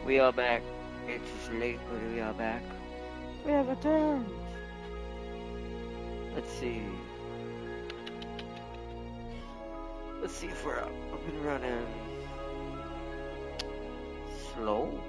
We are back. It's late, but we are back. We have returned. Let's see. Let's see if we're up and running. Slow?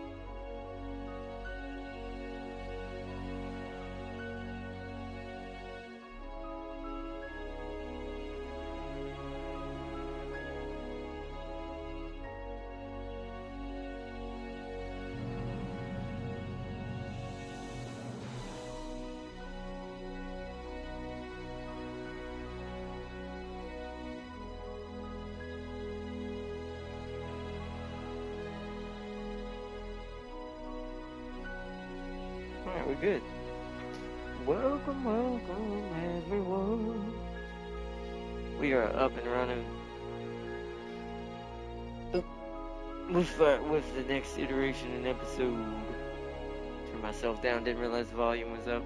Alright, we're good. Welcome, welcome, everyone. We are up and running with the next iteration and episode. Turned myself down, didn't realize the volume was up.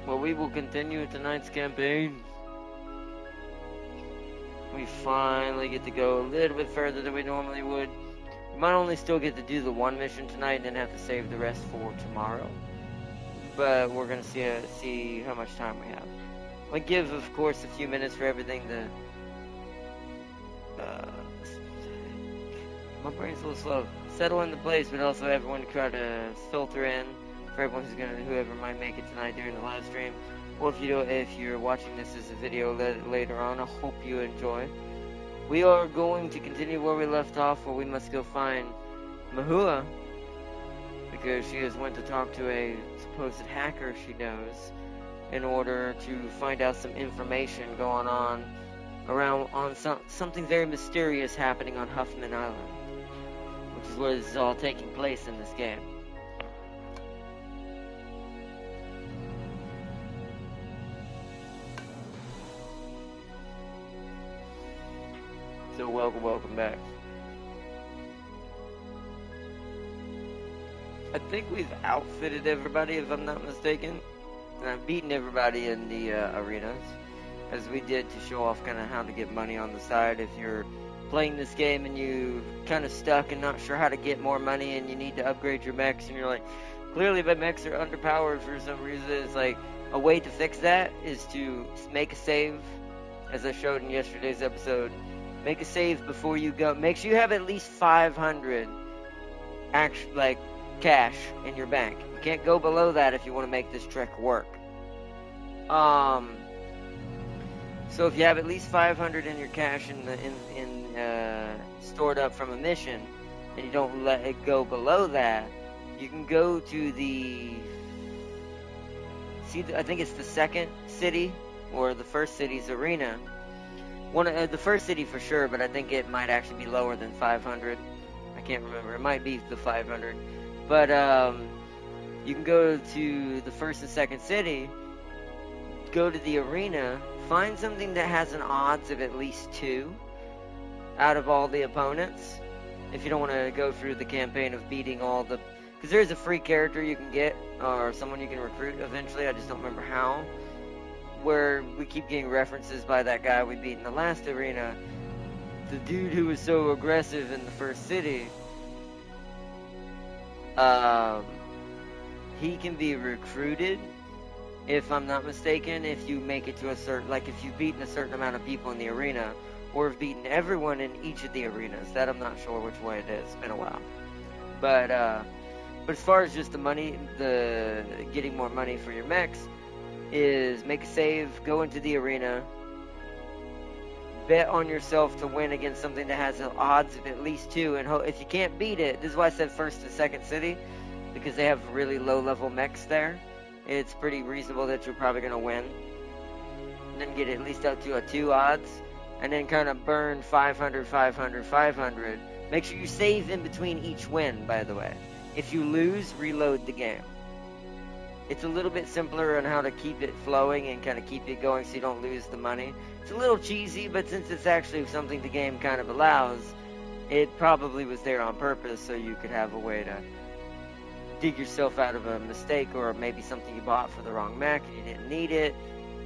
Well, we will continue tonight's campaign. We finally get to go a little bit further than we normally would. We might only still get to do the one mission tonight and then have to save the rest for tomorrow. But we're going to see how much time we have. I'll give, of course, a few minutes for everything to... my brain's a little slow. Settle into place, but also everyone try to filter in for everyone whoever might make it tonight during the live stream. Or if you're watching this as a video later on, I hope you enjoy. We are going to continue where we left off, where we must go find Mahua, because she has went to talk to a supposed hacker she knows in order to find out some information going on something very mysterious happening on Huffman Island, which is where this is all taking place in this game. So welcome back. I think we've outfitted everybody, if I'm not mistaken. And I've beaten everybody in the arenas, as we did to show off kind of how to get money on the side. If you're playing this game and you kind of stuck and not sure how to get more money and you need to upgrade your mechs and you're like, clearly my mechs are underpowered for some reason, it's like a way to fix that is to make a save, as I showed in yesterday's episode. Make a save before you go. Make sure you have at least 500 cash in your bank. You can't go below that if you want to make this trick work. So if you have at least 500 in your cash stored up from a mission, and you don't let it go below that, you can go to I think it's the second city or the first city's arena. The first city for sure, but I think it might actually be lower than 500. I can't remember. It might be the 500. But you can go to the first and second city, go to the arena, find something that has an odds of at least 2 out of all the opponents. If you don't want to go through the campaign of beating all the... Because there's a free character you can get, or someone you can recruit eventually. I just don't remember how. Where we keep getting references by that guy we beat in the last arena. The dude who was so aggressive in the first city. He can be recruited, if I'm not mistaken, if you make it to a certain... Like, if you've beaten a certain amount of people in the arena, or have beaten everyone in each of the arenas. That I'm not sure which way it is. It's been a while. But as far as just the money, getting more money for your mechs, is make a save, go into the arena, bet on yourself to win against something that has odds of at least 2, and if you can't beat it, this is why I said first and second city, because they have really low level mechs there. It's pretty reasonable that you're probably going to win, and then get at least up to a 2 odds, and then kind of burn 500, 500, 500. Make sure you save in between each win, by the way. If you lose, reload the game. It's a little bit simpler on how to keep it flowing and kind of keep it going so you don't lose the money. It's a little cheesy, but since it's actually something the game kind of allows, it probably was there on purpose so you could have a way to dig yourself out of a mistake, or maybe something you bought for the wrong mech and you didn't need it,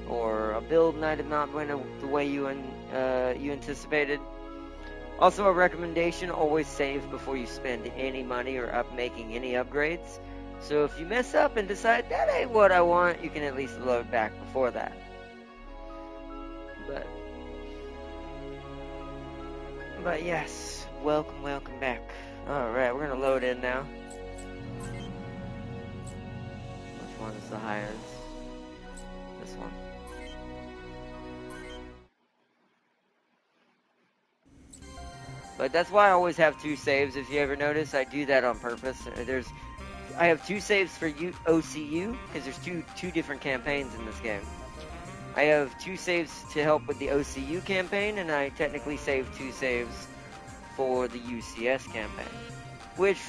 or a build might have not went the way you anticipated. Also, a recommendation, always save before you spend any money or making any upgrades. So if you mess up and decide that ain't what I want, you can at least load back before that. But yes, welcome back. Alright, we're gonna load in now. Which one is the highest? This one. But that's why I always have 2 saves. If you ever notice, I do that on purpose. I have 2 saves for OCU, because there's two different campaigns in this game. I have 2 saves to help with the OCU campaign, and I technically save 2 saves for the UCS campaign. Which,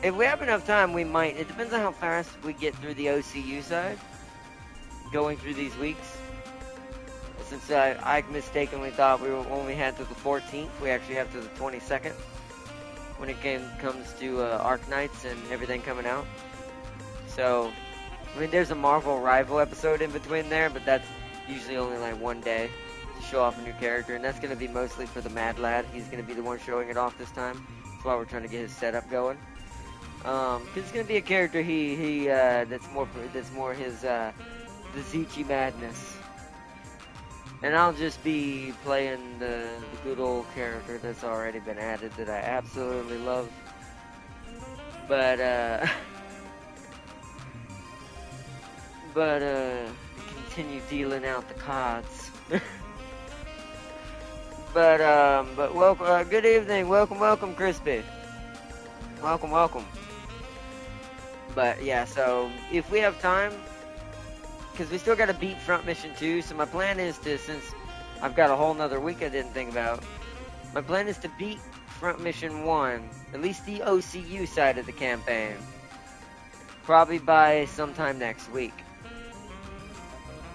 if we have enough time, we might. It depends on how fast we get through the OCU side, going through these weeks. Since I mistakenly thought we only had to the 14th, we actually have to the 22nd when it comes to Arc Knights and everything coming out. So, I mean, there's a Marvel Rival episode in between there, but that's usually only like 1 day to show off a new character, and that's going to be mostly for the Mad Lad. He's going to be the one showing it off this time. That's why we're trying to get his setup going. Because it's going to be a character that's more his the Zuchi Madness. And I'll just be playing the good old character that's already been added that I absolutely love. But, continue dealing out the cards. but welcome, good evening, welcome, Crispy. Welcome. But, yeah, so, if we have time, because we still got to beat Front Mission 2, so my plan is to, since I've got a whole nother week I didn't think about, my plan is to beat Front Mission 1, at least the OCU side of the campaign, probably by sometime next week.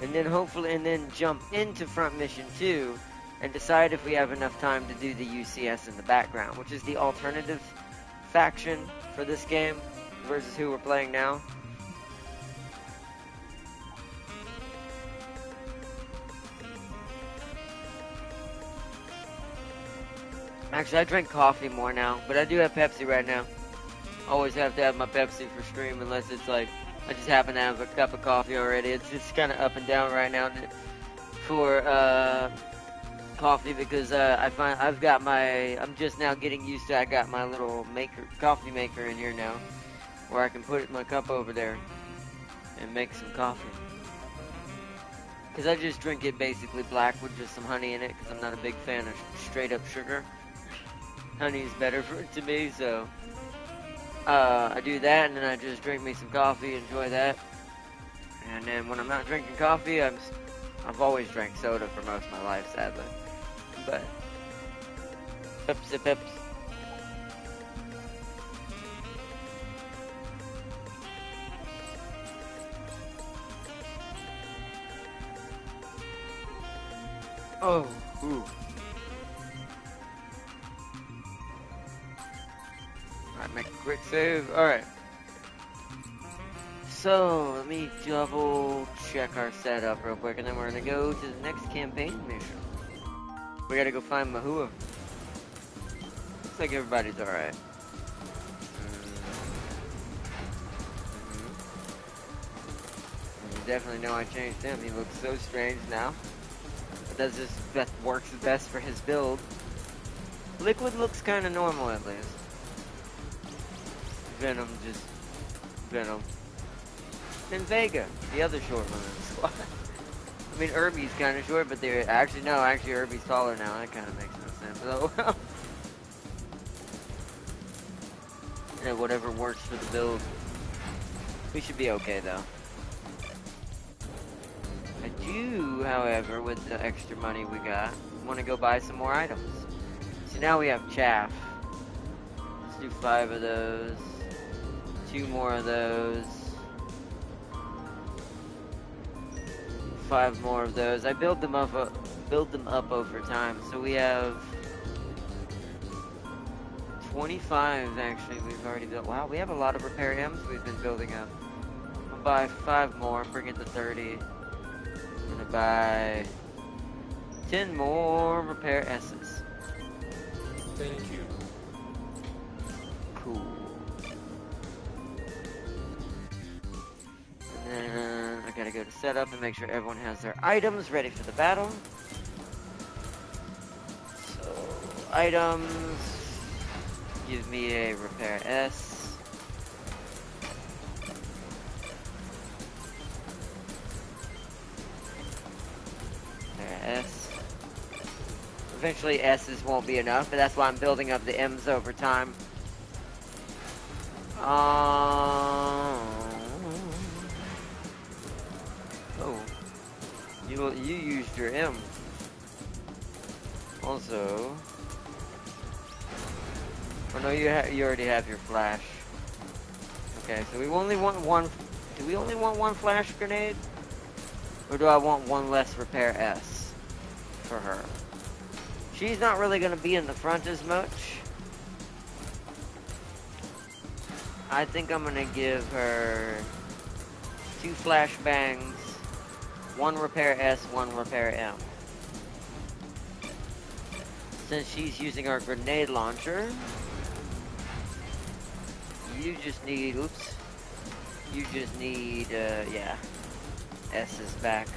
And then jump into Front Mission 2 and decide if we have enough time to do the UCS in the background, which is the alternative faction for this game versus who we're playing now. Actually, I drink coffee more now, but I do have Pepsi right now. Always have to have my Pepsi for stream, unless it's like, I just happen to have a cup of coffee already. It's just kind of up and down right now for coffee, because I'm just now getting used to, I got my little coffee maker in here now, where I can put my cup over there and make some coffee. Because I just drink it basically black with just some honey in it, because I'm not a big fan of straight up sugar. Honey is better to me, so I do that, and then I just drink me some coffee, enjoy that. And then when I'm not drinking coffee, I've always drank soda for most of my life, sadly. But Pepsi. Oh, ooh. Alright, make a quick save. Alright. So, let me double check our setup real quick, and then we're gonna go to the next campaign mission. We gotta go find Mahua. Looks like everybody's alright. You definitely know I changed him. He looks so strange now. That works best for his build. Liquid looks kind of normal, at least. Venom. And Vega, the other short one in the squad. I mean, Irby's kind of short, but they're actually Irby's taller now. That kind of makes no sense. Oh well. Yeah, whatever works for the build. We should be okay though. I do, however, with the extra money we got, want to go buy some more items. So now we have chaff. Let's do 5 of those. 2 more of those. 5 more of those. I build them up over time. So we have 25 actually we've already built. Wow, we have a lot of repair M's we've been building up. I'll buy 5 more, bring it to 30. I'm gonna buy 10 more repair S's. Thank you. Cool. And then I gotta go to setup and make sure everyone has their items ready for the battle. So, items. Give me a repair S. Repair S. Eventually S's won't be enough, but that's why I'm building up the M's over time. Oh, you used your M. Also, oh no, you already have your flash. Okay, so we only want one. Do we only want one flash grenade, or do I want one less repair S for her? She's not really gonna be in the front as much. I think I'm gonna give her 2 flashbangs, 1 repair S, 1 repair M. Since she's using our grenade launcher, you just need, oops, you just need, yeah, S is back.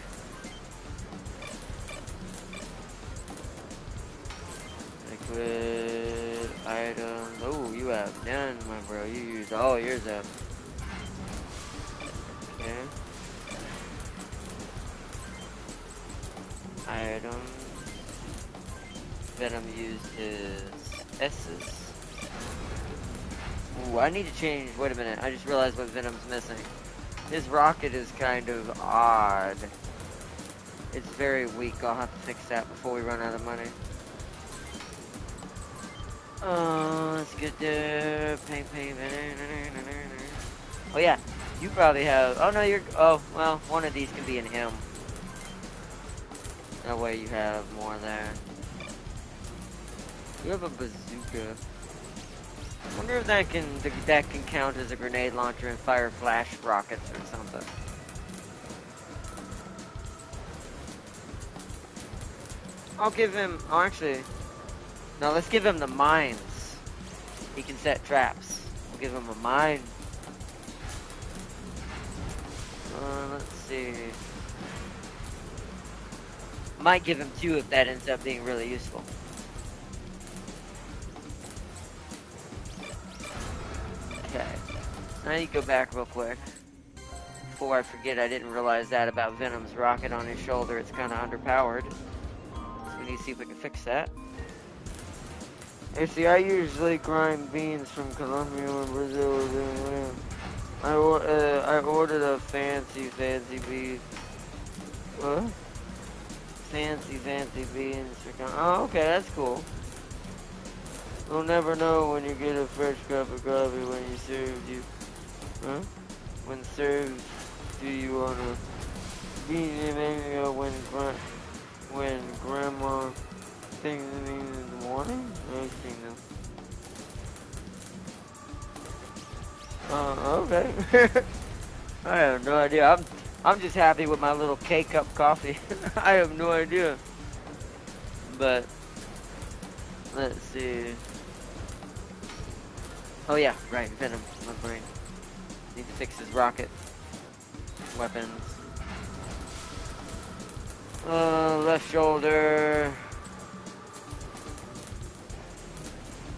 Liquid items. Oh, you have none, my bro. You used all yours up. Okay. Items. Venom used his S's. Ooh, I need to change. Wait a minute. I just realized what Venom's missing. His rocket is kind of odd. It's very weak. I'll have to fix that before we run out of money. Let's get the paint. Oh yeah, you probably have. Oh no, you're. Oh well, one of these can be an M. That way you have more there. You have a bazooka. I wonder if that can count as a grenade launcher and fire flash rockets or something. I'll give him. Oh, actually. No, let's give him the mines. He can set traps. We'll give him a mine. Let's see. Might give him 2 if that ends up being really useful. Okay. Now you go back real quick. Before I forget, I didn't realize that about Venom's rocket on his shoulder. It's kind of underpowered. So we need to see if we can fix that. Hey, see, I usually grind beans from Colombia and Brazil. I ordered a fancy bean. What? Fancy beans. Oh, okay, that's cool. You'll never know when you get a fresh cup of coffee when you served you. Huh? When served to you on a bean when grandma things in the morning? I've seen them. Okay. I have no idea. I'm just happy with my little K-cup coffee. I have no idea. But let's see. Oh yeah, right, Venom. My brain. Need to fix his rocket. Weapons. Left shoulder.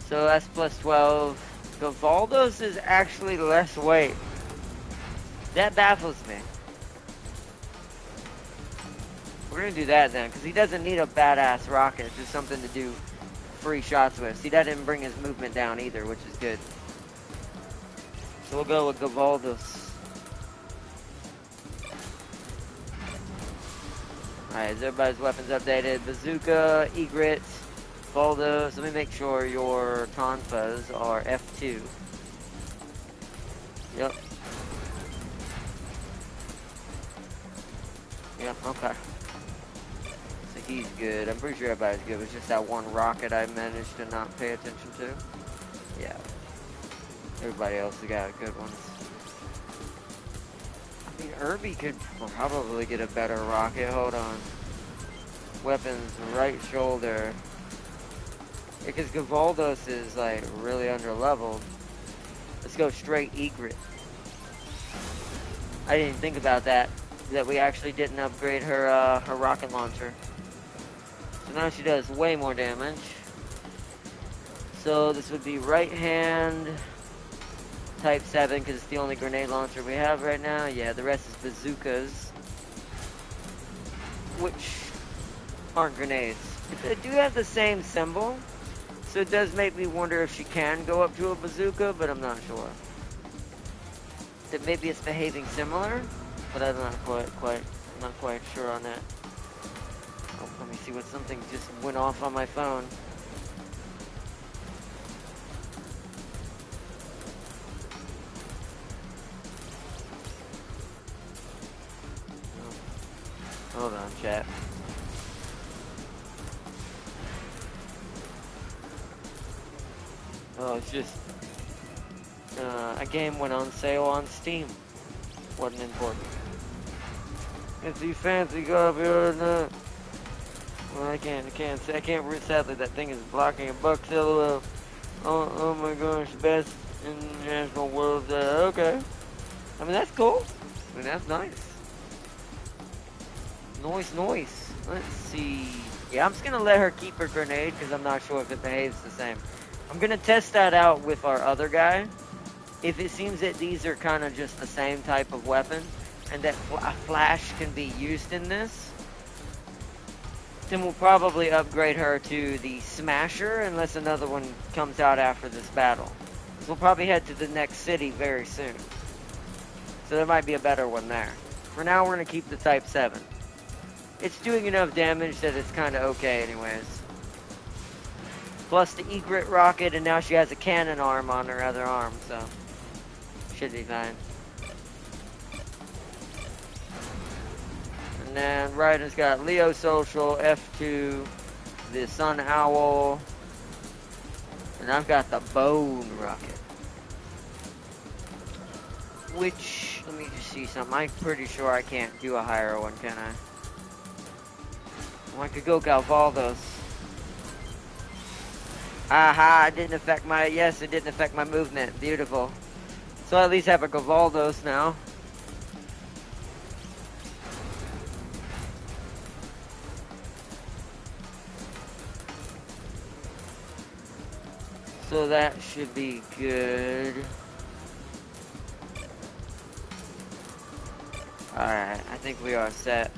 So that's plus 12. Gavaldo's is actually less weight. That baffles me. We're gonna do that then, because he doesn't need a badass rocket. Just something to do free shots with. See, that didn't bring his movement down either, which is good. So we'll go with Gavaldo's. Alright, is everybody's weapons updated? Bazooka, Egret, Baldos. Let me make sure your Tonfas are F2. Yep. Yep, okay. So he's good. I'm pretty sure everybody's good. It was just that one rocket I managed to not pay attention to. Yeah. Everybody else has got good ones. I mean, Irby could probably get a better rocket. Hold on. Weapons, right shoulder. Because Gavaldos is like really under leveled. Let's go straight egret. I didn't think about that we actually didn't upgrade her her rocket launcher. So now she does way more damage. So this would be right hand type 7 because it's the only grenade launcher we have right now. Yeah, the rest is bazookas, which aren't grenades. They do have the same symbol, so it does make me wonder if she can go up to a bazooka, but I'm not sure. That maybe it's behaving similar, but I'm not quite sure on that. Oh, let me see what something just went off on my phone. Oh. Hold on, chat. Oh, it's just a game went on sale on Steam. Wasn't important. If you fancy coffee or not. Well, I can't read. Sadly, that thing is blocking a buck. LOL. Oh my gosh, best international world. Okay. I mean, that's cool. I mean, that's nice. Noise. Let's see. Yeah, I'm just gonna let her keep her grenade because I'm not sure if it behaves the same. I'm gonna test that out with our other guy. If it seems that these are kind of just the same type of weapon and that a flash can be used in this, then we'll probably upgrade her to the Smasher unless another one comes out after this battle. So we'll probably head to the next city very soon. So there might be a better one there. For now, we're going to keep the Type 7. It's doing enough damage that it's kind of okay anyways. Plus the egret rocket, and now she has a cannon arm on her other arm, so should be fine. And then Ryder's got Leo Social, F2, the Sun Owl, and I've got the Bone Rocket. Which, let me just see something. I'm pretty sure I can't do a higher one, can I? Well, I could go Galvaldos. Aha, it didn't affect my, yes, it didn't affect my movement. Beautiful. So I at least have a Gavaldos now. So that should be good. Alright, I think we are set.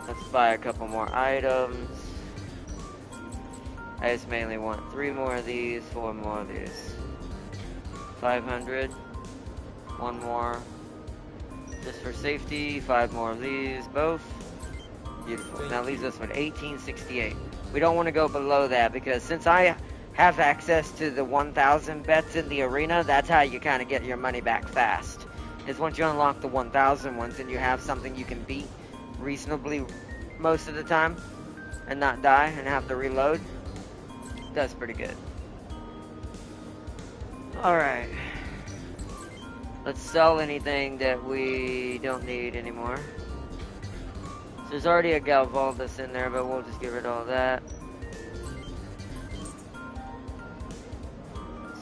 Let's buy a couple more items. I just mainly want 3 more of these, 4 more of these. 500. 1 more. Just for safety, 5 more of these, both. Beautiful. Now leaves us with 1868. We don't want to go below that because since I have access to the 1,000 bets in the arena, that's how you kind of get your money back fast. Is once you unlock the 1,000 ones and you have something you can beat reasonably most of the time and not die and have to reload, that's pretty good. Alright. Let's sell anything that we don't need anymore. So there's already a Galvaldos in there, but we'll just get rid of all that.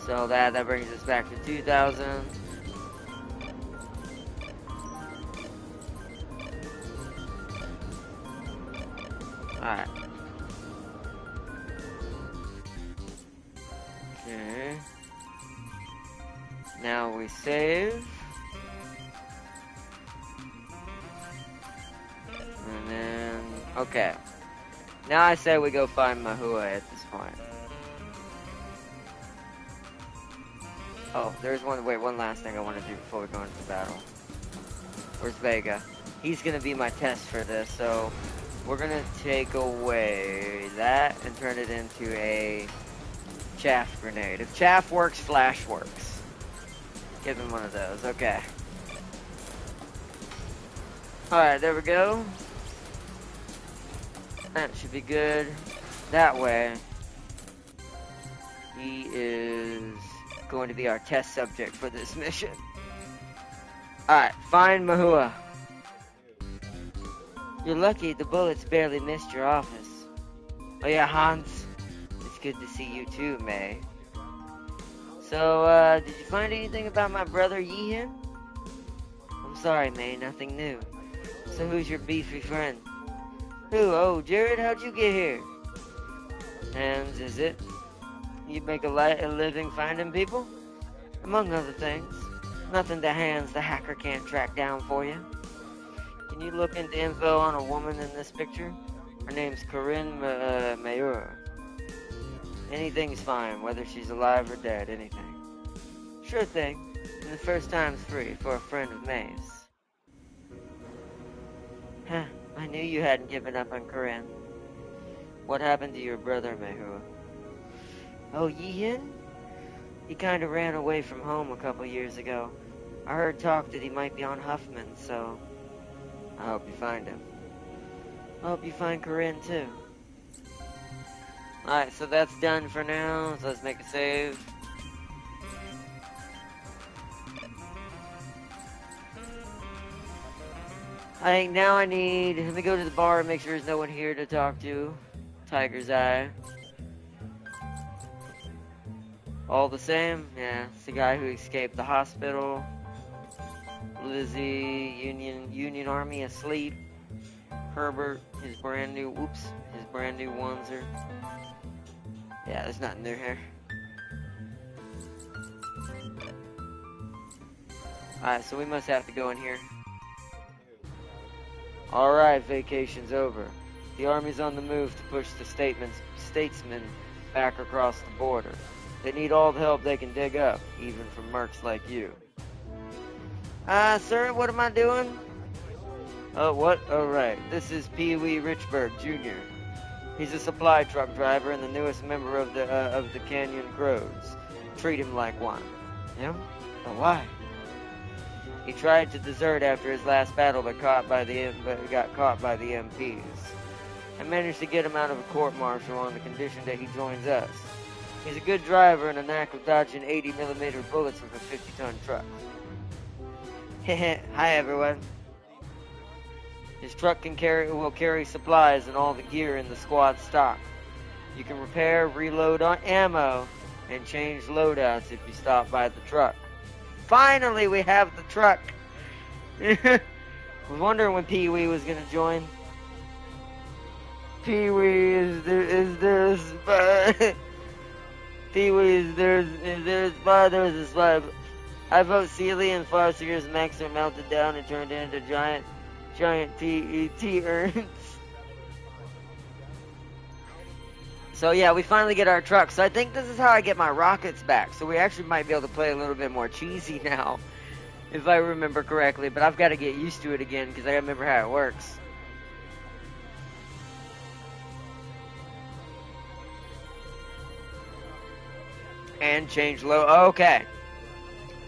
Sell that. That brings us back to 2,000. Alright. Okay. Now we save. And then, okay. Now I say we go find Mahua at this point. Oh, there's one last thing I want to do before we go into the battle. Where's Vega? He's gonna be my test for this, so we're gonna take away that and turn it into a chaff grenade. If chaff works, flash works. Give him one of those, okay. Alright, there we go. That should be good. That way, he is going to be our test subject for this mission. Alright, find Mahua. You're lucky the bullets barely missed your office. Oh yeah, Hans. It's good to see you too, May. So, did you find anything about my brother Yihin? I'm sorry, May, nothing new. So who's your beefy friend? Who? Oh, Jared, how'd you get here? Hans, is it? You make a living finding people? Among other things. Nothing that Hans the hacker can't track down for you. Can you look into info on a woman in this picture? Her name's Corinne Mayer. Anything's fine, whether she's alive or dead, anything. Sure thing. And the first time's free for a friend of May's. Huh, I knew you hadn't given up on Corinne. What happened to your brother, Mehua? Oh, Yihin? He kinda ran away from home a couple years ago. I heard talk that he might be on Huffman, so I hope you find him. I hope you find Corinne too. Alright, so that's done for now, so let's make a save. I think now let me go to the bar and make sure there's no one here to talk to. Tiger's Eye. All the same, yeah, it's the guy who escaped the hospital. Lizzie, Union Army asleep. Herbert, his brand new Wanzer. Yeah, there's nothing new here. Alright, so we must have to go in here. Alright, vacation's over. The army's on the move to push the statesmen back across the border. They need all the help they can dig up, even from mercs like you. Sir, what am I doing? Oh, what? Oh, right. This is Pee Wee Richburg, Jr. He's a supply truck driver and the newest member of the Canyon Crows. Treat him like one. Him? But why? He tried to desert after his last battle, but got caught by the MPs. I managed to get him out of a court-martial on the condition that he joins us. He's a good driver and a knack of dodging 80mm bullets with a 50-ton truck. Hi, everyone. His truck will carry supplies and all the gear in the squad stock. You can repair, reload on ammo, and change loadouts if you stop by the truck. Finally, we have the truck. I was wondering when Pee Wee was gonna join. Pee Wee, is there a spot? Pee Wee, is there a spot? There's a spot. I vote Sealy and Farseer's mechs are melted down and turned into giant T urns. So yeah, we finally get our truck. So I think this is how I get my rockets back. So we actually might be able to play a little bit more cheesy now, if I remember correctly. But I've got to get used to it again because I gotta remember how it works. And change low. Okay.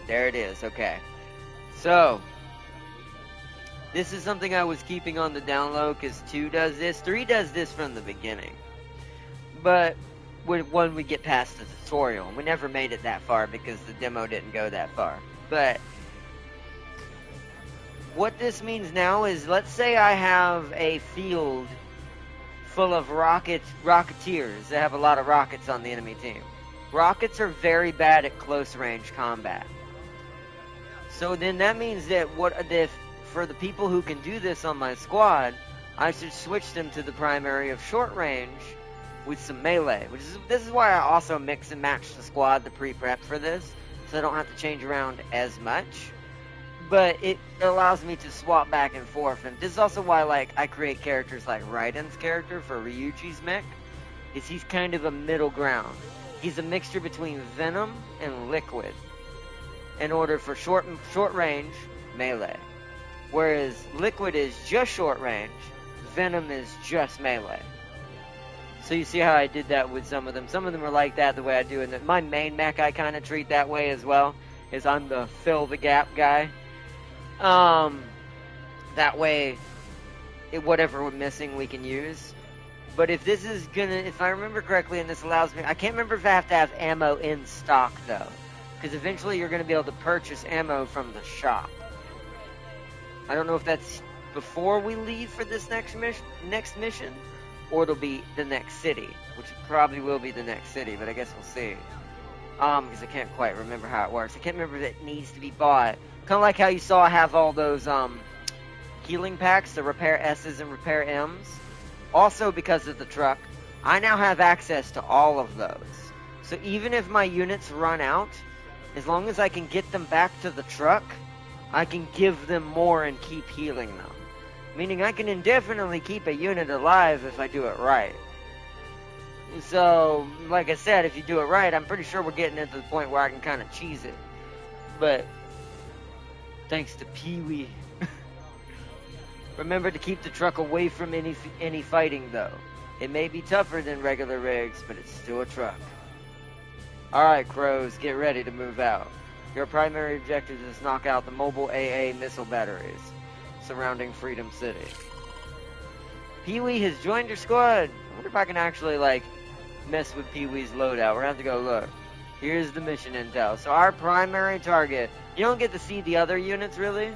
There it is. Okay. So this is something I was keeping on the down low because 2 does this. 3 does this from the beginning. But when we get past the tutorial, we never made it that far because the demo didn't go that far. But what this means now is, let's say I have a field full of rocketeers that have a lot of rockets on the enemy team. Rockets are very bad at close range combat. So then that means that for the people who can do this on my squad, I should switch them to the primary of short range with some melee. This is why I also mix and match the squad to pre-prep for this, so I don't have to change around as much. But it allows me to swap back and forth, and this is also why I create characters like Raiden's character for Ryuji's mech, is he's kind of a middle ground. He's a mixture between Venom and Liquid, in order for short range melee. Whereas Liquid is just short range, Venom is just melee. So you see how I did that with some of them. Some of them are like that the way I do it. My main mech I kind of treat that way as well, is I'm the fill the gap guy. That way, whatever we're missing we can use. But if this is if I remember correctly, and this allows me, I can't remember if I have to have ammo in stock though, because eventually you're going to be able to purchase ammo from the shop. I don't know if that's before we leave for this next mission, or it'll be the next city, which probably will be the next city, but I guess we'll see. Because I can't quite remember how it works. I can't remember if it needs to be bought. Kind of like how you saw I have all those healing packs to repair S's and repair M's. Also, because of the truck, I now have access to all of those. So even if my units run out, as long as I can get them back to the truck, I can give them more and keep healing them. Meaning I can indefinitely keep a unit alive if I do it right. So, like I said, if you do it right, I'm pretty sure we're getting into the point where I can kind of cheese it. But, thanks to Pee-wee. Remember to keep the truck away from any fighting, though. It may be tougher than regular rigs, but it's still a truck. Alright, Crows, get ready to move out. Your primary objective is to knock out the mobile AA missile batteries surrounding Freedom City. Pee-wee has joined your squad. I wonder if I can actually, like, mess with Pee-wee's loadout. We're gonna have to go look. Here's the mission intel. So our primary target, you don't get to see the other units, really.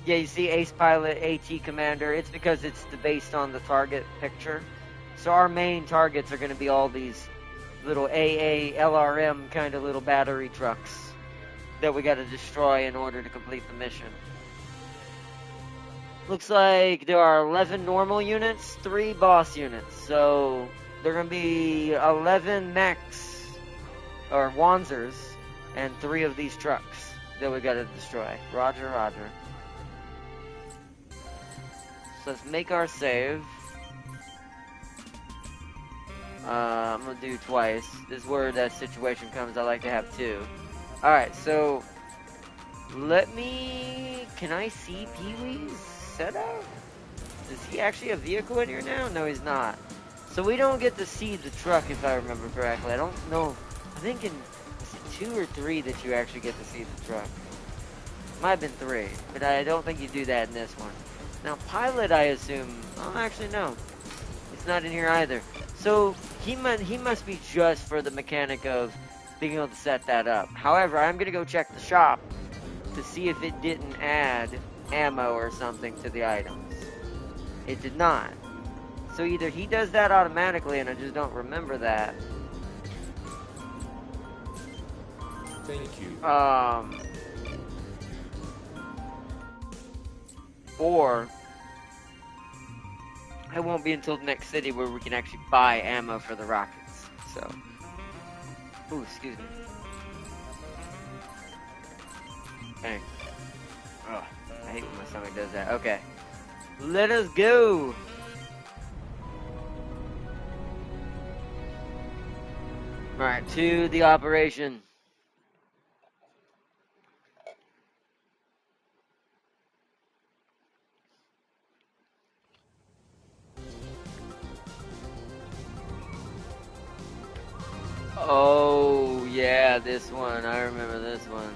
Yeah, you see Ace Pilot, AT Commander. It's because it's based on the target picture. So our main targets are going to be all these little AA, LRM kind of little battery trucks that we got to destroy in order to complete the mission. Looks like there are 11 normal units, 3 boss units. So there are going to be 11 mechs, or Wanzers, and 3 of these trucks that we got to destroy. Roger, roger. So let's make our save. I'm gonna do twice. This is where that situation comes. I like to have 2. Alright, so let me... Can I see Pee-wee's setup? Is he actually a vehicle in here now? No, he's not. So we don't get to see the truck if I remember correctly. I don't know. I think in... Was it 2 or 3 that you actually get to see the truck? Might have been 3, but I don't think you do that in this one. Now, Pilot, I assume... Oh, actually, no. It's not in here either. So, he must be just for the mechanic of being able to set that up. However, I'm going to go check the shop to see if it didn't add ammo or something to the items. It did not. So, either he does that automatically and I just don't remember that. Thank you. Or it won't be until the next city where we can actually buy ammo for the rockets. So, ooh, excuse me. Dang. Ugh, I hate when my stomach does that. Okay, let us go. All right, to the operation. Oh, yeah, this one. I remember this one.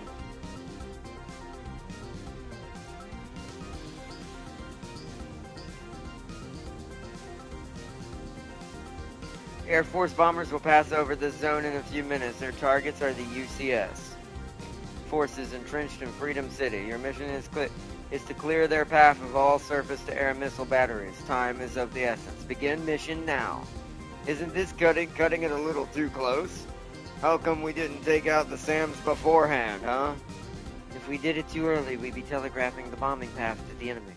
Air Force bombers will pass over this zone in a few minutes. Their targets are the UCS forces entrenched in Freedom City. Your mission is to clear their path of all surface-to-air missile batteries. Time is of the essence. Begin mission now. Isn't this cutting it a little too close? How come we didn't take out the SAMs beforehand, huh? If we did it too early, we'd be telegraphing the bombing path to the enemy.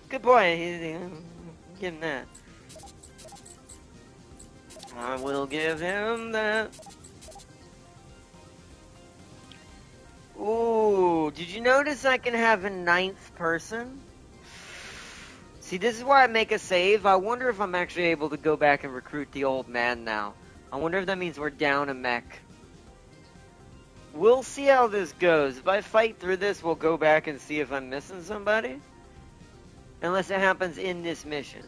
Good point. Give him that. I will give him that. Ooh, did you notice I can have a 9th person? See, this is why I make a save. I wonder if I'm actually able to go back and recruit the old man now. I wonder if that means we're down a mech. We'll see how this goes. If I fight through this, we'll go back and see if I'm missing somebody. Unless it happens in this mission.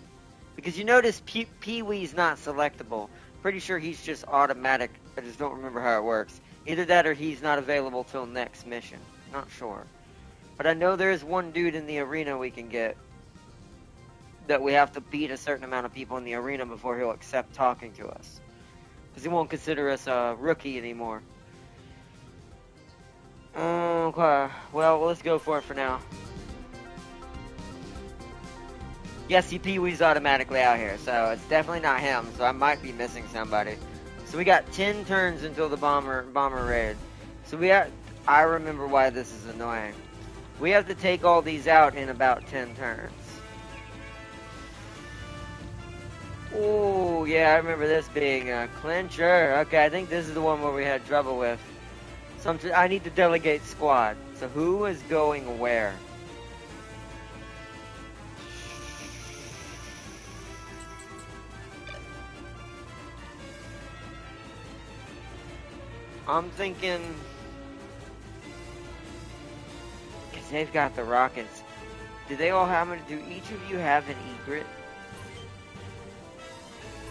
Because you notice Pee-wee's not selectable. Pretty sure he's just automatic. I just don't remember how it works. Either that or he's not available till next mission. Not sure. But I know there's one dude in the arena we can get. That we have to beat a certain amount of people in the arena before he'll accept talking to us. Because he won't consider us a rookie anymore. Okay. Well, let's go for it for now. Yeah, see, Pee-wee's automatically out here, so it's definitely not him, so I might be missing somebody. So we got 10 turns until the bomber raid. So I remember why this is annoying. We have to take all these out in about 10 turns. Oh, yeah, I remember this being a clincher. Okay, I think this is the one where we had trouble with. So I need to delegate squad. So who is going where? I'm thinking, because they've got the rockets. Do they all have do each of you have an egret?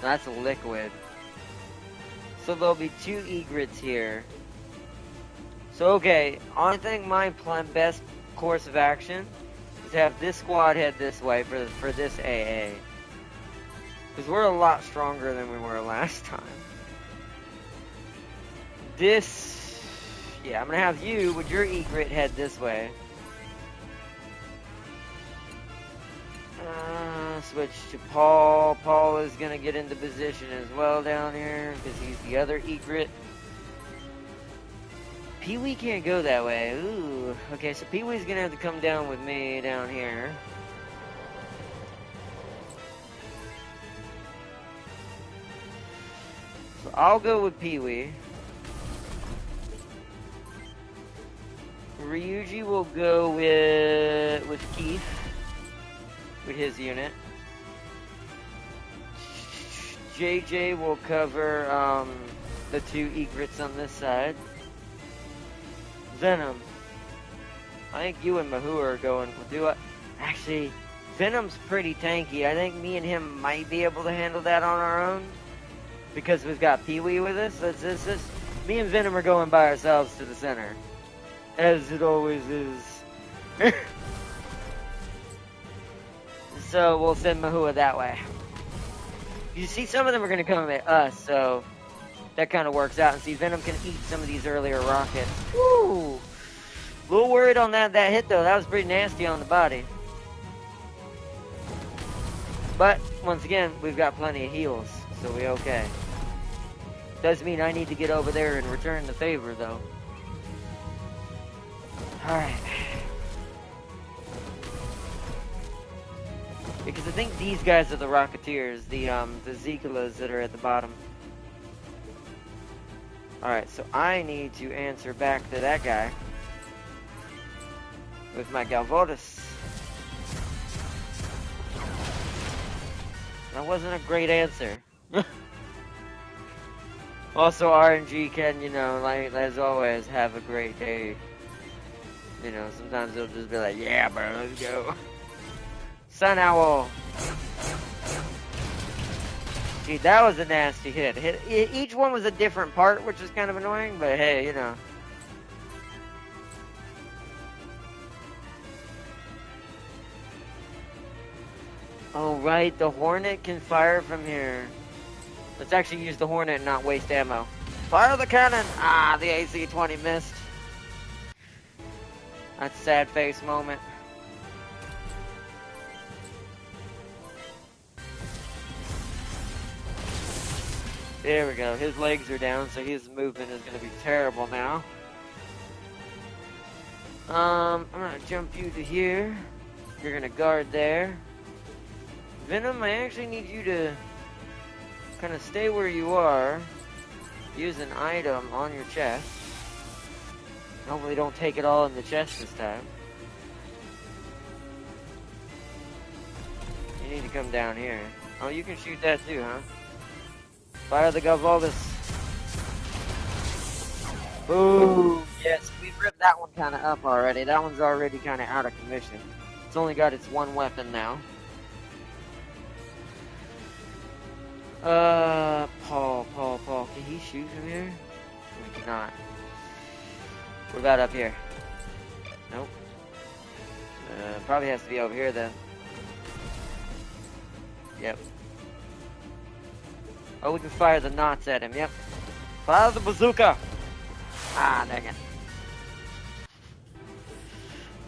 That's a liquid. So there'll be 2 egrets here. So okay, I think my best course of action is to have this squad head this way for this AA. Because we're a lot stronger than we were last time. Yeah, I'm gonna have you with your egret head this way. Switch to Paul. Paul is gonna get into position as well down here because he's the other egret. Pee-wee can't go that way. Ooh. Okay, so Pee-wee's gonna have to come down with me down here. So I'll go with Pee-wee. Ryuji will go with Keith with his unit. JJ will cover the 2 egrets on this side. Venom. I think you and Mahu are going. Actually, Venom's pretty tanky. I think me and him might be able to handle that on our own because we've got Pee-wee with us. Me and Venom are going by ourselves to the center. As it always is. So we'll send Mahua that way. You see, some of them are going to come at us, so that kind of works out. And see, Venom can eat some of these earlier rockets. Woo! A little worried on that hit, though. That was pretty nasty on the body. But, once again, we've got plenty of heals, so we're okay. Does mean I need to get over there and return the favor, though. Alright. Because I think these guys are the Rocketeers, the Zikalas that are at the bottom. Alright, so I need to answer back to that guy with my Galvotus. That wasn't a great answer. Also, RNG can, like, as always, have a great day. Sometimes they'll just be like, yeah, bro, let's go. Sun Owl. Gee, that was a nasty hit. Each one was a different part, which is kind of annoying, but hey, Oh, right, the Hornet can fire from here. Let's actually use the Hornet and not waste ammo. Fire the cannon! Ah, the AC-20 missed. That's a sad face moment. There we go. His legs are down, so his movement is going to be terrible now. I'm going to jump you to here. You're going to guard there. Venom, I actually need you to kind of stay where you are. Use an item on your chest. Hopefully don't take it all in the chest this time. You need to come down here. Oh, you can shoot that too, huh? Fire the Galvoldus. Boom! Yes, we've ripped that one kind of up already. That one's already kind of out of commission. It's only got its one weapon now. Paul. Can he shoot from here? We cannot. What about up here? Nope. Probably has to be over here then. Yep. Oh, we can fire the knots at him, yep. Fire the bazooka! Ah, dang it.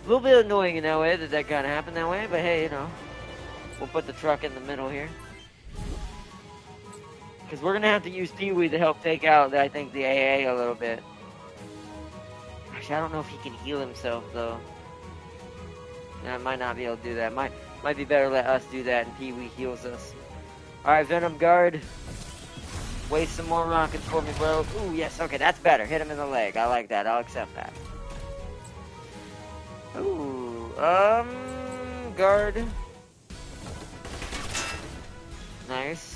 A little bit annoying in that way that kind of happened that way, but hey, We'll put the truck in the middle here. Because we're going to have to use Pee-wee to help take out, I think, the AA a little bit. Actually, I don't know if he can heal himself, though. I might not be able to do that. Might be better let us do that and Pee-wee heals us. Alright, Venom Guard. Waste some more rockets for me, bro. Ooh, yes, okay, that's better. Hit him in the leg. I like that. I'll accept that. Ooh, guard. Nice.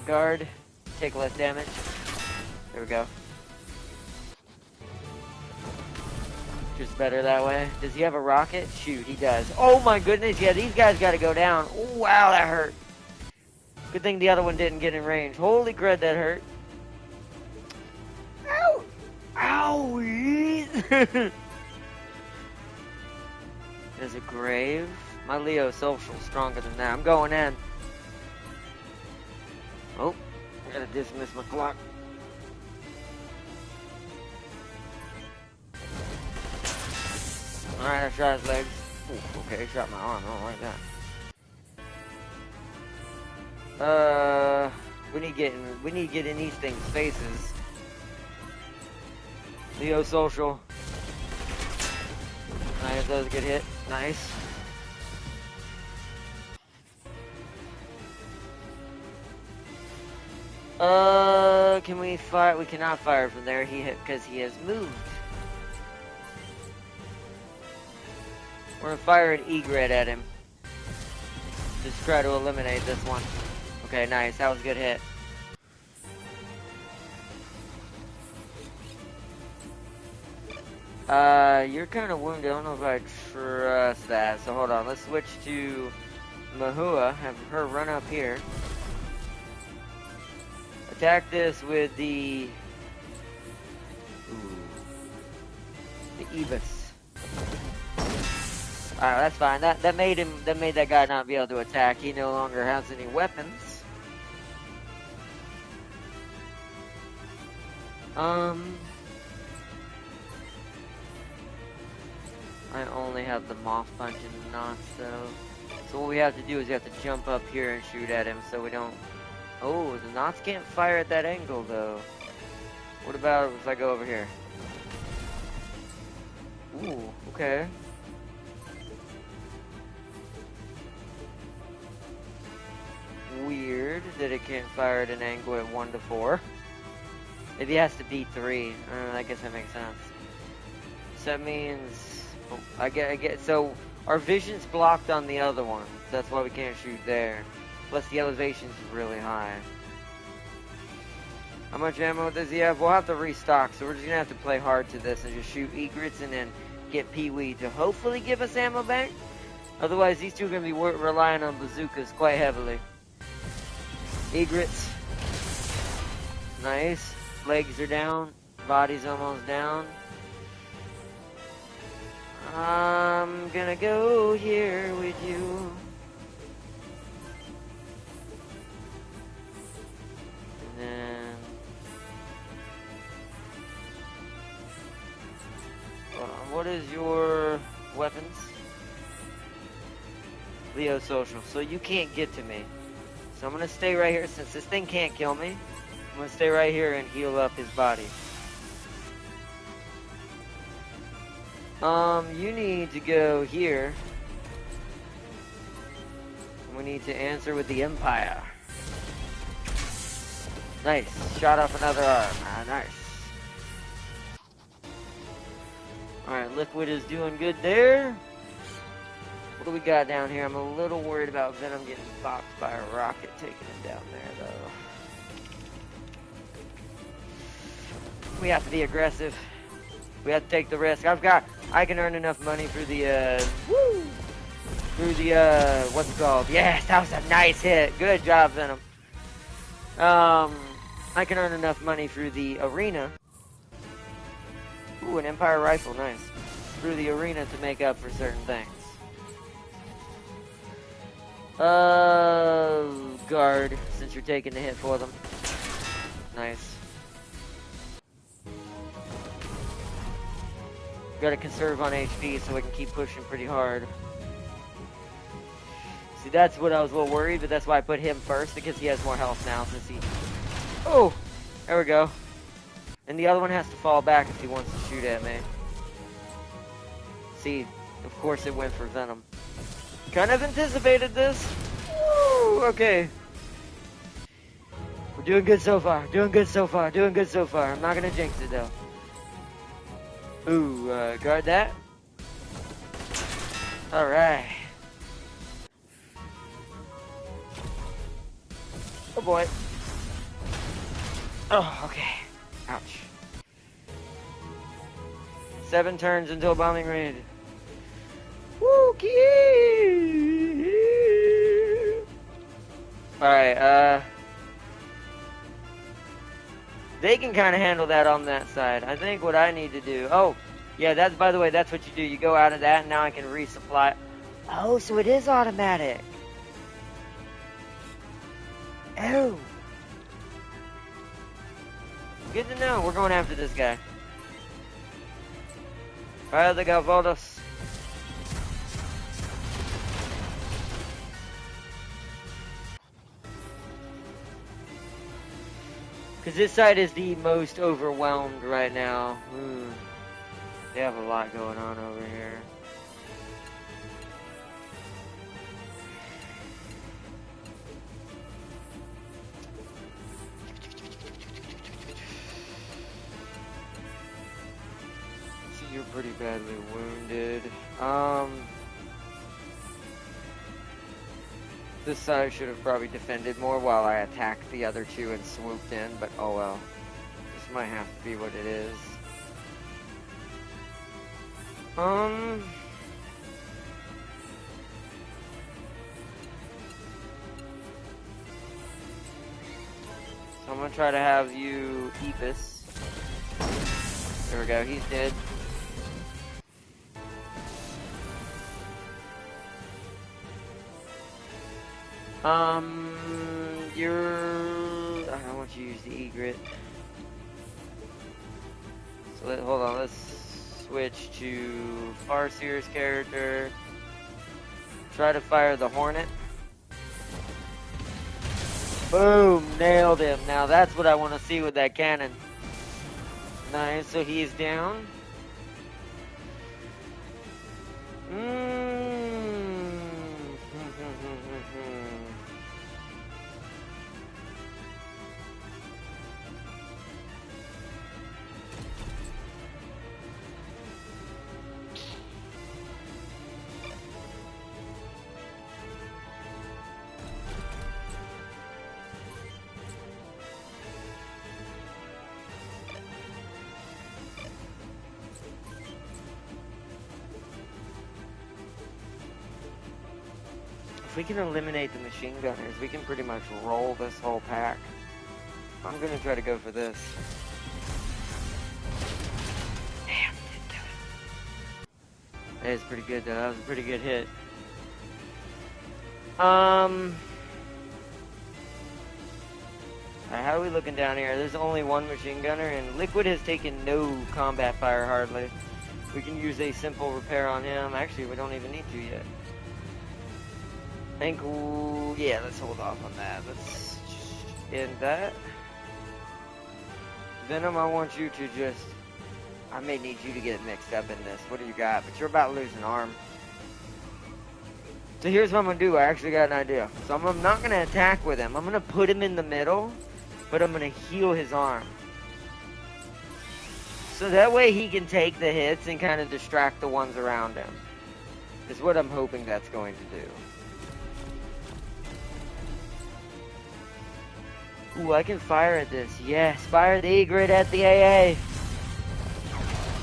Guard. Take less damage. There we go. Just better that way. Does he have a rocket? Shoot, he does. Oh my goodness, yeah, these guys gotta go down. Ooh, wow, that hurt. Good thing the other one didn't get in range. Holy crud, that hurt. Ow! Owie! There's a grave. My Leo social stronger than that. I'm going in. Oh, I gotta dismiss my clock. Alright, I shot his legs. Ooh, okay, shot my arm. I don't like that. We need to get in these things' faces. Leo social. Nice, those get hit. Nice. Can we fire? We cannot fire from there. He hit because he has moved. We're gonna fire an egret at him. Just try to eliminate this one. Okay, nice. That was a good hit. You're kind of wounded. I don't know if I trust that. So hold on. Let's switch to Mahua. Have her run up here. Attack this with the... Ooh. The Ebus. Alright, that's fine. That made that guy not be able to attack. He no longer has any weapons. I only have the moth punch and the knots though. So what we have to do is we have to jump up here and shoot at him so we don't... Oh, the knots can't fire at that angle though. What about if I go over here? Ooh, okay. Weird that it can't fire at an angle at 1 to 4. Maybe it has to be 3. I guess that makes sense. So that means... Oh, I get. So our vision's blocked on the other one. So that's why we can't shoot there. Plus the elevation's really high. How much ammo does he have? We'll have to restock. So we're just gonna have to play hard to this and just shoot egrets and then get Pee-wee to hopefully give us ammo back. Otherwise, these two are gonna be relying on bazookas quite heavily. Egrets. Nice. Legs are down. Body's almost down. I'm gonna go here with you. And then... what is your weapons? Leo social. So you can't get to me. So I'm gonna stay right here since this thing can't kill me. I'm gonna stay right here and heal up his body. You need to go here. We need to answer with the Empire. Nice. Shot off another arm. Ah, nice. Alright, Liquid is doing good there. What do we got down here? I'm a little worried about Venom getting boxed by a rocket taking him down there, though. We have to be aggressive. We have to take the risk. I can earn enough money through the, what's it called? Yes, that was a nice hit. Good job, Venom. I can earn enough money through the arena. Ooh, an Empire rifle, nice. through the arena to make up for certain things. Guard, since you're taking the hit for them. Nice. Gotta conserve on HP so we can keep pushing pretty hard. See, that's what I was a little worried, but that's why I put him first, because he has more health now since he... Oh! There we go. And the other one has to fall back if he wants to shoot at me. See, of course it went for Venom. Kind of anticipated this. Woo! Okay. We're doing good so far. Doing good so far. Doing good so far. I'm not gonna jinx it though. Ooh, guard that. Alright. Oh boy. Oh, okay. Ouch. 7 turns until bombing raid. Wookie! Alright, they can kind of handle that on that side. I think what I need to do... Oh, yeah, that's, by the way, that's what you do. You go out of that, and now I can resupply. Oh, so it is automatic. Oh. Good to know. We're going after this guy. Alright, they got Voldos. Because this side is the most overwhelmed right now. They have a lot going on over here. See, you're pretty badly wounded. This side should have probably defended more while I attacked the other two and swooped in, but oh well. This might have to be what it is. So I'm gonna try to have you Epis. There we go, he's dead. I don't want you to use the egret. So hold on, let's switch to Farseer's character. Try to fire the Hornet. Boom, nailed him. Now that's what I want to see with that cannon. Nice, so he's down. If we can eliminate the machine gunners, we can pretty much roll this whole pack. I'm gonna try to go for this. Damn, didn't do it. That is pretty good though, that was a pretty good hit. Alright, how are we looking down here? There's only one machine gunner, and Liquid has taken no combat fire hardly. We can use a simple repair on him. Actually, we don't even need to yet. Ankle, yeah, let's hold off on that. Let's just end that. Venom, I want you to just... I may need you to get mixed up in this. What do you got? But you're about to lose an arm. So here's what I'm going to do. I actually got an idea. So I'm not going to attack with him. I'm going to put him in the middle, but I'm going to heal his arm. So that way he can take the hits and kind of distract the ones around him. Is what I'm hoping that's going to do. Ooh, I can fire at this. Yes, fire the egret at the AA.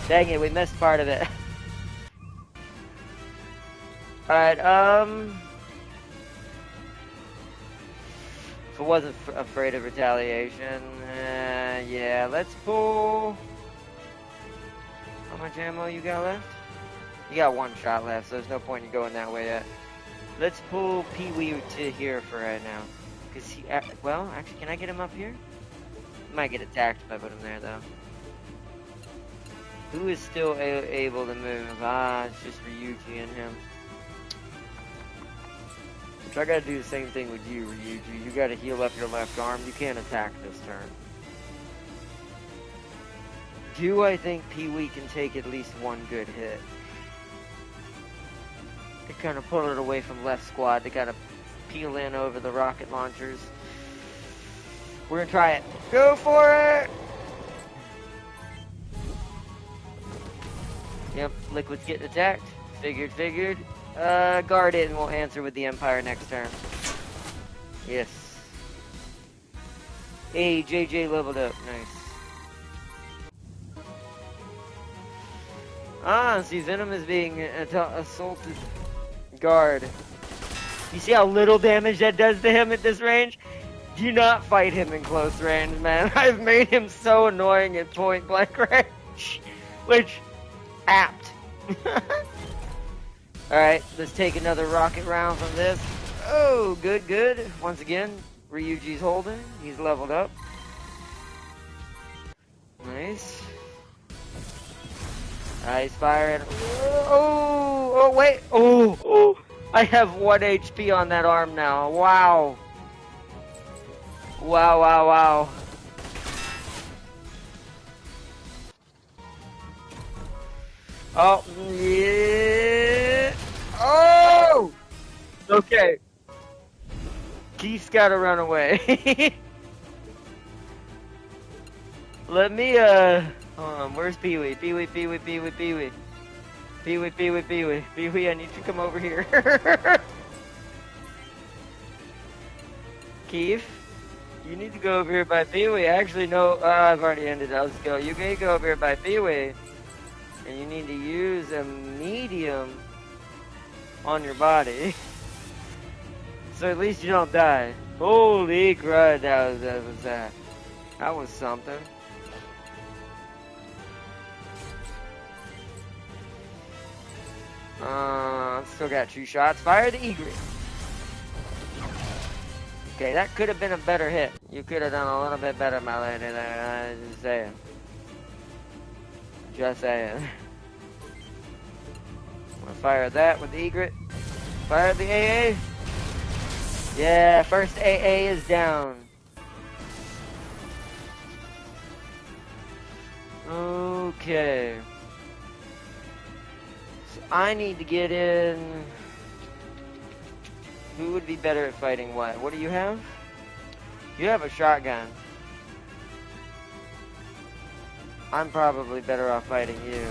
Dang it, we missed part of it. Alright, if I wasn't afraid of retaliation, yeah, let's pull... How much ammo you got left? You got one shot left, so there's no point in going that way yet. Let's pull Pee-wee to here for right now. Because he, well, actually, can I get him up here? Might get attacked if I put him there, though. Who is still able to move? Ah, it's just Ryuji and him. Which I gotta do the same thing with you, Ryuji. You gotta heal up your left arm. You can't attack this turn. Do I think Pee-wee can take at least one good hit? They kind of pull it away from left squad. They gotta peel in over the rocket launchers. We're gonna try it. Go for it! Yep, Liquid's getting attacked. Figured. Guard it and we'll answer with the Empire next turn. Yes. Hey, JJ leveled up. Nice. Ah, see, Venom is being assaulted. Guard. You see how little damage that does to him at this range? Do not fight him in close range, man. I've made him so annoying at point blank range. Which, apt. Alright, let's take another rocket round from this. Oh, good. Once again, Ryuji's holding. He's leveled up. Nice. He's firing. Oh, wait. Oh, I have 1 HP on that arm now. Wow. Wow. Oh, yeah. Oh! Okay. Keith's gotta run away. Let me, hold on, where's Pee-wee? Pee-wee, I need you to come over here. Keith, you need to go over here by Pee-wee. Actually, no, I've already ended it. Let's go. You can go over here by Pee-wee. And you need to use a medium on your body. So at least you don't die. Holy crud, that was something. Still got 2 shots. Fire the egret. Okay, that could have been a better hit. You could have done a little bit better, my lady. Just saying. I'm gonna fire that with the egret. Fire the AA. Yeah, first AA is down. Okay. So I need to get in. Who would be better at fighting what? What do you have? You have a shotgun. I'm probably better off fighting you.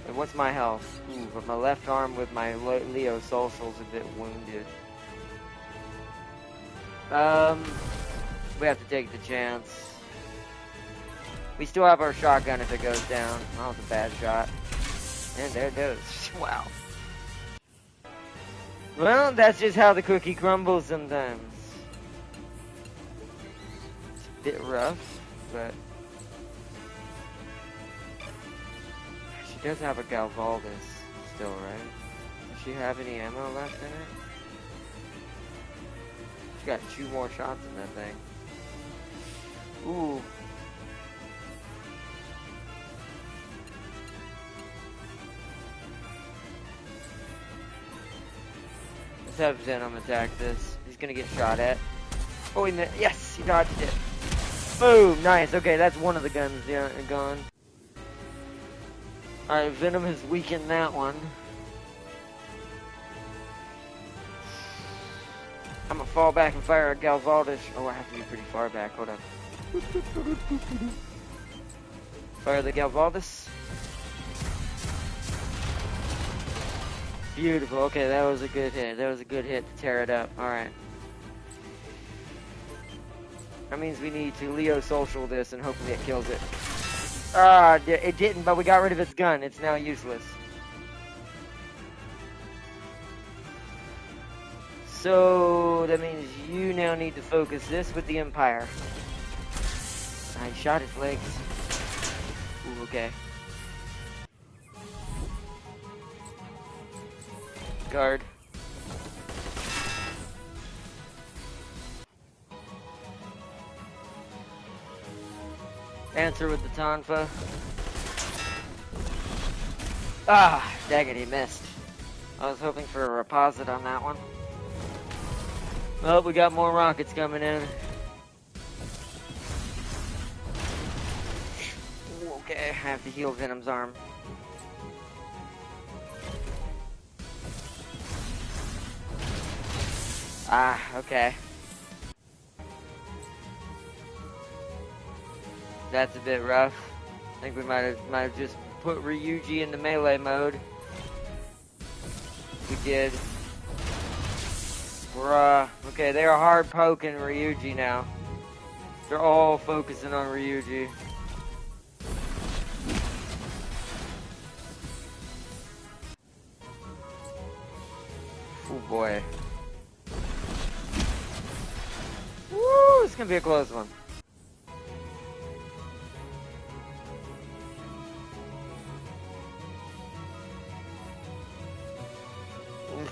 And what's my health? Ooh, but my left arm with my Leo Social's a bit wounded. We have to take the chance. We still have our shotgun if it goes down. Oh, it's a bad shot. And there it goes. Wow. Well, that's just how the cookie crumbles sometimes. It's a bit rough, but... She does have a Galvaldus still, right? Does she have any ammo left in it? She's got 2 more shots in that thing. Ooh. Let's have Venom attack this. He's gonna get shot at. Oh, he missed. Yes, he dodged it. Boom, nice. Okay, that's one of the guns gone. Alright, Venom has weakened that one. I'm gonna fall back and fire a Galvaldus. Oh, I have to be pretty far back. Hold on. Fire the Galvaldus. Beautiful. Okay, that was a good hit. That was a good hit to tear it up. Alright. That means we need to Leo Social this and hopefully it kills it. It didn't, but we got rid of its gun. It's now useless. So, that means you now need to focus this with the Empire. I shot his legs. Ooh, okay. guard. Answer with the Tonfa. Ah, dang it, he missed. I was hoping for a reposit on that one. Oh, we got more rockets coming in. Okay, I have to heal Venom's arm. Ah, okay. That's a bit rough. I think we might have just put Ryuji into melee mode. We did. Bruh. Okay, they are hard poking Ryuji now. They're all focusing on Ryuji. Oh boy. Woo! It's gonna be a close one.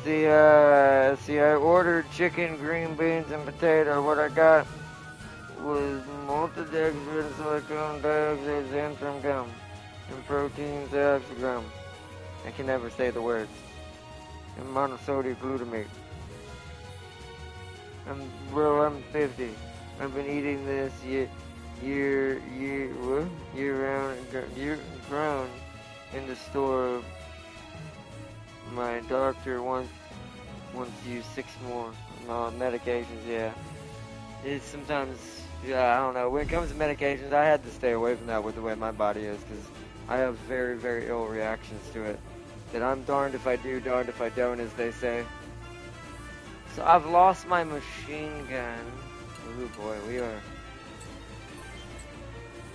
See, I ordered chicken, green beans, and potato. What I got was malted eggs, red silicone, dioxide, xanthan gum, and protein, dioxygum. I can never say the words. And monosodium glutamate. I'm 50. I've been eating this year grown in the store. My doctor wants to use 6 more medications. Yeah, it's sometimes, I don't know. When it comes to medications, I had to stay away from that with the way my body is, because I have very, very ill reactions to it. That I'm darned if I do, darned if I don't, as they say. So I've lost my machine gun. Oh boy,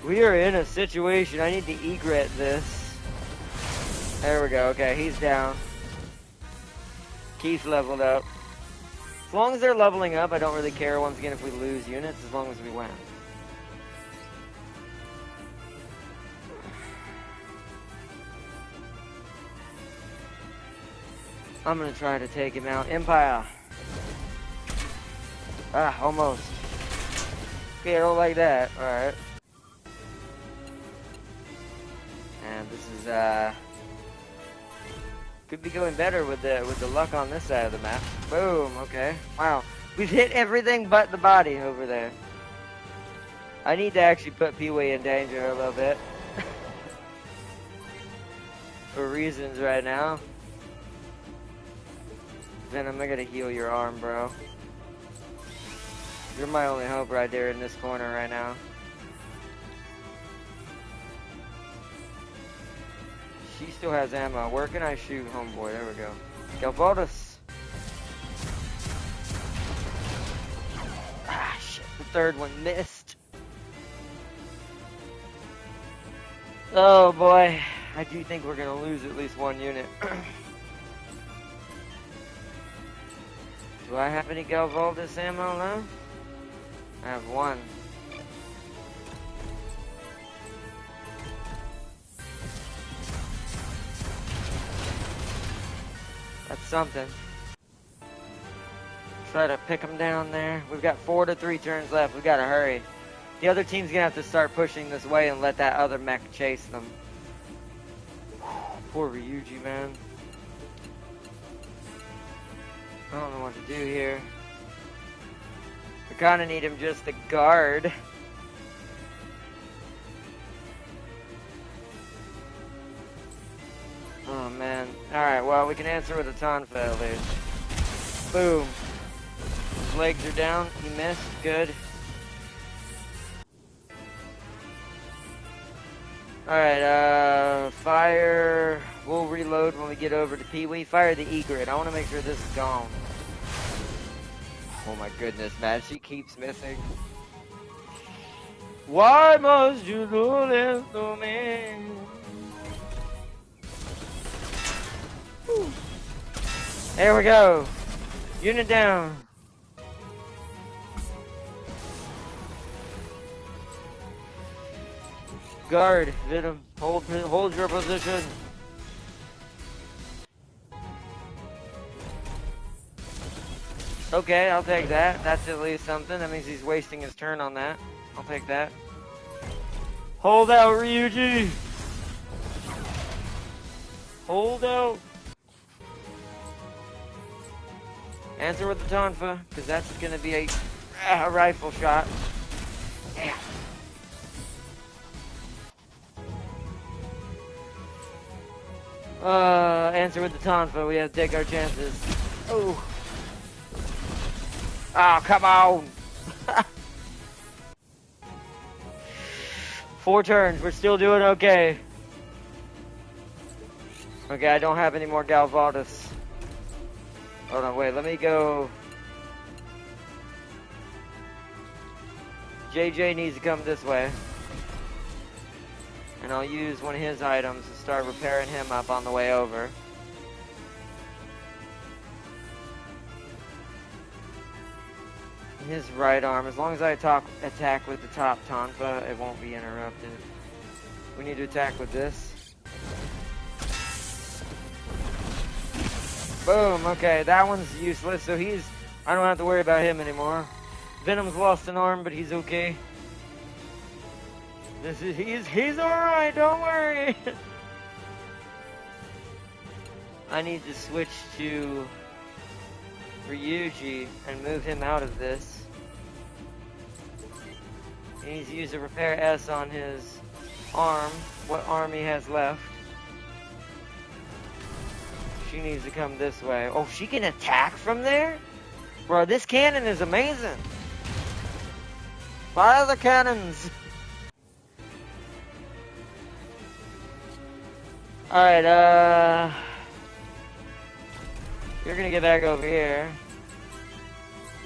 we are in a situation. I need to egret this. There we go. Okay, he's down. Keith leveled up. As long as they're leveling up, I don't really care once again if we lose units, as long as we win. I'm gonna try to take him out. Empire. Ah, almost. Okay, I don't like that. Alright. And this is, could be going better with the luck on this side of the map. Boom, okay. Wow. We've hit everything but the body over there. I need to actually put Pee-wee in danger a little bit. For reasons right now. Venom, I gotta heal your arm, bro. You're my only hope right there in this corner right now. She still has ammo. Where can I shoot, homeboy? There we go. Galvaldus. Ah, shit. The third one missed. Oh, boy. I do think we're going to lose at least one unit. Do I have any Galvaldus ammo now? I have one. That's something. Try to pick them down there. We've got 4 to 3 turns left. We gotta hurry. The other team's gonna have to start pushing this way and let that other mech chase them. Poor Ryuji, man. I don't know what to do here. We kinda need him just to guard. Oh man. Alright, well we can answer with a Tonfa at least. Boom. His legs are down. He missed. Good. Alright, fire. We'll reload when we get over to Pee-wee. Fire the egret. I want to make sure this is gone. Oh my goodness, man. She keeps missing. Why must you do this to me? Whew. There we go. Unit down. Guard, Venom, hold your position. Okay, I'll take that. That's at least something. That means he's wasting his turn on that. I'll take that. Hold out, Ryuji! Hold out! Answer with the Tonfa, because that's going to be a rifle shot. Damn. Answer with the Tonfa. We have to take our chances. Oh. Oh, come on. 4 turns. We're still doing okay. Okay, I don't have any more Galvaldus. Hold on, wait. Let me go. JJ needs to come this way. And I'll use one of his items to start repairing him up on the way over. His right arm, as long as I attack with the top Tonfa, it won't be interrupted. We need to attack with this. Boom, okay, that one's useless, so I don't have to worry about him anymore. Venom's lost an arm, but he's okay. He's alright, don't worry. I need to switch to Ryuji and move him out of this. He needs to use a repair S on his arm. What arm he has left. She needs to come this way. Oh, she can attack from there? Bro, this cannon is amazing. Fire the cannons. Alright, you're gonna get back over here.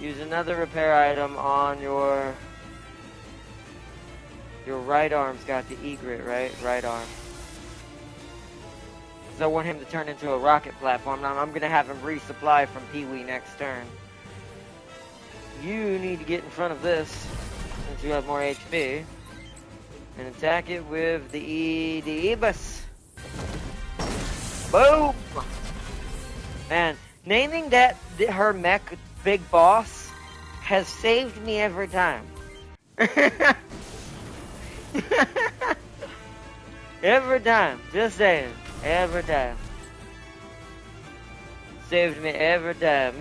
Use another repair item on your right arm's got the egret, right? Right arm. So I want him to turn into a rocket platform. Now I'm gonna have him resupply from Pee-wee next turn. You need to get in front of this, since you have more HP, and attack it with the Ibis. Boom! Man, naming that her mech big boss has saved me every time. Every time, just saying, every time. Saved me every time.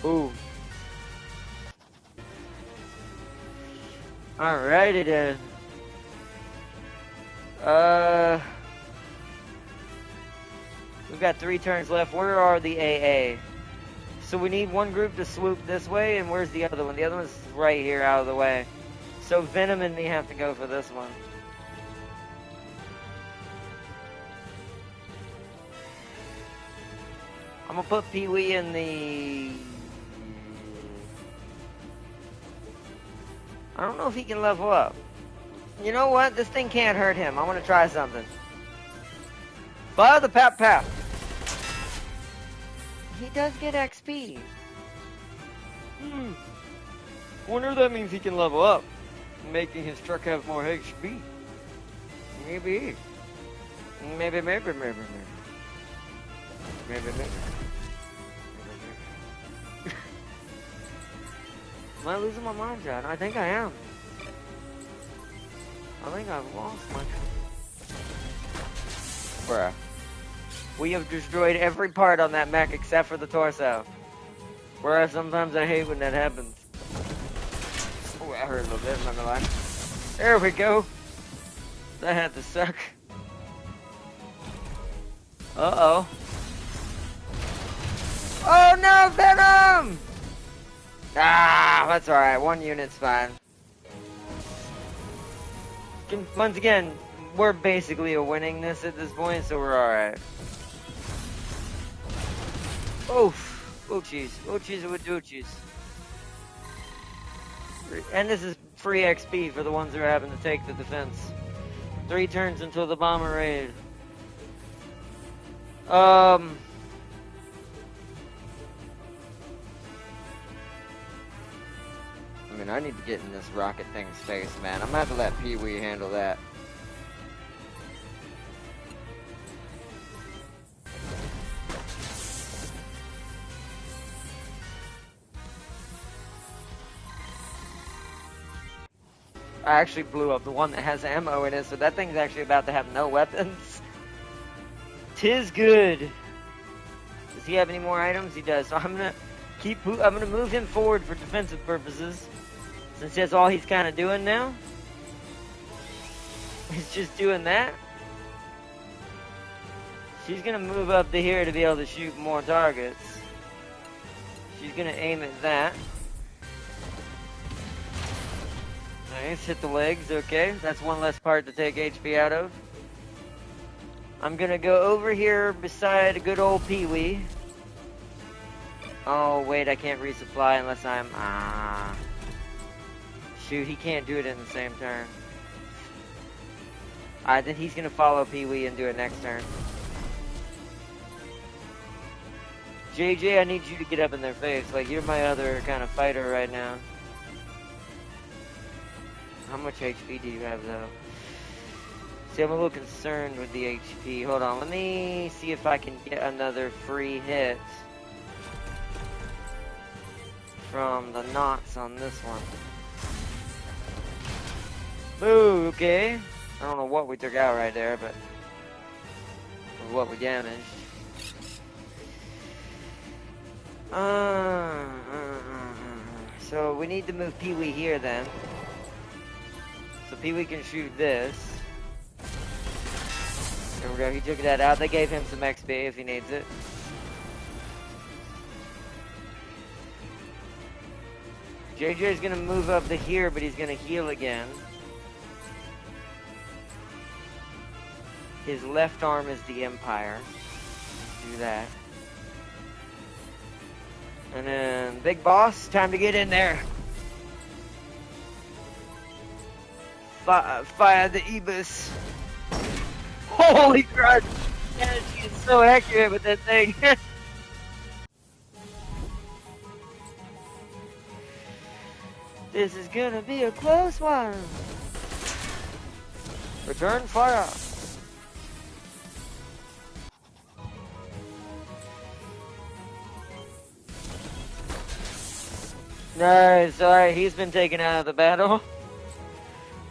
Ooh. Alrighty then. We've got 3 turns left. Where are the AA? So we need one group to swoop this way, and where's the other one? The other one's right here out of the way. So Venom and me have to go for this one. I'm gonna put Pee-wee in the... I don't know if he can level up. You know what? This thing can't hurt him. I want to try something. Fire the Pap Pap. He does get XP. Wonder if that means he can level up, making his truck have more HP. Maybe. Maybe. Am I losing my mind, John? I think I am. I think I've lost my... Bruh. We have destroyed every part on that mech except for the torso. Whereas sometimes I hate when that happens. Oh, that hurt a little bit, I'm not gonna lie. There we go. That had to suck. Uh-oh. Oh no, Venom! Ah, that's alright. 1 unit's fine. Once again, we're basically winning this at this point, so we're alright. Oof. Oochies. Oochies with doochies. And this is free XP for the ones who are having to take the defense. 3 turns until the bomber raid. I mean, I need to get in this rocket thing's face, man. I'm gonna have to let Pee-wee handle that. I actually blew up the one that has ammo in it, so that thing's actually about to have no weapons. 'Tis good. Does he have any more items? He does. So I'm gonna move him forward for defensive purposes, since that's all he's kind of doing now. He's just doing that. She's gonna move up to here to be able to shoot more targets. She's gonna aim at that. Nice, hit the legs, okay. That's one less part to take HP out of. I'm gonna go over here beside a good old Pee-wee. Oh, wait, I can't resupply unless I'm... Shoot, he can't do it in the same turn. Alright, then he's gonna follow Pee-wee and do it next turn. JJ, I need you to get up in their face. Like, you're my other kind of fighter right now. How much HP do you have, though? See, I'm a little concerned with the HP. Hold on, let me see if I can get another free hit from the knots on this one. Boo, okay. I don't know what we took out right there, but... or what we damaged. So we need to move Pee-wee here then. So Pee-wee can shoot this. There we go, he took that out. They gave him some XP if he needs it. JJ's gonna move up to here, but he's gonna heal again. His left arm is the Empire. Do that. And then, Big Boss, time to get in there. Fire the Ebus. Holy crap! Yeah, she's so accurate with that thing. This is gonna be a close one. Return fire. Nice, alright, he's been taken out of the battle.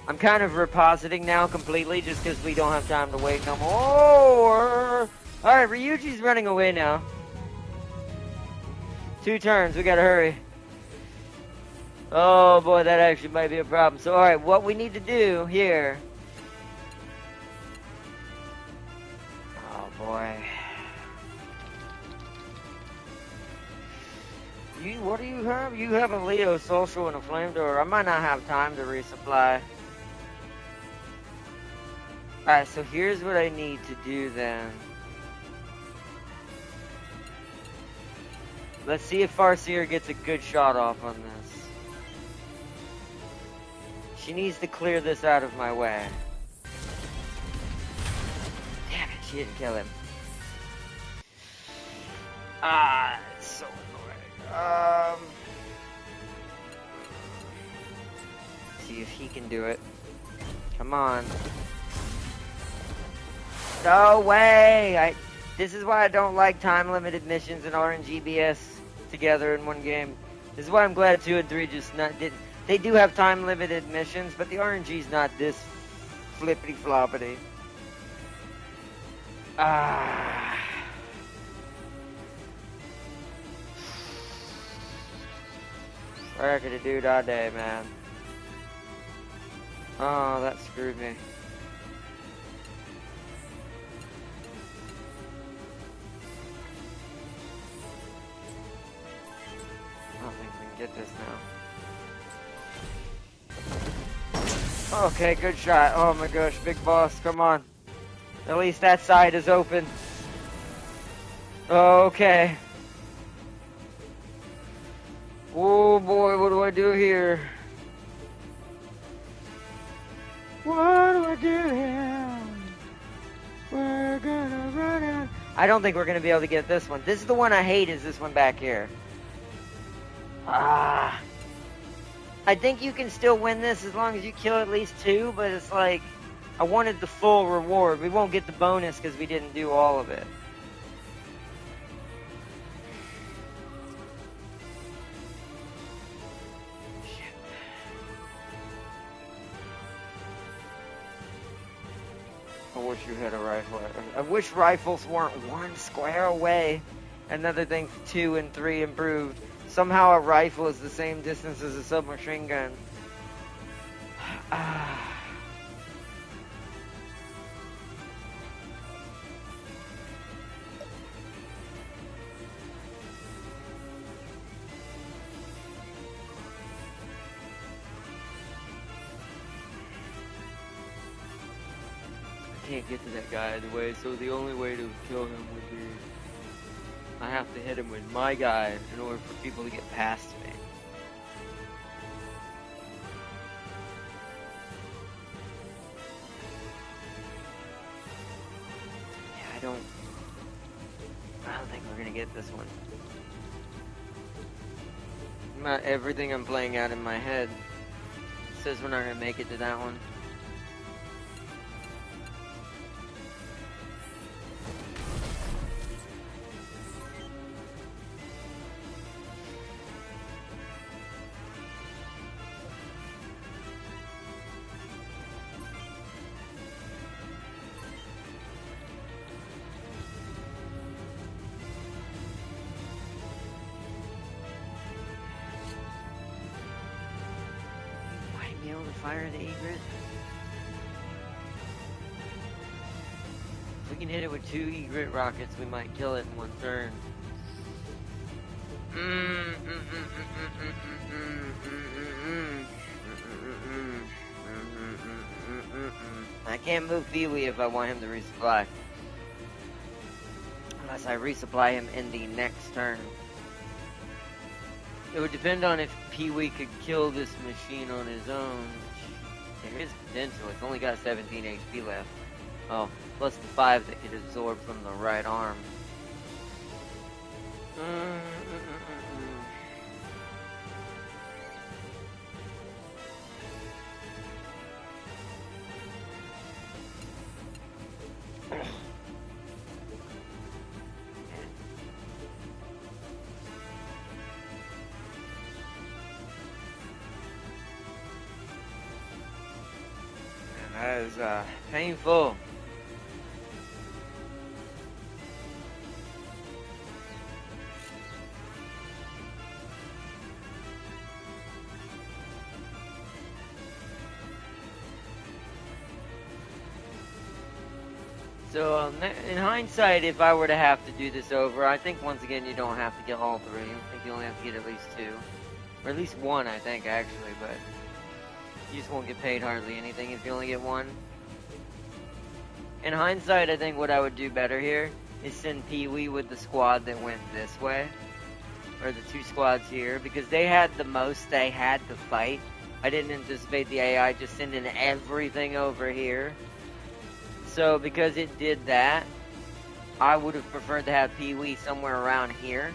I'm kind of repositing now completely just because we don't have time to wait no more. Alright, Ryuji's running away now. 2 turns, we gotta hurry. Oh boy, that actually might be a problem. So alright, what we need to do here. Oh boy. What do you have? You have a Leo Social and a Flamethrower. I might not have time to resupply. Alright, so here's what I need to do then. Let's see if Farseer gets a good shot off on this. She needs to clear this out of my way. Damn it, she didn't kill him. Ah, it's so annoying. See if he can do it. Come on. No way! This is why I don't like time-limited missions and RNGBS together in one game. This is why I'm glad 2 and 3 just didn't. They do have time-limited missions, but the RNG's not this flippity-floppity. Ah. Rackety dude all day, man. Oh, that screwed me. I don't think we can get this now. Okay, good shot. Oh my gosh, Big Boss, come on. At least that side is open. Okay. Oh boy, what do I do here? What do I do here? We're gonna run out. I don't think we're gonna be able to get this one. This is the one I hate, is this one back here. Ah. I think you can still win this as long as you kill at least 2, but it's like, I wanted the full reward. We won't get the bonus because we didn't do all of it. you had a rifle. I wish rifles weren't one square away. Another thing, 2 and 3 improved. Somehow a rifle is the same distance as a submachine gun. I can't get to that guy either way, so the only way to kill him would be I have to hit him with my guy in order for people to get past me. Yeah, I don't think we're gonna get this one. Not everything I'm playing out in my head says we're not gonna make it to that one. Fire the egret. If we can hit it with 2 egret rockets, we might kill it in 1 turn. I can't move Pee-wee if I want him to resupply. Unless I resupply him in the next turn. It would depend on if Pee-wee could kill this machine on his own. There is potential. It's only got 17 HP left. Oh, plus the 5 that could absorb from the right arm. That is painful. So in hindsight, if I were to have to do this over, I think once again you don't have to get all 3. I think you only have to get at least 2. Or at least 1, I think, actually, but you just won't get paid hardly anything if you only get 1. In hindsight, I think what I would do better here is send Pee-wee with the squad that went this way. Or the 2 squads here, because they had the most they had to fight. I didn't anticipate the AI just sending everything over here. So because it did that, I would have preferred to have Pee-wee somewhere around here.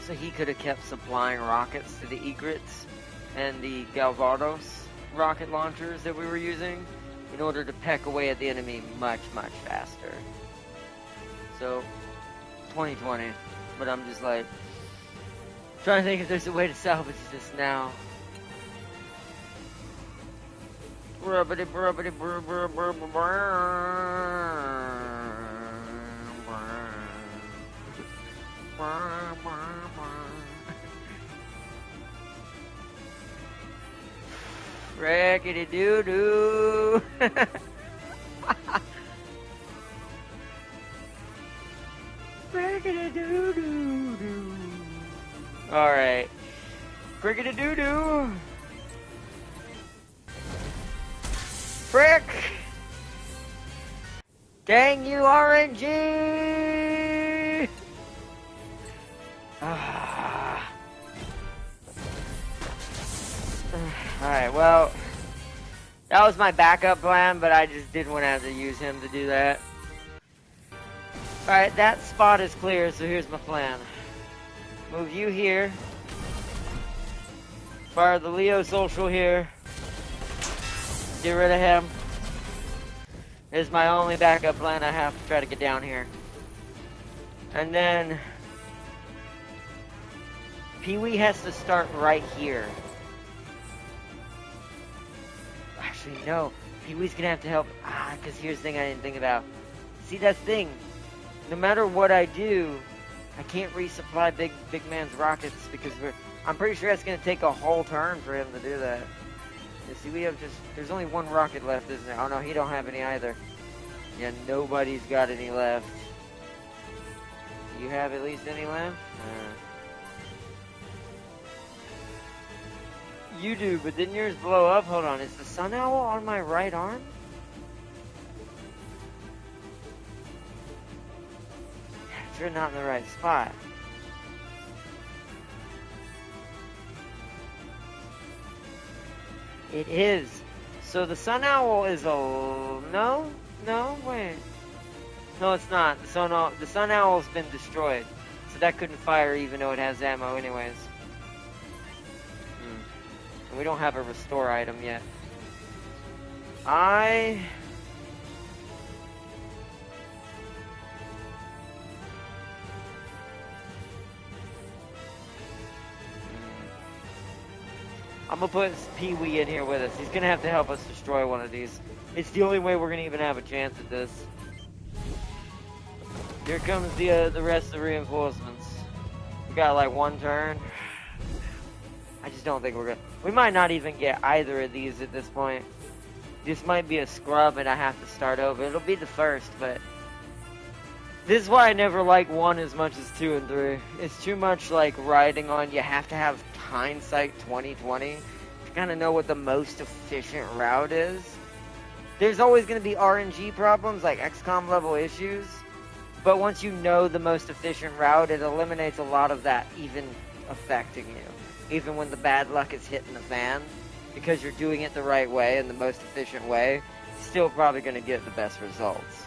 So he could have kept supplying rockets to the egrets and the Galvardos rocket launchers that we were using in order to peck away at the enemy much, much faster. So, 2020. But I'm just like, trying to think if there's a way to salvage this now. Rackety doo doo. Rackety doo doo doo. Alright. Crickety doo doo. Frick! Dang you, RNG! Alright, well, that was my backup plan, but I just didn't want to have to use him to do that. Alright, that spot is clear, so here's my plan. Move you here. Fire the Leo Social here. Get rid of him. This is my only backup plan. I have to try to get down here. And then Pee-wee has to start right here. Actually, no. Pee-wee's gonna have to help. Because here's the thing I didn't think about. See, that's the thing. No matter what I do, I can't resupply big man's rockets because I'm pretty sure that's gonna take a whole turn for him to do that. You see, we have there's only one rocket left, isn't there? Oh no, he don't have any either. Yeah, nobody's got any left. Do you have at least any left? You do, but didn't yours blow up? Hold on, is the sun owl on my right arm? You're not in the right spot. It is. So the sun owl is no, wait. No, it's not. The sun owl's been destroyed. So that couldn't fire even though it has ammo anyways. And we don't have a restore item yet. I'm gonna put Pee-wee in here with us. He's gonna have to help us destroy one of these. It's the only way we're gonna even have a chance at this. Here comes the rest of the reinforcements. We got like one turn. I just don't think we're gonna. We might not even get either of these at this point. This might be a scrub and I have to start over. It'll be the first, but this is why I never like 1 as much as 2 and 3. It's too much like riding on. You have to have hindsight 2020 to kind of know what the most efficient route is. There's always going to be RNG problems, like XCOM level issues, but once you know the most efficient route, it eliminates a lot of that even affecting you, even when the bad luck is hitting the fan, because you're doing it the right way and the most efficient way, still probably going to get the best results,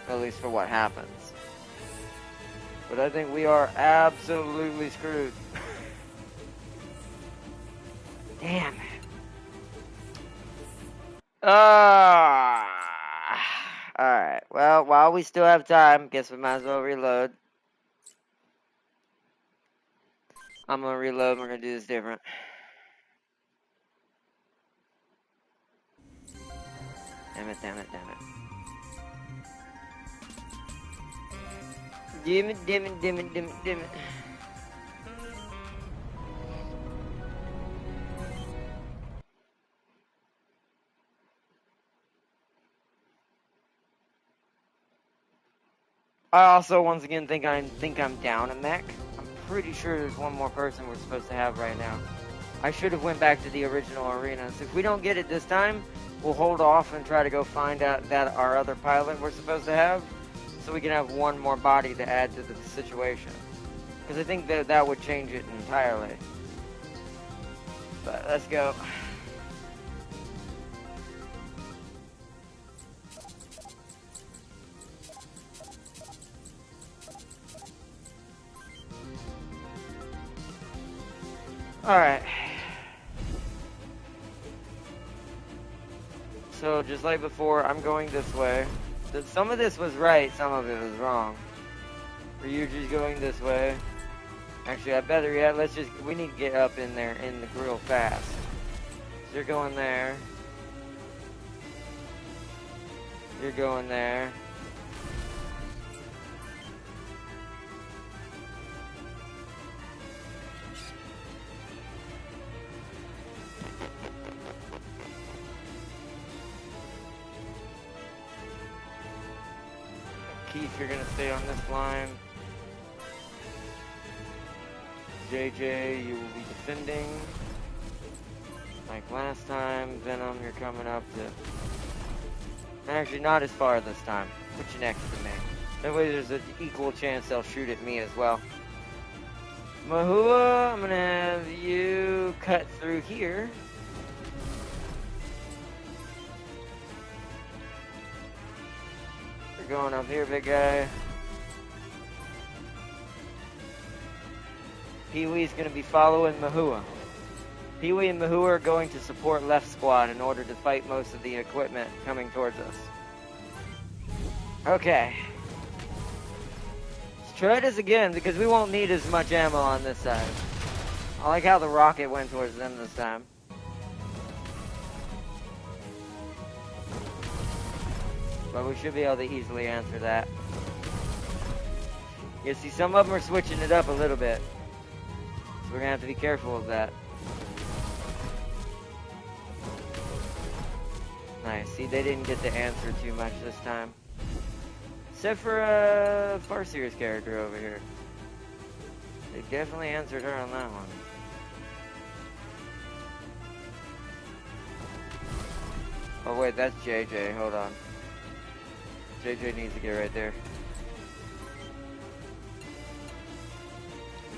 at least for what happens. But I think we are absolutely screwed. Damn. Alright. Well, while we still have time, guess we might as well reload. I'm gonna reload. We're gonna do this different. Damn it. Damn it. I also, once again, think I'm down a mech. I'm pretty sure there's one more person we're supposed to have right now. I should have went back to the original arenas. If we don't get it this time, we'll hold off and try to go find out that our other pilot we're supposed to have, so we can have one more body to add to the situation. Because I think that would change it entirely. But let's go. Alright. So, just like before, I'm going this way. Some of this was right, some of it was wrong. Ryuji's going this way. Actually, I better yet, we need to get up in there in the grill fast. So you're going there. You're going there. Keith, you're gonna stay on this line. JJ, you will be defending. Like last time. Venom, you're coming up to... Actually, not as far this time. Put you next to me. That way there's an equal chance they'll shoot at me as well. Mahua, I'm gonna have you cut through here. We're going up here, big guy. Pee-wee's going to be following Mahua. Pee-wee and Mahua are going to support left squad in order to fight most of the equipment coming towards us. Okay. Let's try this again, because we won't need as much ammo on this side. I like how the rocket went towards them this time. But we should be able to easily answer that. You see, some of them are switching it up a little bit. So we're gonna have to be careful of that. Nice. See, they didn't get to answer too much this time. Except for Farseer's character over here. They definitely answered her on that one. Oh wait, that's JJ. Hold on. JJ needs to get right there.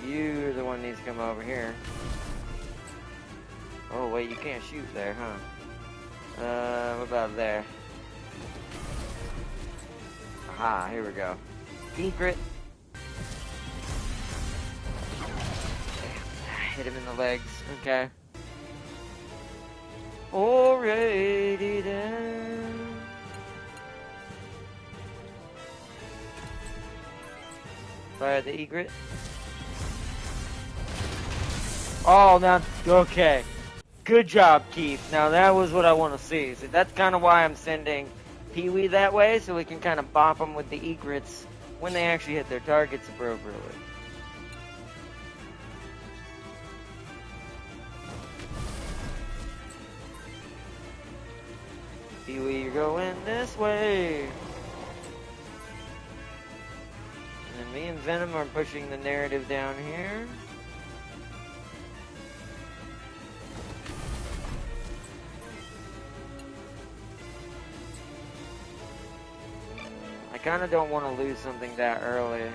You're the one who needs to come over here. Oh wait, you can't shoot there, huh? What about there? Aha, here we go. Secret. Hit him in the legs. Okay. Alrighty then. Fire the egret. Oh, now, okay. Good job, Keith. Now that was what I want to see. So that's kind of why I'm sending Pee-wee that way, so we can kind of bop them with the egrets when they actually hit their targets appropriately. Pee-wee, you're going this way. And then me and Venom are pushing the narrative down here. I kind of don't want to lose something that early.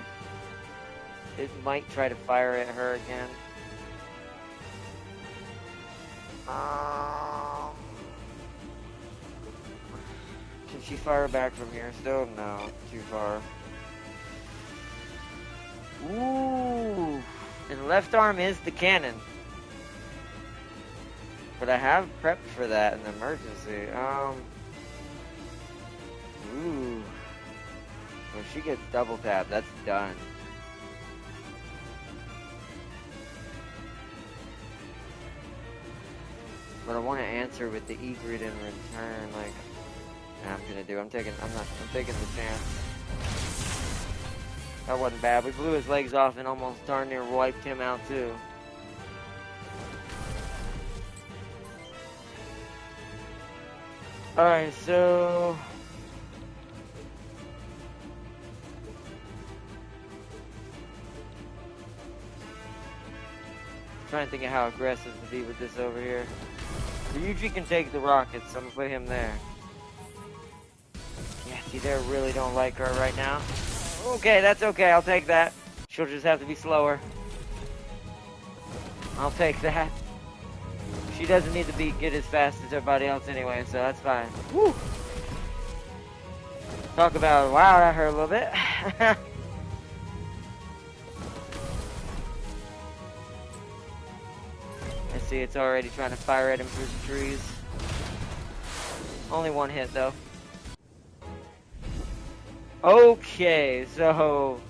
It might try to fire at her again. Can she fire back from here still? No, too far. Ooh, and left arm is the cannon. But I have prepped for that in the emergency. Ooh. When she gets double tapped, that's done. But I want to answer with the egret in return, like I'm taking the chance. That wasn't bad. We blew his legs off and almost darn near wiped him out too. Alright, so trying to think of how aggressive to be with this over here. Ryuji can take the rockets, so I'm gonna put him there. Yeah, see, they really don't like her right now. Okay, that's okay, I'll take that. She'll just have to be slower. I'll take that. She doesn't need to be get as fast as everybody else anyway, so that's fine. Woo! Talk about, wow, that hurt a little bit. I see it's already trying to fire at him through the trees. Only one hit, though. Okay, so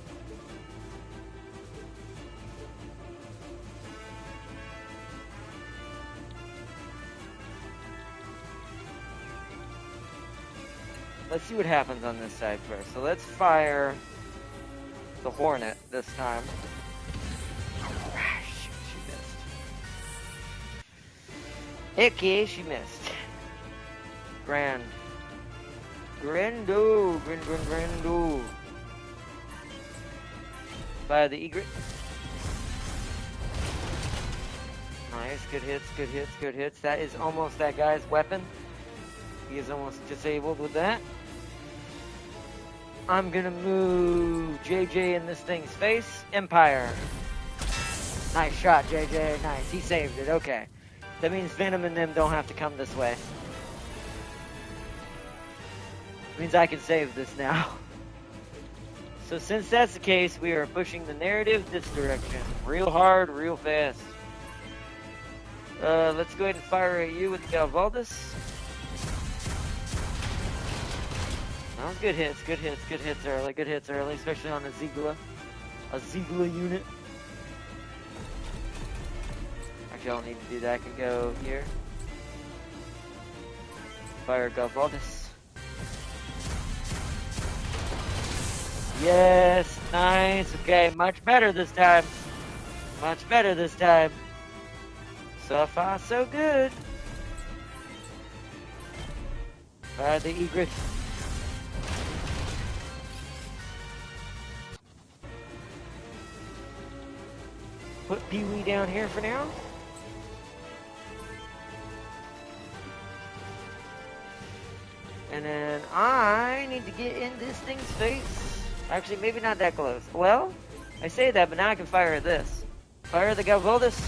let's see what happens on this side first. So let's fire the Hornet this time. Shoot, she missed. Okay, she missed. Grando. Fire the egret. Nice, good hits. That is almost that guy's weapon. He is almost disabled with that. I'm gonna move JJ in this thing's face. Empire. Nice shot, JJ. Nice. He saved it. Okay. That means Venom and them don't have to come this way. Means I can save this now. So since that's the case, we are pushing the narrative this direction. Real hard, real fast. Let's go ahead and fire at you with the Galvaldus. Oh, good hits early, especially on a Ziegler unit. Actually, I don't need to do that, I can go here. Fire Galvaldus. Yes, nice. Okay, much better this time. Much better this time. So far, so good. Fire the egret. Put Pee-wee down here for now. And then I need to get in this thing's face. Actually, maybe not that close. Well, I say that, but now I can fire at this. Fire the Galvoldus.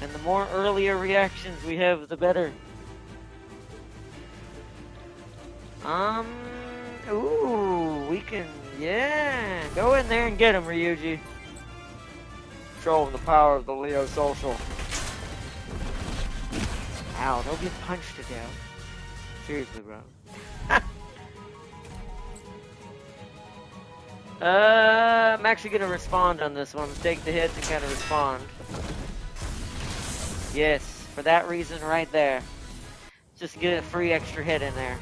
And the more earlier reactions we have, the better. Ooh, we can, yeah. Go in there and get him, Ryuji. Show him the power of the Leo Social. Ow, don't get punched to death. Seriously, bro. I'm actually gonna respond on this one. Take the hits and kind of respond. Yes, for that reason right there. Just get a free extra hit in there.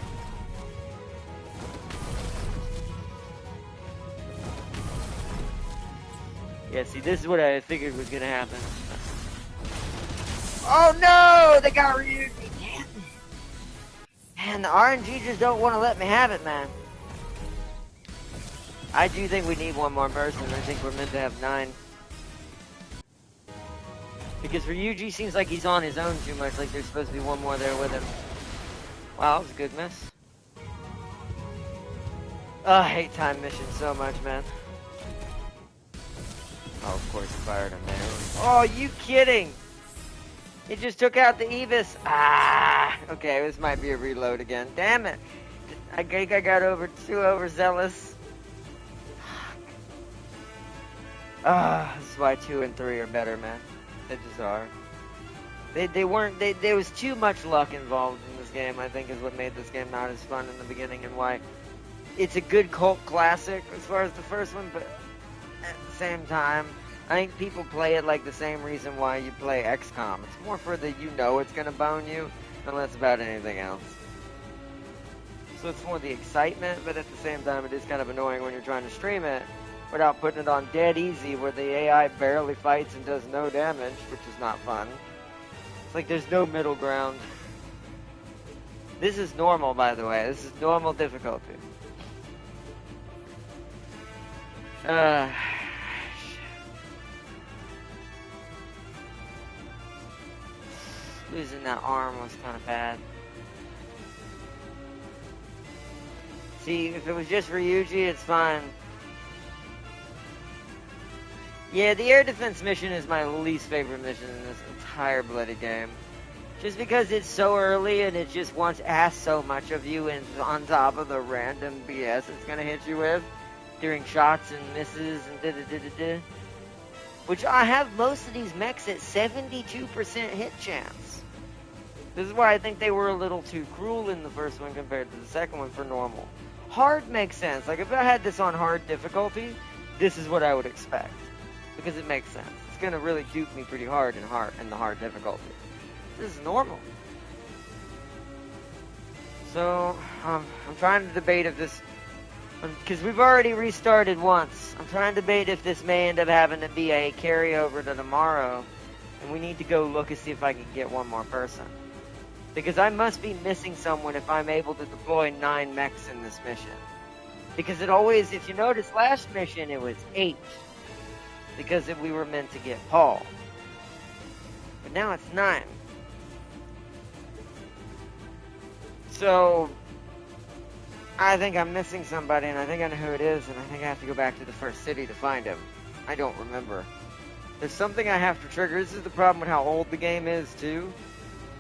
Yeah, see, this is what I figured was gonna happen. Oh no! They got Ryuji! Damn it! Man, the RNG just don't want to let me have it, man. I do think we need one more person. I think we're meant to have 9. Because Ryuji seems like he's on his own too much, like there's supposed to be one more there with him. Wow, that was a good miss. Oh, I hate time missions so much, man. Oh, of course he fired him there. Oh, you kidding? It just took out the Evis. Ah, okay, this might be a reload again. Damn it. I think I got too overzealous. Ah, this is why 2 and 3 are better, man. They just are. There was too much luck involved in this game, I think, is what made this game not as fun in the beginning, and why it's a good cult classic as far as the first one, but at the same time, I think people play it like the same reason why you play XCOM. It's more for the it's gonna bone you, than less about anything else. So it's more the excitement, but at the same time, it is kind of annoying when you're trying to stream it without putting it on dead easy, where the AI barely fights and does no damage, which is not fun. It's like there's no middle ground. This is normal, by the way. This is normal difficulty. Losing that arm was kind of bad. See, if it was just Ryuji, it's fine. Yeah, the air defense mission is my least favorite mission in this entire bloody game. Just because it's so early and it just wants to ask so much of you, and on top of the random BS it's gonna hit you with during shots and misses and da-da-da-da-da. Which I have most of these mechs at 72% hit chance. This is why I think they were a little too cruel in the first one compared to the second one for normal. Hard makes sense. Like if I had this on hard difficulty, this is what I would expect. Because it makes sense. It's gonna really dupe me pretty hard in the hard difficulty. This is normal. So, I'm trying to debate if this... Because we've already restarted once. I'm trying to debate if this may end up having to be a carryover to tomorrow. And we need to go look and see if I can get one more person. Because I must be missing someone if I'm able to deploy 9 mechs in this mission. Because it always, if you notice, last mission it was 8. Because we were meant to get Paul. But now it's 9. So, I think I'm missing somebody, and I think I know who it is, and I think I have to go back to the first city to find him. I don't remember. There's something I have to trigger. This is the problem with how old the game is, too.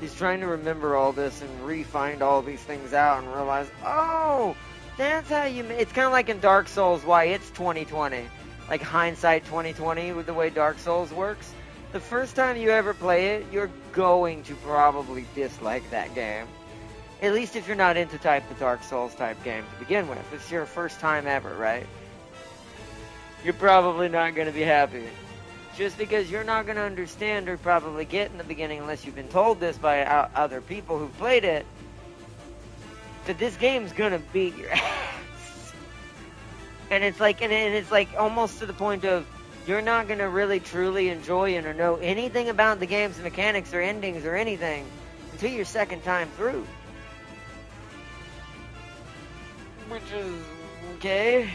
He's trying to remember all this and re-find all these things out and realize, oh, that's how you... It's kind of like in Dark Souls, why it's 2020. Like hindsight 2020 with the way Dark Souls works. The first time you ever play it, you're going to probably dislike that game. At least if you're not into the Dark Souls type game to begin with. It's your first time ever, right? You're probably not going to be happy. Just because you're not going to understand or probably get in the beginning, unless you've been told this by other people who've played it, that this game's going to beat your ass. And it's like, and it's like almost to the point of you're not gonna really truly enjoy it or know anything about the game's mechanics or endings or anything until your second time through. Which is okay.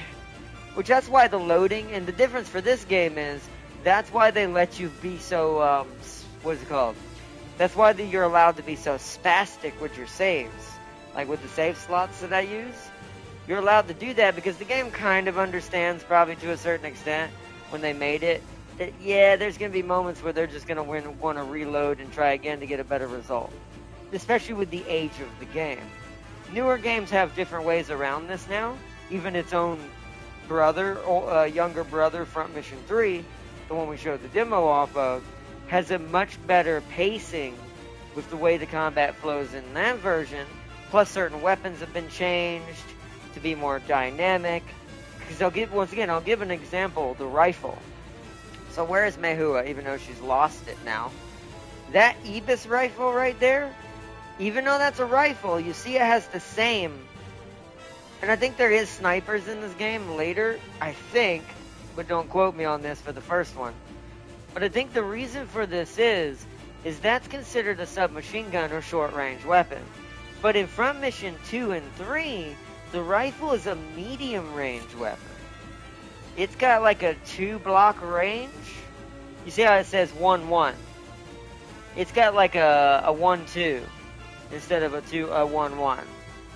Which that's why the loading and the difference for this game is that's why they let you be so what's it called? That's why you're allowed to be so spastic with your saves, like with the save slots that I use. You're allowed to do that because the game kind of understands, probably to a certain extent, when they made it, that yeah, there's going to be moments where they're just going to want to reload and try again to get a better result, especially with the age of the game. Newer games have different ways around this now. Even its own brother, younger brother, Front Mission 3, the one we showed the demo off of, has a much better pacing with the way the combat flows in that version. Plus, certain weapons have been changed to be more dynamic. Because I'll give an example, the rifle. So where is Mehua, even though she's lost it now? That Ibis rifle right there, even though that's a rifle, you see it has the same. And I think there is snipers in this game later, I think, but don't quote me on this for the first one. But I think the reason for this is that's considered a submachine gun or short range weapon. But in Front Mission 2 and 3, the rifle is a medium range weapon. It's got like a 2-block range. You see how it says 1-1? It's got like a 1-2 instead of a 1-1,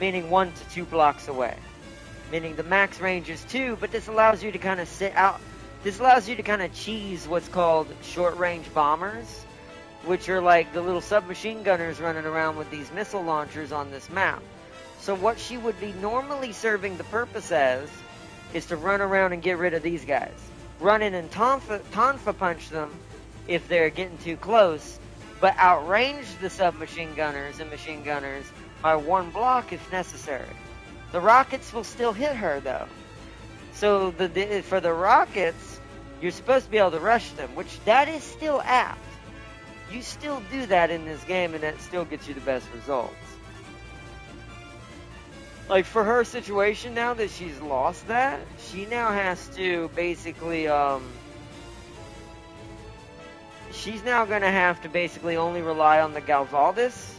meaning 1 to 2 blocks away. Meaning the max range is 2, but this allows you to kind of sit out. This allows you to kind of cheese what's called short range bombers, which are like the little submachine gunners running around with these missile launchers on this map. So what she would be normally serving the purpose as is to run around and get rid of these guys. Run in and tonfa punch them if they're getting too close, but outrange the submachine gunners and machine gunners by 1 block if necessary. The rockets will still hit her though. So for the rockets, you're supposed to be able to rush them, which that is still apt. You still do that in this game and that still gets you the best results. Like for her situation now that she's lost that, she now has to basically, she's now going to have to basically only rely on the Galvaldis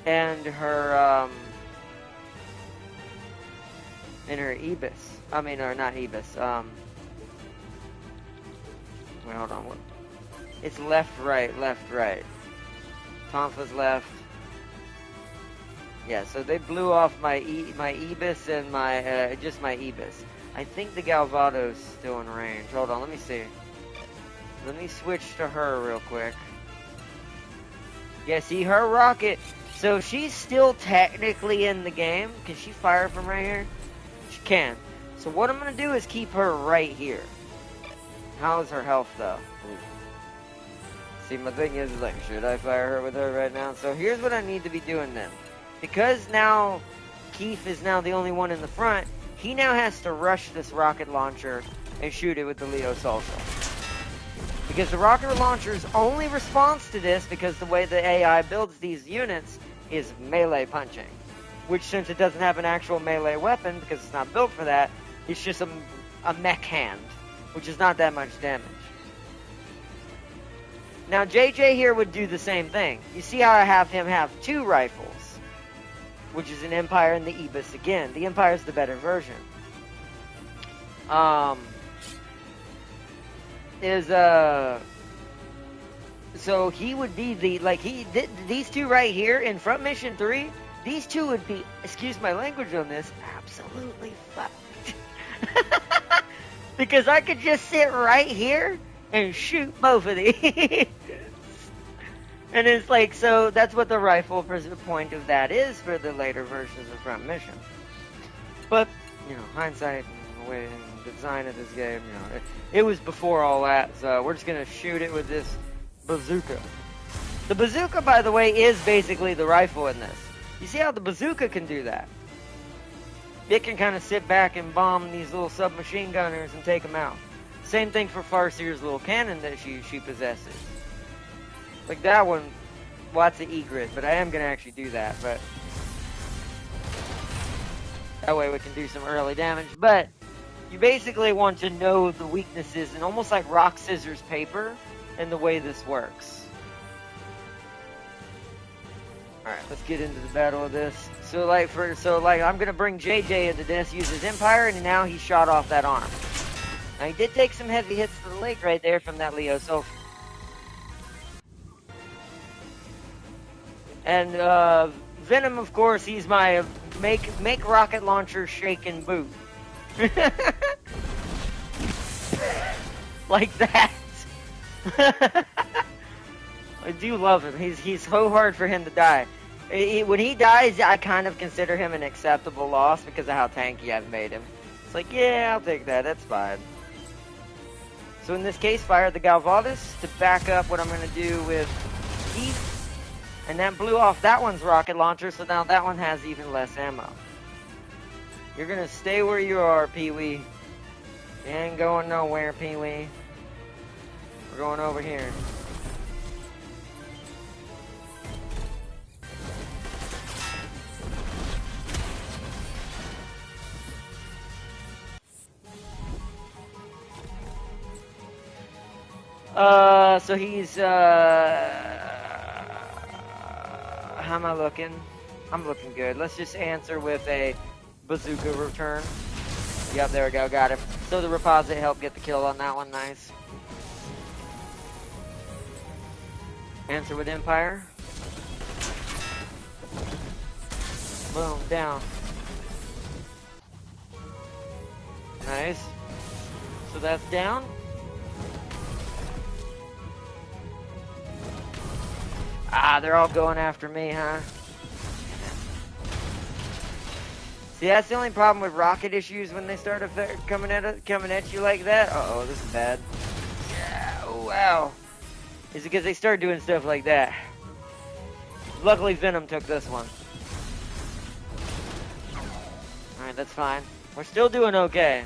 and her Ibis. I mean, or not Ibis. Wait, hold on. What? It's left, right. Tonfa's left. Yeah, so they blew off my Ibis and my just my Ibis. I think the Galvado's still in range. Hold on, let me see. Let me switch to her real quick. Yeah, see her rocket. So she's still technically in the game. Can she fire from right here? She can. So what I'm gonna do is keep her right here. How is her health though? See, my thing is like, should I fire her with her right now? So here's what I need to be doing then. Because now Keith is now the only one in the front, he now has to rush this rocket launcher and shoot it with the Leo Salsa. Because the rocket launcher's only response to this, because the way the AI builds these units, is melee punching. Which, since it doesn't have an actual melee weapon, because it's not built for that, it's just a mech hand, which is not that much damage. Now JJ here would do the same thing. You see how I have him have 2 rifles, which is an Empire and the Ibis again. The Empire is the better version. So he would be these 2 right here in Front Mission 3, these 2 would be, excuse my language on this, absolutely fucked. Because I could just sit right here and shoot both of these. And it's like, so that's what the rifle point of that is for the later versions of Front Mission. But, you know, hindsight and the way and the design of this game, you know, it was before all that, so we're just going to shoot it with this bazooka. The bazooka, by the way, is basically the rifle in this. You see how the bazooka can do that? It can kind of sit back and bomb these little submachine gunners and take them out. Same thing for Farseer's little cannon that she possesses. Like that one, well, that's an E-grid, but I am going to actually do that, but that way we can do some early damage. But You basically want to know the weaknesses and almost like rock, scissors, paper and the way this works. Alright, let's get into the battle of this. So I'm gonna bring JJ into this, use his Empire, and now he shot off that arm. Now he did take some heavy hits to the leg right there from that Leo, so. And Venom, of course, he's my make rocket launcher shake and boot. Like that. I do love him. He's so hard for him to die. When he dies, I kind of consider him an acceptable loss because of how tanky I've made him. It's like, yeah, I'll take that. That's fine. So in this case, fire the Galvadus to back up what I'm going to do with Heath. And that blew off that one's rocket launcher, so now that one has even less ammo. You're going to stay where you are, Pee-wee. You ain't going nowhere, Pee-wee. We're going over here. So he's, how am I looking? I'm looking good. Let's just answer with a bazooka return. Yep, there we go, got him. So the reposit helped get the kill on that one, nice. Answer with Empire. Boom, down. Nice. So that's down. Ah, they're all going after me, huh? See, that's the only problem with rocket issues when they start coming at you like that. Uh-oh, this is bad. Yeah, oh, wow. Is it because they start doing stuff like that? Luckily, Venom took this one. Alright, that's fine. We're still doing okay.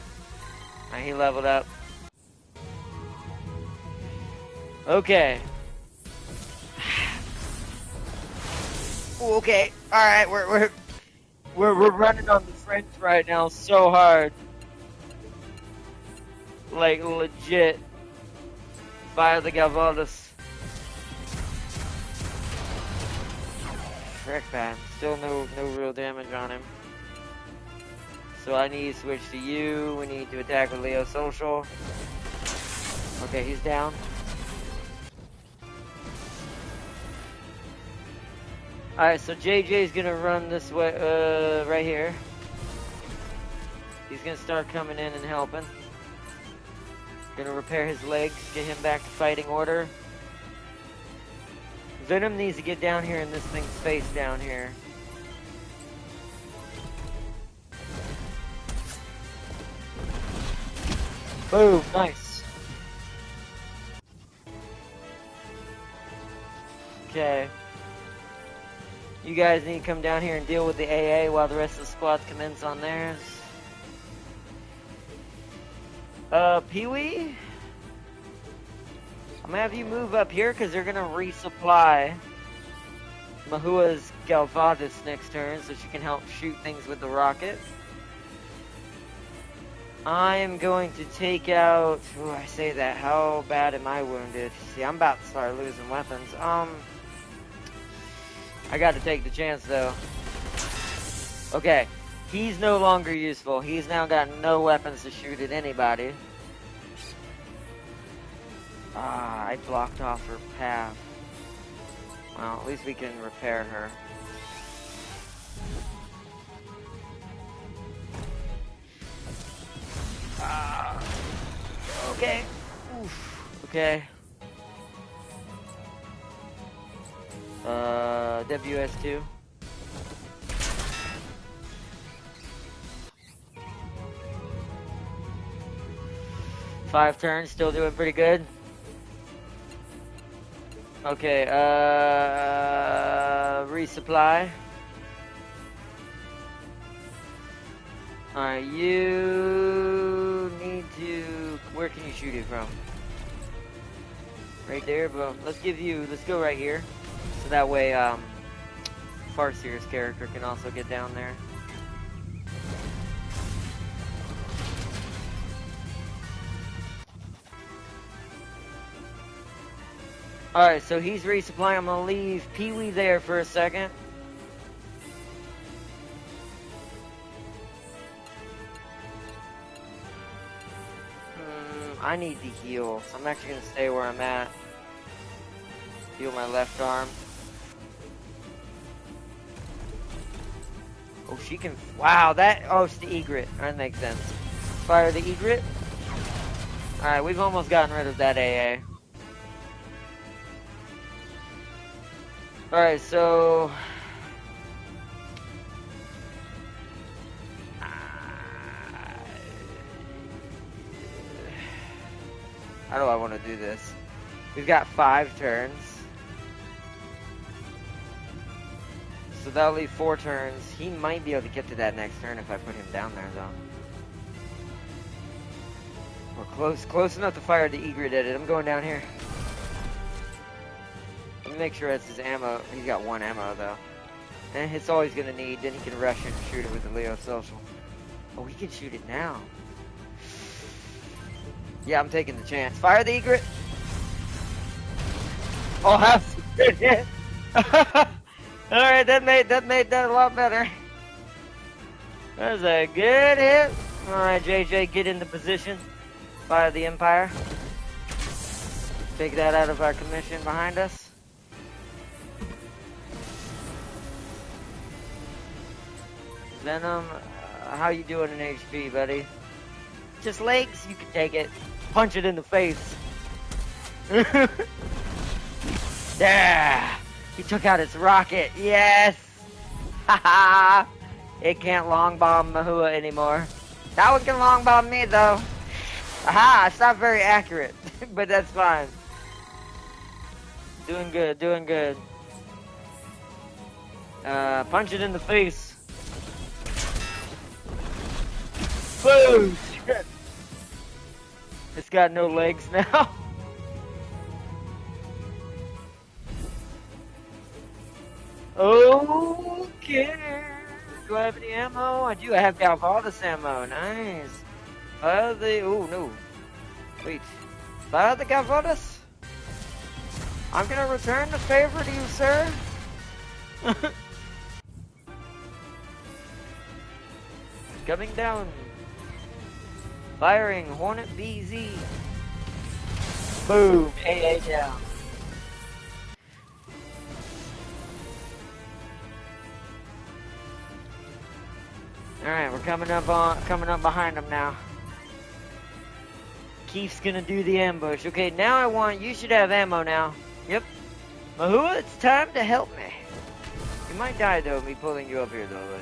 Alright, he leveled up. Okay. Ooh, okay. Alright, we're running on the French right now so hard. Like, legit. Fire the Galvadus. Frick, man. Still no real damage on him. So I need to switch to you. We need to attack with Leo Social. Okay, he's down. Alright, so JJ's gonna run this way, right here. He's gonna start coming in and helping. Gonna repair his legs, get him back to fighting order. Venom needs to get down here in this thing's face down here. Boom, nice. Okay. You guys need to come down here and deal with the AA while the rest of the squad commence on theirs. Pee-wee? I'm gonna have you move up here because they're gonna resupply Mahua's Galvadus next turn so she can help shoot things with the rocket. I am going to take out... Ooh, I say that. How bad am I wounded? See, I'm about to start losing weapons. I got to take the chance, though. Okay. He's no longer useful. He's now got no weapons to shoot at anybody. Ah, I blocked off her path. Well, at least we can repair her. Okay. Oof. Okay. WS2. Five turns, still doing pretty good. Okay, resupply. Alright, you need to... Where can you shoot it from? Right there, boom. Let's go right here. So that way, Farseer's character can also get down there. Alright, so he's resupplying. I'm gonna leave Pee-wee there for a second. I need to heal, so I'm actually gonna stay where I'm at. Heal my left arm. Oh, she can. Wow, that. Oh, it's the egret. That makes sense. Fire the egret. Alright, we've almost gotten rid of that AA. Alright, so. How do I want to do this? We've got 5 turns. So that'll leave 4 turns. He might be able to get to that next turn if I put him down there, though. We're close enough to fire the egret at it. I'm going down here. Let me make sure that's his ammo. He's got 1 ammo, though. And it's all he's gonna need. Then he can rush and shoot it with the Leo Social. Oh, he can shoot it now. Yeah, I'm taking the chance. Fire the egret. Oh, that's a good hit. Alright, that made that a lot better. That was a good hit. Alright, JJ, get into position. Fire the Empire. Take that out of our commission behind us. Venom, how you doing in HP, buddy? Just legs, you can take it. Punch it in the face. Yeah! He took out its rocket. Yes! Haha! It can't long bomb Mahua anymore. That one can long bomb me though. Aha! It's not very accurate, but that's fine. Doing good, doing good. Punch it in the face. Boom! It's got no legs now. Okay. Do I have any ammo? I do. I have Galvaldus ammo. Nice. Fire the. Oh no. Wait. Fire the Galvaldus? I'm gonna return the favor to you, sir. Coming down. Firing Hornet BZ. Boom. AA down. Alright, we're coming up behind him now. Keith's gonna do the ambush. Okay, now I want, you should have ammo now. Yep. Mahua, it's time to help me. You might die though, me pulling you up here though.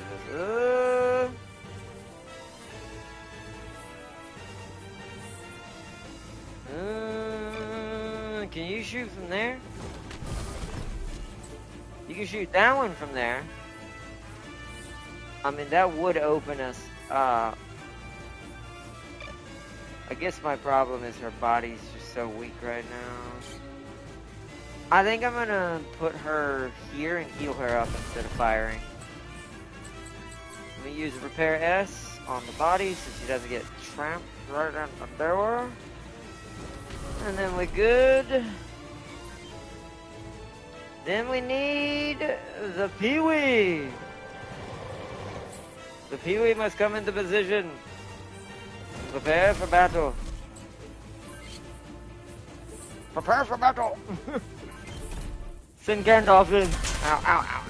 Can you shoot from there? You can shoot that one from there. I mean, that would open us. I guess my problem is her body's just so weak right now. I think I'm gonna put her here and heal her up instead of firing. Let me use Repair S on the body so she doesn't get tramped right on the door. And then we're good. Then we need the Pee-wee. The Pee-wee must come into position. Prepare for battle. Prepare for battle. Send Gandalf in. Ow, ow, ow.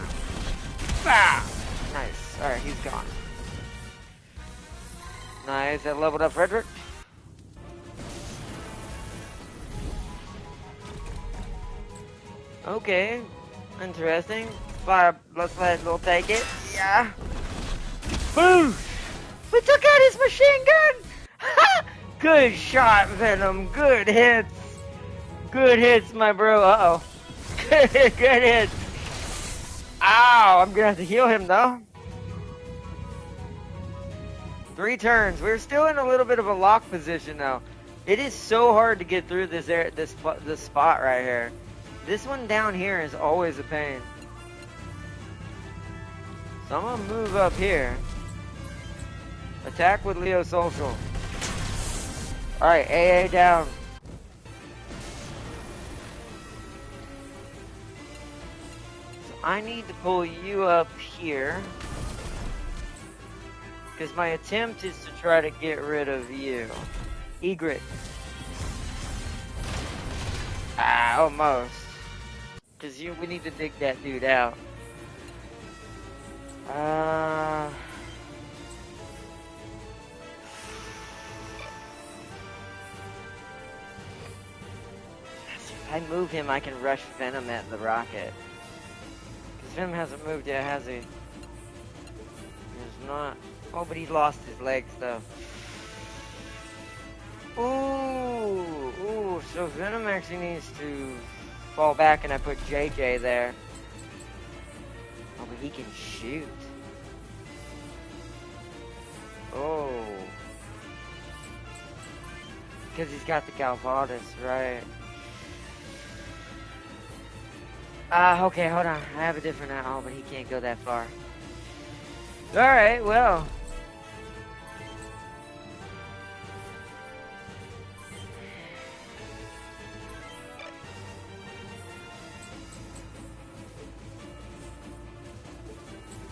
Ah! Nice. Alright, he's gone. Nice. That leveled up Frederick. Okay. Interesting. Fire. Let's let Lil take it. Yeah. Boom! We took out his machine gun! Good shot, Venom. Good hits. Good hits, my bro. Uh-oh. Good hits. Ow! I'm gonna have to heal him, though. 3 turns. We're still in a little bit of a lock position, though. It is so hard to get through this spot right here. This one down here is always a pain. So I'm gonna move up here. Attack with Leo Social. Alright, AA down. I need to pull you up here. Because my attempt is to try to get rid of you. Egret. Ah, almost. Because we need to dig that dude out. If I move him, I can rush Venom at the rocket. Because Venom hasn't moved yet, has he? He's not. Oh, but he's lost his legs, though. Ooh, so Venom actually needs to fall back, and I put JJ there. Oh, but he can shoot. Oh. Because he's got the Galvadis, right. Okay, hold on. I have a different oh, but he can't go that far. Alright, well.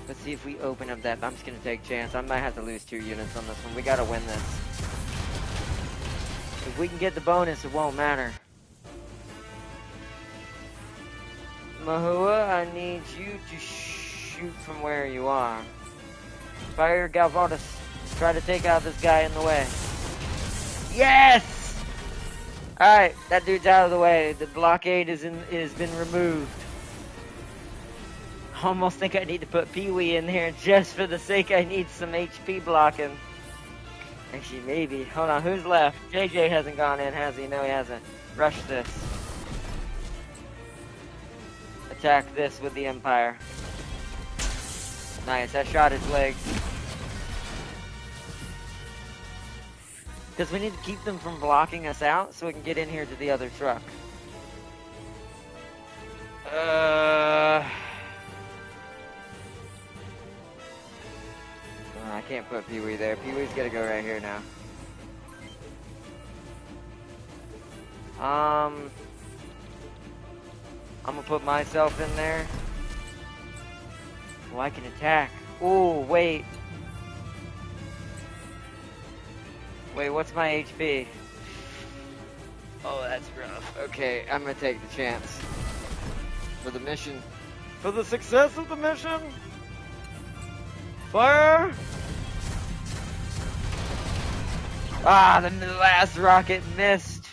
Let's see if we open up that. I'm just gonna take a chance. I might have to lose 2 units on this one. We gotta win this. If we can get the bonus, it won't matter. Mahua, I need you to shoot from where you are. Fire Galvadis. Try to take out this guy in the way. Yes! Alright, that dude's out of the way. The blockade has been removed. I almost think I need to put Pee-wee in here just for the sake I need some HP blocking. Actually, maybe. Hold on, who's left? JJ hasn't gone in, has he? No, he hasn't. Rush this. Attack this with the Empire. Nice, I shot his legs. Because we need to keep them from blocking us out so we can get in here to the other truck. I can't put Pee-wee there. Pee-wee's gotta go right here now. I'm gonna put myself in there. Oh, I can attack. Ooh, wait. Wait, what's my HP? Oh, that's rough. Okay, I'm gonna take the chance. For the mission. For the success of the mission! Fire! Ah, the last rocket missed.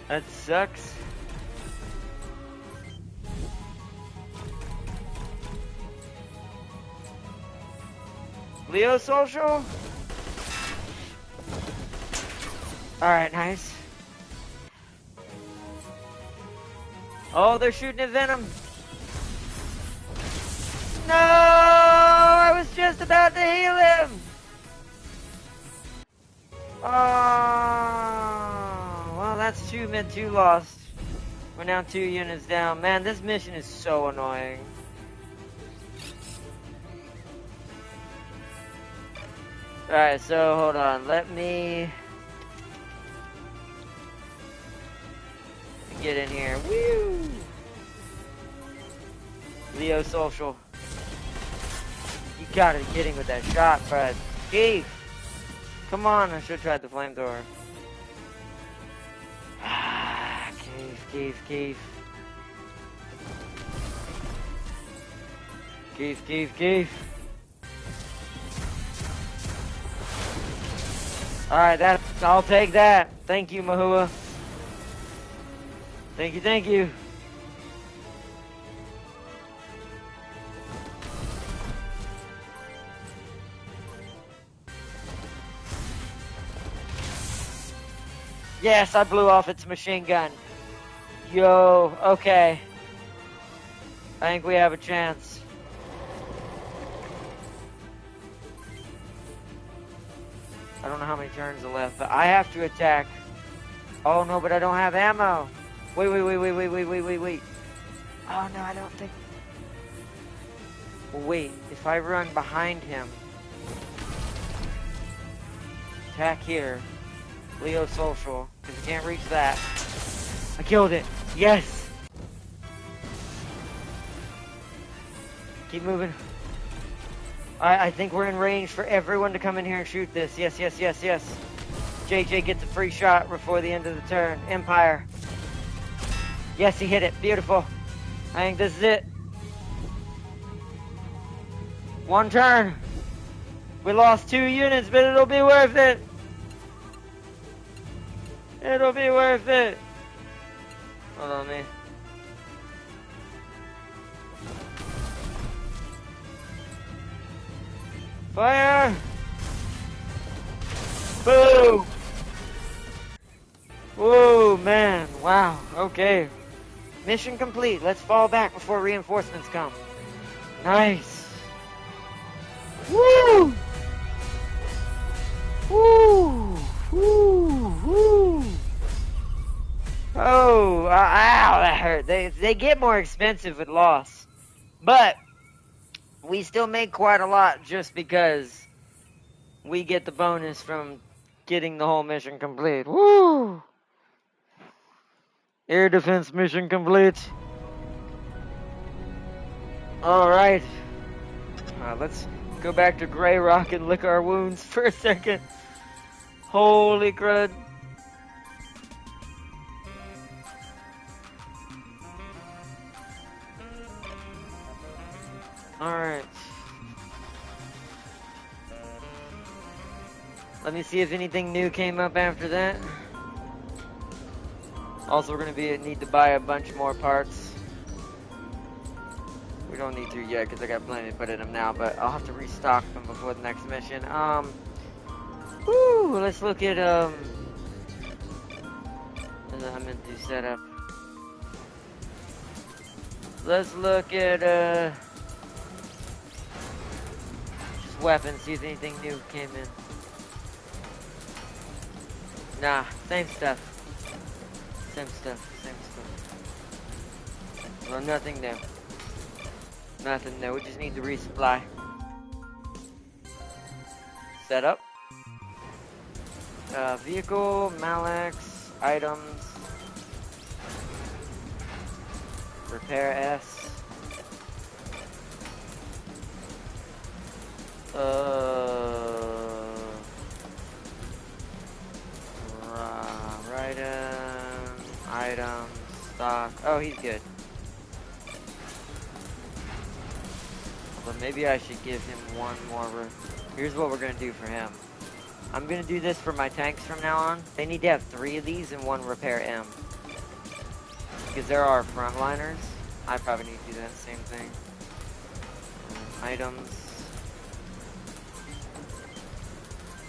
That sucks. Leo Social? Alright, nice. Oh, they're shooting at Venom. No! I was just about to heal him! Oh, well, that's 2 mid, 2 lost. We're now 2 units down. Man, this mission is so annoying. Alright, so hold on. Let me get in here. Woo! Leo Social. You gotta be kidding with that shot, Fred. Keith! Come on, I should have tried the flamethrower. Ah, Keith. Keith. Alright, I'll take that. Thank you, Mahua. Thank you. Yes, I blew off its machine gun. Yo, okay. I think we have a chance. I don't know how many turns are left, but I have to attack. Oh no, but I don't have ammo. Wait. Oh no, I don't think. Wait, if I run behind him. Attack here. Leo Social, because I can't reach that. I killed it. Yes! Keep moving. I think we're in range for everyone to come in here and shoot this. Yes, yes, yes, yes. JJ gets a free shot before the end of the turn. Empire. Yes, he hit it. Beautiful. I think this is it. One turn. We lost 2 units, but it'll be worth it. It'll be worth it. Hold on, man. Fire! Boom! Whoa, man. Wow. Okay. Mission complete. Let's fall back before reinforcements come. Nice. Woo! Woo! Woo! Woo! Oh, ow, that hurt. They get more expensive with loss. But we still make quite a lot just because we get the bonus from getting the whole mission complete. Woo! Air defense mission complete. Alright. Let's go back to Grey Rock and lick our wounds for a second. Holy crud. Alright. Let me see if anything new came up after that. Also, we're going to need to buy a bunch more parts. We don't need to yet because I got plenty to put in them now, but I'll have to restock them before the next mission. Let's look at, I'm going to do setup. Let's look at, just weapons, see if anything new came in. Nah, same stuff. Same stuff, same stuff. Well, nothing new. Nothing new, we just need to resupply. Setup. Vehicle, Malex, items. Repair S. Items, stock. Oh, he's good. But maybe I should give him one more. Here's what we're gonna do for him. I'm gonna do this for my tanks from now on. They need to have 3 of these and 1 repair M. Because there are frontliners. I probably need to do that same thing. Items.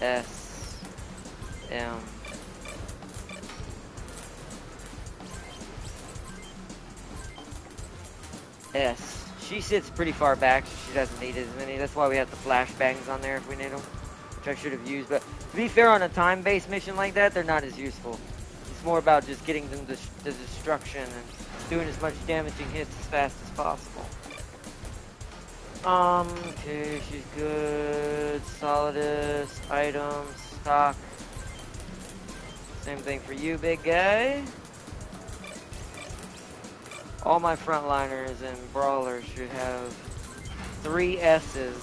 S. M. S. She sits pretty far back, so she doesn't need as many. That's why we have the flashbangs on there if we need them, which I should have used. But to be fair, on a time-based mission like that, they're not as useful. It's more about just getting them to destruction and doing as much damaging hits as fast as possible. Okay, she's good. Solidus, items, stock. Same thing for you, big guy. All my frontliners and brawlers should have 3 S's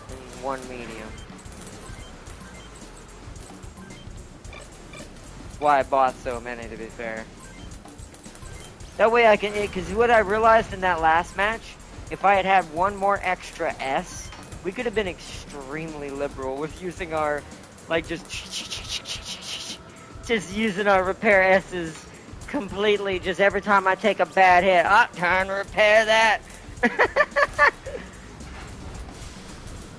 and 1 medium. That's why I bought so many, to be fair. That way I can, because what I realized in that last match, if I had had 1 more extra S, we could have been extremely liberal with using our, like, just using our repair S's completely. Just every time I take a bad hit, time to repair that.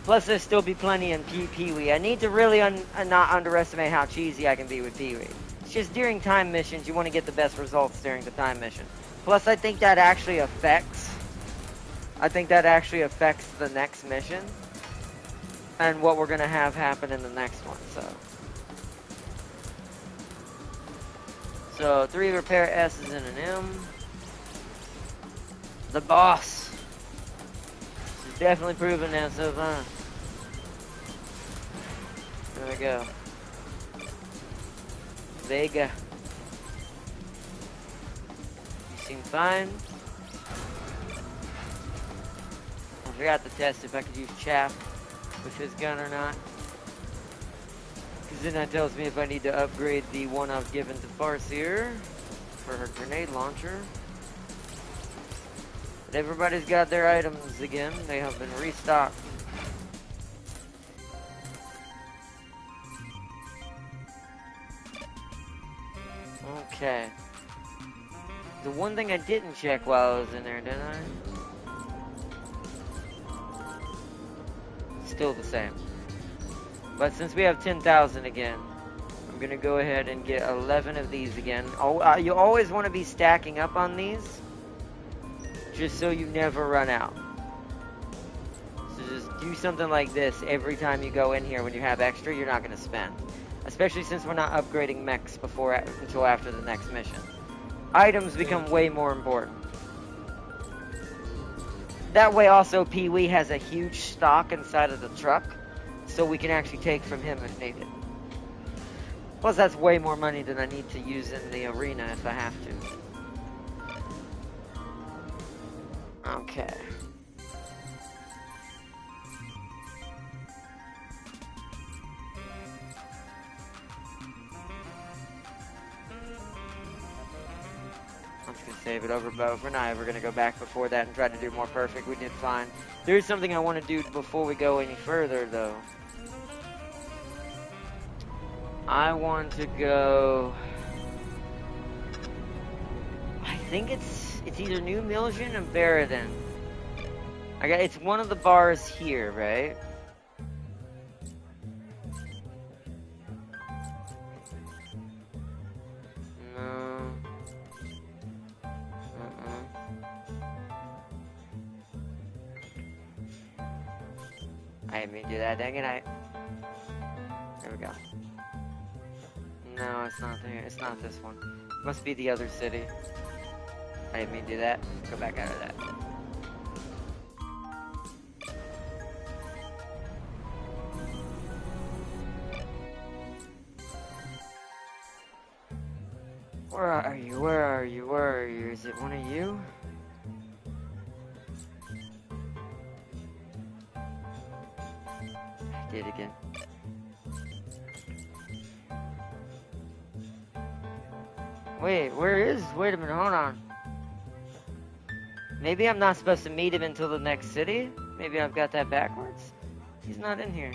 Plus, there'll still be plenty in Pee-wee. I need to really not underestimate how cheesy I can be with Pee-wee. It's just during time missions, you want to get the best results during the time mission. Plus, I think that actually affects the next mission and what we're gonna have happen in the next one. So 3 repair S's and an M. The boss. She's definitely proven that so far. There we go. Vega. You seem fine. forgot to test if I could use chaff with his gun or not. Because then that tells me if I need to upgrade the one I've given to Farseer for her grenade launcher. But everybody's got their items again. They have been restocked. Okay. The one thing I didn't check while I was in there, didn't I? Still the same. But since we have 10,000 again, I'm going to go ahead and get 11 of these again. Oh, you always want to be stacking up on these, just so you never run out. So just do something like this every time you go in here. When you have extra, you're not going to spend. Especially since we're not upgrading mechs until after the next mission. Items become way more important. That way also Pee-wee has a huge stock inside of the truck, so we can actually take from him if needed. Plus that's way more money than I need to use in the arena if I have to. Okay. I'm just going to save it over both. We're not ever going to go back before that and try to do more perfect. We did fine. There's something I want to do before we go any further, though. I want to go... I think it's either New Miljan or Baradin. It's one of the bars here, right? I didn't mean to do that, dang it, there we go. No, it's not there. It's not this one. Must be the other city. I didn't mean to do that. Go back out of that. Where are you? Where are you? Where are you? Is it one of you? I did again. Wait, wait a minute, hold on. Maybe I'm not supposed to meet him until the next city? Maybe I've got that backwards? He's not in here.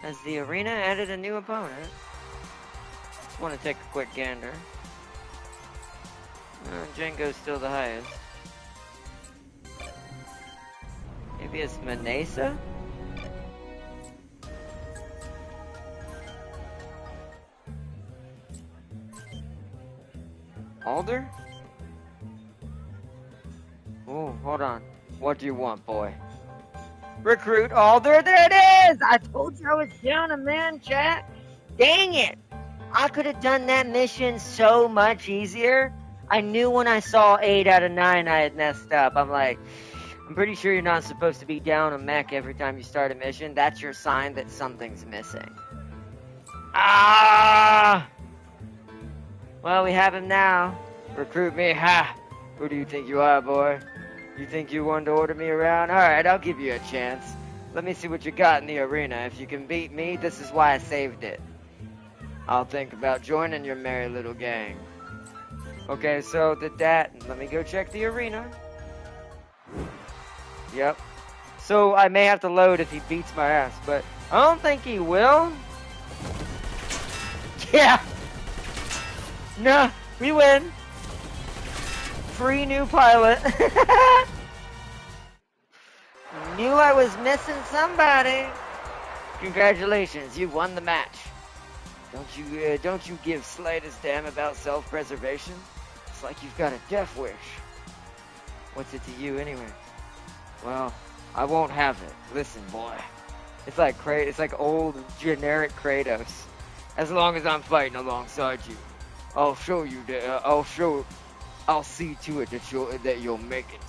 Has the arena added a new opponent? Just want to take a quick gander. Django's still the highest. Maybe it's Manesa? Alder? Oh, hold on. What do you want, boy? Recruit Alder? There it is! I told you I was down a man, chat. Dang it! I could have done that mission so much easier. I knew when I saw 8 out of 9 I had messed up. I'm like, I'm pretty sure you're not supposed to be down a mech every time you start a mission. That's your sign that something's missing. Ah! Well, we have him now. Recruit me, ha! Who do you think you are, boy? You think you want to order me around? Alright, I'll give you a chance. Let me see what you got in the arena. If you can beat me, this is why I saved it. I'll think about joining your merry little gang. Okay, so did that. Let me go check the arena. Yep. So I may have to load if he beats my ass, but I don't think he will. Yeah! No, we win. Free new pilot. Knew I was missing somebody. Congratulations, you won the match. Don't you give slightest damn about self-preservation? It's like you've got a death wish. What's it to you anyway? Well, I won't have it. Listen, boy. It's like old generic Kratos. As long as I'm fighting alongside you, I'll show you that. I'll see to it that you'll make it.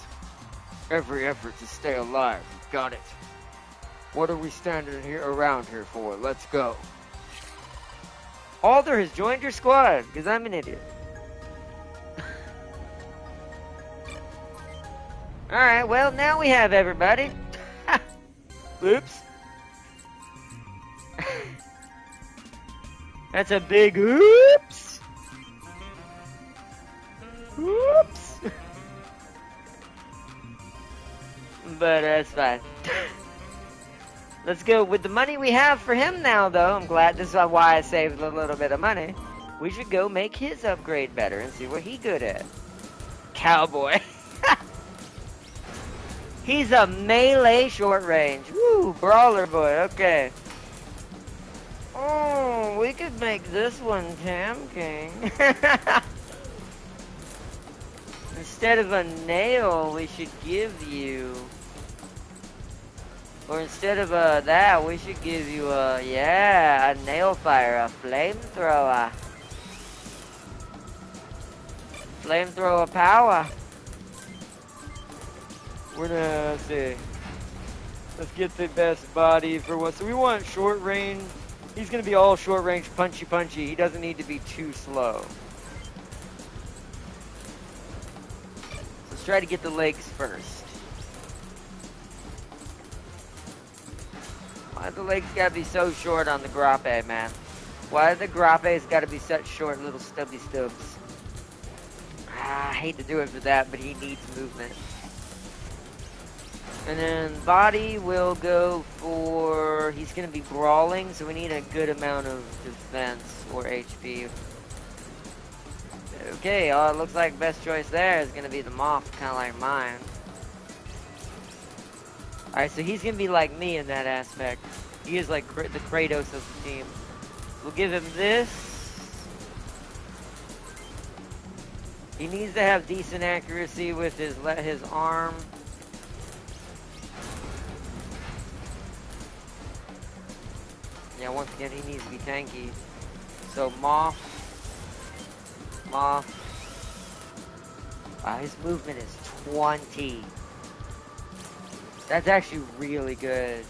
Every effort to stay alive. You got it. What are we standing around here for? Let's go. Alder has joined your squad because I'm an idiot. Alright, well, now we have everybody. Oops. That's a big oops. Oops. But that's fine. Let's go with the money we have for him now, though. I'm glad this is why I saved a little bit of money. We should go make his upgrade better and see what he's good at. Cowboy. He's a melee short range. Woo, brawler boy, okay. Oh, we could make this one Tam King. Instead of a nail, we should give you... Or instead of that, we should give you a nail fire, a flamethrower. Flamethrower power. We're gonna, let's see. Let's get the best body for what. So we want short range. He's gonna be all short range, punchy. He doesn't need to be too slow. Let's try to get the legs first. Why the legs gotta be so short on the grappe, man? Why the grappe's gotta be such short little stubby stubs? I hate to do it for that, but he needs movement. And then body will go for... He's gonna be brawling, so we need a good amount of defense or HP. Okay, it looks like best choice there is gonna be the moth, kinda like mine. Alright, so he's gonna be like me in that aspect. He is like the Kratos of the team. We'll give him this. He needs to have decent accuracy with his arm. Yeah, once again, he needs to be tanky. So, Moth. Wow, his movement is 20. That's actually really good.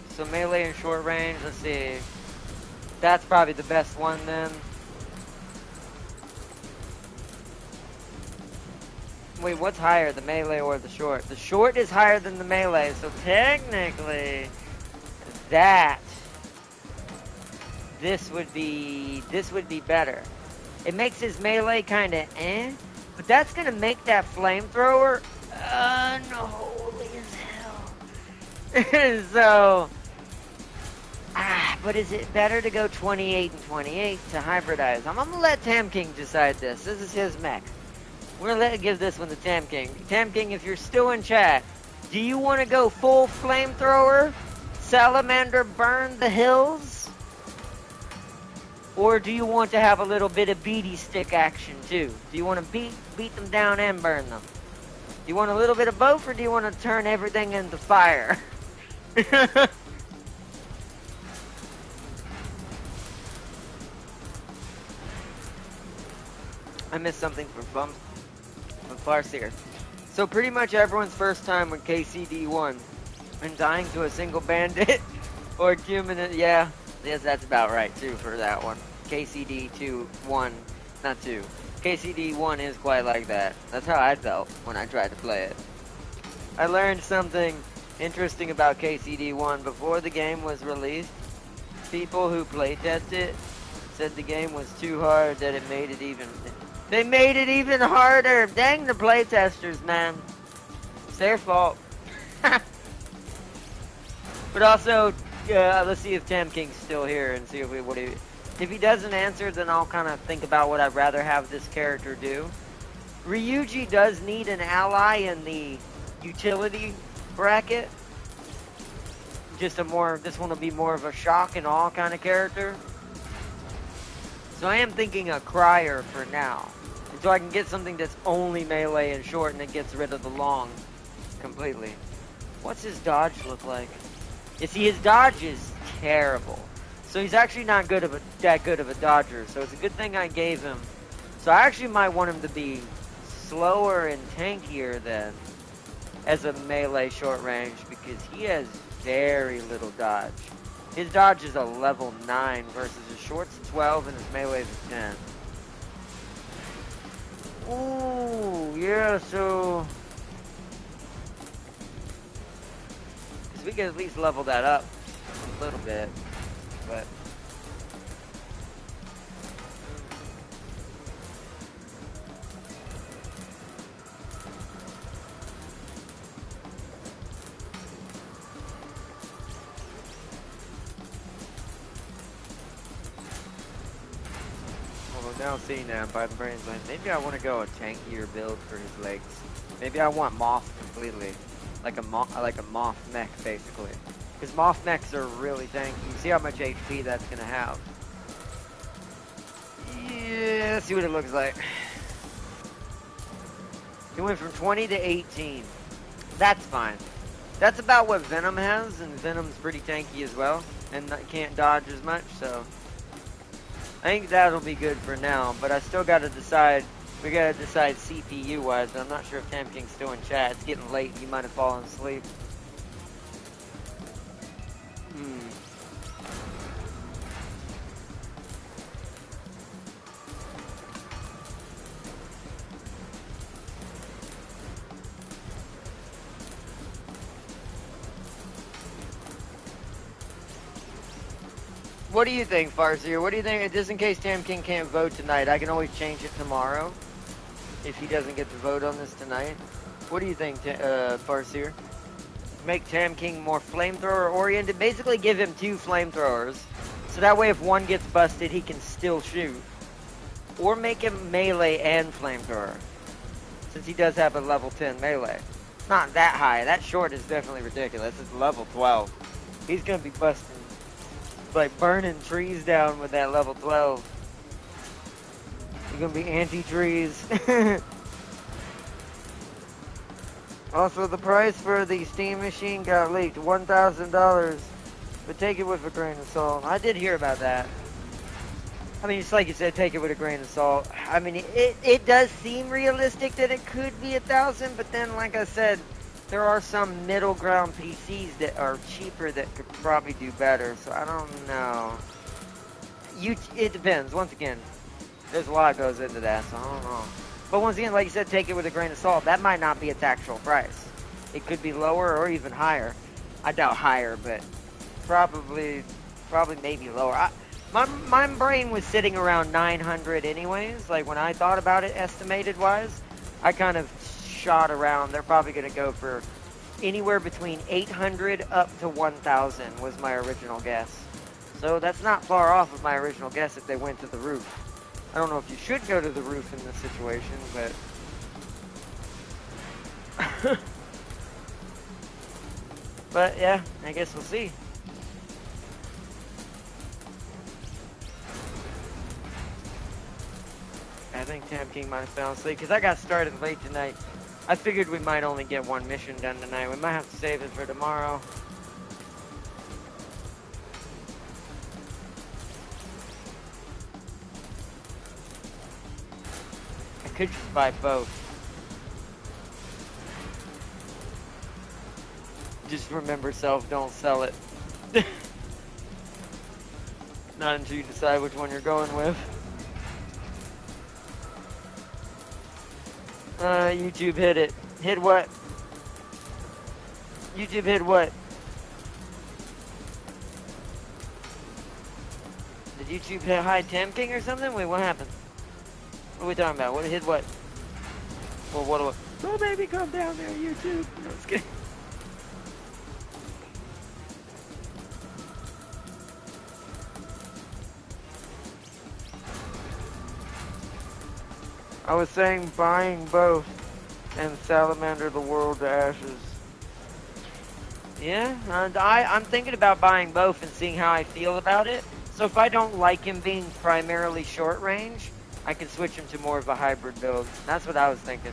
So, melee and short range, let's see. That's probably the best one then. Wait, what's higher, the melee or the short? The short is higher than the melee, so technically, this would be better. It makes his melee kind of but that's gonna make that flamethrower unholy as hell. So, but is it better to go 28 and 28 to hybridize? I'm gonna let Tam King decide this. This is his mech. We're gonna give this one to Tam King. Tam King, if you're still in chat, do you want to go full flamethrower, salamander, burn the hills? Or do you want to have a little bit of beady stick action too? Do you want to beat them down and burn them? Do you want a little bit of both, or do you want to turn everything into fire? I missed something from Farseer. So pretty much everyone's first time with KCD1 and dying to a single bandit or human, yes, that's about right too for that one. KCD 1, not 2. KCD 1 is quite like that. That's how I felt when I tried to play it. I learned something interesting about KCD 1 before the game was released. People who playtested it said the game was too hard, that it made it even... They made it even harder! Dang the playtesters, man. It's their fault. But also, let's see if Tam King's still here and see if he doesn't answer, then I'll kind of think about what I'd rather have this character do. Ryuji does need an ally in the utility bracket. This one will be more of a shock and awe kind of character. So I am thinking a crier for now. And so I can get something that's only melee and short and it gets rid of the long completely. What's his dodge look like? You see, his dodge is terrible. So he's actually not that good of a dodger. So it's a good thing I gave him. So I actually might want him to be slower and tankier then as a melee short range, because he has very little dodge. His dodge is a level 9 versus his short's 12 and his melee is 10. Ooh, yeah, so we can at least level that up a little bit. But now seeing that by the brains like maybe I want to go a tankier build for his legs. Maybe I want Moth completely, like a Moth mech basically, because Moth mechs are really tanky. You see how much HP that's gonna have. Yeah, let's see what it looks like. He went from 20 to 18. That's fine. That's about what Venom has, and Venom's pretty tanky as well, and can't dodge as much, so I think that'll be good for now, but I still gotta decide, we gotta decide CPU-wise, but I'm not sure if Tam King's still in chat. It's getting late, he might have fallen asleep. What do you think, Farseer? What do you think? Just in case Tam King can't vote tonight, I can always change it tomorrow if he doesn't get to vote on this tonight. What do you think, Farseer? Make Tam King more flamethrower oriented. Basically give him 2 flamethrowers. So that way if one gets busted, he can still shoot. Or make him melee and flamethrower. Since he does have a level 10 melee. Not that high. That short is definitely ridiculous. It's level 12. He's going to be busting, like burning trees down with that level 12. You're gonna be anti-trees. Also, the price for the Steam machine got leaked, $1,000. But take it with a grain of salt. I did hear about that. I mean, it's like you said, take it with a grain of salt. I mean, it does seem realistic that it could be 1,000, but then, like I said, there are some middle ground PCs that are cheaper that could probably do better, so I don't know. It depends. Once again, there's a lot goes into that, so I don't know. But once again, like you said, take it with a grain of salt. That might not be its actual price. It could be lower or even higher. I doubt higher, but probably maybe lower. My brain was sitting around 900 anyways. Like when I thought about it, estimated wise, I kind of shot around. They're probably going to go for anywhere between 800 up to 1,000 was my original guess. So that's not far off of my original guess if they went to the roof. I don't know if you should go to the roof in this situation, but but yeah, I guess we'll see. I think Tam King might have fallen asleep because I got started late tonight. I figured we might only get one mission done tonight. We might have to save it for tomorrow. I could just buy both. Just remember, don't sell it. Not until you decide which one you're going with. YouTube hit it. Hit what? YouTube hit what? Did YouTube hit high Tam King or something? Wait, what happened? What are we talking about? What hit what? Well, what? Oh, baby, come down there, YouTube. No, it's kidding. I was saying buying both and salamander the world to ashes. Yeah, I'm thinking about buying both and seeing how I feel about it. So if I don't like him being primarily short range, I can switch him to more of a hybrid build. That's what I was thinking.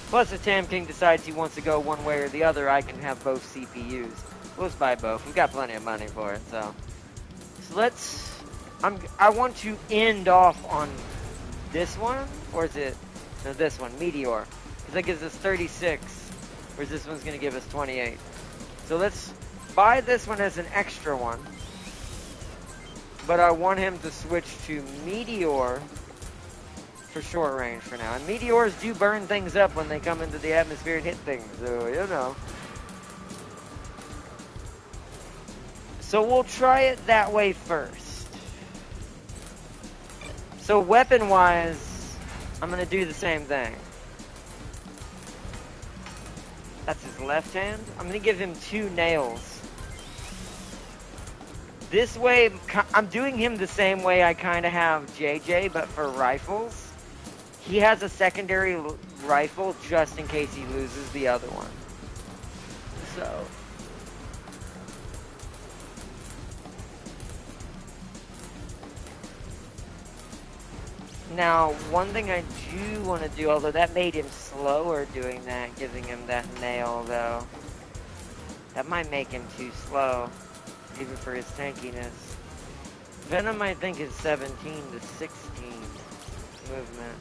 Plus, if Tam King decides he wants to go one way or the other, I can have both CPUs. Let's buy both. We've got plenty of money for it, so let's. I want to end off on this one, or is it? No, this one, Meteor. Because that gives us 36, whereas this one's going to give us 28. So let's buy this one as an extra one. But I want him to switch to Meteor for short range for now. And Meteors do burn things up when they come into the atmosphere and hit things, so you know. So we'll try it that way first. So weapon-wise, I'm gonna do the same thing. That's his left hand. I'm gonna give him 2 nails. This way, I'm doing him the same way I kind of have JJ, but for rifles. He has a secondary rifle just in case he loses the other one. So. Now, one thing I do want to do, although that made him slower doing that, giving him that nail, though. That might make him too slow, even for his tankiness. Venom, I think, is 17 to 16 movement.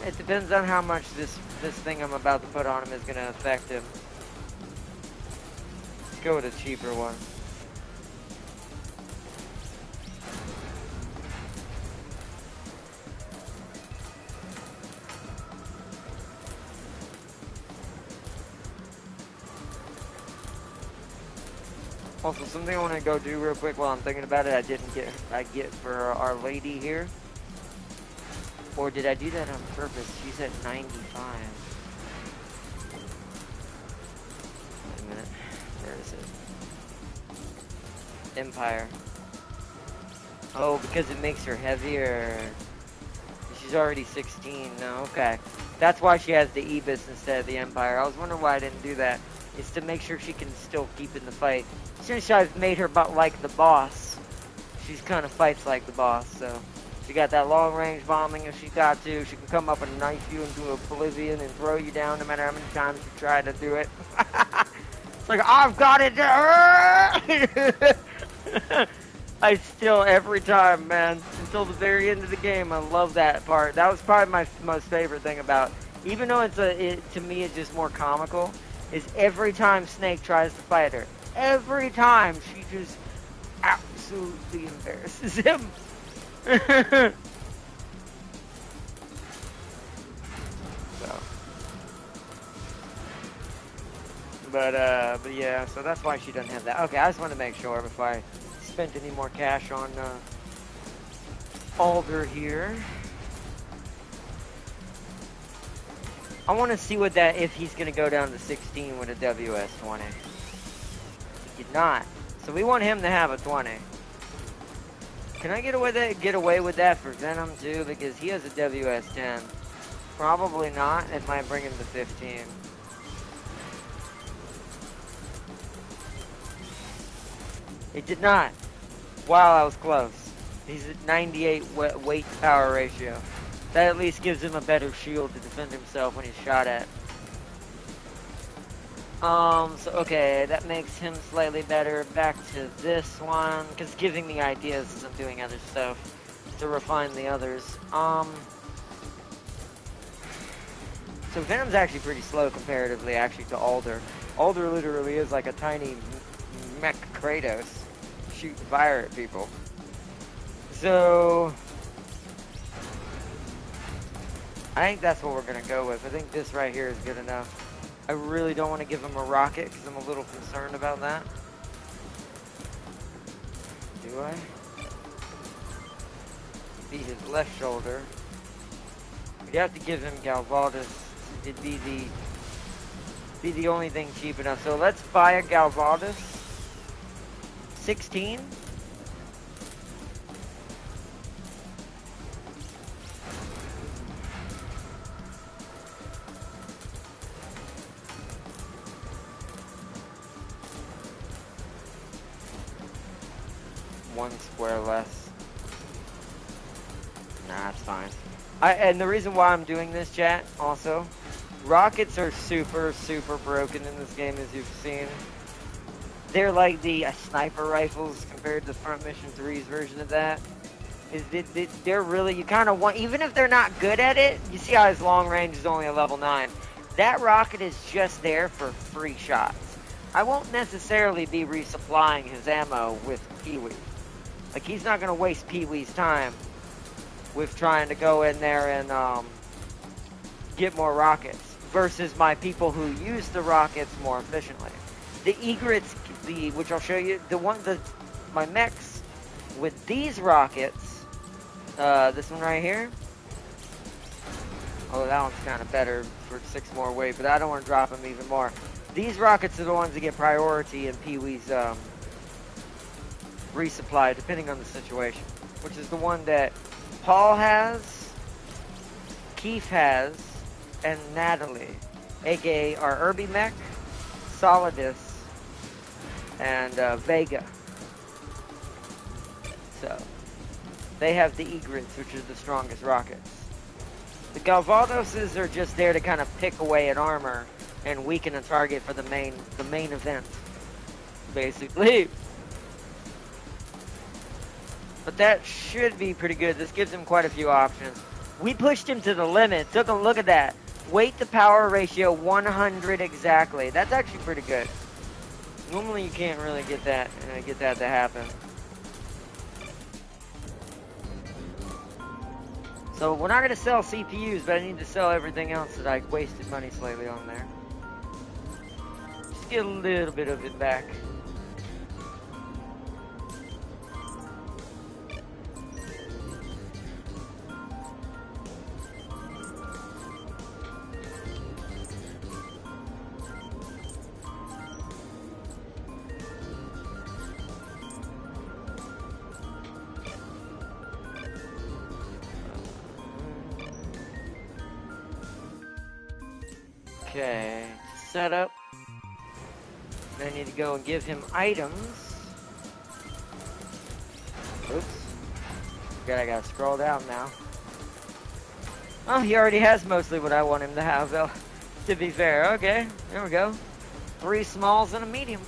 It depends on how much this thing I'm about to put on him is going to affect him. Let's go with a cheaper one. Also, something I want to go do real quick while I'm thinking about it, I get for Our Lady here. Or did I do that on purpose? She's at 95. Wait a minute. Where is it? Empire. Oh, because it makes her heavier. She's already 16. No, okay. That's why she has the Ebis instead of the Empire. I was wondering why I didn't do that. It's to make sure she can still keep in the fight. Since I've made her about like the boss, she's kind of fights like the boss, so. She got that long range bombing if she got to. She can come up and knife you into oblivion and throw you down no matter how many times you try to do it. It's like, I've got it! I still, every time, man, until the very end of the game, I love that part. That was probably my most favorite thing about, even though to me it's just more comical, is every time Snake tries to fight her, every time she just absolutely embarrasses him. So. But yeah, so that's why she doesn't have that. Okay, I just want to make sure before I spent any more cash on Alder here. I want to see what that, if he's going to go down to 16 with a WS-20. He did not. So we want him to have a 20. Can I get away with that for Venom too? Because he has a WS-10. Probably not. It might bring him to 15. It did not. Wow, I was close. He's at 98 weight to power ratio. That at least gives him a better shield to defend himself when he's shot at. So okay, that makes him slightly better. Back to this one, because giving me ideas as I'm doing other stuff to refine the others. So Venom's actually pretty slow comparatively, actually, to Alder. Alder literally is like a tiny mech Kratos shooting fire at people. So I think that's what we're gonna go with. I think this right here is good enough. I really don't want to give him a rocket because I'm a little concerned about that. Do I? Be his left shoulder. We'd have to give him Galvaldus. It'd be the only thing cheap enough. So let's buy a Galvaldus. 16. One square less. Nah, that's fine. And the reason why I'm doing this, chat, also, rockets are super, super broken in this game, as you've seen. They're like the sniper rifles compared to Front Mission 3's version of that. They're really, you kind of want, even if they're not good at it, you see how his long range is only a level 9. That rocket is just there for free shots. I won't necessarily be resupplying his ammo with Pee-wee. Like, he's not going to waste Pee-wee's time with trying to go in there and get more rockets. versus my people who use the rockets more efficiently. The egrets, which I'll show you, my mechs with these rockets, this one right here. Oh, that one's kind of better for 6 more weight, but I don't want to drop them even more. These rockets are the ones that get priority in Pee-wee's resupply, depending on the situation, which is the one that Paul has, Keith has, and Natalie, aka our Irby mech, Solidus, and Vega. So, they have the egrets, which are the strongest rockets. The Galvadoses are just there to kind of pick away at armor and weaken a target for the main event, basically. But that should be pretty good. This gives him quite a few options. We pushed him to the limit. Took a look at that. Weight to power ratio 100 exactly. That's actually pretty good. Normally you can't really get that to happen. So we're not going to sell CPUs, but I need to sell everything else that I wasted money slightly on there. Just get a little bit of it back. Okay, setup. I need to go and give him items. Oops. Good, I gotta scroll down now. Oh, he already has mostly what I want him to have, though. To be fair, okay, there we go. 3 smalls and a medium.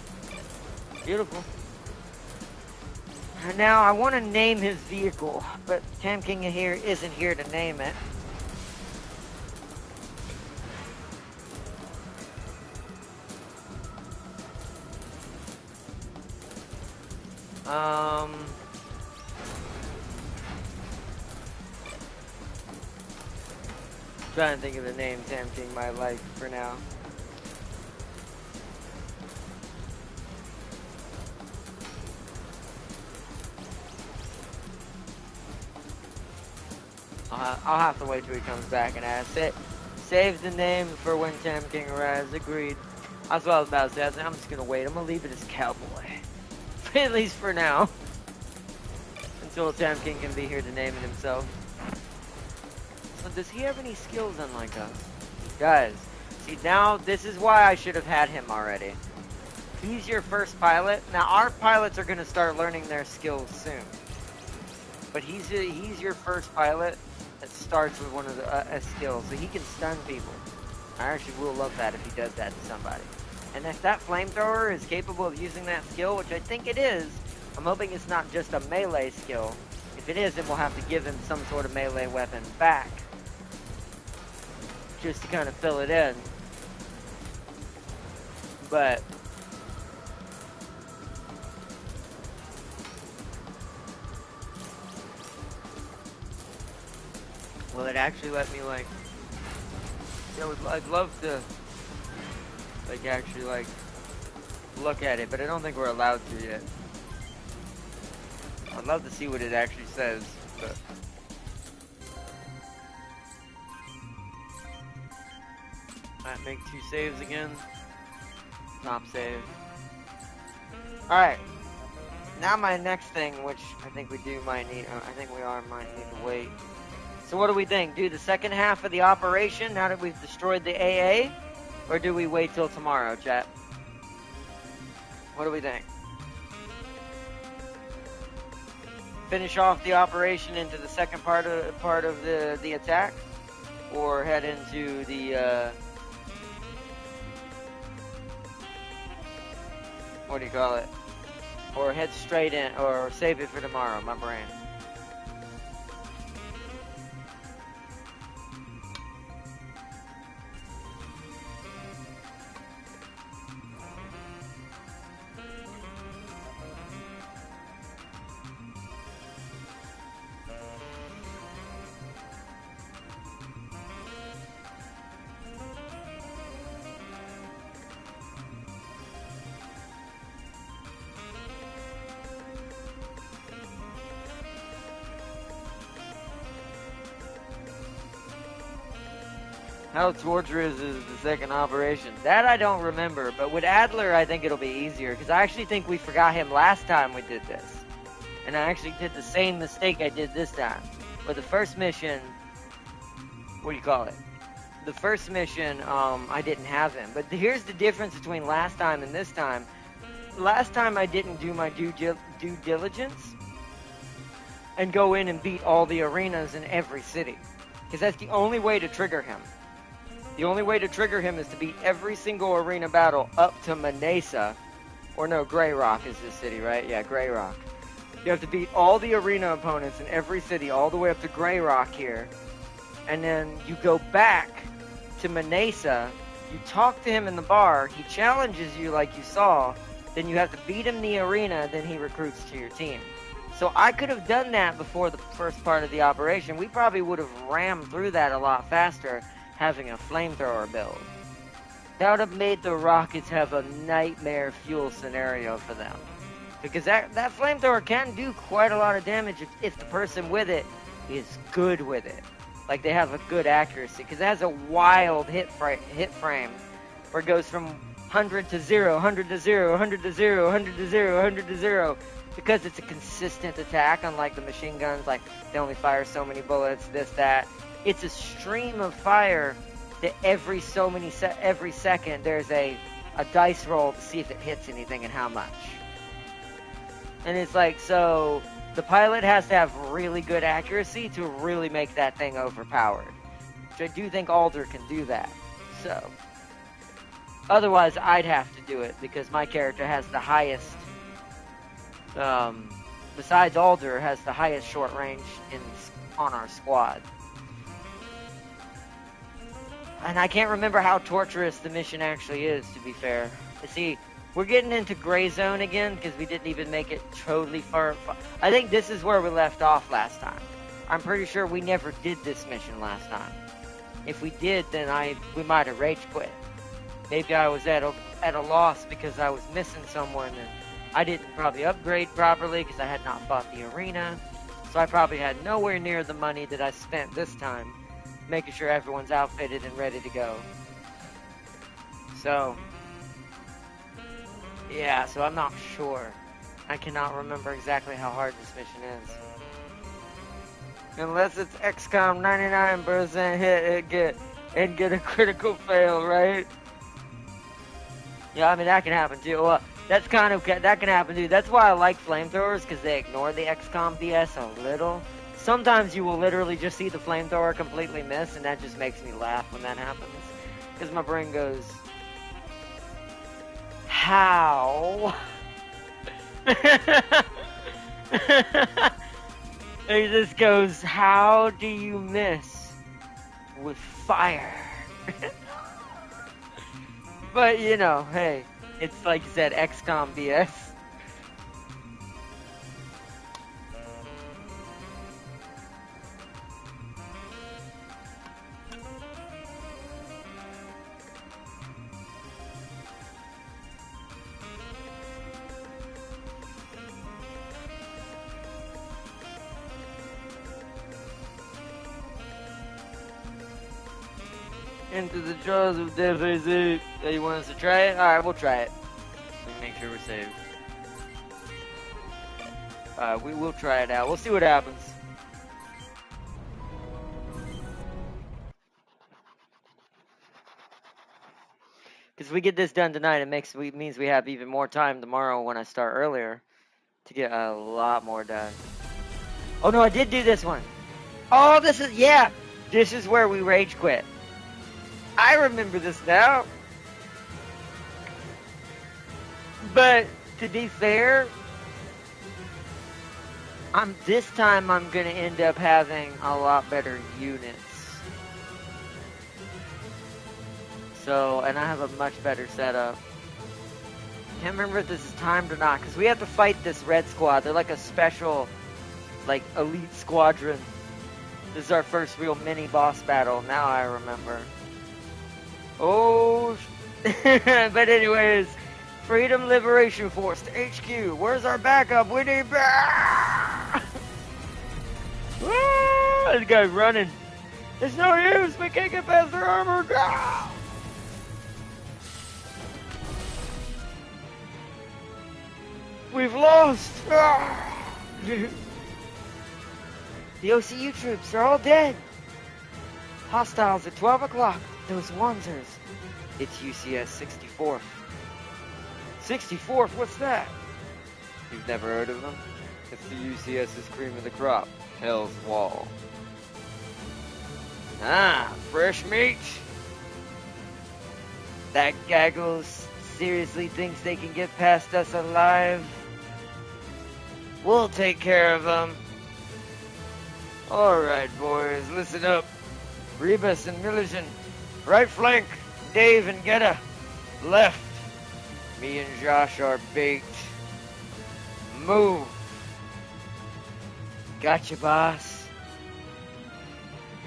Beautiful. And now I want to name his vehicle, but Tam King here isn't here to name it. Trying to think of the name Tam King might like for now. I'll have to wait till he comes back and ask it. Save the name for when Tam King arrives. Agreed. That's what I was about to say. I'm just gonna wait. I'm gonna leave it as Cowboy. At least for now. Until Tam King can be here to name it himself. So does he have any skills unlike us? Guys, see now this is why I should have had him already. He's your first pilot. Now our pilots are gonna start learning their skills soon. But he's your first pilot that starts with one of the skills, so he can stun people. I actually will love that if he does that to somebody. And if that flamethrower is capable of using that skill, which I think it is, I'm hoping it's not just a melee skill. If it is, then we'll have to give him some sort of melee weapon back. Just to kind of fill it in. But will it actually let me, like, I'd love to, like, actually, like, look at it, but I don't think we're allowed to yet. I'd love to see what it actually says, but alright, make 2 saves again. Top save. Alright. Now my next thing, which I think we might need to wait. So what do we think? Do the second half of the operation now that we've destroyed the AA? Or do we wait till tomorrow, chat? What do we think? Finish off the operation into the second part of the attack? Or head into the what do you call it? Or head straight in, or save it for tomorrow, my brain. How Torturous is the second operation. That I don't remember, but with Adler, I think it'll be easier, because I actually think we forgot him last time we did this. And I actually did the same mistake I did this time. But the first mission, what do you call it? The first mission, I didn't have him. But here's the difference between last time and this time. Last time I didn't do my due diligence and go in and beat all the arenas in every city. Because that's the only way to trigger him. The only way to trigger him is to beat every single arena battle up to Manesa. Or no, Grey Rock is this city, right? Yeah, Grey Rock. You have to beat all the arena opponents in every city all the way up to Grey Rock here. And then you go back to Manesa. You talk to him in the bar. He challenges you like you saw. Then you have to beat him in the arena. Then he recruits to your team. So I could have done that before the first part of the operation. We probably would have rammed through that a lot faster having a flamethrower build. That would have made the rockets have a nightmare fuel scenario for them. Because that flamethrower can do quite a lot of damage if the person with it is good with it. Like they have a good accuracy. Because it has a wild hit frame where it goes from 100 to 0, 100 to 0, 100 to 0, 100 to 0, 100 to 0. Because it's a consistent attack, unlike the machine guns, like they only fire so many bullets, this, that. It's a stream of fire that every second there's a dice roll to see if it hits anything and how much. And it's like, so the pilot has to have really good accuracy to really make that thing overpowered. Which I do think Alder can do that. So, otherwise I'd have to do it because my character has the highest, besides Alder, has the highest short range on our squad. And I can't remember how torturous the mission actually is, to be fair. See, we're getting into gray zone again because we didn't even make it totally far. I think this is where we left off last time. I'm pretty sure we never did this mission last time. If we did, then we might have rage quit. Maybe I was at a loss because I was missing someone and I didn't probably upgrade properly because I had not bought the arena. So I probably had nowhere near the money that I spent this time, making sure everyone's outfitted and ready to go. So, yeah, so I'm not sure. I cannot remember exactly how hard this mission is. Unless it's XCOM 99% hit and get a critical fail, right? Yeah, I mean that can happen too. Well, that can happen too. That's why I like flamethrowers, because they ignore the XCOM BS a little. Sometimes you will literally just see the flamethrower completely miss, and that just makes me laugh when that happens. Because my brain goes, how? It just goes, how do you miss with fire? But, you know, hey, it's like you said, XCOM BS. Into the jaws of death, Hey, you want us to try it? Alright, we'll try it. Let me make sure we're saved. We will try it out. We'll see what happens. Because if we get this done tonight, it means we have even more time tomorrow when I start earlier to get a lot more done. Oh no, I did do this one. Oh, this is where we rage quit. I remember this now. But to be fair, this time I'm gonna end up having a lot better units. So, and I have a much better setup. Can't remember if this is timed or not, because we have to fight this red squad. They're like a special, like, elite squadron. This is our first real mini boss battle. Now I remember. Oh, but anyways, Freedom Liberation Force to HQ. Where's our backup? We need back. This guy's running. There's no use. We can't get past their armor. Ah! We've lost. Ah! The OCU troops are all dead. Hostiles at 12 o'clock. Those Wanzers. It's UCS 64th. 64th? What's that? You've never heard of them? It's the UCS's cream of the crop. Hell's Wall. Ah, fresh meat. That gaggle seriously thinks they can get past us alive. We'll take care of them. Alright, boys, listen up. Rebus and Milligan, right flank. Dave and Geta, left. Me and Josh are baked. Move. Gotcha, boss.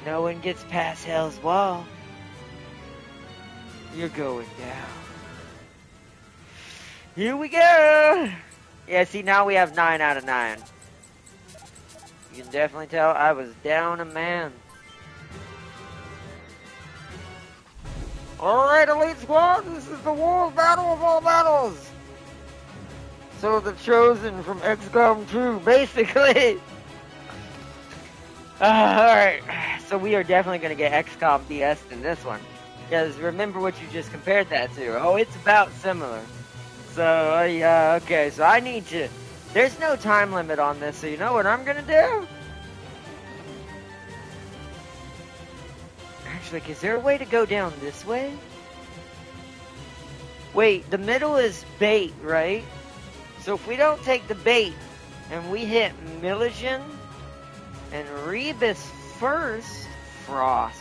No one gets past Hell's Wall. You're going down. Here we go. Yeah, see, now we have 9 out of 9. You can definitely tell I was down a man. Alright, Elite Squad, this is the war battle of all battles. So the Chosen from XCOM 2, basically. Alright, so we are definitely going to get XCOM DS in this one. Because remember what you just compared that to. Oh, it's about similar. So, yeah, okay, so I need to... There's no time limit on this, so you know what I'm going to do? Actually, is there a way to go down this way? Wait, the middle is bait, right? So if we don't take the bait, and we hit Milligan and Rebus first, Frost.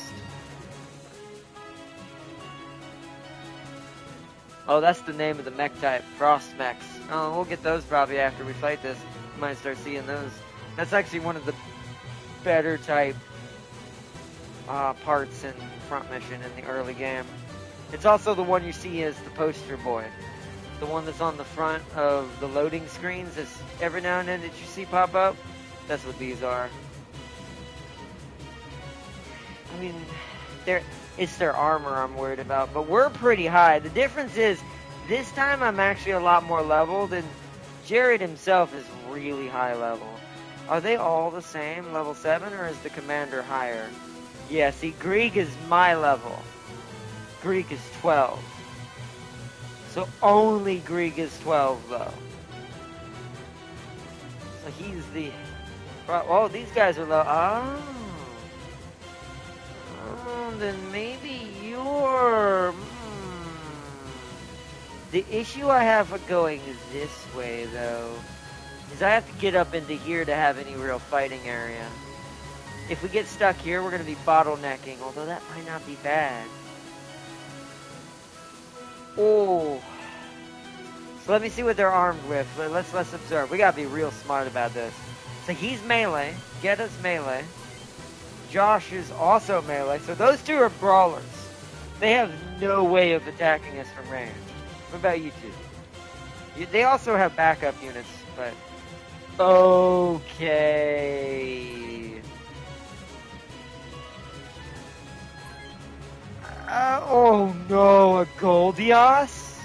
Oh, that's the name of the mech type, Frost mechs. Oh, we'll get those probably after we fight this. We might start seeing those. That's actually one of the better type parts in front mission in the early game. It's also the one you see as the poster boy. The one that's on the front of the loading screens is every now and then that you see pop up. That's what these are. I mean, it's their armor I'm worried about, but we're pretty high. The difference is, this time I'm actually a lot more leveled, and Jared himself is really high level. Are they all the same, level 7, or is the commander higher? Yeah, see, Grieg is my level. Grieg is 12. So only Grieg is 12, though. So he's the... Oh, these guys are low. Oh, then maybe you're... The issue I have for going is this way, though, is I have to get up into here to have any real fighting area. If we get stuck here, we're going to be bottlenecking, although that might not be bad. Oh. So let me see what they're armed with. Let's observe. We got to be real smart about this. So he's melee. Geta's melee. Josh is also melee. So those two are brawlers. They have no way of attacking us from range. What about you two? They also have backup units, but... Okay. Oh no, a Goldios?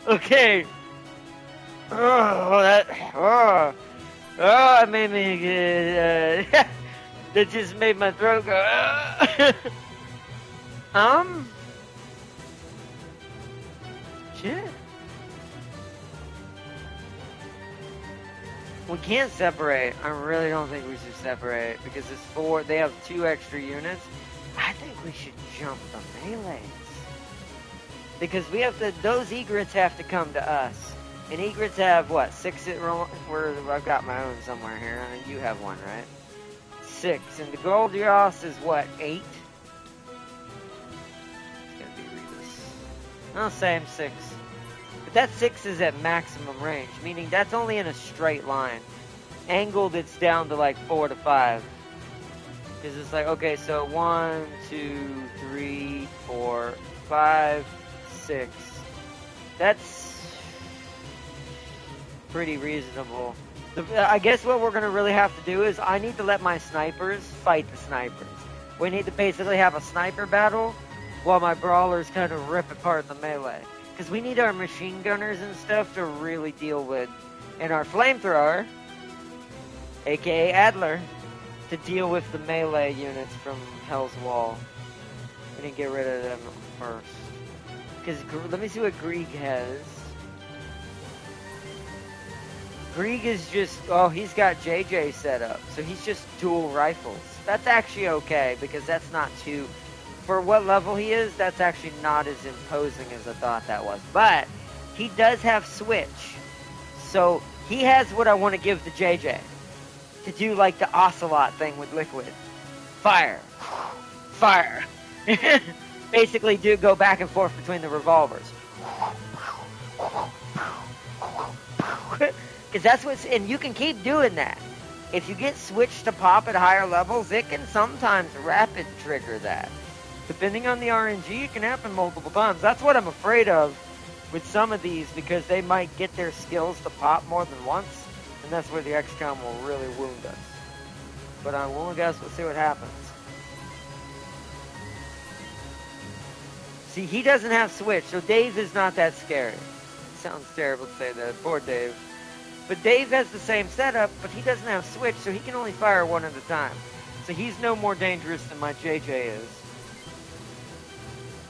Okay. It made me that just made my throat go. Shit. We can't separate. I really don't think we should separate because it's 4. They have 2 extra units. I think we should jump the melees because we have to. Those egrets have to come to us, and egrets have what 6? Where I've got my own somewhere here. I mean, you have one, right? 6, and the Goldios is what 8. It's gonna be Rebus. I'll say I'm 6. That 6 is at maximum range, meaning that's only in a straight line. Angled, it's down to like 4 to 5. Because it's like, okay, so 1, 2, 3, 4, 5, 6. That's pretty reasonable. I guess what we're going to really have to do is I need to let my snipers fight the snipers. We need to basically have a sniper battle while my brawlers kind of rip apart the melee. Because we need our machine gunners and stuff to really deal with. And our flamethrower, aka Adler, to deal with the melee units from Hell's Wall. We need to get rid of them first. Because let me see what Grieg has. Grieg is just, oh, he's got JJ set up. So he's just dual rifles. That's actually okay, because that's not too, for what level he is, that's actually not as imposing as I thought that was. But he does have switch. So he has what I want to give to JJ. To do like the Ocelot thing with Liquid. Fire. Fire. Basically go back and forth between the revolvers. Because that's what's, and you can keep doing that. If you get switched to pop at higher levels, it can sometimes rapid trigger that. Depending on the RNG, it can happen multiple times. That's what I'm afraid of with some of these, because they might get their skills to pop more than once, and that's where the XCOM will really wound us. But I will guess we'll see what happens. See, he doesn't have switch, so Dave is not that scary. Sounds terrible to say that. Poor Dave. But Dave has the same setup, but he doesn't have switch, so he can only fire one at a time. So he's no more dangerous than my JJ is.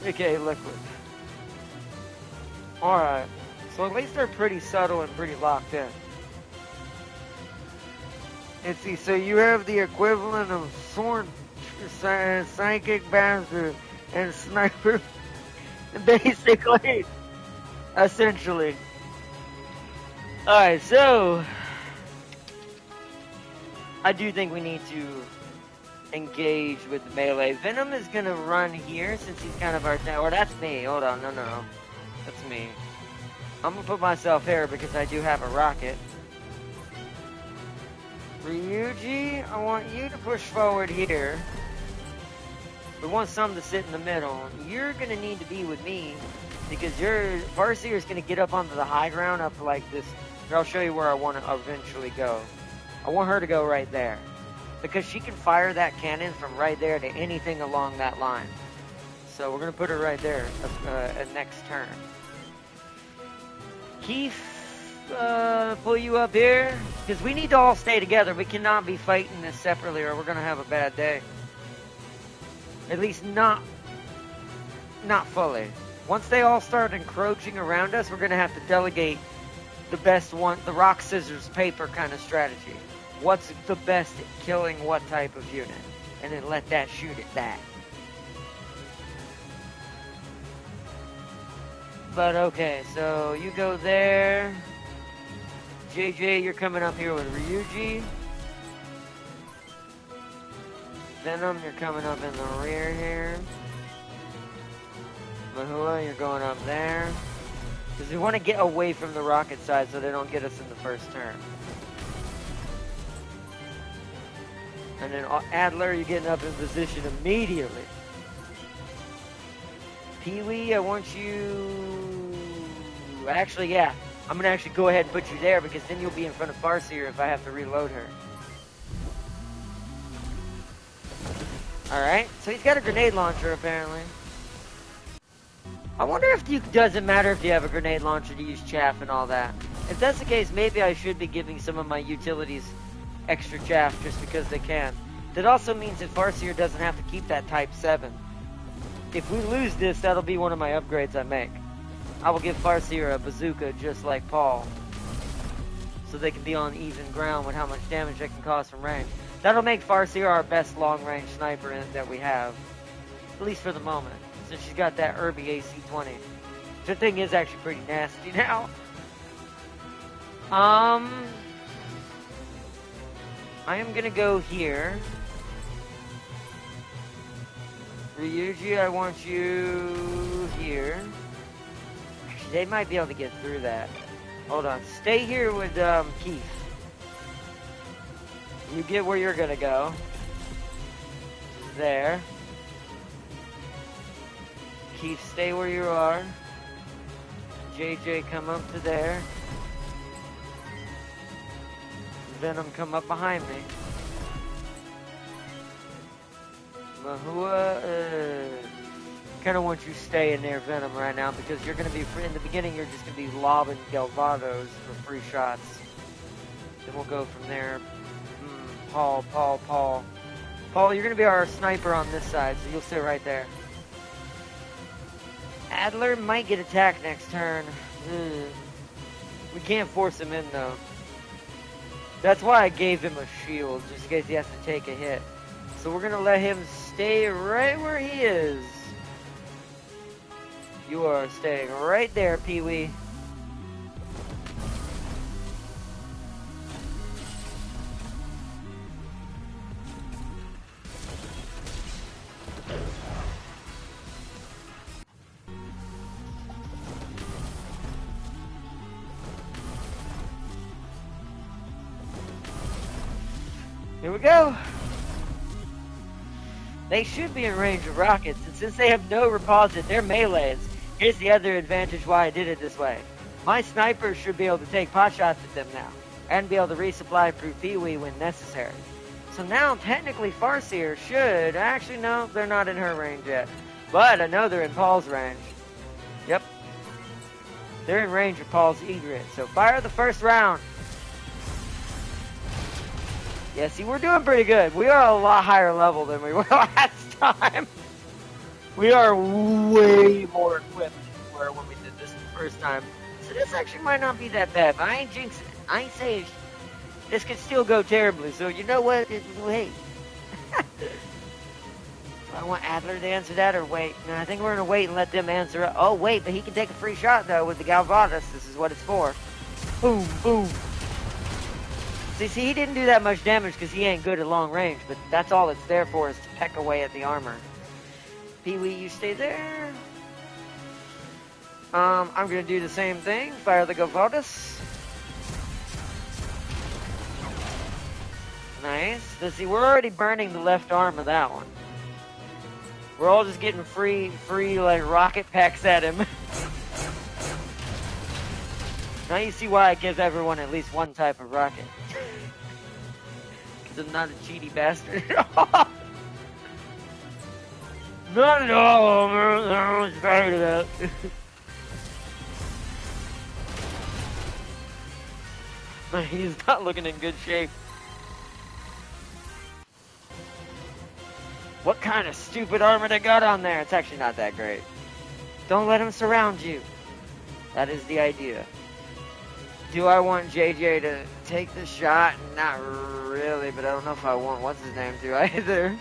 AKA Liquid. Alright. So at least they're pretty subtle and pretty locked in. Let's see, so you have the equivalent of Sword, Psychic Bastard, and Sniper. Basically. Essentially. Alright, so I do think we need to engage with the melee. Venom is gonna run here since he's kind of our or that's me. Hold on, no. That's me. I'm gonna put myself here because I do have a rocket. Ryuji, I want you to push forward here. We want some to sit in the middle. You're gonna need to be with me because your Farseer is gonna get up onto the high ground up like this. I'll show you where I want to eventually go. I want her to go right there. Because she can fire that cannon from right there to anything along that line. So we're going to put her right there at next turn. Keith, pull you up here. Because we need to all stay together. We cannot be fighting this separately or we're going to have a bad day. At least not fully. Once they all start encroaching around us, we're going to have to delegate the best one, the rock, scissors, paper kind of strategy. What's the best at killing what type of unit? And then let that shoot at that. But okay, so you go there. JJ, you're coming up here with Ryuji. Venom, you're coming up in the rear here. Mahua, you're going up there. Because we want to get away from the rocket side so they don't get us in the first turn. And then Adler, you're getting up in position immediately. Pee-wee, I want you... Actually, yeah. I'm going to actually go ahead and put you there because then you'll be in front of Farseer if I have to reload her. Alright, so he's got a grenade launcher apparently. I wonder if it doesn't matter if you have a grenade launcher to use chaff and all that. If that's the case, maybe I should be giving some of my utilities extra chaff just because they can. That also means that Farseer doesn't have to keep that Type 7. If we lose this, that'll be one of my upgrades I make. I will give Farseer a bazooka just like Paul. So they can be on even ground with how much damage they can cause from range. That'll make Farseer our best long-range sniper that we have. At least for the moment. Since she's got that Irby AC-20. The thing is actually pretty nasty now. I am gonna go here. Ryuji, I want you here. Actually, they might be able to get through that. Hold on. Stay here with Keith. You get where you're gonna go. There. Keith, stay where you are. JJ, come up to there. Venom come up behind me. Mahua, kind of want you stay in there, Venom, right now, because you're going to be, in the beginning, you're just going to be lobbing Galvados for free shots. Then we'll go from there. Paul. Paul, you're going to be our sniper on this side, so you'll sit right there. Adler might get attacked next turn. We can't force him in, though. That's why I gave him a shield, just in case he has to take a hit. So we're going to let him stay right where he is. You are staying right there, Pee-wee. Here we go. They should be in range of rockets, and since they have no reposit, they're melees. Here's the other advantage why I did it this way. My snipers should be able to take pot shots at them now, and be able to resupply through Pee-wee when necessary. So now, technically, Farseer should... Actually, no, they're not in her range yet. But I know they're in Paul's range. Yep. They're in range of Paul's egret. So fire the first round. Yeah, see, we're doing pretty good. We are a lot higher level than we were last time. We are way more equipped than we were when we did this the first time. So this actually might not be that bad. But I ain't jinxing it. I ain't saying this could still go terribly. So you know what? Wait. Do I want Adler to answer that or wait? No, I think we're going to wait and let them answer it. Oh, wait, but he can take a free shot, though, with the Galvadas. This is what it's for. Boom, boom. See, he didn't do that much damage because he ain't good at long range, but that's all it's there for is to peck away at the armor. Pee-wee, you stay there. I'm going to do the same thing. Fire the Galvadas. Nice. Let's see, we're already burning the left arm of that one. We're all just getting free, like, rocket packs at him. Now you see why it gives everyone at least one type of rocket. Because I'm not a cheaty bastard at all. Not at all, I'm tired of that. He's not looking in good shape. What kind of stupid armor they got on there? It's actually not that great. Don't let him surround you. That is the idea. Do I want JJ to take the shot? Not really, but I don't know if I want what's his name to either.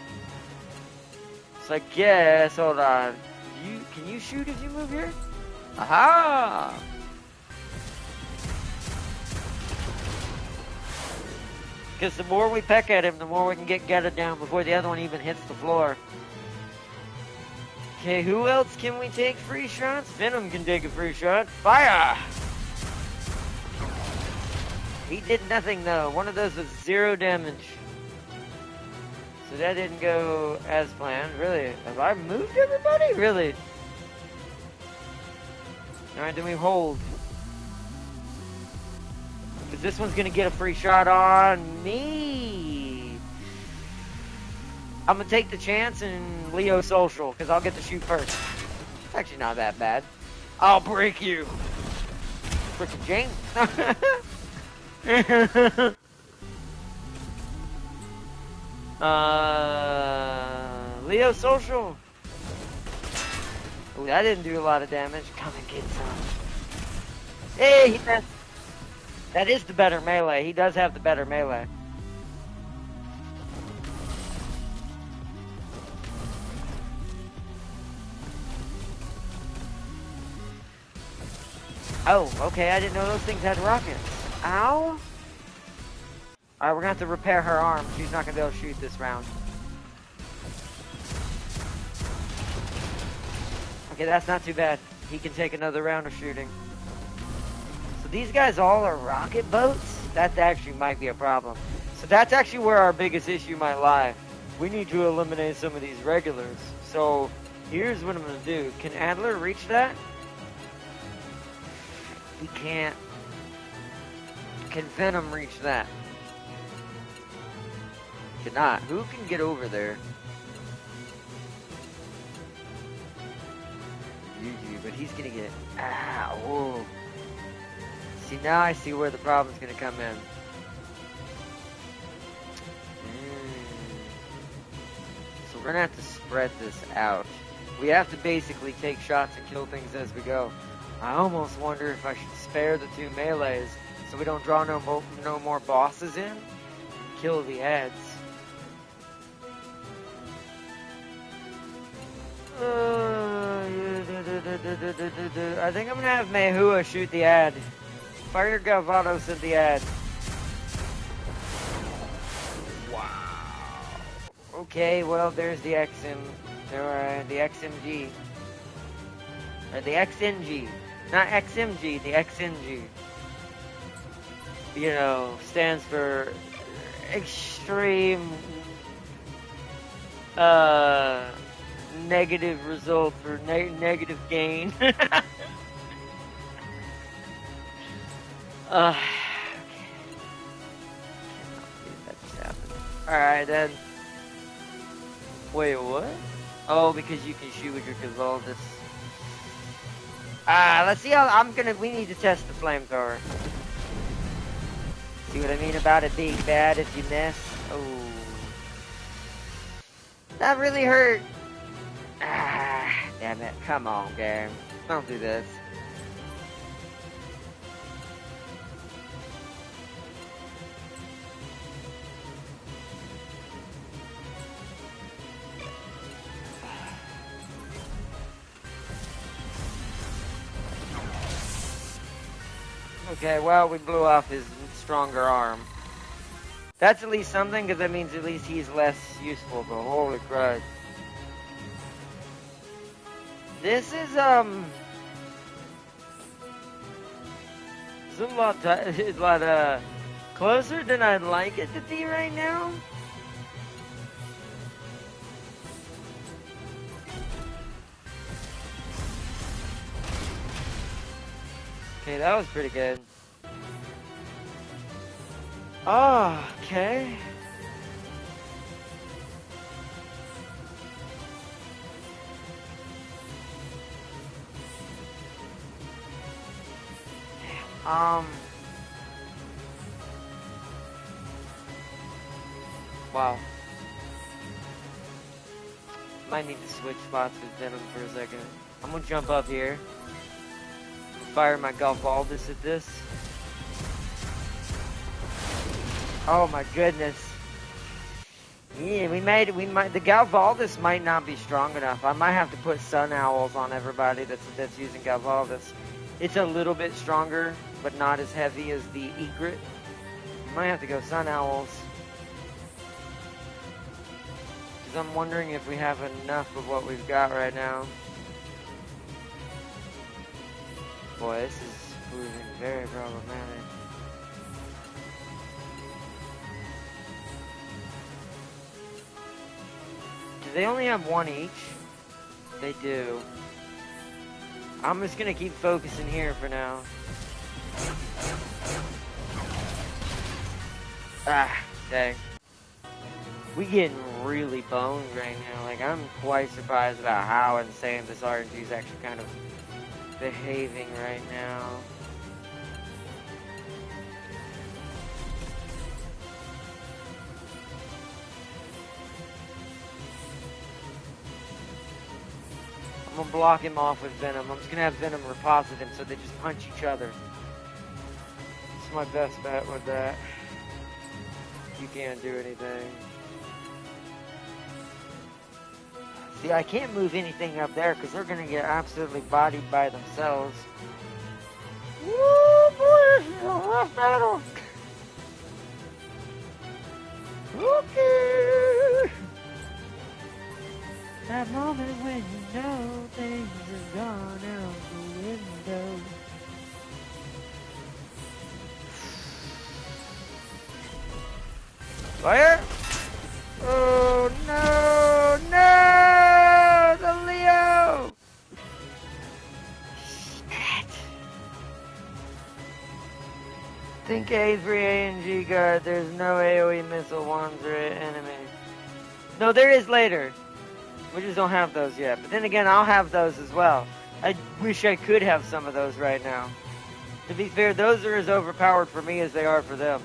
So I guess, hold on. Can you shoot if you move here? Aha! Because the more we peck at him, the more we can get gutted down before the other one even hits the floor. Okay, who else can we take free shots? Venom can take a free shot. Fire! He did nothing though. One of those was 0 damage. So that didn't go as planned. Really? Have I moved everybody? Really? Alright, then we hold. Because this one's going to get a free shot on me. I'm going to take the chance and Leo social. Because I'll get to shoot first. It's actually not that bad. I'll break you. Frickin' James. Leo social. Ooh, that didn't do a lot of damage. Come and get some. Hey, that is the better melee. He does have the better melee. Oh, okay. I didn't know those things had rockets. Ow. Alright, we're gonna have to repair her arm. She's not gonna be able to shoot this round. Okay, that's not too bad. He can take another round of shooting. So these guys all are rocket boats? That actually might be a problem. So that's actually where our biggest issue might lie. We need to eliminate some of these regulars. So here's what I'm gonna do. Can Adler reach that? He can't. Can Venom reach that? Cannot. Who can get over there? Yuji, but he's gonna get... Ah, whoa. See, now I see where the problem's gonna come in. So we're gonna have to spread this out. We have to basically take shots and kill things as we go. I almost wonder if I should spare the 2 melees so we don't draw no more bosses in and kill the ads. I think I'm gonna have Mehua shoot the ad. Fire Galvados at the ad. Wow. Okay, well, there's the XM. The XMG. Or the XNG. Not XMG, the XNG. You know, stands for extreme negative result or negative gain. Okay. That just happened. Alright then. Wait, what? Oh, because you can shoot with your Gavaldis. Let's see how we need to test the flamethrower. See what I mean about it being bad if you miss? Oh. That really hurt. Damn it. Come on, game. Don't do this. Okay, well, we blew off his stronger arm. That's at least something, because that means at least he's less useful, but holy crud. This is, it's a lot, closer than I'd like it to be right now. Okay, that was pretty good. Oh, okay. Wow. Might need to switch spots with Venom for a second. I'm gonna jump up here. Fire my Galvaldis at this. Oh my goodness. Yeah, the Galvaldis might not be strong enough. I might have to put Sun Owls on everybody that's using Galvaldis. It's a little bit stronger, but not as heavy as the Egret. Might have to go Sun Owls. Because I'm wondering if we have enough of what we've got right now. Boy, this is proving very problematic. Do they only have one each? They do. I'm just gonna keep focusing here for now. Ah, dang. We getting really boned right now. Like, I'm quite surprised about how insane this RNG is actually kind of behaving right now. I'm gonna block him off with Venom. I'm just gonna have Venom reposit him so they just punch each other. It's my best bet with that. You can't do anything. See, I can't move anything up there because they're gonna get absolutely bodied by themselves. Woo, boy, this is a rough battle. Okay. That moment when you know things have gone out the window. Fire! Oh no, no! The Leo! Shit! Think Avery A&G guard. There's no AoE missile Wanzer enemy. No, there is later. We just don't have those yet. But then again, I'll have those as well. I wish I could have some of those right now. To be fair, those are as overpowered for me as they are for them.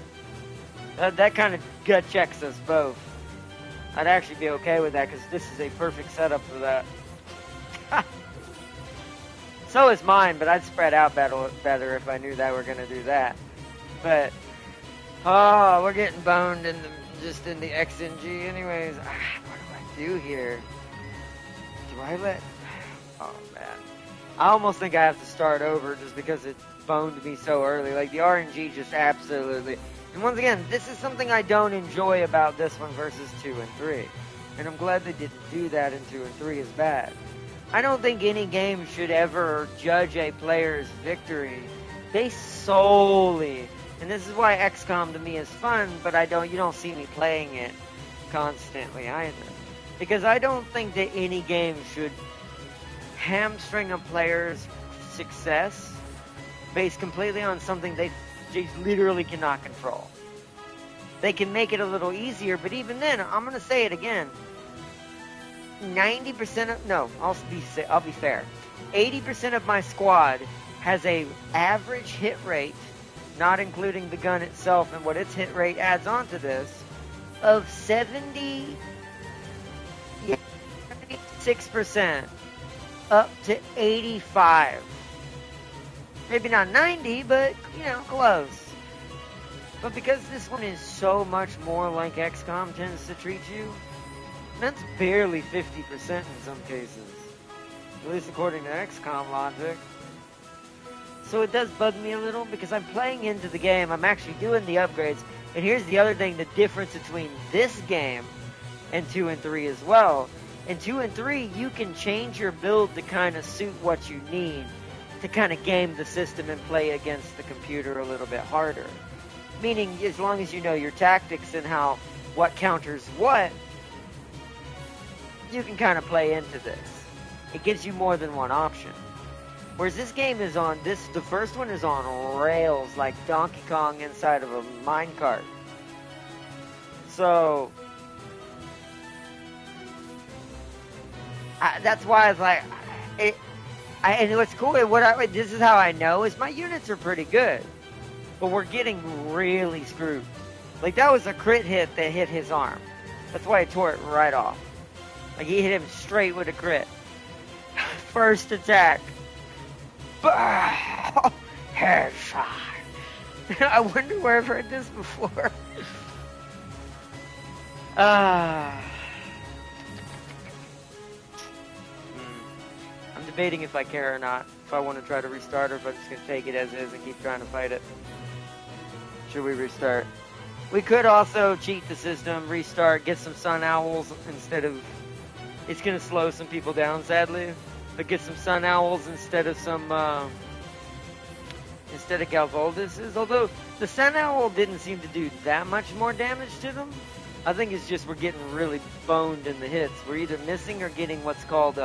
That kind of gut checks us both. I'd actually be okay with that because this is a perfect setup for that. So is mine, but I'd spread out better if I knew that we're going to do that. But, oh, we're getting boned just in the XNG anyways. What do I do here? Do I let... Oh, man. I almost think I have to start over just because it boned me so early. Like, the RNG just absolutely... And once again, this is something I don't enjoy about this one versus 2 and 3. And I'm glad they didn't do that in 2 and 3 as bad. I don't think any game should ever judge a player's victory based solely... And this is why XCOM to me is fun, but you don't see me playing it constantly either. Because I don't think that any game should hamstring a player's success based completely on something they literally cannot control. They can make it a little easier, but even then, I'm going to say it again. 90% of... No, I'll be fair. 80% of my squad has a average hit rate, not including the gun itself and what its hit rate adds on to this, of 76% up to 85. Maybe not 90, but, close. But because this one is so much more like XCOM tends to treat you, that's barely 50% in some cases. At least according to XCOM logic. So it does bug me a little because I'm playing into the game, I'm actually doing the upgrades, and here's the other thing, the difference between this game and 2 and 3 as well. In 2 and 3, you can change your build to kind of suit what you need to kind of game the system and play against the computer a little bit harder. Meaning, as long as you know your tactics and what counters what, you can kind of play into this. It gives you more than one option. Whereas this game is the first one is on rails, like Donkey Kong inside of a minecart. So, that's why I was like, and what's cool, this is how I know, is my units are pretty good. But we're getting really screwed. Like, that was a crit hit that hit his arm. That's why I tore it right off. Like, he hit him straight with a crit. First attack. Headshot. I wonder where I've heard this before. I'm debating if I care or not. If I want to try to restart or if I'm just going to take it as is and keep trying to fight it. Should we restart? We could also cheat the system, restart, get some Sun Owls instead of... It's going to slow some people down, sadly. But get some Sun Owls instead of Galvolduses. Although, the Sun Owl didn't seem to do that much more damage to them. I think it's just we're getting really boned in the hits. We're either missing or getting what's called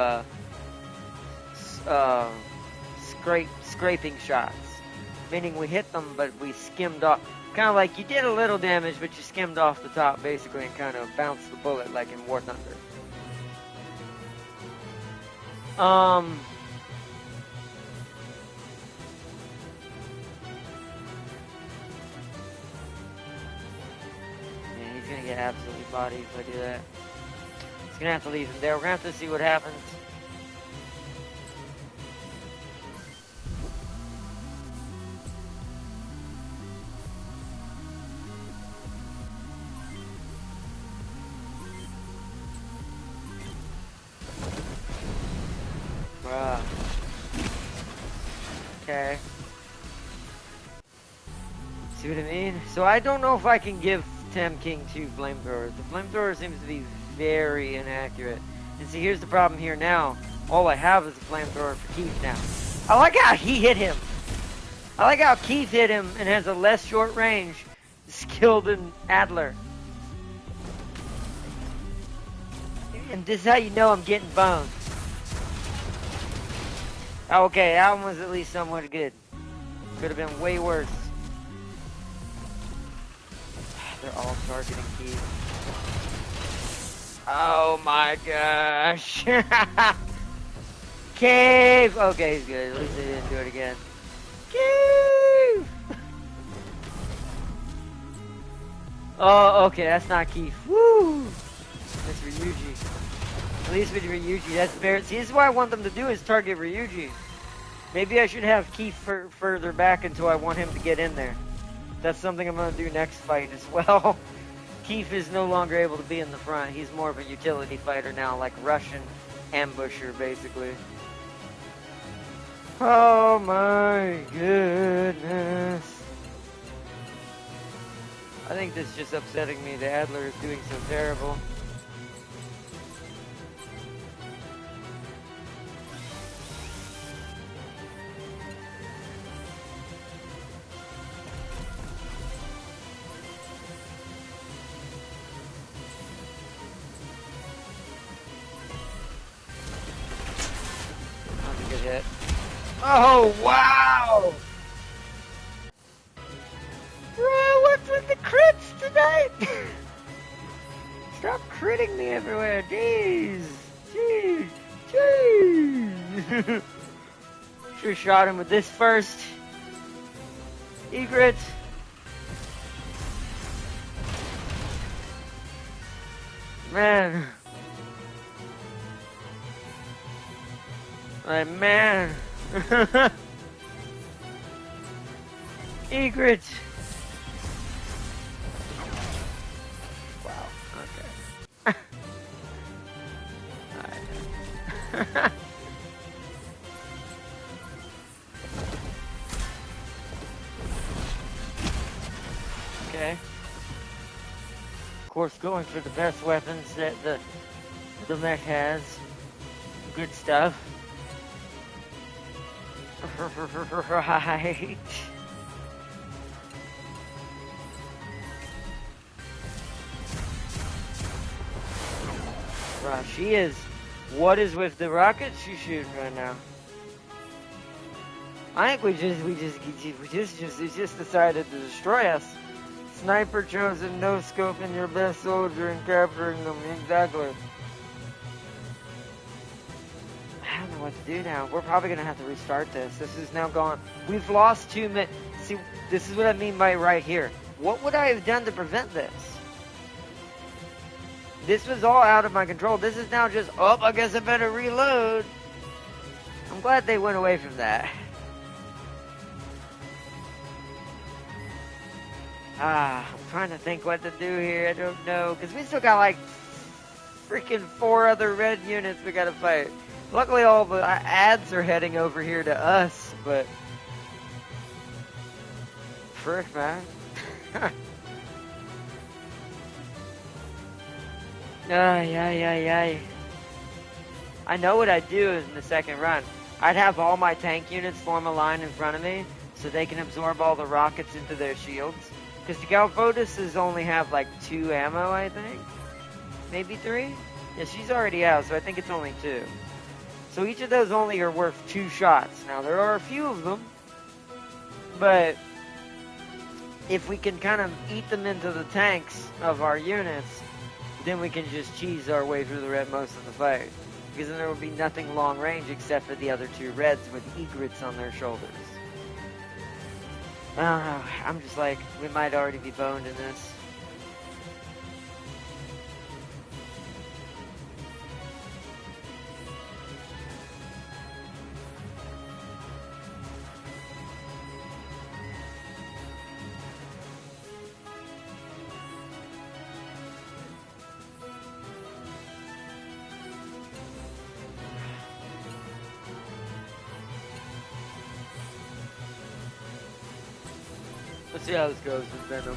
scraping shots. Meaning we hit them, but we skimmed off. Kind of like you did a little damage, but you skimmed off the top, basically, and kind of bounced the bullet like in War Thunder. Yeah, he's gonna get absolutely bodied if I do that. He's gonna have to leave him there. We're gonna have to see what happens. Okay. See what I mean? So I don't know if I can give Tem King 2 flamethrowers. The flamethrower seems to be very inaccurate. And see, here's the problem here now. All I have is a flamethrower for Keith now. I like how he hit him. I like how Keith hit him and has a less short range skill than Adler. And this is how you know I'm getting boned. Okay, that one was at least somewhat good. Could have been way worse. They're all targeting Keith. Oh my gosh. Cave! Okay, he's good. At least they didn't do it again. Cave! Oh, okay, that's not Keith. Woo! That's Ryuji. At least with Ryuji, that's fair. See, this is what I want them to do is target Ryuji. Maybe I should have Keith further back until I want him to get in there. That's something I'm going to do next fight as well. Keith is no longer able to be in the front. He's more of a utility fighter now, like Russian ambusher, basically. Oh my goodness. I think this is just upsetting me. The Adler is doing so terrible. That was a good hit. Oh, wow! Bro, what's with the crits tonight? Stop critting me everywhere. Jeez. Jeez. Jeez. Should've shot him with this first. Egret. Man. Like, man. Egret. Wow, okay. Alright. Okay. Of course, going for the best weapons that the mech has. Good stuff. Right. Right, she is. What is with the rockets she's shooting right now? I think we just decided to destroy us. Sniper chosen, no scoping your best soldier and capturing them. Exactly. I don't know what to do now. We're probably gonna have to restart this. This is now gone. We've lost 2 minutes. See, this is what I mean by right here. What would I have done to prevent this? This was all out of my control. This is now just, oh, I guess I better reload. I'm glad they went away from that. I'm trying to think what to do here. I don't know. Because we still got like freaking 4 other red units we gotta fight. Luckily all the ads are heading over here to us, but... frick, man. Ay. I know what I'd do in the second run. I'd have all my tank units form a line in front of me so they can absorb all the rockets into their shields. Because the Galvotuses only have like 2 ammo, I think. Maybe 3? Yeah, she's already out, so I think it's only 2. So each of those only are worth 2 shots. Now, there are a few of them, but if we can kind of eat them into the tanks of our units, then we can just cheese our way through the most of the fight. Because then there will be nothing long range except for the other 2 reds with egrets on their shoulders. I don't know. I'm just like, we might already be boned in this. Let's see how this goes with Venom.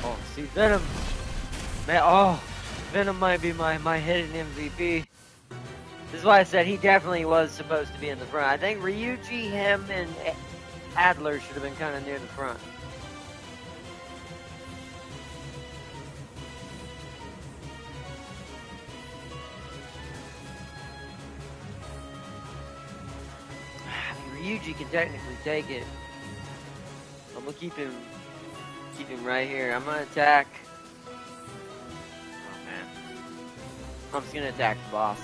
Oh, see, Venom. Man, oh, Venom might be my hidden MVP. This is why I said he definitely was supposed to be in the front. I think Ryuji, him, and Adler should have been kind of near the front. I mean, Ryuji can technically take it. I'm gonna keep him Keep him right here. I'm gonna attack. Oh man. I'm just gonna attack the boss.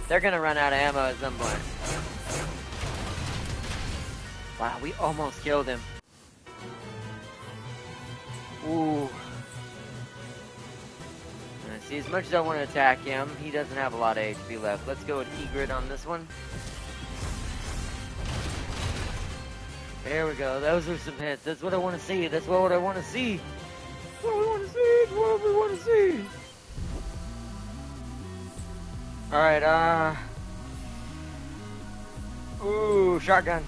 They're gonna run out of ammo at some point. Wow, we almost killed him. Ooh. See, as much as I want to attack him, he doesn't have a lot of HP left. Let's go with Egret on this one. There we go. Those are some hits. That's what I want to see. That's what I want to see. That's what we want to see. That's what we want to see. Alright, ooh, shotgun.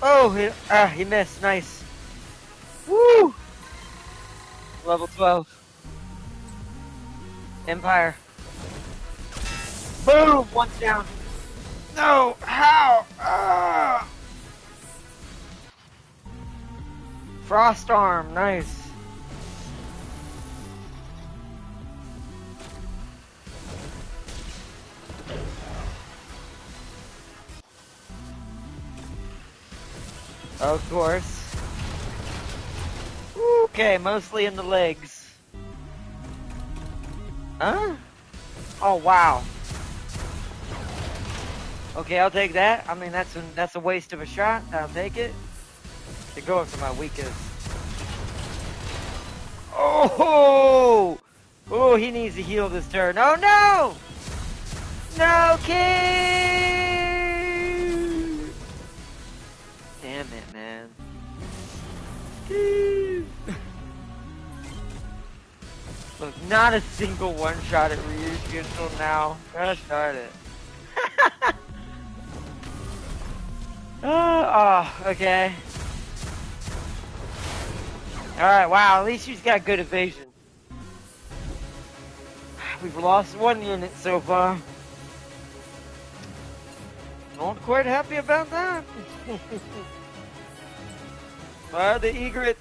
Oh, he missed. Nice. Woo! Level 12. Empire. Boom! One's down. No! How? Frost arm. Nice. Of course. Okay, mostly in the legs. Huh? Oh wow. Okay, I'll take that. I mean, that's a waste of a shot. I'll take it. They're going for my weakest. Oh! Oh, he needs to heal this turn. Oh no! No, King! Damn it, man. Look, not a single one-shot at Ryuji until now. Gosh darn it. Oh, okay. Alright, wow, at least she's got good evasion. We've lost one unit so far. Not quite happy about that. Fire the egret.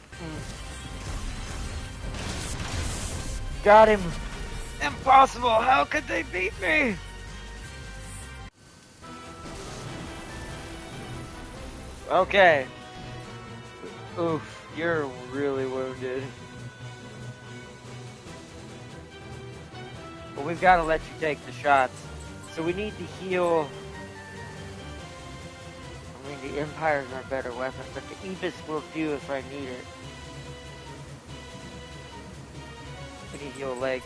Got him. Impossible. How could they beat me? Okay. Oof, you're really wounded. But we've got to let you take the shots. So we need to heal. I mean, the Empire's our better weapon, but the Aegis will do if I need it. We need to heal legs.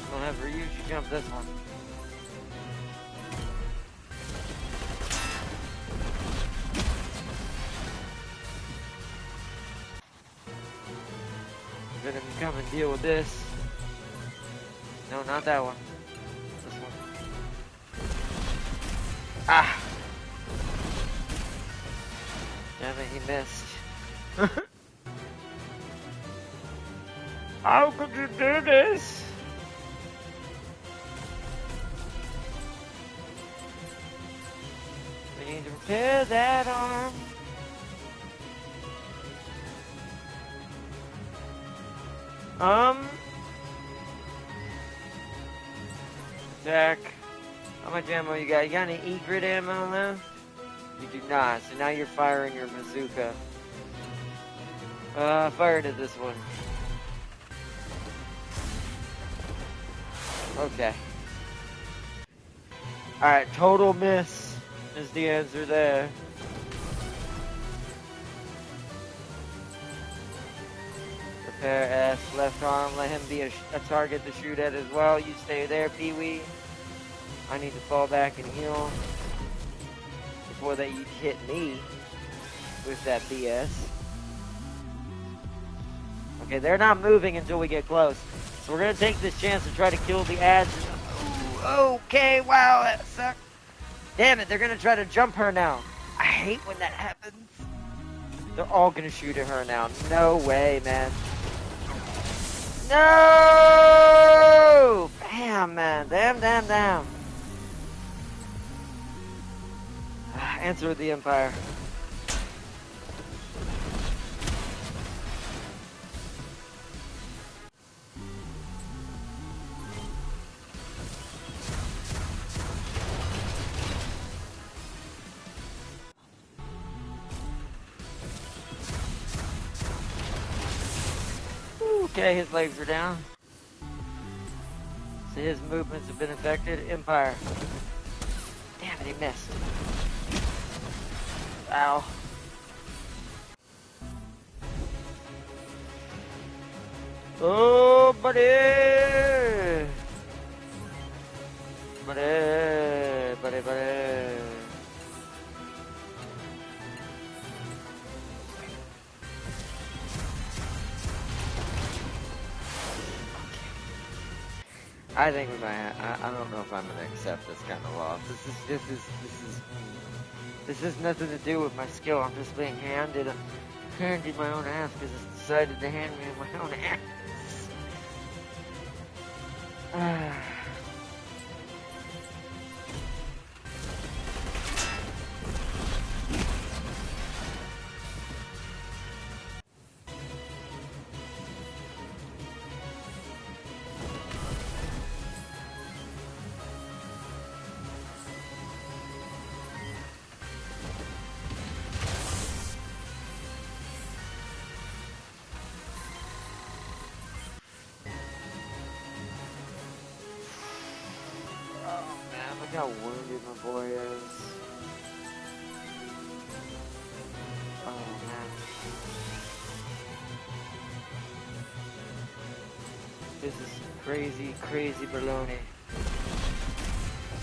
We'll have Ryuji jump this one. Let him come and deal with this. No, not that one. This one. Ah! Damn it, he missed. How could you do this? We need to repair that arm. Jack, how much ammo you got? You got any egret ammo left? You do not, so now you're firing your bazooka. Fire to this one. Okay. Alright, total miss is the answer there. Repair S, left arm, let him be a target to shoot at as well. You stay there, Pee-wee. I need to fall back and heal before they hit me with that BS. Okay, they're not moving until we get close. So we're gonna take this chance to try to kill the ads. Ooh, okay, wow, that sucked. Damn it, they're gonna try to jump her now. I hate when that happens. They're all gonna shoot at her now. No way, man. No! Damn, man. Damn. Answer with the Empire. Okay, his legs are down. So his movements have been affected. Empire. Damn it, he missed. Ow. Oh, buddy! Buddy. I think we might. I don't know if I'm gonna accept this kind of loss. This has nothing to do with my skill. I'm just being handed my own ass because it's decided to hand me my own ass. Look how wounded my boy is. Oh man. This is crazy baloney.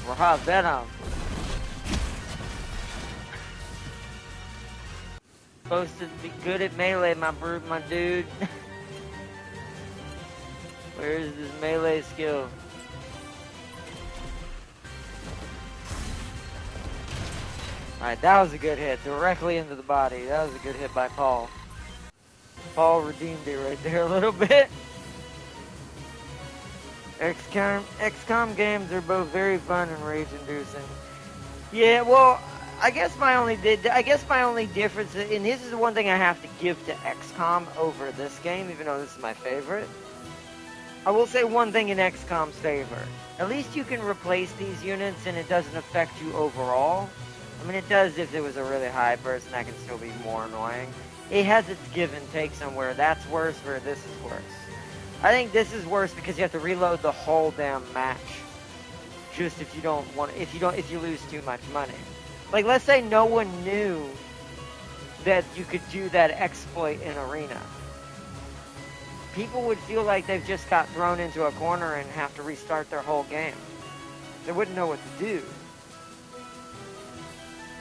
Raw Venom. Supposed to be good at melee, my dude. Where is this melee skill? Alright, that was a good hit. Directly into the body. That was a good hit by Paul. Paul redeemed it right there a little bit. XCOM games are both very fun and rage-inducing. Yeah, well, I guess my only difference, and this is the one thing I have to give to XCOM over this game, even though this is my favorite. I will say one thing in XCOM's favor. At least you can replace these units and it doesn't affect you overall. I mean, it does if there was a really high person, that can still be more annoying. It has its give and take somewhere. That's worse where this is worse. I think this is worse because you have to reload the whole damn match. Just if you lose too much money. Like, let's say no one knew that you could do that exploit in Arena. People would feel like they've just got thrown into a corner and have to restart their whole game. They wouldn't know what to do.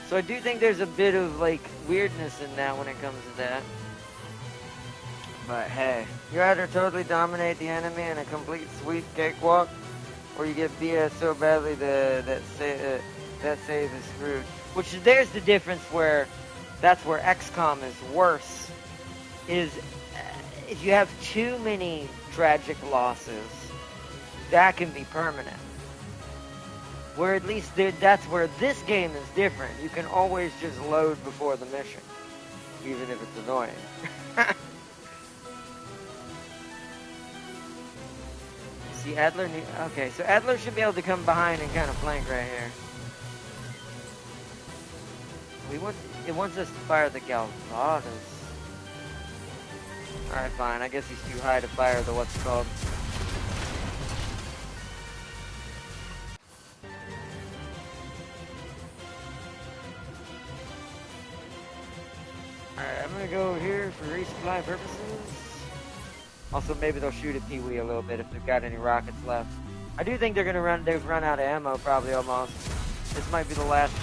So I do think there's a bit of, like, weirdness in that when it comes to that. But hey, you either totally dominate the enemy in a complete sweet cakewalk, or you get BS so badly that save is screwed. Which, there's the difference where, that's where XCOM is worse, is if you have too many tragic losses, that can be permanent. Where at least that's where this game is different. You can always just load before the mission, even if it's annoying. See, Adler okay, so Adler should be able to come behind and kind of flank right here. It wants us to fire the Galvadas. Alright, fine. I guess he's too high to fire the what's it called. Alright, I'm gonna go here for resupply purposes. Also, maybe they'll shoot at Pee-wee a little bit if they've got any rockets left. I do think they've run out of ammo, probably almost. This might be the last.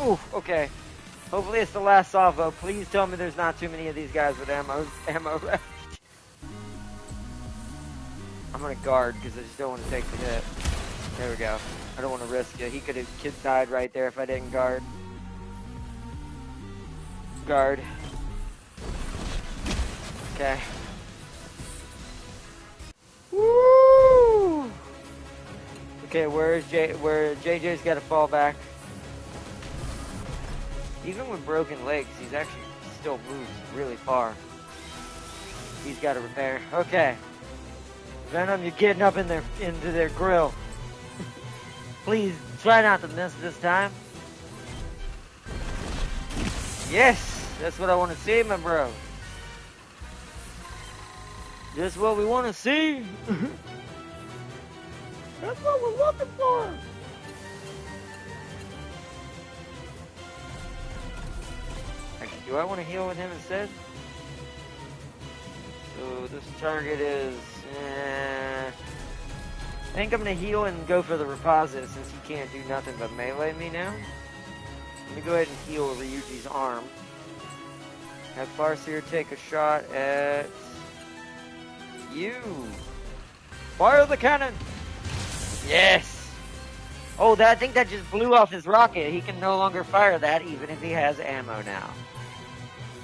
Ooh, okay. Hopefully it's the last salvo. Please tell me there's not too many of these guys with ammo left. I'm gonna guard because I just don't want to take the hit. There we go. I don't want to risk it. He could have died right there if I didn't guard. Guard. Okay. Woo! Okay, where JJ's got to fall back. Even with broken legs, he's actually still moves really far. He's got to repair. Okay. Venom, you're getting up into their grill. Please try not to miss this time. Yes, that's what I want to see, my bro. Just what we want to see. That's what we're looking for. Actually, do I want to heal with him instead? So this target is... I think I'm going to heal and go for the Reposit since he can't do nothing but melee me now. Let me go ahead and heal Ryuji's arm. Have Farseer take a shot at you. Fire the cannon! Yes! Oh, I think that just blew off his rocket. He can no longer fire that even if he has ammo now.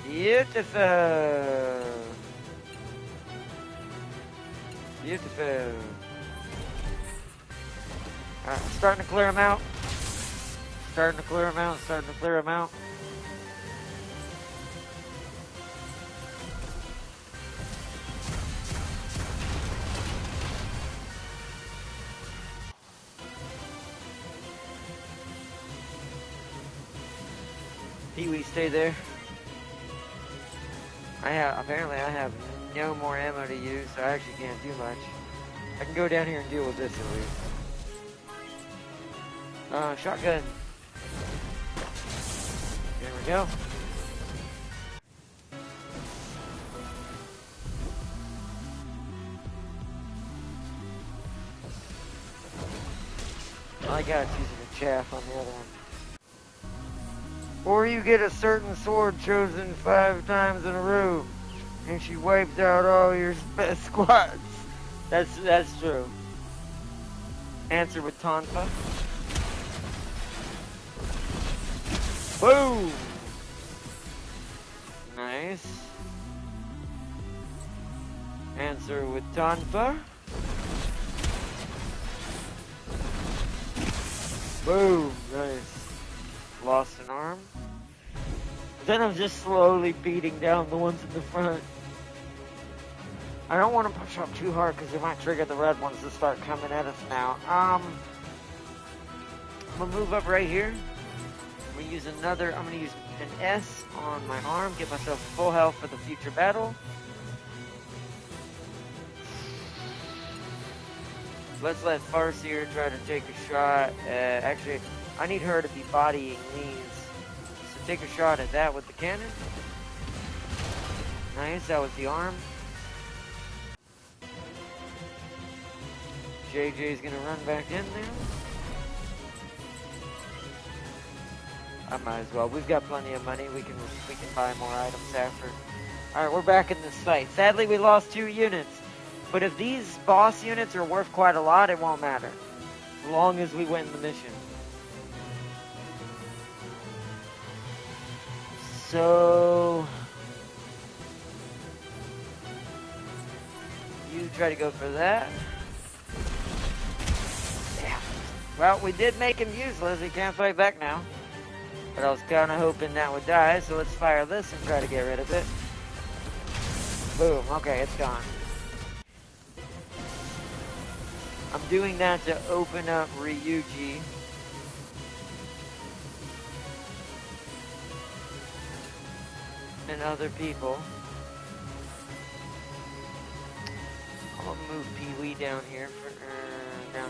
Beautiful. Beautiful. Alright, I'm starting to clear him out. Starting to clear him out. Starting to clear him out. Pee-wee, stay there. Apparently I have no more ammo to use, so I actually can't do much. I can go down here and deal with this at least. Shotgun. There we go. I got it's using a chaff on the other one. Or you get a certain sword chosen 5 times in a row, and she wiped out all your best squads. That's true. Answer with Tonfa. Boom! Nice. Answer with Tonfa. Boom! Nice. Lost an arm. Then I'm just slowly beating down the ones in the front. I don't want to push up too hard because it might trigger the red ones to start coming at us now. I'm gonna move up right here. I'm gonna use an S on my arm, get myself full health for the future battle. Let's let Farseer try to take a shot. Actually, I need her to be bodying these. So take a shot at that with the cannon. Nice, that was the arm. JJ's gonna run back in there. I might as well. We've got plenty of money. We can buy more items after. Alright, we're back in this fight. Sadly, we lost 2 units. But if these boss units are worth quite a lot, it won't matter. As long as we win the mission. So... you try to go for that. Yeah. Well, we did make him useless. He can't fight back now. But I was kind of hoping that would die, so let's fire this and try to get rid of it. Boom. Okay, it's gone. I'm doing that to open up Ryuji. And other people. I'm gonna move Pee-wee down here for now.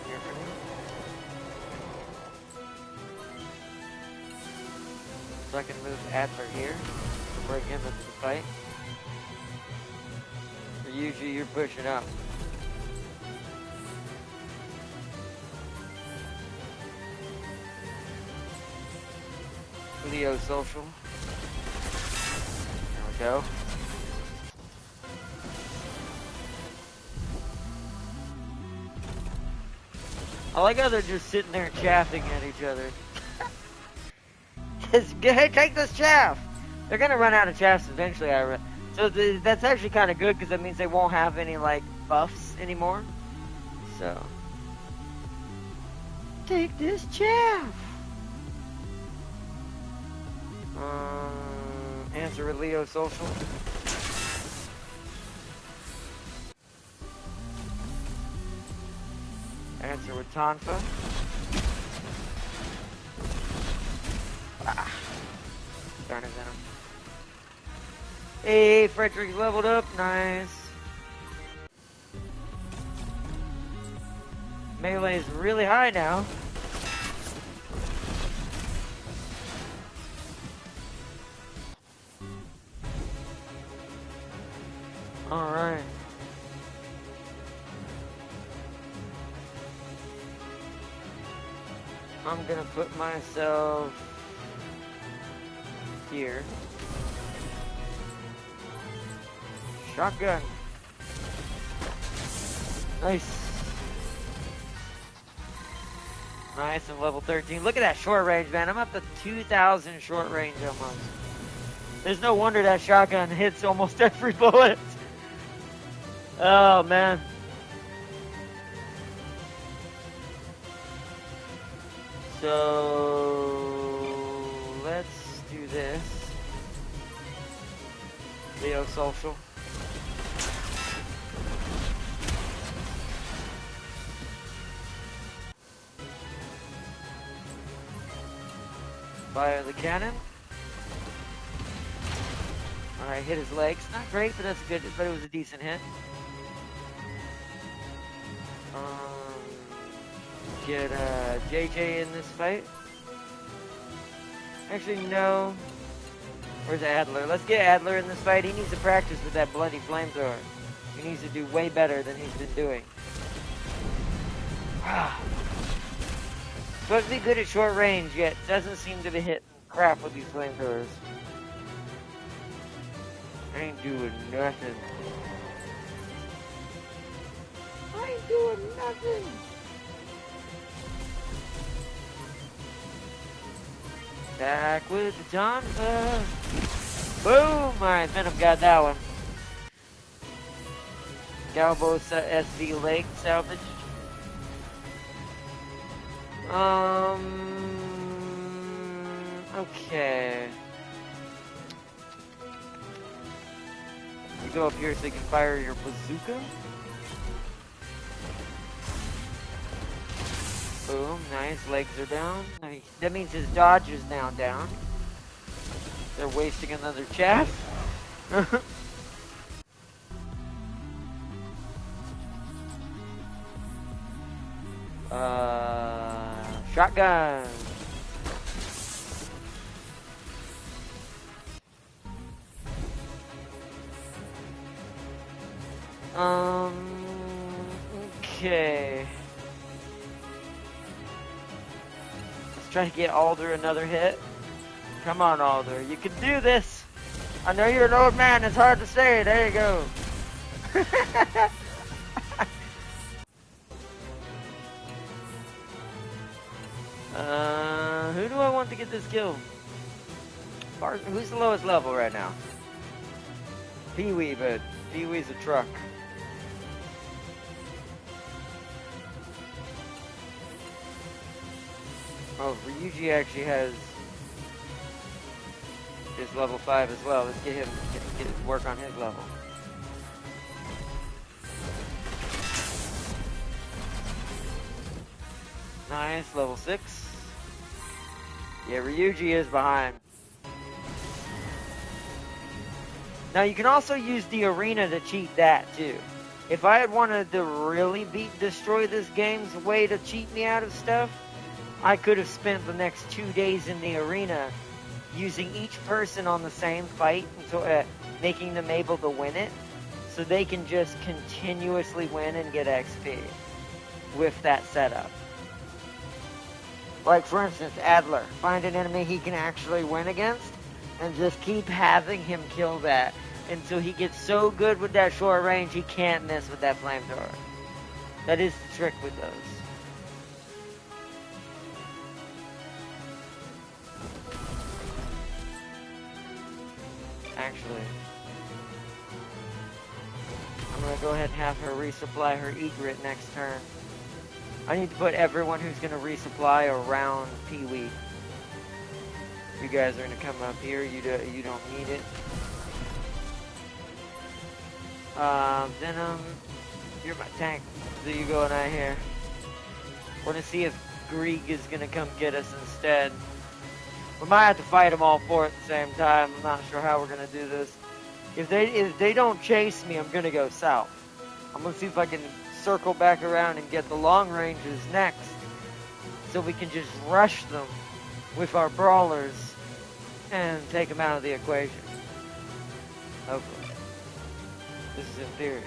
So I can move Adler here to bring him into the fight. Ryuji, you're pushing up. Leo social. There we go. I like how they're just sitting there chaffing at each other. Hey, take this chaff! They're gonna run out of chaffs eventually, so that's actually kind of good because that means they won't have any, like, buffs anymore. So. Take this chaff! Answer with Leo social. Answer with Tonfa. Ah. Darn it, Venom. Hey, Frederick leveled up. Nice. Melee is really high now. Alright. I'm gonna put myself here. Shotgun. Nice. Nice, and level 13. Look at that short range, man. I'm up to 2,000 short range almost. There's no wonder that shotgun hits almost every bullet. Oh, man. So, let's do this. Leo Social. Fire the cannon. Alright, hit his legs. Not great, but that's good. But it was a decent hit. Get JJ in this fight. Actually, no. Where's Adler? Let's get Adler in this fight. He needs to practice with that bloody flamethrower. He needs to do way better than he's been doing. Supposed to be good at short range, yet doesn't seem to be hitting crap with these flamethrowers. I ain't doing nothing. I ain't doing nothing. Back with the Tonfa. Boom! Alright, Venom got that one. Galbo SV leg salvage. Okay. You go up here so you can fire your bazooka. Boom, nice, legs are down. That means his dodge is now down. They're wasting another chaff. Shotgun. Okay. Let's try to get Alder another hit. Come on, Alder. You can do this. I know you're an old man. It's hard to say. There you go. Who do I want to get this kill? Who's the lowest level right now? Pee-wee, but Pee-wee's a truck. Oh, Ryuji actually has his level 5 as well. Let's get him, get work on his level. Nice, level 6. Yeah, Ryuji is behind. Now you can also use the arena to cheat that too. If I had wanted to really destroy this game's way to cheat me out of stuff, I could have spent the next 2 days in the arena using each person on the same fight, until, making them able to win it, so they can just continuously win and get XP with that setup. Like, for instance, Adler. Find an enemy he can actually win against, and just keep having him kill that until he gets so good with that short range he can't miss with that flamethrower. That is the trick with those. Actually, I'm going to go ahead and have her resupply her egret next turn. I need to put everyone who's going to resupply around Pee-wee. You guys are going to come up here. You don't need it. Venom, you're my tank. So you go and I here. Want to see if Grieg is going to come get us instead. We might have to fight them all four at the same time. I'm not sure how we're going to do this. If they don't chase me, I'm going to go south. I'm going to see if I can circle back around and get the long ranges next, so we can just rush them with our brawlers and take them out of the equation. Hopefully. This is in theory.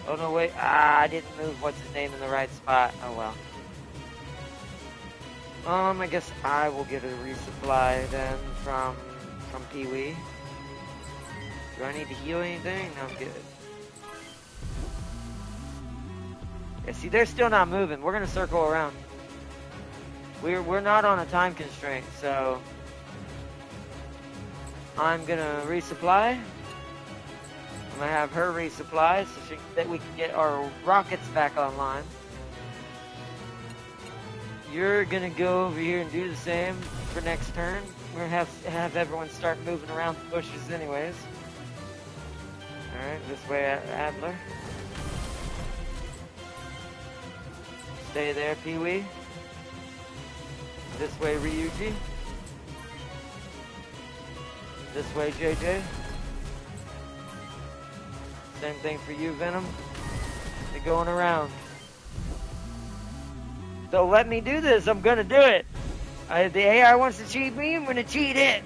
Oh no, wait. I didn't move what's his name in the right spot. Oh well. I guess I will get a resupply then from Pee-wee. Do I need to heal anything? No, I'm good. Yeah, see, they're still not moving. We're gonna circle around. We're not on a time constraint, so I'm gonna resupply. I'm gonna have her resupply so that we can get our rockets back online. You're gonna go over here and do the same for next turn. We're gonna have everyone start moving around the bushes anyways. Alright, this way, Adler. Stay there, Pee-wee. This way, Ryuji. This way, JJ. Same thing for you, Venom. They're going around. So let me do this. I'm gonna do it. The AI wants to cheat me. I'm gonna cheat it.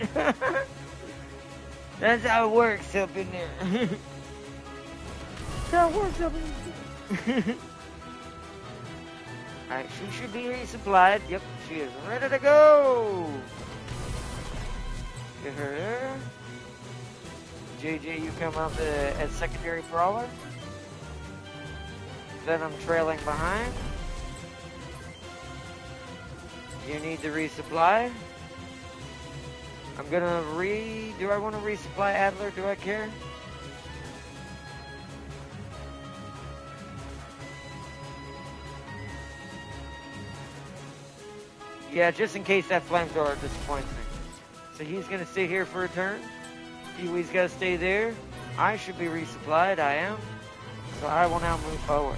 That's how it works up in there. That's how it works up in there. Alright, she should be resupplied. Yep, she is ready to go. Get her there. JJ, you come up as secondary brawler. Then I'm trailing behind. You need to resupply. I'm gonna do I want to resupply Adler? Do I care? Yeah, just in case that flamethrower disappoints me. So he's gonna stay here for a turn. Pee-wee's gotta stay there. I should be resupplied, I am. So I will now move forward.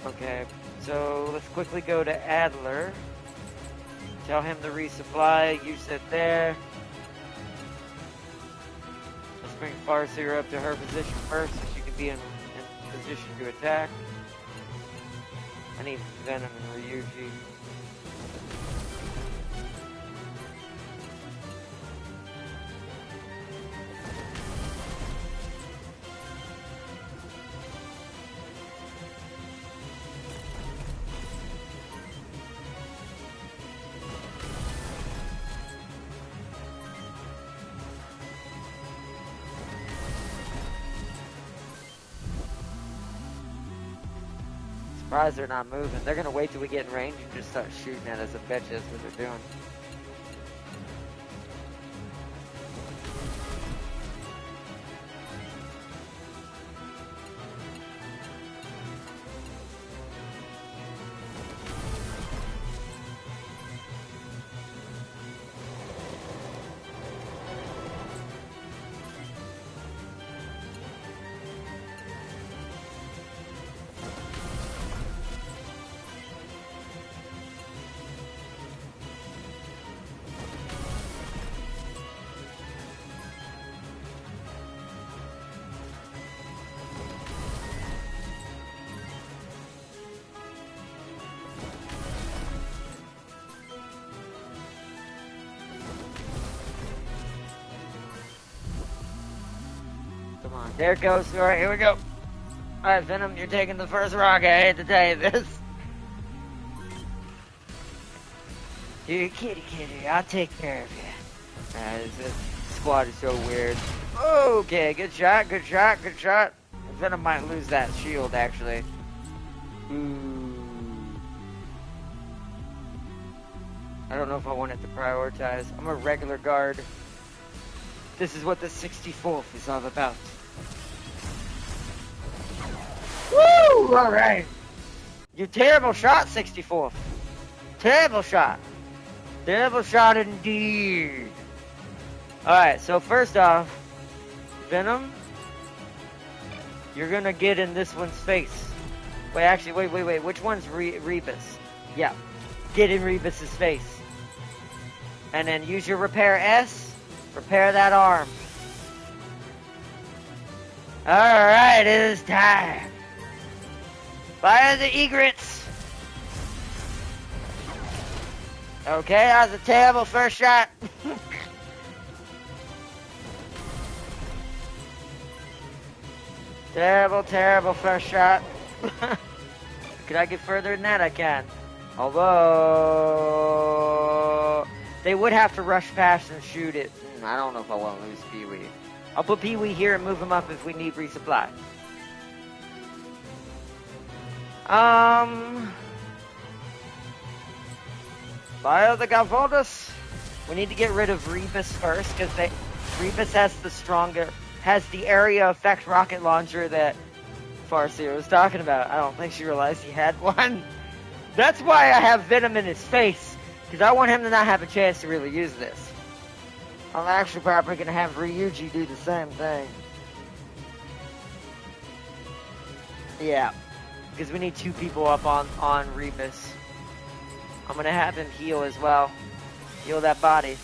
Okay, so let's quickly go to Adler. Tell him to resupply. You sit there. Let's bring Farseer up to her position first so she can be in position to attack. I need Venom and Ryuji. Surprised they're not moving. They're gonna wait till we get in range and just start shooting at us. I bet you that's what they're doing. There it goes. All right, here we go. All right, Venom, you're taking the first rocket. I hate to tell you this. You're kitty. I'll take care of you. This squad is so weird. Okay, good shot. Venom might lose that shield, actually. Ooh. I don't know if I want it to prioritize. I'm a regular guard. This is what the 64th is all about. Woo! Alright. You terrible shot, 64th. Terrible shot. Terrible shot indeed. Alright, so first off, Venom, you're gonna get in this one's face. Wait, actually, wait. Which one's Rebus? Yeah. get in Rebus's face. And then use your repair S, repair that arm. Alright, it is time. Fire the egrets. Okay, that was a terrible first shot. Terrible, terrible first shot. Could I get further than that? I can. Although they would have to rush past and shoot it. I don't know if I want to lose Pee-wee. I'll put Pee-wee here and move him up if we need resupply. Fire the Galvodas. We need to get rid of Rebus first, because Rebus has the area effect rocket launcher that Farseer was talking about. I don't think she realized he had one. That's why I have Venom in his face, because I want him to not have a chance to really use this. I'm actually probably going to have Ryuji do the same thing. Yeah, because we need 2 people up on Rebus. I'm going to have him heal as well. Heal that body.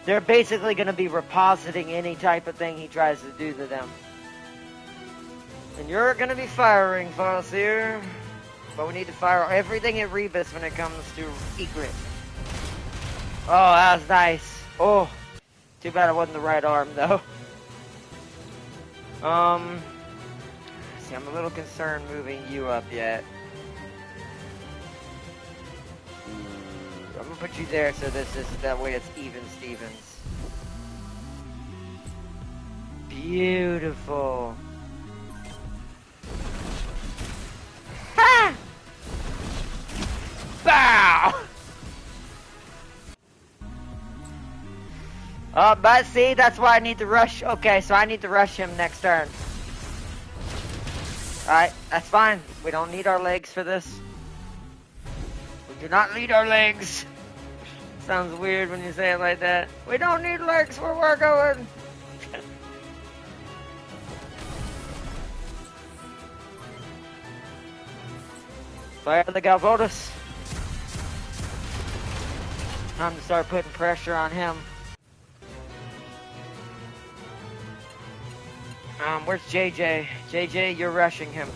They're basically going to be repositing any type of thing he tries to do to them. And you're going to be firing, Farseer. But we need to fire everything at Rebus when it comes to Egret. Oh, that was nice. Oh, too bad it wasn't the right arm, though. See, I'm a little concerned moving you up yet. I'm gonna put you there so that way it's even Stevens. Beautiful. Ha! Bow! Oh, but see, that's why I need to rush. Okay, so I need to rush him next turn. Alright, that's fine. We don't need our legs for this. We do not need our legs. Sounds weird when you say it like that. We don't need legs where we're going. Fire the Galvodas. Time to start putting pressure on him. Where's JJ? JJ, you're rushing him.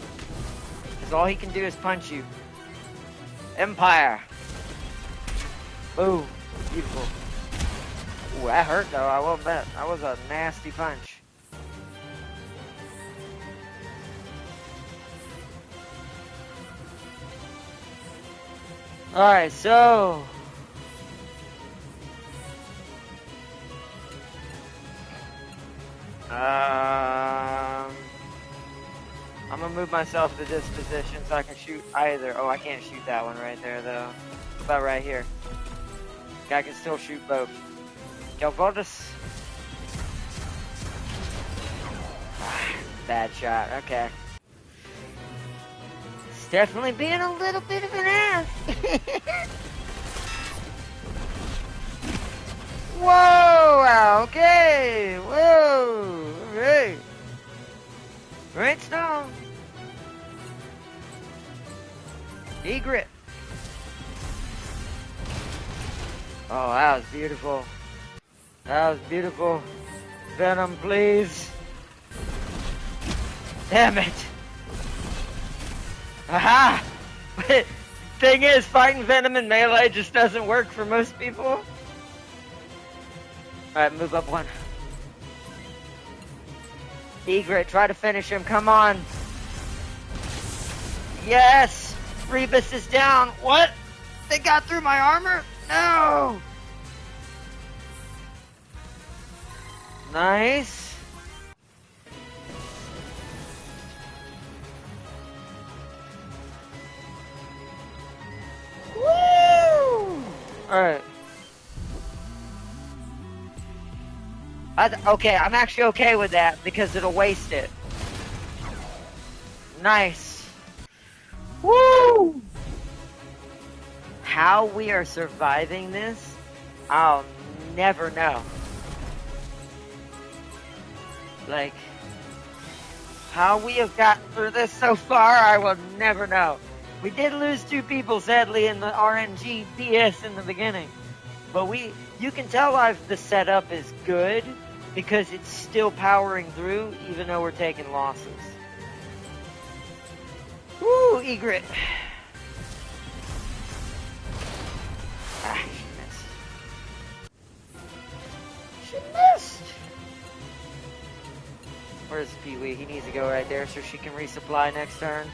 Because all he can do is punch you. Empire. Ooh, beautiful. Ooh, that hurt though, I won't bet. That was a nasty punch. Alright, so... I'm gonna move myself to this position so I can shoot either. Oh, I can't shoot that one right there though. What about right here? I can still shoot both. Galvodas. Bad shot, okay. It's definitely being a little bit of an ass. Whoa, okay, whoa, alright. Great stone. Egret. Oh, that was beautiful. That was beautiful. Venom, please. Damn it. Aha! But thing is, fighting Venom in melee just doesn't work for most people. Alright, move up one. Egret, try to finish him, come on. Yes! Rebus is down. What? They got through my armor? No! Nice. Woo! Alright. Okay, I'm actually okay with that because it'll waste it. Nice. Woo! How we are surviving this, I'll never know. Like, how we have gotten through this so far, I will never know. We did lose 2 people, sadly, in the RNG PS in the beginning. But you can tell the setup is good because it's still powering through, even though we're taking losses. Woo, egret. Ah, she missed. Where's Pee-wee? He needs to go right there so she can resupply next turn.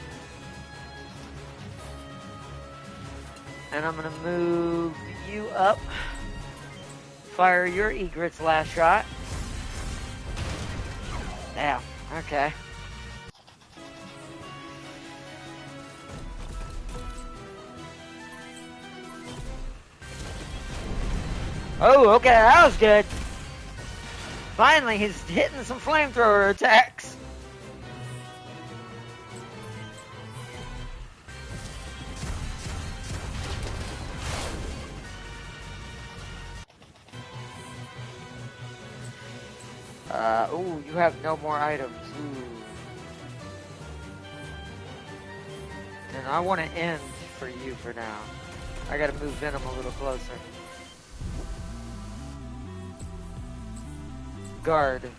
And I'm gonna move you up. Fire your egret's last shot. Yeah, okay. Oh, okay, that was good. Finally, he's hitting some flamethrower attacks. Ooh, you have no more items. Ooh. Then I want to end for you for now. I gotta move Venom a little closer. Guard.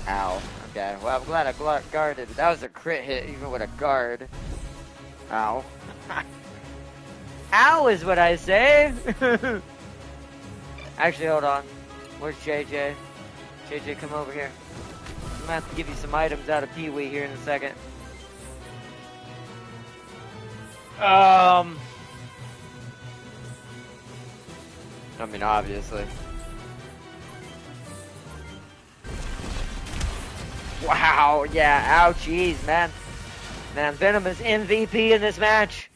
Ow. Okay, well, I'm glad I guarded. That was a crit hit, even with a guard. Ow. Ow is what I say! Actually, hold on. Where's JJ? JJ, come over here. I'm gonna have to give you some items out of Pee-wee here in a second. I mean, obviously. Wow, yeah, ouchies, man. Man, Venom is MVP in this match.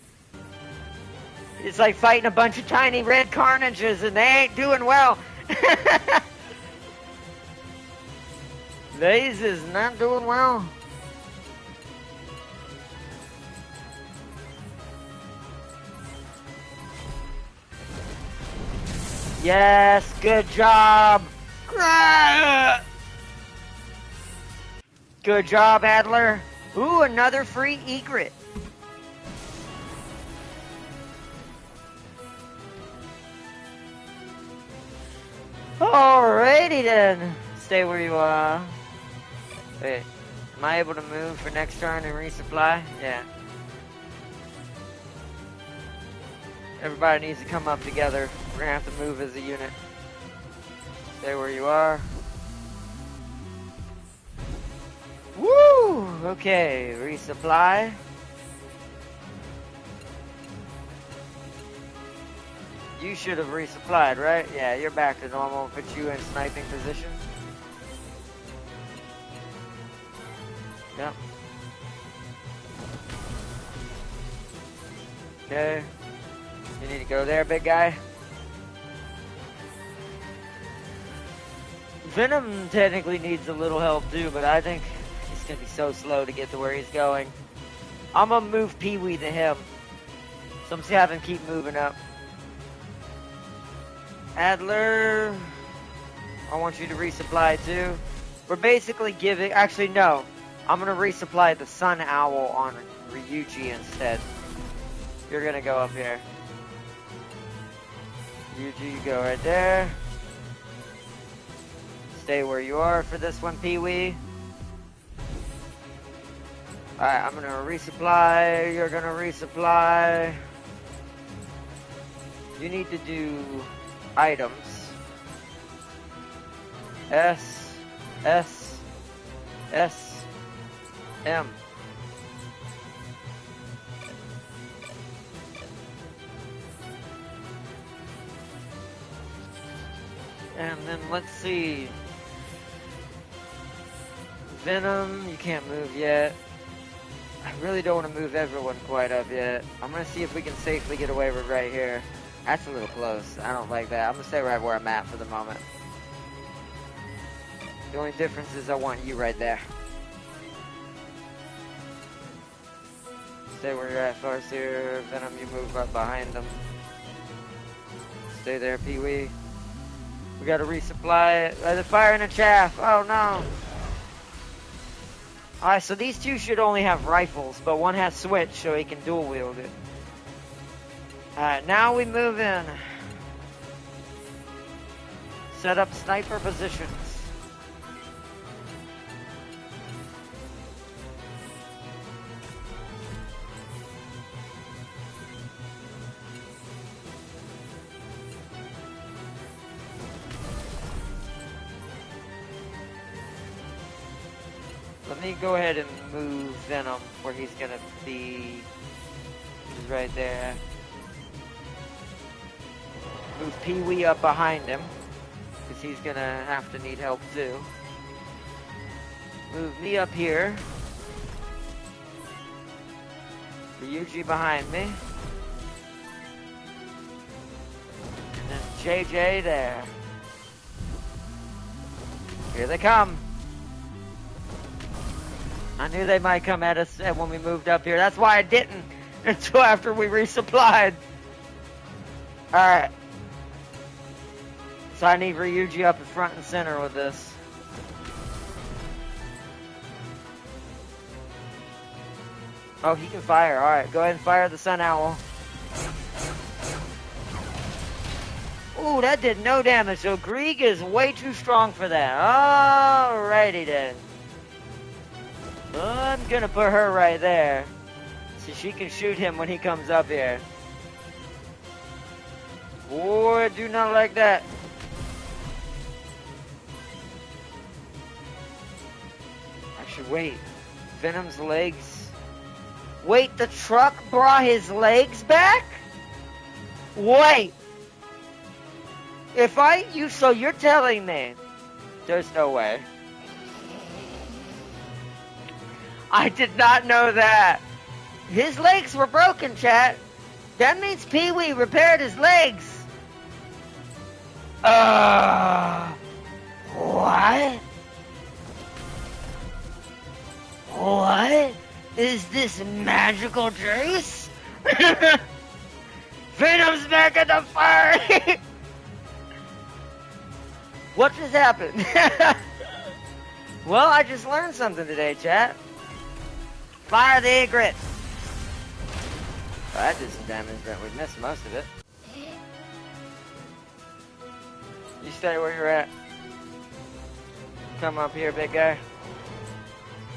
It's like fighting a bunch of tiny red carnages and they ain't doing well. Laze is not doing well. Yes, good job. Good job, Adler. Ooh, another free egret. Alrighty then. Stay where you are. Wait, am I able to move for next turn and resupply? Yeah. Everybody needs to come up together. We're gonna have to move as a unit. Stay where you are. Woo! Okay, resupply. You should have resupplied, right? Yeah, you're back to normal. Put you in sniping position. Yep. Okay. You need to go there, big guy. Venom technically needs a little help too, but I think he's gonna be so slow to get to where he's going. I'm gonna move Pee-wee to him. So I'm just having him keep moving up. Adler, I want you to resupply too. We're basically giving, actually no, I'm gonna resupply the Sun Owl on Ryuji instead. You're gonna go up here. Ryuji, you go right there. Stay where you are for this one, Pee-wee. Alright, I'm gonna resupply, you're gonna resupply. You need to do items. S, S, S, M. And then let's see. Venom, you can't move yet. I really don't want to move everyone quite up yet. I'm going to see if we can safely get away with right here. That's a little close. I don't like that. I'm going to stay right where I'm at for the moment. The only difference is I want you right there. Stay where you're at, Farseer. Venom, you move up behind them. Stay there, Pee-wee. We got to resupply. They're firing a chaff. Oh, no. Alright, so these two should only have rifles, but one has switch, so he can dual wield it. Alright, now we move in. Set up sniper positions. Let me go ahead and move Venom where he's gonna be. He's right there. Move Pee-wee up behind him, because he's gonna have to need help too. Move me up here. Ryuji behind me. And then JJ there. Here they come. I knew they might come at us when we moved up here. That's why I didn't until after we resupplied. Alright. So I need Ryuji up in front and center with this. Oh, he can fire. Alright, go ahead and fire the Sun Owl. Ooh, that did no damage. So Grieg is way too strong for that. Alrighty then. I'm gonna put her right there, so she can shoot him when he comes up here. Oh, I do not like that. Actually, wait. Venom's legs. Wait, the truck brought his legs back? Wait. So you're telling me there's no way. I did not know that. His legs were broken, chat. That means Pee-wee repaired his legs. What? What? Is this magical juice? Venom's back at the fire. What just happened? Well, I just learned something today, chat. Fire the egret! Well, that did some damage, but we missed most of it. You stay where you're at. Come up here, big guy.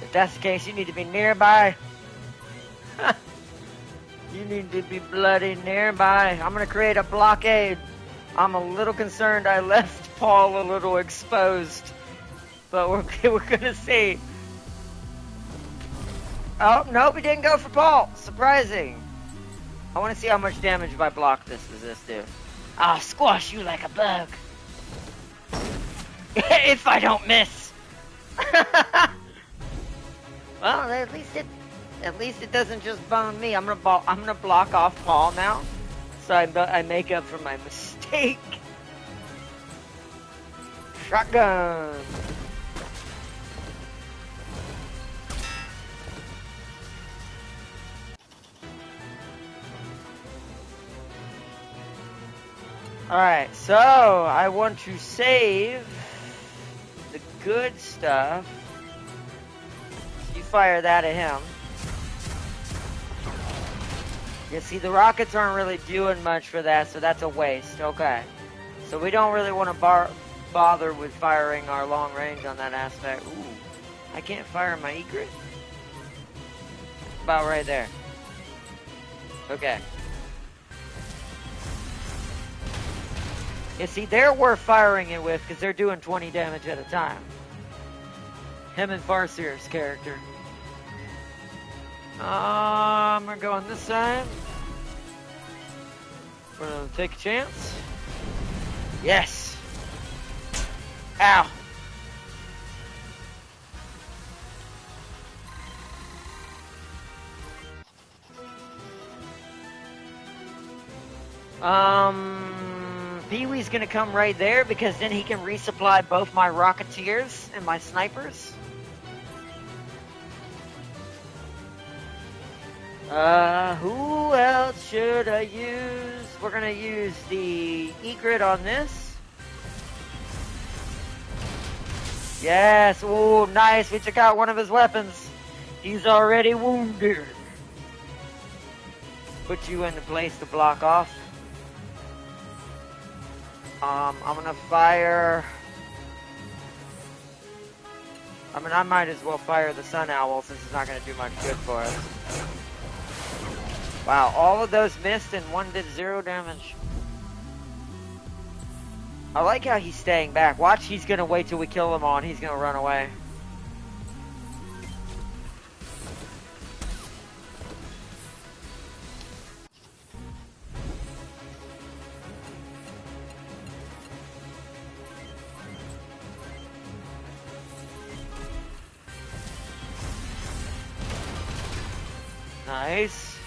If that's the case, you need to be nearby. You need to be bloody nearby. I'm gonna create a blockade. I'm a little concerned I left Paul a little exposed. But we're gonna see. Oh, nope, he didn't go for Paul. Surprising. I want to see how much damage if I block this does this do. I'll squash you like a bug. If I don't miss. Well, at least it doesn't just bone me. I'm gonna block off Paul now, so I make up for my mistake. Shotgun. Alright, so I want to save the good stuff. You fire that at him. You see, the rockets aren't really doing much for that, so that's a waste. Okay. So we don't really want to bother with firing our long range on that aspect. Ooh, I can't fire my egret? About right there. Okay. You see, they're worth firing it with because they're doing 20 damage at a time. Him and Farseer's character. I'm gonna go on this side. We're gonna take a chance. Yes! Ow! Pee-wee's gonna come right there because then he can resupply both my Rocketeers and my Snipers. Who else should I use? We're gonna use the egret on this. Yes, ooh, nice, we took out one of his weapons. He's already wounded. Put you in the place to block off. I'm gonna fire. I mean, I might as well fire the Sun Owl since it's not gonna do much good for us. Wow, all of those missed and one did 0 damage. I like how he's staying back. Watch, he's gonna wait till we kill them all and he's gonna run away. Nice.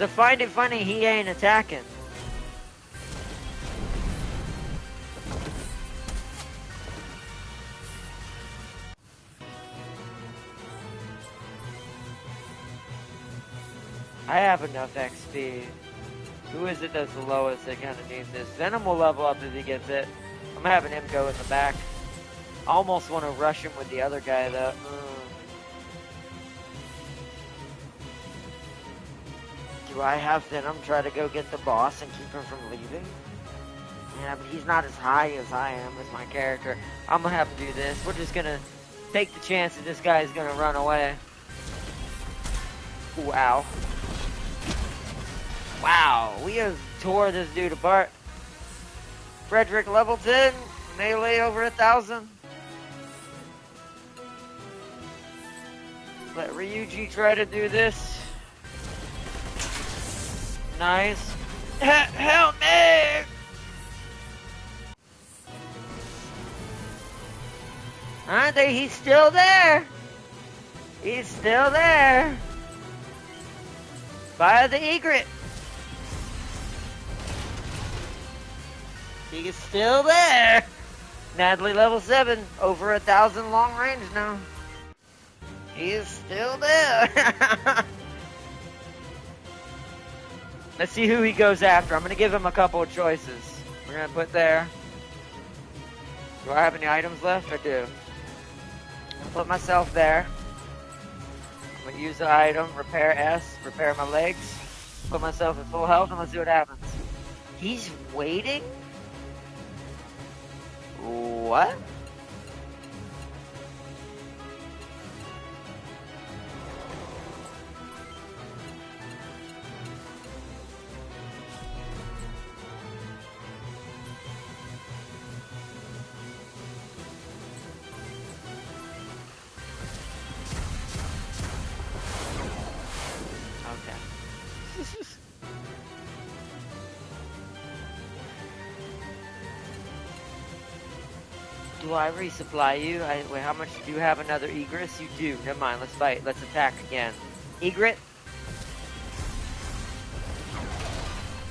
I find it funny he ain't attacking. I have enough XP. Who is it that's the lowest that kind of needs this? Venom will level up if he gets it. I'm having him go in the back. I almost want to rush him with the other guy though. Do I have Venom try to go get the boss and keep him from leaving? Yeah, but he's not as high as I am as my character. I'm gonna have to do this. We're just gonna take the chance that this guy is gonna run away. Wow. Wow, we have tore this dude apart. Frederick level 10, melee over 1,000. Let Ryuji try to do this. Nice. Help me! Aren't they? He's still there. He's still there. Fire the egret. He is still there. Natalie level 7, over 1,000 long range now. He is still there. Let's see who he goes after. I'm going to give him a couple of choices. We're going to put there. Do I have any items left? I do. I'll put myself there. I'm going to use the item, repair S, repair my legs, put myself at full health, and let's see what happens. He's waiting? What? Do I resupply you? Wait, how much do you have? Another Egress? You do. Never mind. Let's fight. Let's attack again. Egret?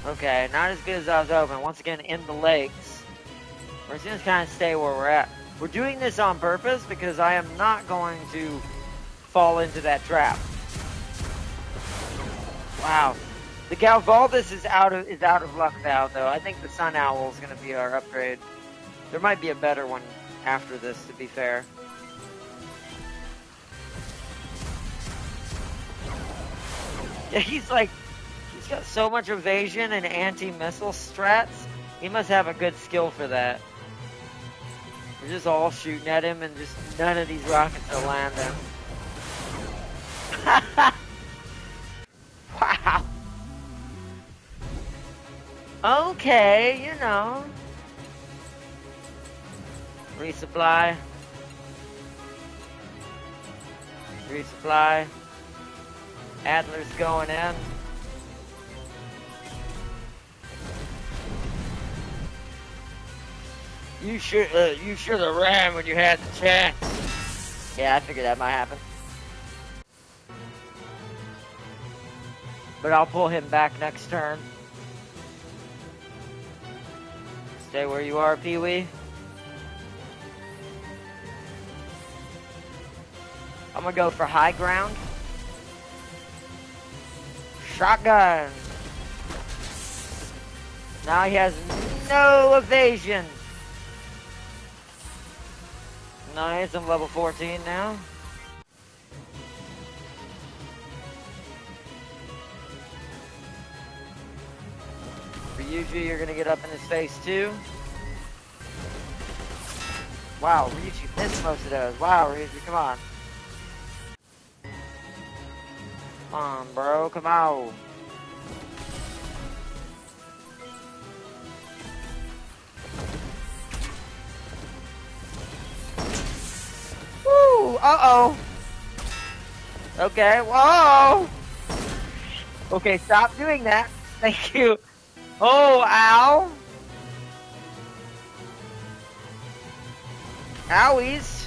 Okay, not as good as I was hoping. Once again, in the legs. We're just gonna kind of stay where we're at. We're doing this on purpose because I am not going to fall into that trap. Wow. The Galvaldus is out of luck now, though. I think the Sun Owl is gonna be our upgrade. There might be a better one after this, to be fair. Yeah, he's got so much evasion and anti-missile strats. He must have a good skill for that. We're just all shooting at him and just none of these rockets are landing. Wow. Okay, you know. Resupply. Resupply. Adler's going in. You should have ran when you had the chance. Yeah, I figured that might happen. But I'll pull him back next turn. Stay where you are, Pee-wee. I'm gonna go for high ground. Shotgun. Now he has no evasion. Nice, I'm level 14 now. Ryuji, you're gonna get up in his face too. Wow, Ryuji missed most of those. Wow, Ryuji, come on. Come on, bro, come on. Woo! Uh-oh! Okay, whoa! Okay, stop doing that. Thank you. Oh, ow! Owies!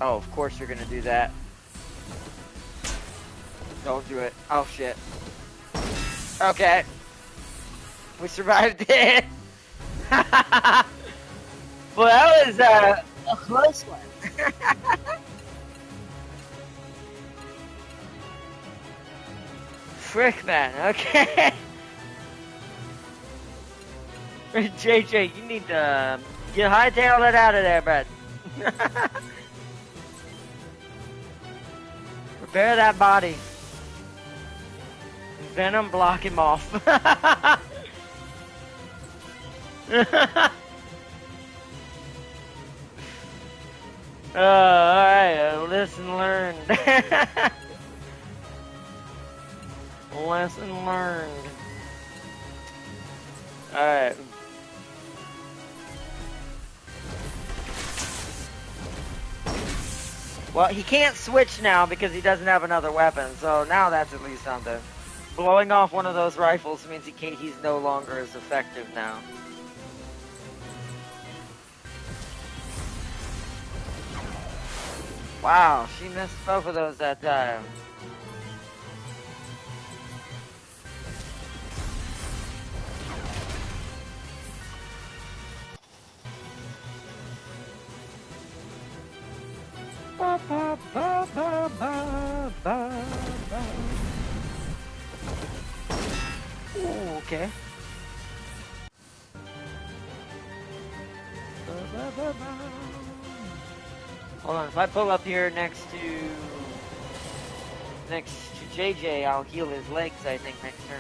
Oh, of course you're gonna do that. Don't do it. Oh, shit. Okay. We survived it. Well, that was a close one. Frick, man. Okay. JJ, you need to get hightail it out of there, bud. Repair that body. Venom, block him off. Alright, lesson learned. Lesson learned. Alright. Well, he can't switch now because he doesn't have another weapon, so now that's at least something. Blowing off one of those rifles means he's no longer as effective now. Wow, she missed both of those that time. Ba, ba, ba, ba, ba, ba, ba. Ooh, okay. Ba, ba, ba, ba. Hold on, if I pull up here next to JJ, I'll heal his legs, I think, next turn.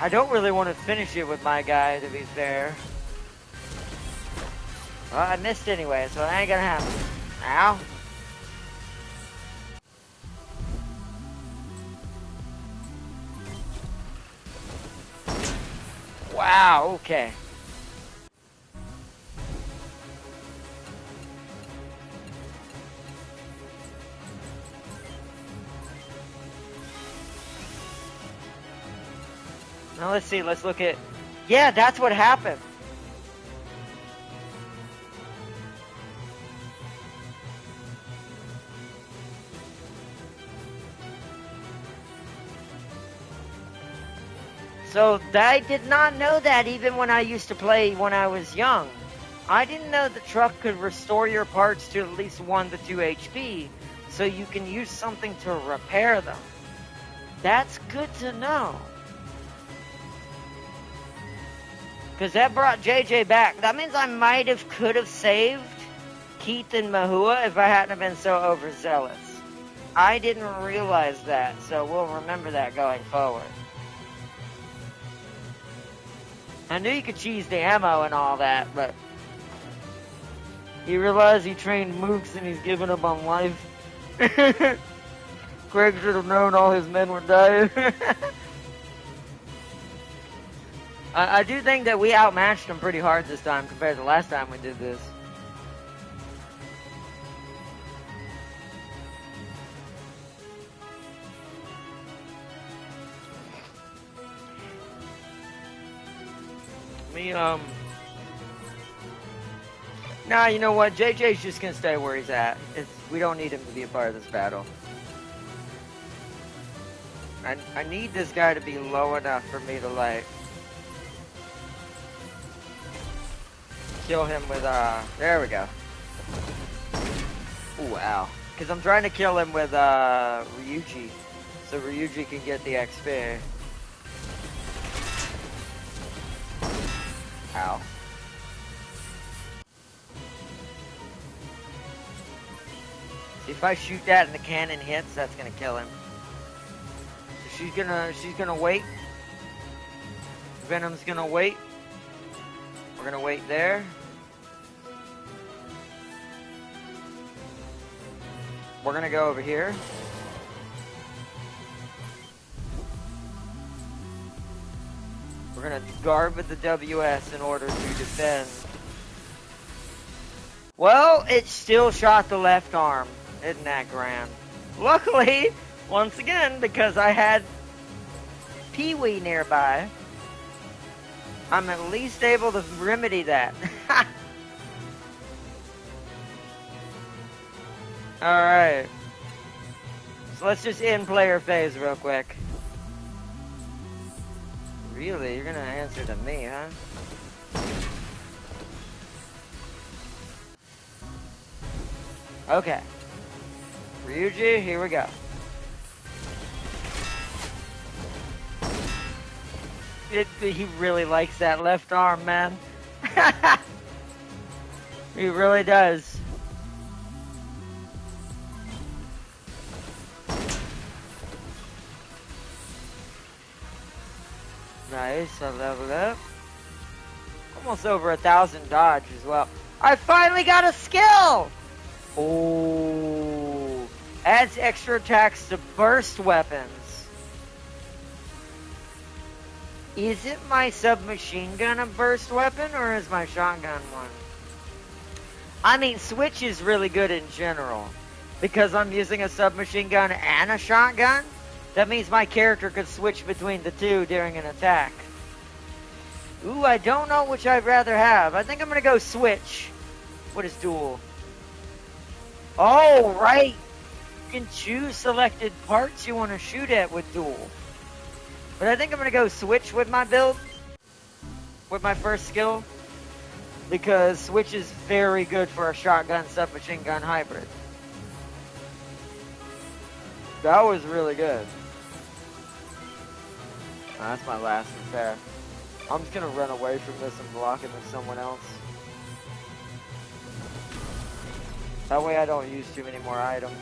I don't really want to finish it with my guy, to be fair. Well, I missed anyway, so it ain't gonna happen. Ow. Wow, okay. Now let's see, let's look at... Yeah, that's what happened. So I did not know that even when I used to play when I was young. I didn't know the truck could restore your parts to at least 1 to 2 HP, so you can use something to repair them. That's good to know. Because that brought JJ back. That means I could have saved Keith and Mahua if I hadn't been so overzealous. I didn't realize that, so we'll remember that going forward. I knew you could cheese the ammo and all that, but he realized he trained mooks and he's giving up on life. Craig should have known all his men were dying. I do think that we outmatched him pretty hard this time compared to last time we did this. Nah, you know what? JJ's just gonna stay where he's at. We don't need him to be a part of this battle. I need this guy to be low enough for me to, like, kill him with, there we go. Ooh, ow. Because I'm trying to kill him with, Ryuji. So Ryuji can get the XP. Ow. See, if I shoot that and the cannon hits, that's gonna kill him. So she's gonna wait. Venom's gonna wait. We're gonna wait there. We're gonna go over here. We're gonna guard with the WS in order to defend. Well, it still shot the left arm. Isn't that grand? Luckily, once again, because I had Pee-wee nearby, I'm at least able to remedy that. Alright. So let's just end player phase real quick. Really? You're gonna answer to me, huh? Okay. Ryuji, here we go. He really likes that left arm, man. He really does. Nice, I leveled up. Almost over 1,000 dodge as well. I finally got a skill! Oh, adds extra attacks to burst weapons. Is it my submachine gun a burst weapon, or is my shotgun one? I mean, Switch is really good in general. Because I'm using a submachine gun and a shotgun, that means my character could switch between the two during an attack. Ooh, I don't know which I'd rather have. I think I'm gonna go Switch. What is dual? Oh, right! You can choose selected parts you want to shoot at with dual. But I think I'm gonna go Switch with my build. With my first skill. Because Switch is very good for a shotgun submachine gun hybrid. That was really good. Oh, that's my last repair. I'm just gonna run away from this and block it with someone else. That way I don't use too many more items.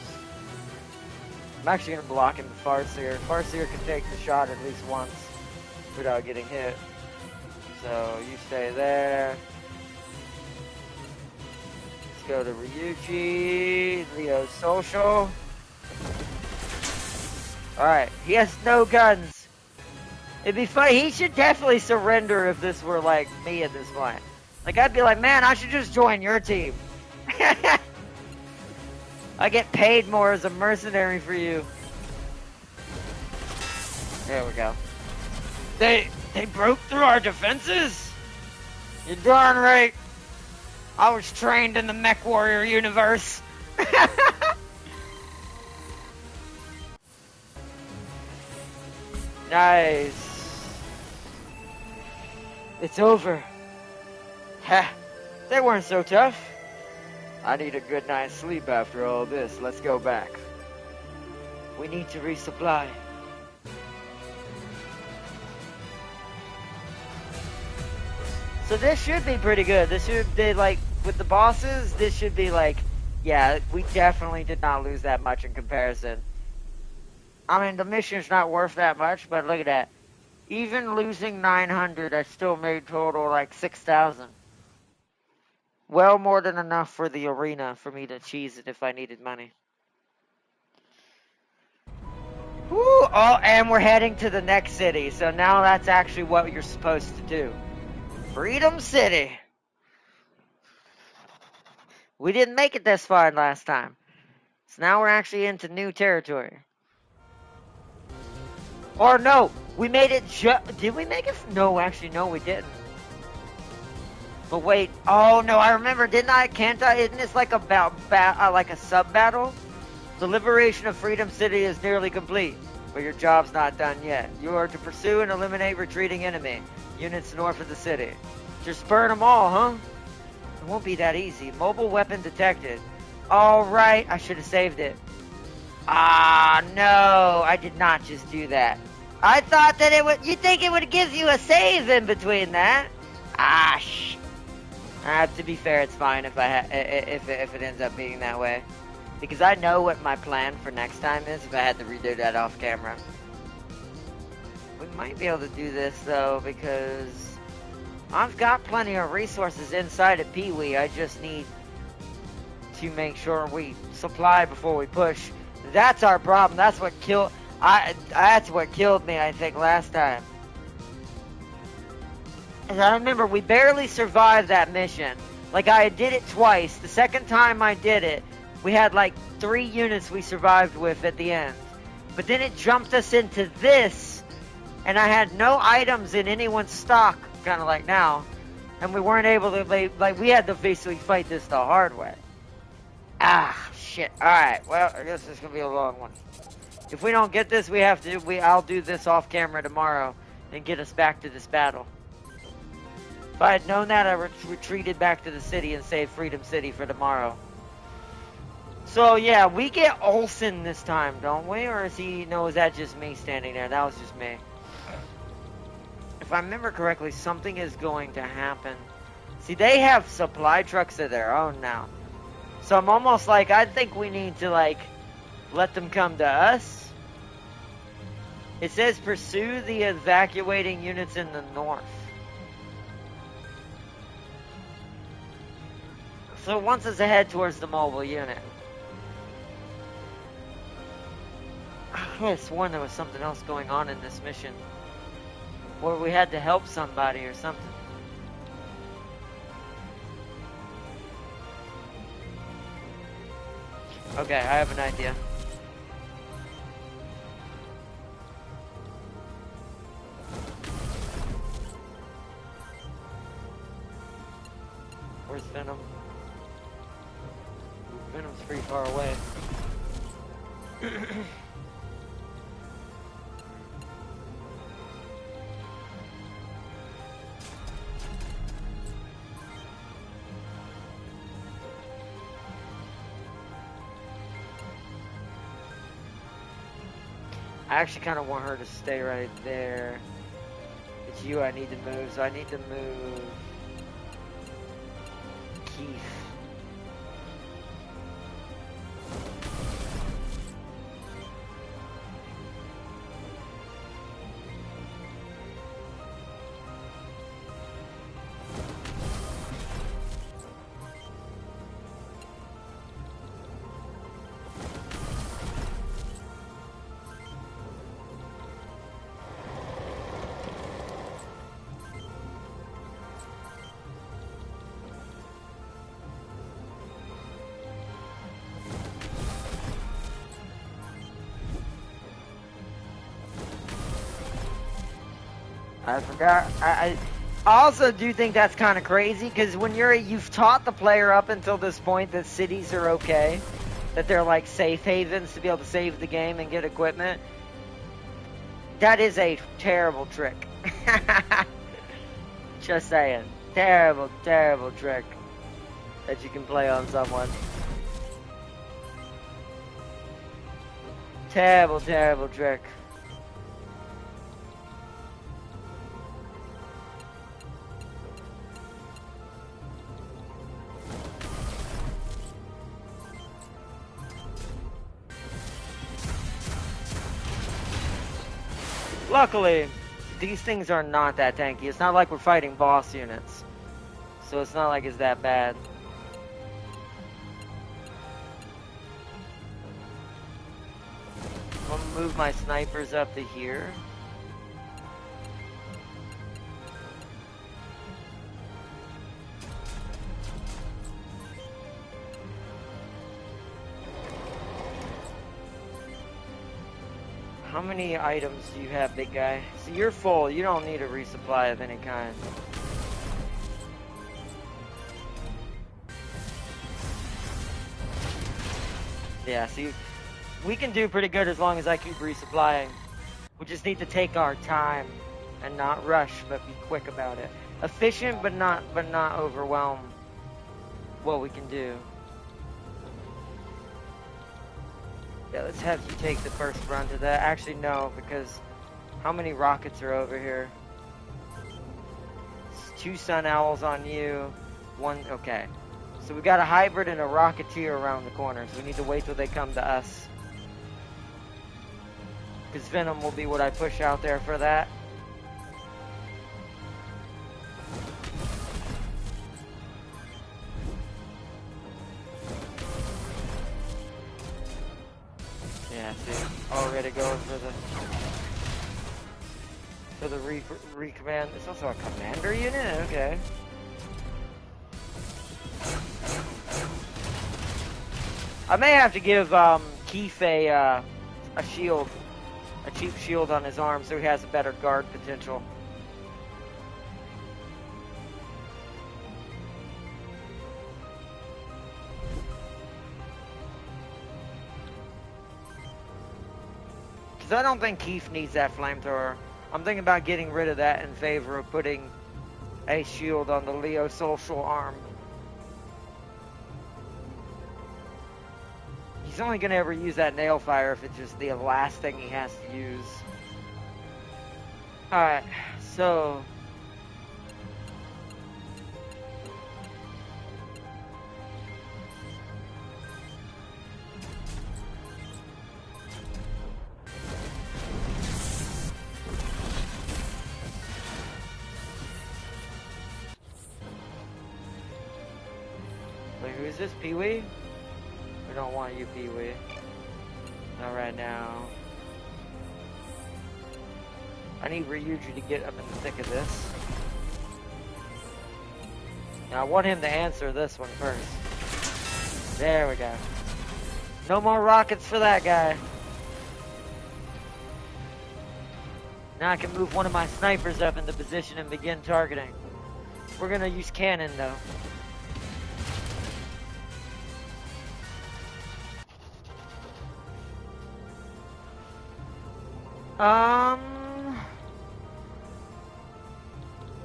I'm actually gonna block him with Farseer. Farseer can take the shot at least once without getting hit. So you stay there. Let's go to Ryuji, Leo's social. Alright, he has no guns. It'd be funny, he should definitely surrender if this were like me at this point. Like I'd be like, man, I should just join your team. I get paid more as a mercenary for you. There we go. They broke through our defenses? You're darn right. I was trained in the Mech Warrior universe. Nice. It's over. Ha! They weren't so tough. I need a good night's sleep after all this. Let's go back. We need to resupply. So this should be pretty good. This should be like, with the bosses, this should be like, yeah, we definitely did not lose that much in comparison. I mean, the mission's not worth that much, but look at that. Even losing 900, I still made total like 6,000. Well more than enough for the arena for me to cheese it if I needed money. Woo! Oh, and we're heading to the next city, so now that's actually what you're supposed to do. Freedom City! We didn't make it this far last time. So now we're actually into new territory. Or no, we made it did we make it? No, actually, no, we didn't. But wait, oh no, I remember, didn't I? Can't I? Isn't this like like a sub-battle? The liberation of Freedom City is nearly complete, but your job's not done yet. You are to pursue and eliminate retreating enemy units north of the city. Just burn them all, huh? It won't be that easy. Mobile weapon detected. Alright, I should have saved it. Ah, no, I did not just do that. I thought that it would, you think it would give you a save in between that? To be fair, it's fine if if it ends up being that way, because I know what my plan for next time is if I had to redo that off camera. We might be able to do this though, because I've got plenty of resources inside of Pee-wee. I just need to make sure we supply before we push. That's our problem. That's what killed. That's what killed me, I think, last time. And I remember we barely survived that mission. Like, I did it twice. The second time I did it, we had like 3 units we survived with at the end. But then it jumped us into this, and I had no items in anyone's stock, kind of like now. And we weren't able to, like, we had to basically fight this the hard way. Shit. Alright, well, I guess it's gonna be a long one. If we don't get this, I'll do this off camera tomorrow and get us back to this battle. If I had known that, I retreated back to the city and saved Freedom City for tomorrow. So yeah, we get Olsen this time, don't we? Or is that just me standing there? That was just me. If I remember correctly, something is going to happen. See, they have supply trucks of their own now. So I'm almost like, I think we need to, like, let them come to us. It says pursue the evacuating units in the north. So it wants us to head towards the mobile unit. I could have sworn there was something else going on in this mission. Or we had to help somebody or something. Okay, I have an idea. Where's Venom? Venom's pretty far away. I actually kind of want her to stay right there. It's you I need to move, so I need to move Keith. I forgot. I also do think that's kind of crazy, because when you've taught the player up until this point that cities are okay, that they're like safe havens to be able to save the game and get equipment. That is a terrible trick. Just saying. Terrible, terrible trick that you can play on someone. Terrible, terrible trick. Luckily, these things are not that tanky. It's not like we're fighting boss units. So it's not like it's that bad. I'm gonna move my snipers up to here. How many items do you have, big guy? So you're full. You don't need a resupply of any kind. Yeah, see, we can do pretty good as long as I keep resupplying. We just need to take our time and not rush, but be quick about it. Efficient, but not overwhelm what we can do. Yeah, let's have you take the first brunt of that. Actually, no, because how many rockets are over here? It's 2 sun owls on you. 1, okay. So we got a hybrid and a rocketeer around the corner, so we need to wait till they come to us. Because Venom will be what I push out there for that. Yeah, see, already going for the recommand. It's also a commander unit? Okay. I may have to give Keith a shield. A cheap shield on his arm so he has a better guard potential. Because I don't think Keith needs that flamethrower. I'm thinking about getting rid of that in favor of putting a shield on the Leo social arm. He's only going to ever use that nail fire if it's just the last thing he has to use. Alright, so... Wait, who is this? Pee-wee? We don't want you, Pee-wee. Not right now. I need Ryuji to get up in the thick of this. Now I want him to answer this one first. There we go. No more rockets for that guy. Now I can move one of my snipers up into position and begin targeting. We're gonna use cannon though.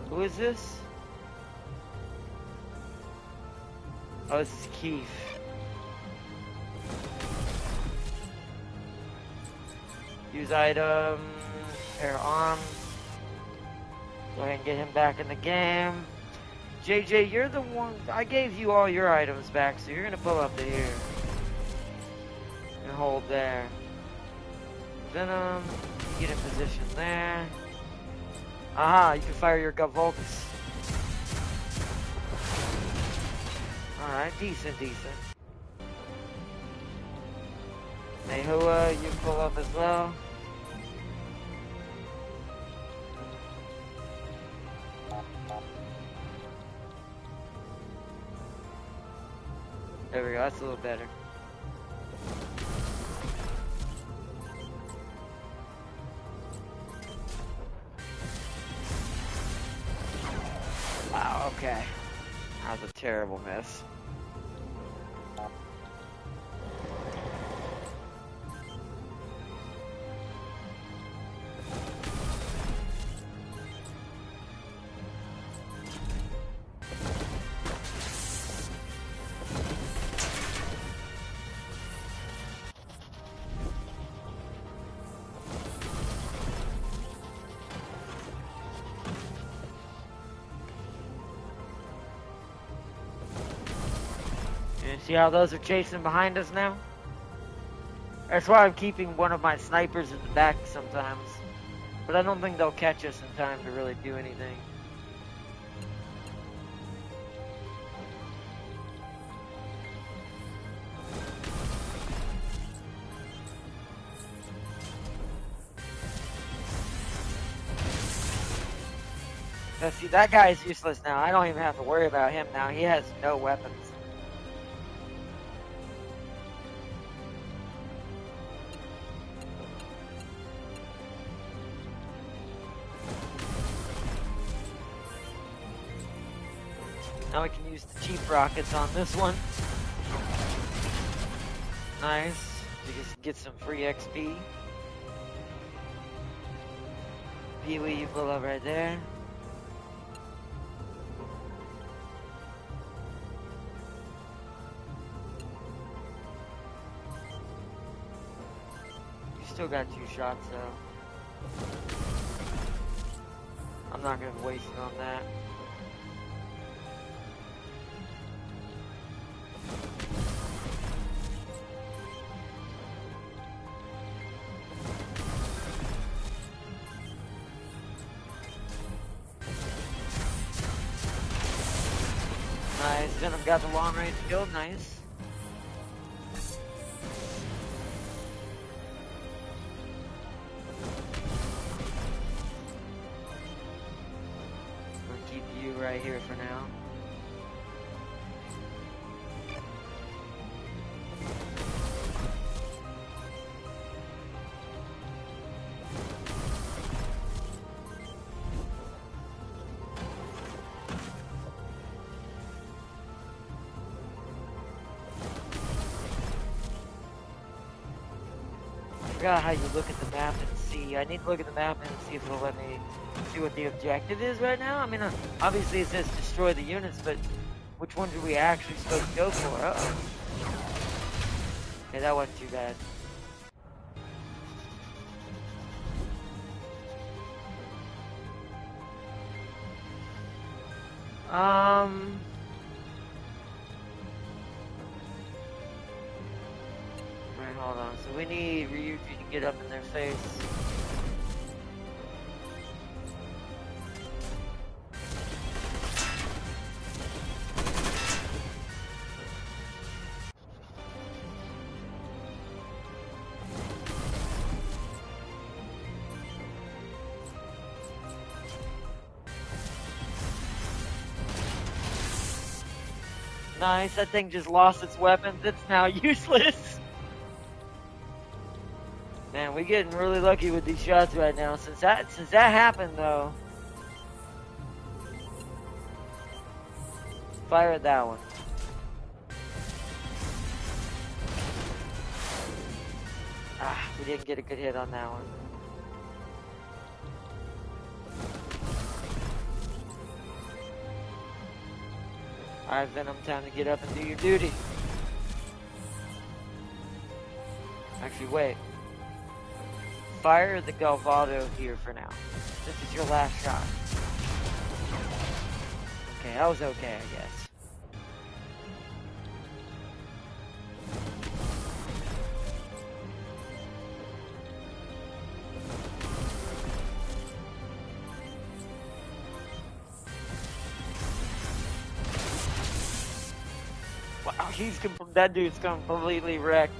Who is this? Oh, this is Keith. Use item, pair arms. Go ahead and get him back in the game. JJ, you're the one, I gave you all your items back, so you're gonna pull up to here. And hold there. Venom, get in position there. Aha, you can fire your Gavolts. Alright, decent. Nehua, you pull up as well. There we go, that's a little better. Wow, okay. That was a terrible miss. See how those are chasing behind us now? That's why I'm keeping one of my snipers in the back sometimes. But I don't think they'll catch us in time to really do anything. Now see, that guy is useless now. I don't even have to worry about him now. He has no weapons. Now we can use the cheap rockets on this one. Nice. You just get some free XP. Pee-wee, you pull up right there. You still got 2 shots though. I'm not gonna waste it on that. Venom got the long range kill, nice. We'll keep you right here for now. I forgot how you look at the map and see. I need to look at the map and see if it'll let me see what the objective is right now. I mean, obviously it says destroy the units, but which ones are we actually supposed to go for? Uh-oh. Okay, that wasn't too bad. Right, hold on. So we need Ryuji to get up in their face. Nice, that thing just lost its weapons. It's now useless. Man, we're getting really lucky with these shots right now. Since that happened, though. Fire at that one. Ah, we didn't get a good hit on that one. Alright, Venom, time to get up and do your duty. Actually, wait. Fire the Galvado here for now. This is your last shot. Okay, that was okay, I guess. Wow, that dude's completely wrecked.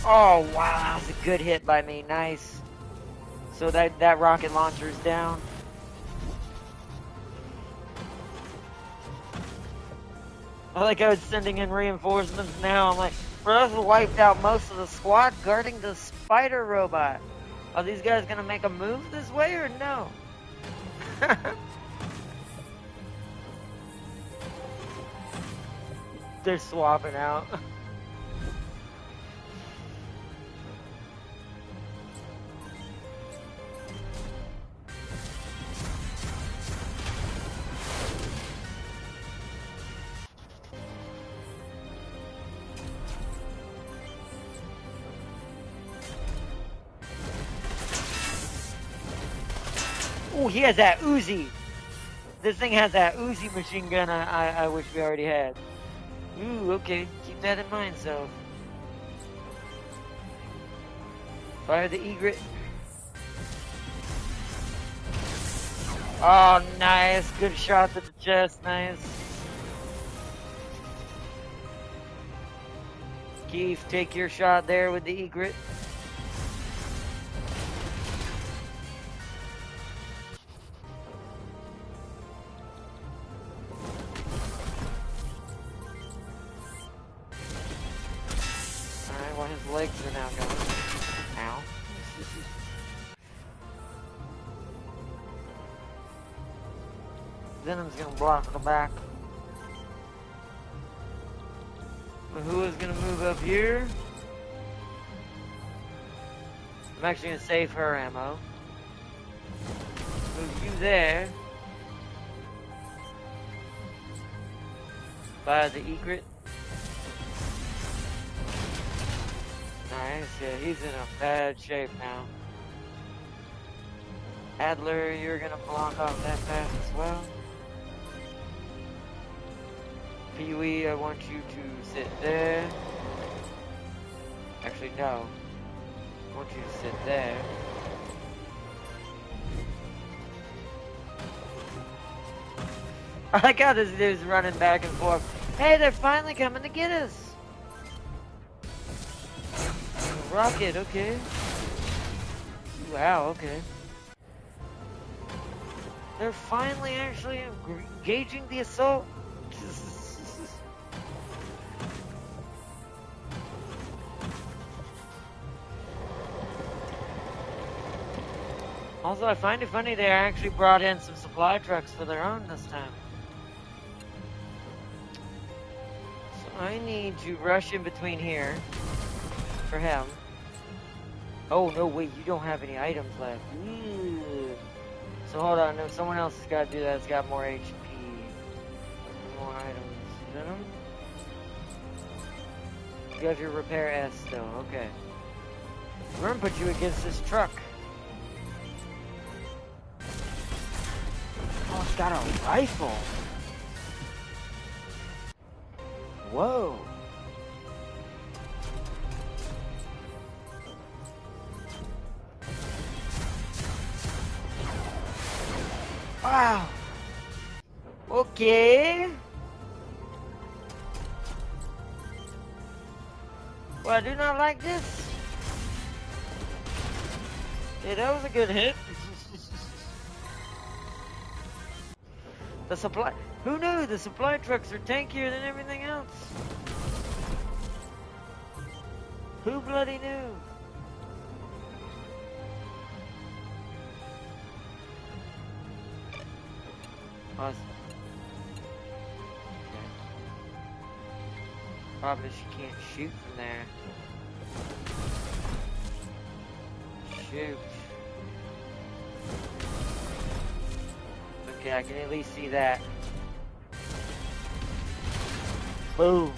Oh, wow, that's a good hit by me. Nice. So that rocket launcher is down. I like I was sending in reinforcements now. I'm like, bro, this wiped out most of the squad guarding the spider robot. Are these guys gonna make a move this way or no? They're swapping out. Oh, he has that Uzi. This thing has that Uzi machine gun I wish we already had. Ooh, okay. Keep that in mind, so. Fire the egret. Oh, nice. Good shot to the chest. Nice. Keith, take your shot there with the egret. Legs are now going. Ow. Venom's gonna block the back. But who is gonna move up here? I'm actually gonna save her ammo. Move you there. Fire the egret. Nice, yeah, he's in a bad shape now. Adler, you're gonna block off that path as well. Pee-wee, I want you to sit there. Actually, no. I want you to sit there. I like how this dude's running back and forth. Hey, they're finally coming to get us! Rocket, okay. Wow, okay. They're finally actually engaging the assault. Also, I find it funny they actually brought in some supply trucks for their own this time. So I need to rush in between here for him. Oh, no, wait, you don't have any items left. Ooh. So hold on, no, someone else has got to do that. It's got more HP. More items. Is that them? You have your repair S still, okay. We're gonna put you against this truck. Oh, it's got a rifle. Whoa. Wow. Okay. Well, I do not like this. Yeah, that was a good hit. The supply... Who knew? The supply trucks are tankier than everything else. Who bloody knew? Awesome. Okay. Probably she can't shoot from there. Shoot. Okay, I can at least see that. Boom.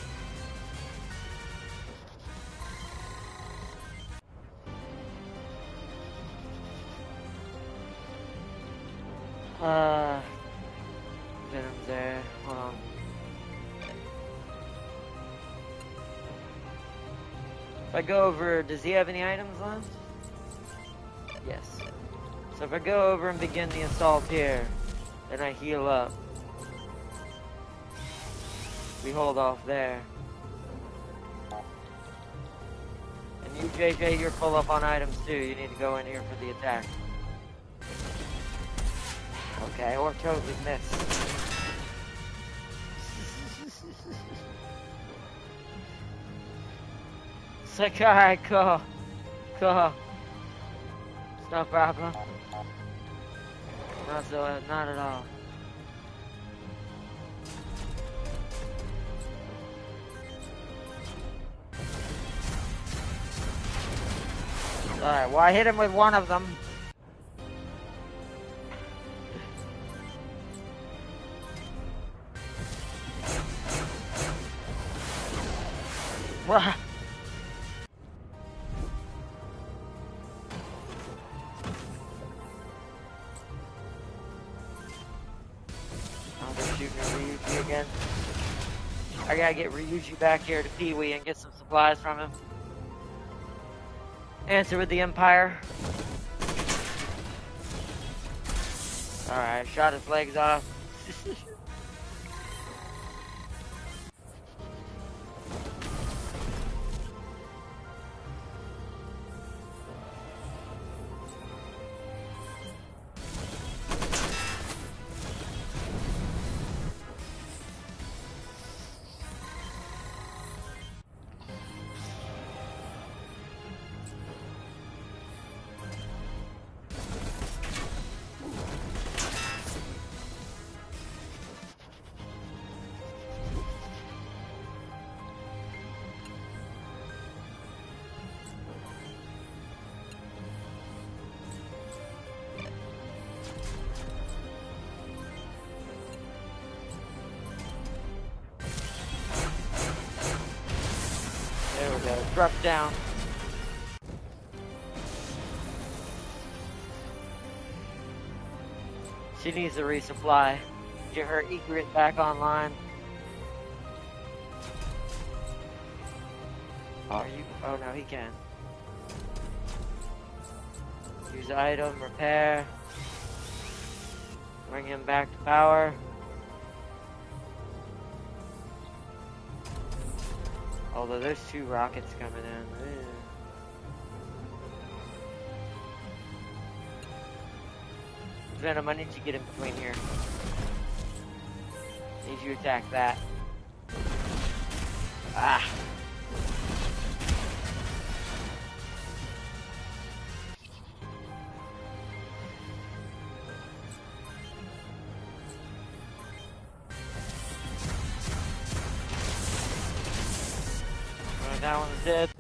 Venom's there. Hold on. If I go over, does he have any items left? Yes. So if I go over and begin the assault here, then I heal up. We hold off there. And you, JJ, you're full up on items too. You need to go in here for the attack. Okay, or totally miss. It's like, alright, cool. Cool. It's no problem. Not at all. Alright, well I hit him with one of them. What? Oh, they're shooting at Ryuji again. I gotta get Ryuji back here to Pee-wee and get some supplies from him. Answer with the Empire. Alright, shot his legs off. There we go. Drop down. She needs a resupply. Get her egret back online. Are you? Oh no, he can. Use item, repair. Bring him back to power. Although there's 2 rockets coming in. Ew. Venom, I need you to get in between here. Need you to attack that. Ah! That one's dead.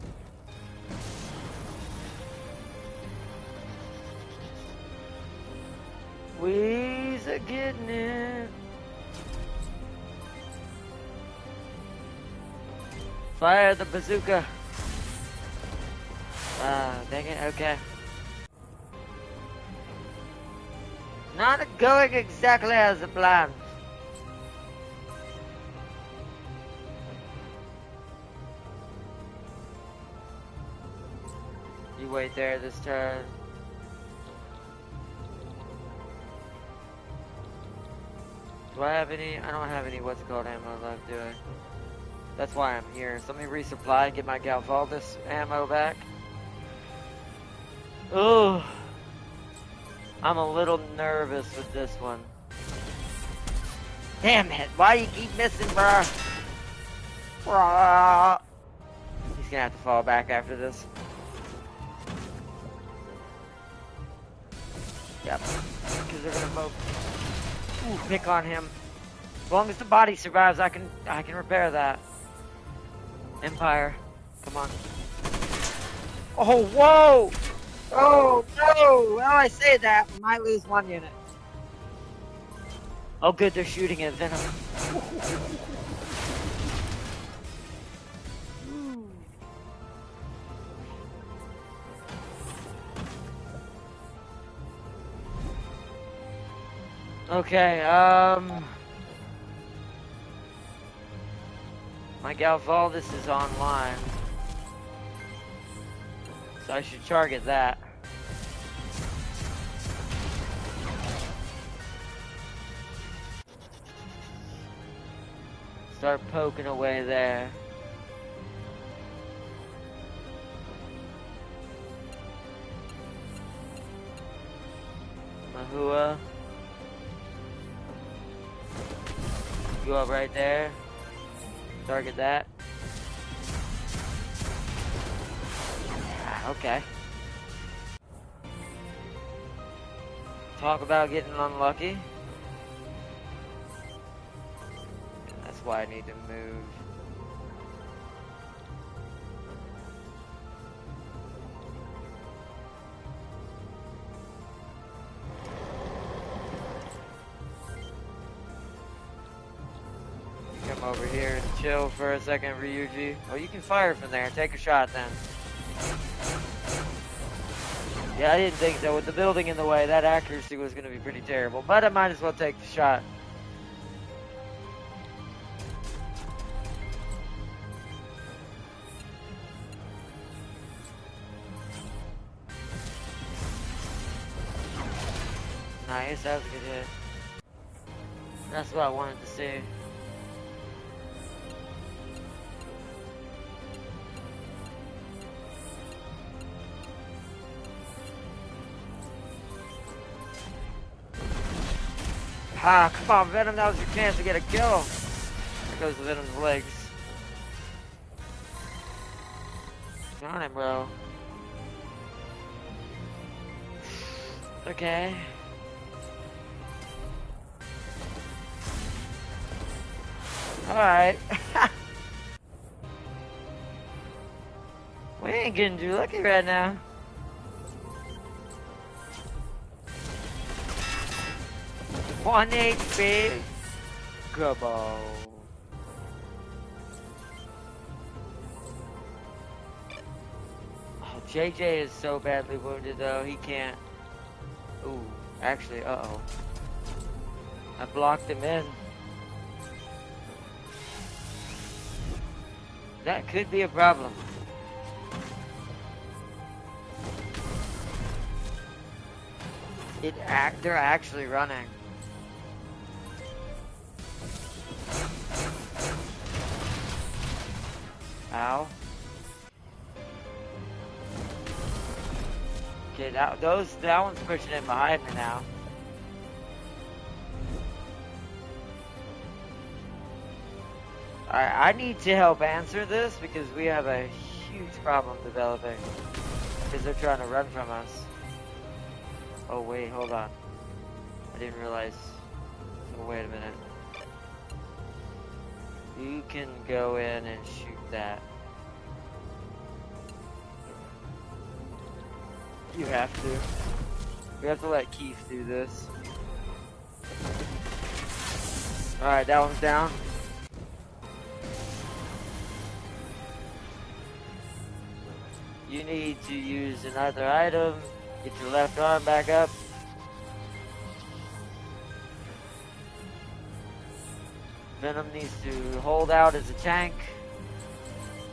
We's a getting it. Fire the bazooka. Ah, dang it, okay. Not going exactly as planned. You wait there this turn. Do I have any? I don't have any what's called ammo left, do I? That's why I'm here. So let me resupply and get my Galvaldus ammo back. Ooh. I'm a little nervous with this one. Damn it, why you keep missing, bruh? He's gonna have to fall back after this. Yep, because they're gonna both pick on him. As long as the body survives, I can repair that. Empire, come on. Oh, whoa! Oh, no! Well, I say that, we might lose 1 unit. Oh, good, they're shooting at Venom. Okay, my Galvaldus is online. So I should target that. Start poking away there. Mahua. Go up right there. Target that. Ah, okay. Talk about getting unlucky. That's why I need to move. Come over here and chill for a second, Ryuji. Oh, you can fire from there. Take a shot then. Yeah, I didn't think so. With the building in the way, that accuracy was going to be pretty terrible. But I might as well take the shot. Nice, that was a good hit. That's what I wanted to see. Ah, come on, Venom, that was your chance to get a kill. There goes Venom's legs. Got him, bro. Okay. Alright. We ain't getting too lucky right now. One HP. Come on. Oh, JJ is so badly wounded though, he can't. Ooh, actually, uh-oh. I blocked him in. That could be a problem. They're actually running. Ow. Okay, that one's pushing in behind me now. Alright, I need to help answer this because we have a huge problem developing. Because they're trying to run from us. Oh wait, hold on. I didn't realize. Oh, wait a minute. You can go in and shoot that. You have to. We have to let Keith do this. Alright, that one's down. You need to use another item. Get your left arm back up. Venom needs to hold out as a tank.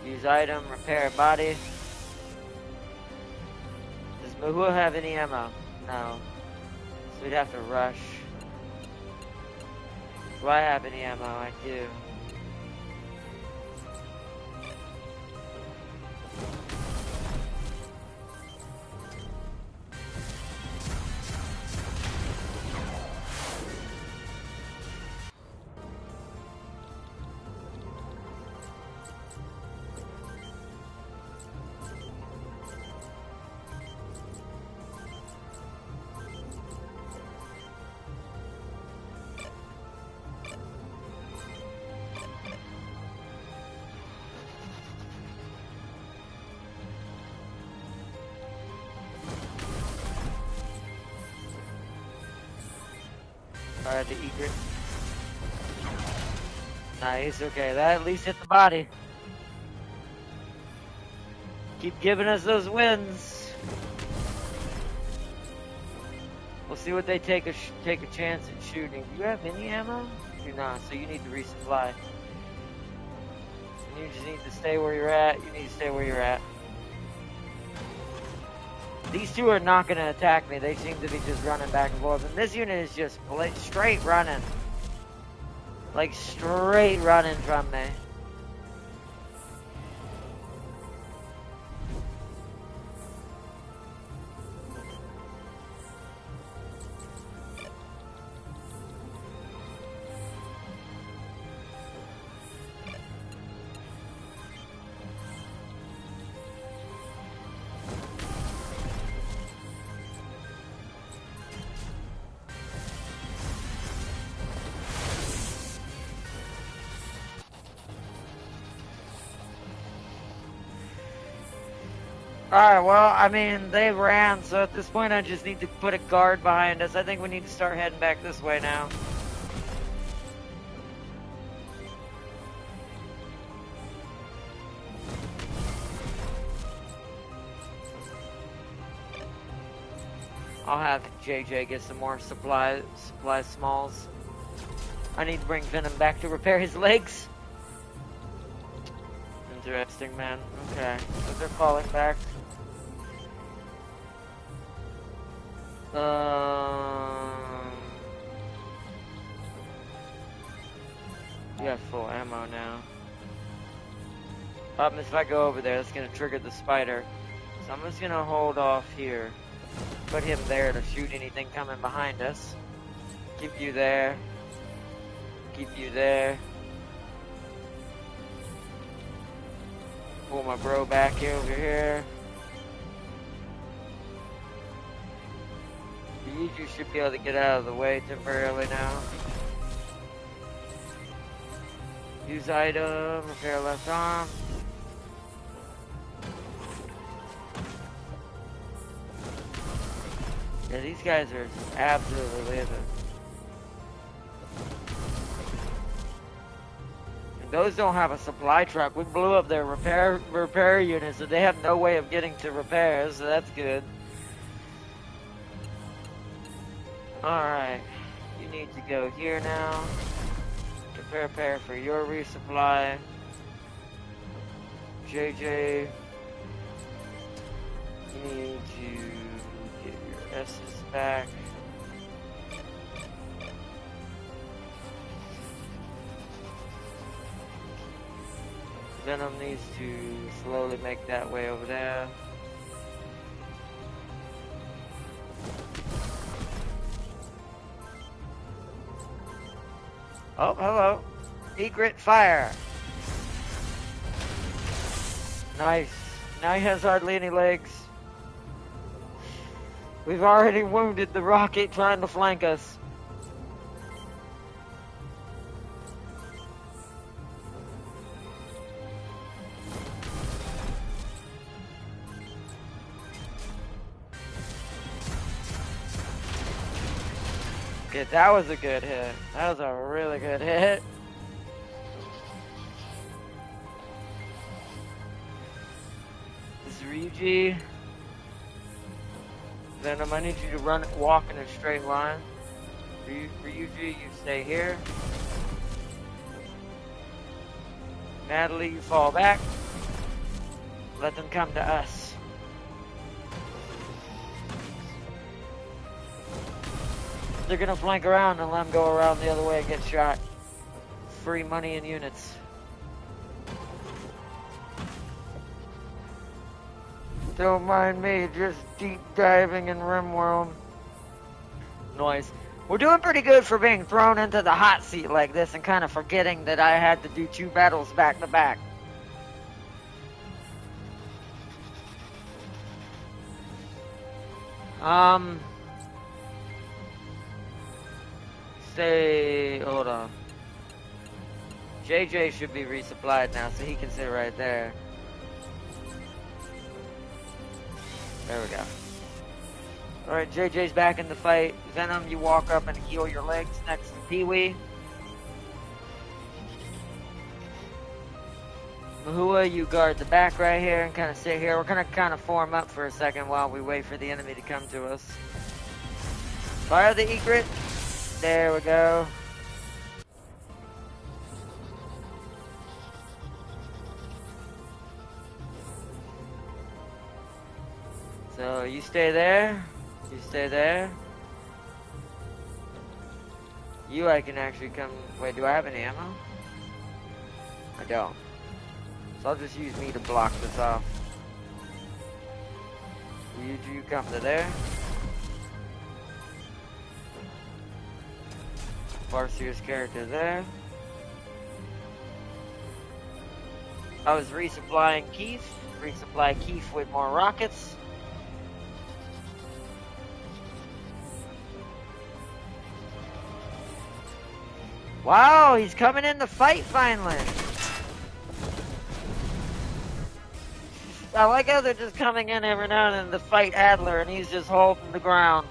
Use item, repair body. Does Mahua have any ammo? No. So we'd have to rush. Do I have any ammo? I do. Alright, the egret. Nice, okay, that at least hit the body. Keep giving us those wins. We'll see what they take a chance at shooting. Do you have any ammo? You do not, so you need to resupply. And you just need to stay where you're at. You need to stay where you're at. These two are not going to attack me. They seem to be just running back and forth. And this unit is just straight running. Like, straight running from me. Alright, well, I mean, they ran, so at this point I just need to put a guard behind us. I think we need to start heading back this way now. I'll have JJ get some more supply smalls. I need to bring Venom back to repair his legs. Interesting, man. Okay, so they're calling back. You have full ammo now. If I go over there, that's gonna trigger the spider. So I'm just gonna hold off here. Put him there to shoot anything coming behind us. Keep you there. Keep you there. Pull my bro back over here. You should be able to get out of the way temporarily now. Use item, repair left arm. Yeah, these guys are absolutely living. And those don't have a supply truck. We blew up their repair units, so they have no way of getting to repairs, so that's good. Alright. You need to go here now. Prepare for your resupply. JJ, you need to get your S's back. Venom needs to slowly make that way over there. Oh, hello. Egret fire. Nice. Now he has hardly any legs. We've already wounded the rocket trying to flank us. Okay, that was a good hit. That was a really good hit. This is Ryuji. Venom, I need you to walk in a straight line. Ryuji, you stay here. Natalie, you fall back. Let them come to us. They're gonna flank around and let them go around the other way and get shot. Free money and units. Don't mind me, just deep diving in RimWorld. Noise. We're doing pretty good for being thrown into the hot seat like this and kind of forgetting that I had to do 2 battles back to back. Hold on. JJ should be resupplied now, so he can sit right there. There we go. Alright, JJ's back in the fight. Venom, you walk up and heal your legs next to Pee-wee. Mahua, you guard the back right here and kind of sit here. We're gonna kind of form up for a second while we wait for the enemy to come to us. Fire the egret. There we go. So you stay there. You stay there. You, I can actually come. Wait, do I have any ammo? I don't. So I'll just use me to block this off. You come to there. Farseer's character there. I was resupplying Keith. Resupply Keith with more rockets. Wow, he's coming in the fight finally. I like how they're just coming in every now and then to fight Adler and he's just holding the ground.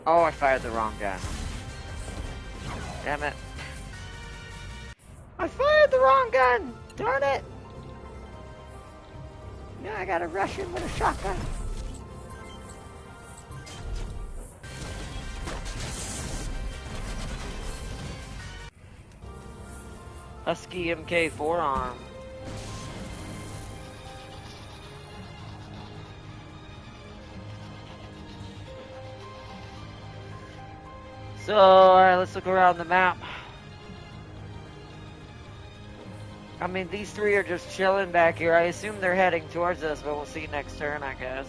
Oh, I fired the wrong gun. Damn it. I fired the wrong gun! Darn it! Now I gotta rush in with a shotgun. Husky MK forearm. So, alright, let's look around the map. I mean, these 3 are just chilling back here. I assume they're heading towards us, but we'll see next turn, I guess.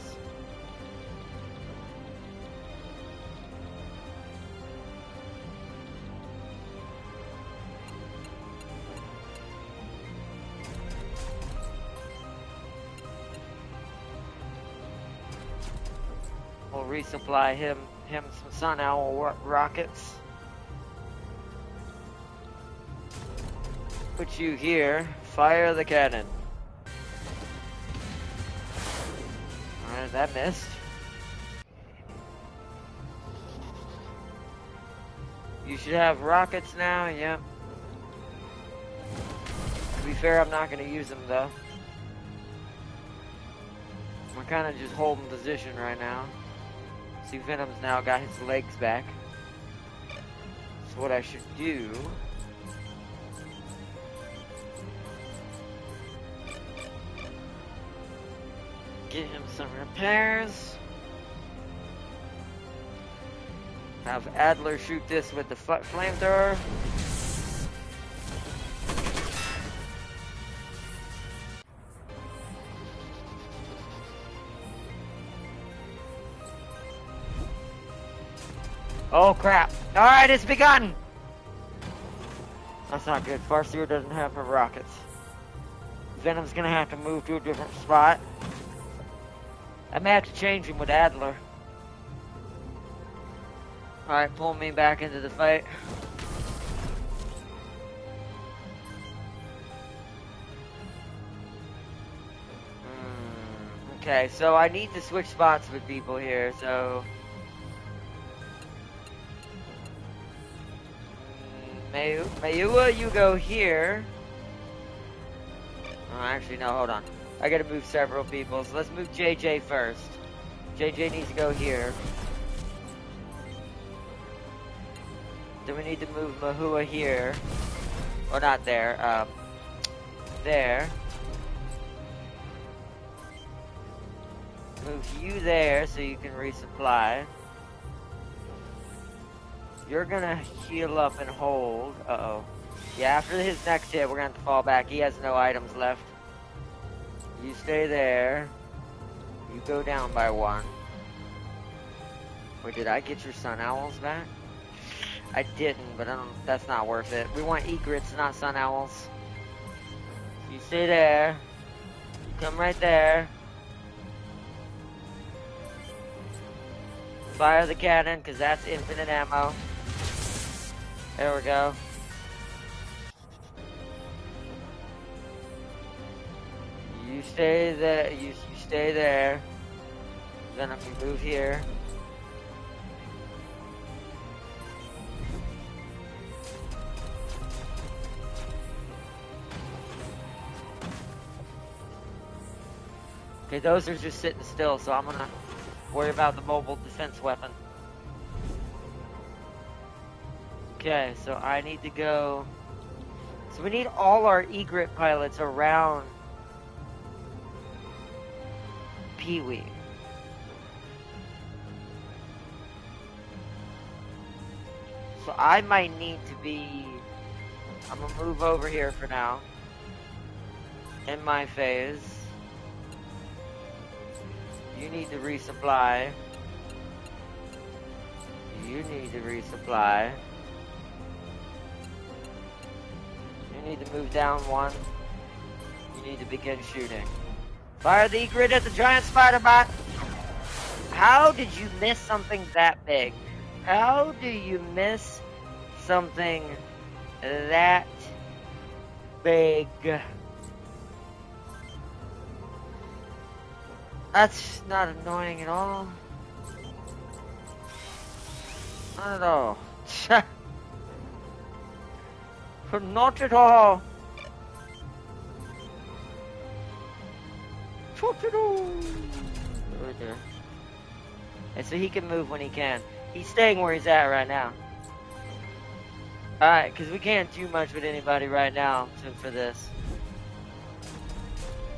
We'll resupply him some Sun Owl rockets. Put you here. Fire the cannon. Alright, that missed. You should have rockets now, yep. To be fair, I'm not going to use them though. We're kind of just holding position right now. See, Venom's now got his legs back. So what I should do... get him some repairs. Have Adler shoot this with the flamethrower. Oh crap. Alright, it's begun! That's not good. Farseer doesn't have her rockets. Venom's gonna have to move to a different spot. I may have to change him with Adler. Alright, pull me back into the fight. Okay, so I need to switch spots with people here, so... Mayua, you go here. Oh, actually, no, hold on. I gotta move several people, so let's move JJ first. JJ needs to go here. Then we need to move Mahua here. Or not there, there. Move you there so you can resupply. You're gonna heal up and hold. Uh-oh. Yeah, after his next hit, we're gonna have to fall back. He has no items left. You stay there. You go down by one. Or did I get your sun owls back? I didn't, but that's not worth it. We want egrets, not sun owls. You stay there. You come right there. Fire the cannon, because that's infinite ammo. There we go. You stay there. You stay there. Then I'm gonna move here. Okay, those are just sitting still, so I'm gonna worry about the mobile defense weapon. Okay, so I need to go... So we need all our egret pilots around Pee-wee. So I might need to be... I'm gonna move over here for now. In my phase. You need to resupply. You need to resupply. You need to move down one. You need to begin shooting. Fire the egret at the giant spider bot. How did you miss something that big? How do you miss something that big? That's not annoying at all. Not at all. Not at all. Right there. And so he can move when he can. He's staying where he's at right now. Alright, because we can't do much with anybody right now for this.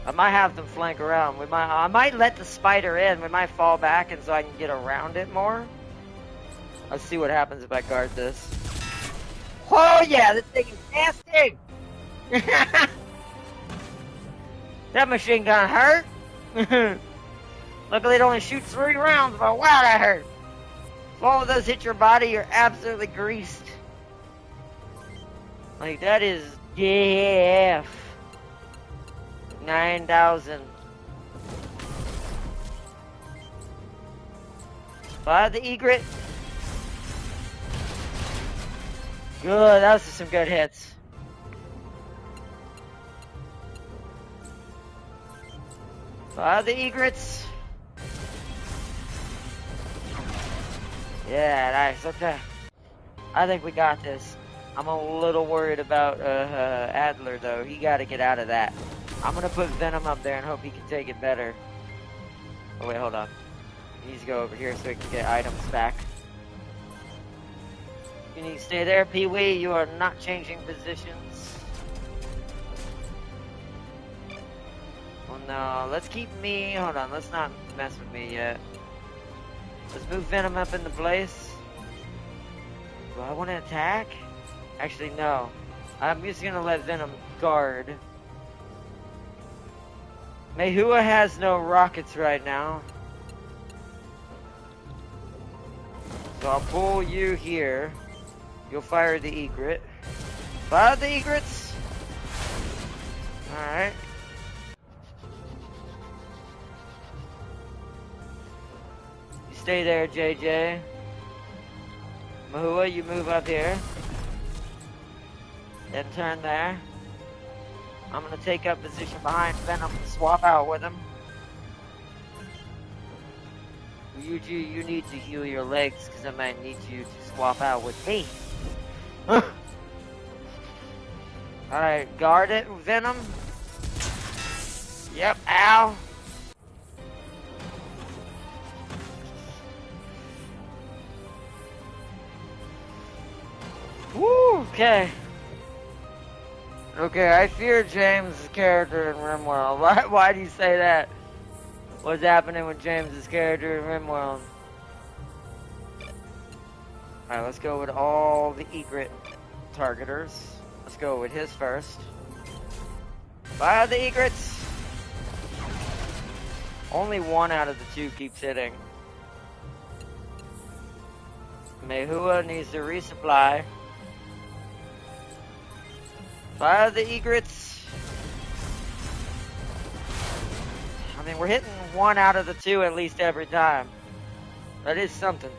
I might have them flank around. I might let the spider in. We might fall back and so I can get around it more. Let's see what happens if I guard this. Oh yeah, this thing is nasty! That machine gun hurt. Luckily it only shoots 3 rounds, but wow, that hurt. If all of those hit your body, you're absolutely greased. Like, that is DF. 9,000. Fire the egret. Good, those are some good hits. Fire the egrets. Yeah, nice, okay. I think we got this. I'm a little worried about Adler though. He gotta get out of that. I'm gonna put Venom up there and hope he can take it better. Oh wait, hold on. He needs to go over here so he can get items back. You need to stay there, Pee-wee. You are not changing positions. Well, no. Let's keep me... Hold on. Let's not mess with me yet. Let's move Venom up into place. Do I want to attack? Actually, no. I'm just going to let Venom guard. Mehua has no rockets right now. So I'll pull you here. You'll fire the egret. Fire the egrets! Alright. You stay there, JJ. Mahua, you move up here. Then turn there. I'm gonna take up position behind Venom and swap out with him. Yuji, you need to heal your legs because I might need you to swap out with me. Alright, guard it, Venom. Yep, ow. Woo, okay. Okay, I fear James' character in RimWorld. Why do you say that? What's happening with James' character in RimWorld? Alright, let's go with all the egret targeters. Let's go with his first. Fire the egrets! Only one out of the two keeps hitting. Mehua needs to resupply. Fire the egrets! I mean, we're hitting one out of the two at least every time. That is something.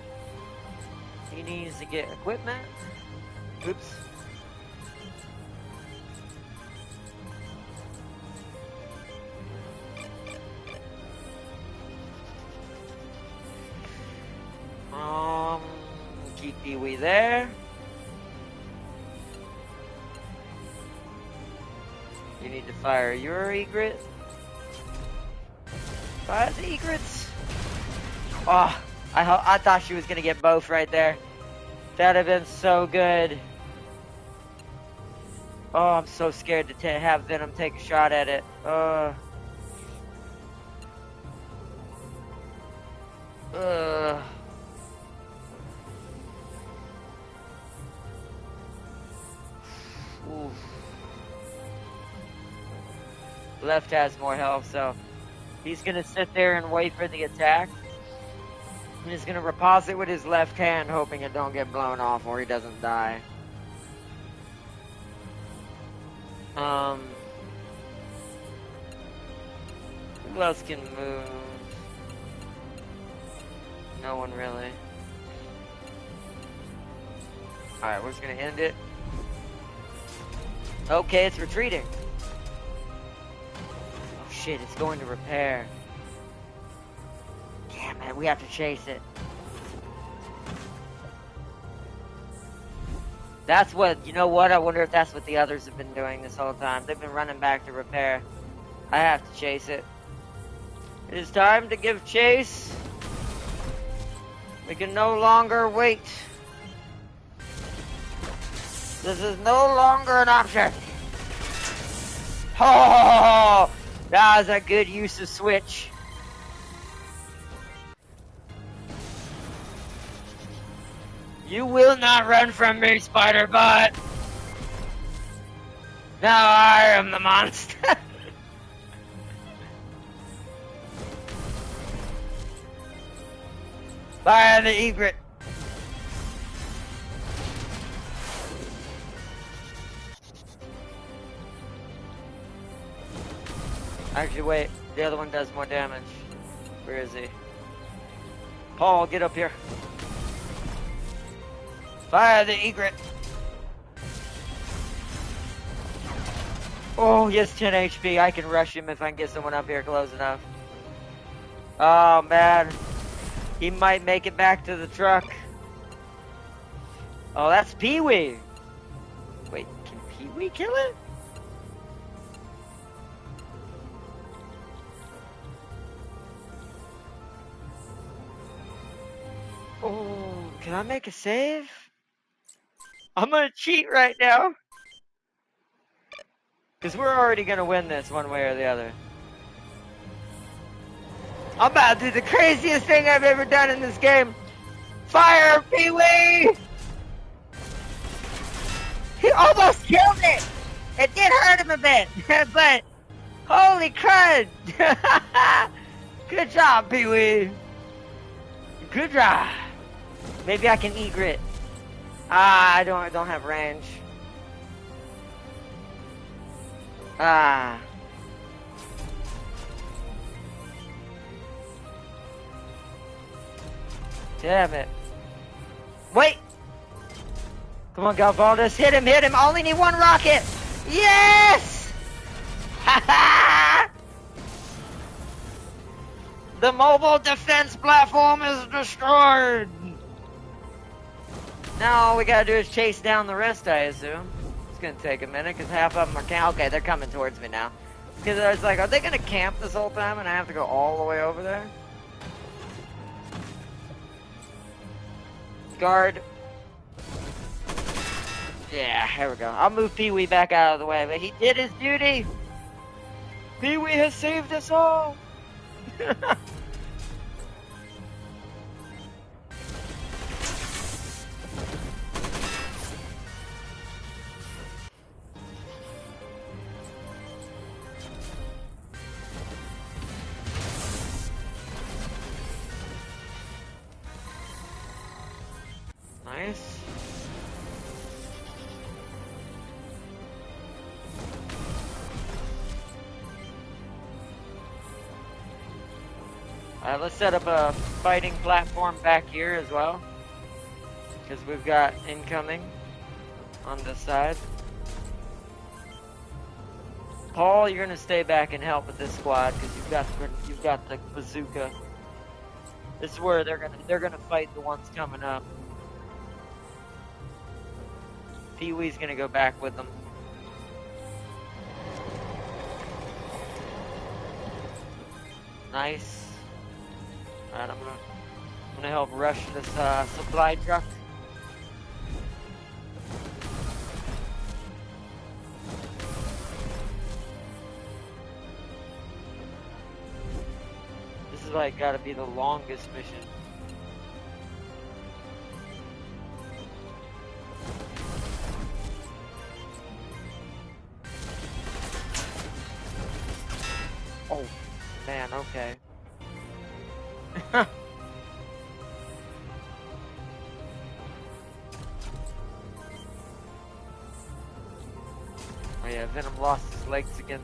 He needs to get equipment. Oops. Keep Pee-wee there. You need to fire your egret. Fire the egrets. Oh, I thought she was gonna get both right there. That'd have been so good. Oh, I'm so scared to have Venom take a shot at it. Oof. Left has more health, so he's gonna sit there and wait for the attack. And he's gonna repulse it with his left hand, hoping it don't get blown off or he doesn't die. Who else can move? No one really. Alright, we're just gonna end it. Okay, it's retreating. Oh shit, it's going to repair. Damn it, we have to chase it. That's what, you know what? I wonder if that's what the others have been doing this whole time. They've been running back to repair. I have to chase it. It is time to give chase. We can no longer wait. This is no longer an option. Oh, that was a good use of switch. You will not run from me, Spider-Bot. Now I am the monster. Fire the egret. Actually, wait. The other one does more damage. Where is he? Paul, get up here. Fire the egret. Oh, he has 10 HP. I can rush him if I can get someone up here close enough. Oh, man. He might make it back to the truck. Oh, that's Pee-wee. Wait, can Pee-wee kill it? Oh, can I make a save? I'm gonna cheat right now. Because we're already gonna win this one way or the other. I'm about to do the craziest thing I've ever done in this game. Fire, Pee-wee! He almost killed it! It did hurt him a bit, but holy crud! Good job, Pee-wee. Good job. Maybe I can egret. I don't have range. Damn it. Wait! Come on, Galvaldas, hit him! I only need one rocket! Yes! Ha ha! The mobile defense platform is destroyed! Now all we gotta do is chase down the rest, I assume. It's gonna take a minute, because half of them are okay, they're coming towards me now. Because I was like, are they gonna camp this whole time and I have to go all the way over there? Guard. Yeah, here we go. I'll move Pee-wee back out of the way, but he did his duty! Pee-wee has saved us all! Nice. Alright, let's set up a fighting platform back here as well. Because we've got incoming on this side. Paul, you're gonna stay back and help with this squad because you've got the bazooka. This is where they're gonna fight the ones coming up. Pee-wee's gonna go back with them. Nice. Alright, I'm gonna help rush this supply truck. This is like gotta be the longest mission. Oh, man, okay. Oh yeah, Venom lost his legs again.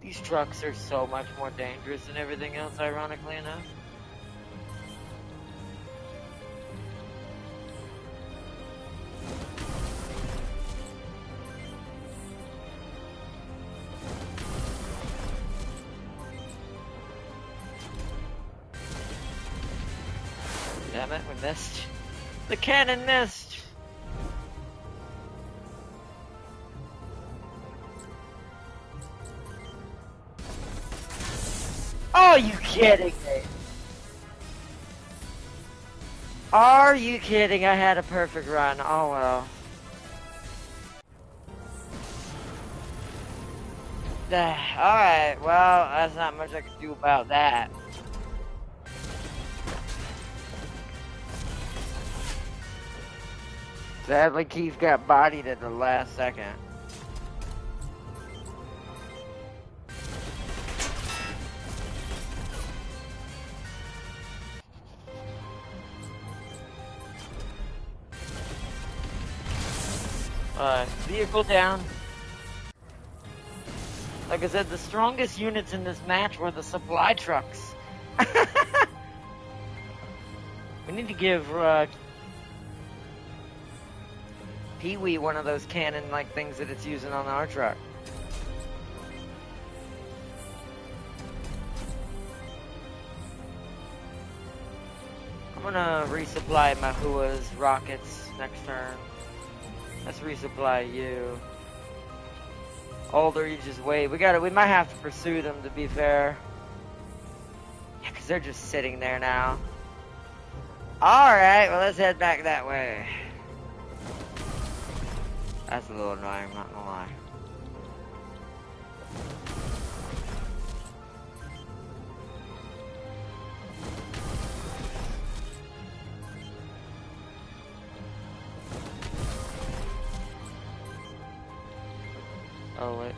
These trucks are so much more dangerous than everything else, ironically enough. Damn it, we missed. The cannon missed! Are you kidding me? Are you kidding? I had a perfect run. Oh well. Alright, well, that's not much I can do about that. Sadly, Keith got bodied at the last second. Vehicle down. Like I said, the strongest units in this match were the supply trucks. We need to give Pee-wee one of those cannon-like things that it's using on our truck. I'm gonna resupply my Hua's rockets next turn. Let's resupply you. Older, you just wait. We might have to pursue them, to be fair. Yeah, because they're just sitting there now. Alright, well, let's head back that way. That's a little annoying, I'm not gonna lie. Oh, wait.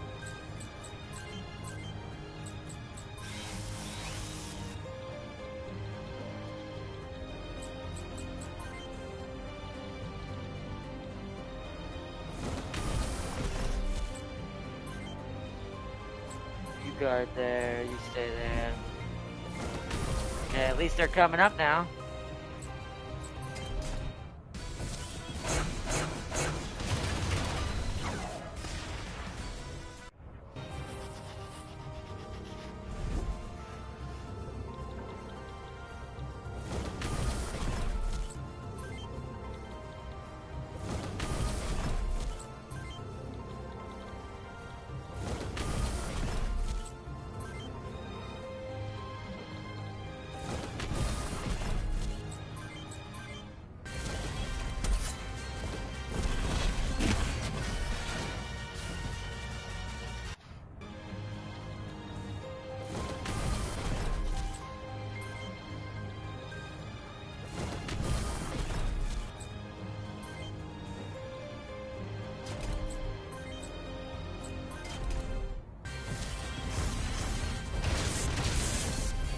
You guard there, you stay there. Okay, at least they're coming up now.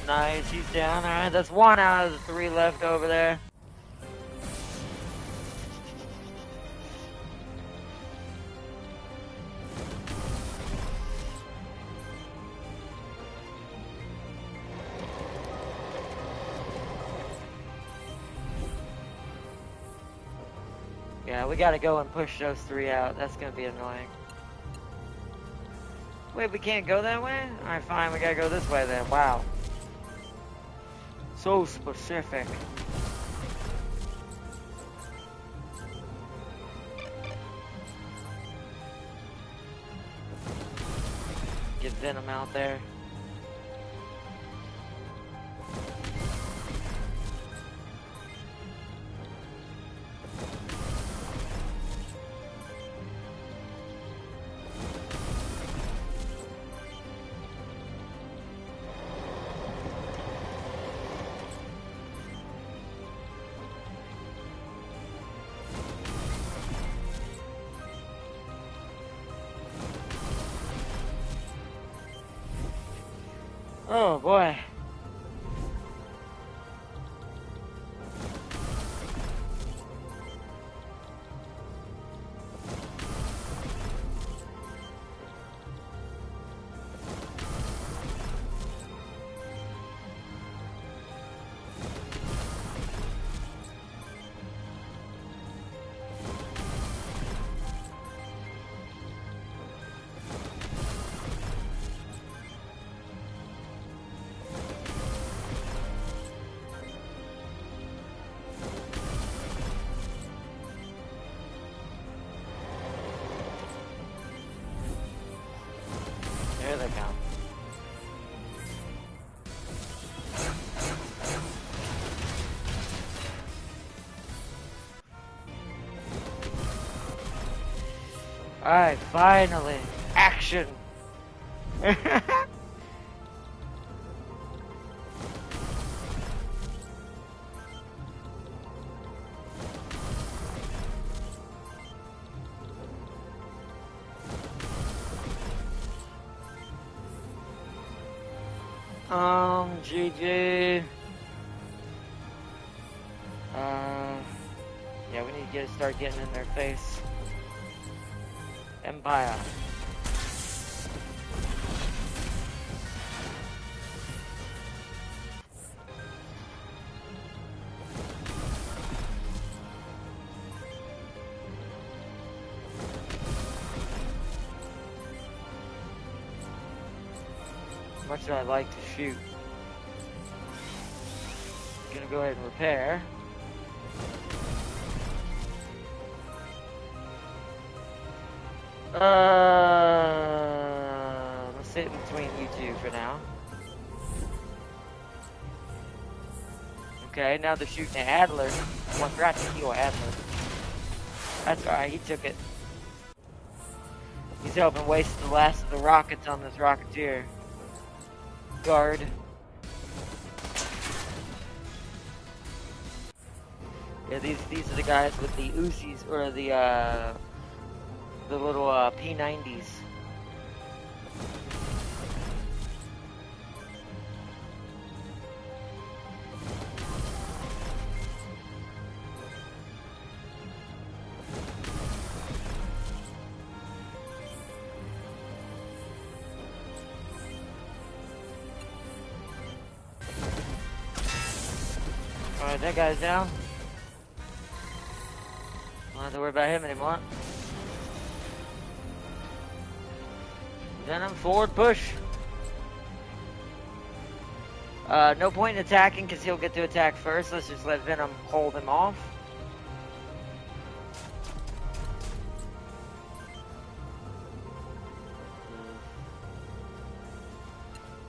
Nice, he's down. Alright, that's 1 out of the 3 left over there. Yeah, we gotta go and push those 3 out. That's gonna be annoying. Wait, we can't go that way? Alright, fine, we gotta go this way then. Wow. So specific. Get Venom out there. Oh boy. Here they come. Alright, finally. Action! GG. Yeah, we need to start getting in their face. Empire. much as I like to shoot. Gonna go ahead and repair. Let's sit between you two for now. Okay, now they're shooting at Adler. Oh, I forgot to heal Adler. That's alright, he took it. He's helping waste the last of the rockets on this Rocketeer. Guard. Yeah, these are the guys with the Uzis, or the little P90s. Alright, that guy's down. Don't have to worry about him anymore. Venom, forward push. No point in attacking because he'll get to attack first. Let's just let Venom hold him off.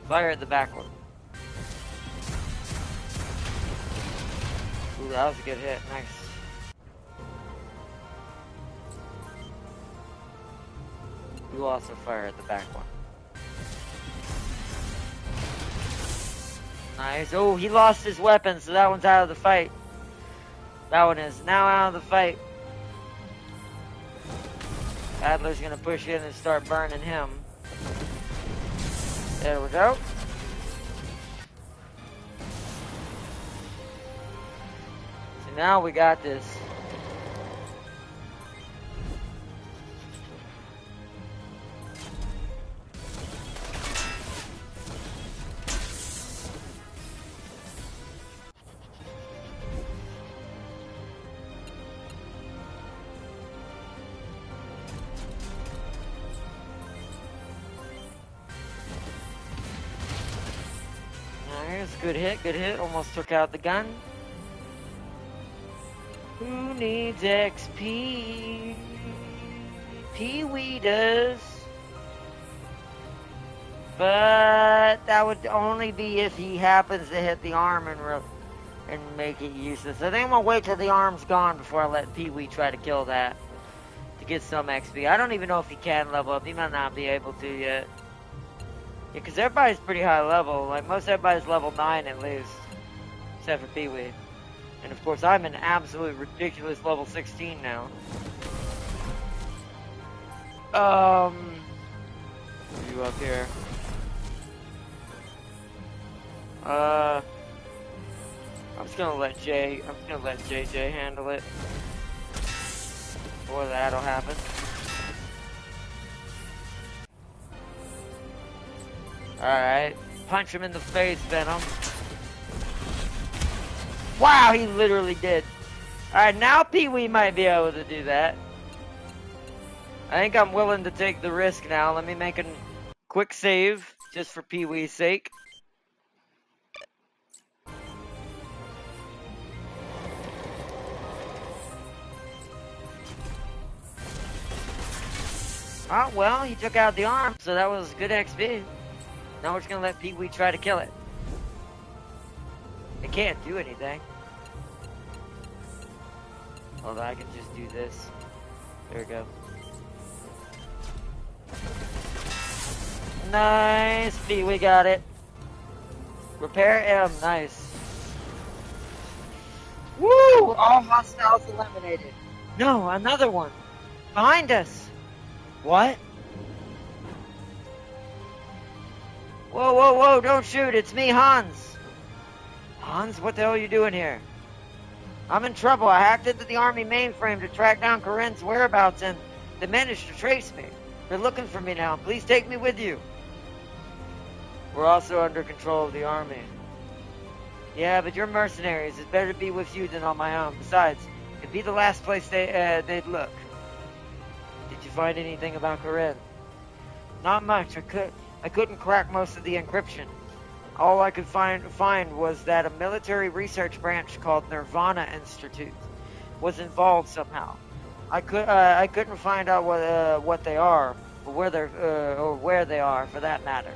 Fire at the back one. Ooh, that was a good hit. Nice. You also fire at the back one. Nice. Oh, he lost his weapon, so that one's out of the fight. That one is now out of the fight. Adler's gonna push in and start burning him. There we go. So now we got this. Good hit, good hit. Almost took out the gun. Who needs XP? Pee-wee does. But that would only be if he happens to hit the arm and make it useless. I think I'm gonna wait till the arm's gone before I let Pee-wee try to kill that to get some XP. I don't even know if he can level up. He might not be able to yet. Yeah, because everybody's pretty high level. Like, most everybody's level 9 at least. Except for Pee-wee. And of course, I'm an absolute ridiculous level 16 now. You up here. I'm just gonna let JJ handle it. Before that'll happen. Alright. Punch him in the face, Venom. Wow, he literally did. Alright, now Pee-wee might be able to do that. I think I'm willing to take the risk now. Let me make a quick save, just for Pee-wee's sake. Oh, well, he took out the arm, so that was good XP. Now we're just gonna let Pee-wee try to kill it. It can't do anything. Although I can just do this. There we go. Nice, Pee-wee got it. Repair M, nice. Woo! All hostiles eliminated. No, another one. Behind us. What? Whoa, whoa, whoa, don't shoot. It's me, Hans. Hans, what the hell are you doing here? I'm in trouble. I hacked into the army mainframe to track down Corinne's whereabouts and they managed to trace me. They're looking for me now. Please take me with you. We're also under control of the army. Yeah, but you're mercenaries. It's better to be with you than on my own. Besides, it'd be the last place they'd look. Did you find anything about Corinne? Not much. I couldn't crack most of the encryption. All I could find was that a military research branch called Nirvana Institute was involved somehow. I couldn't find out what they are, or where they are for that matter.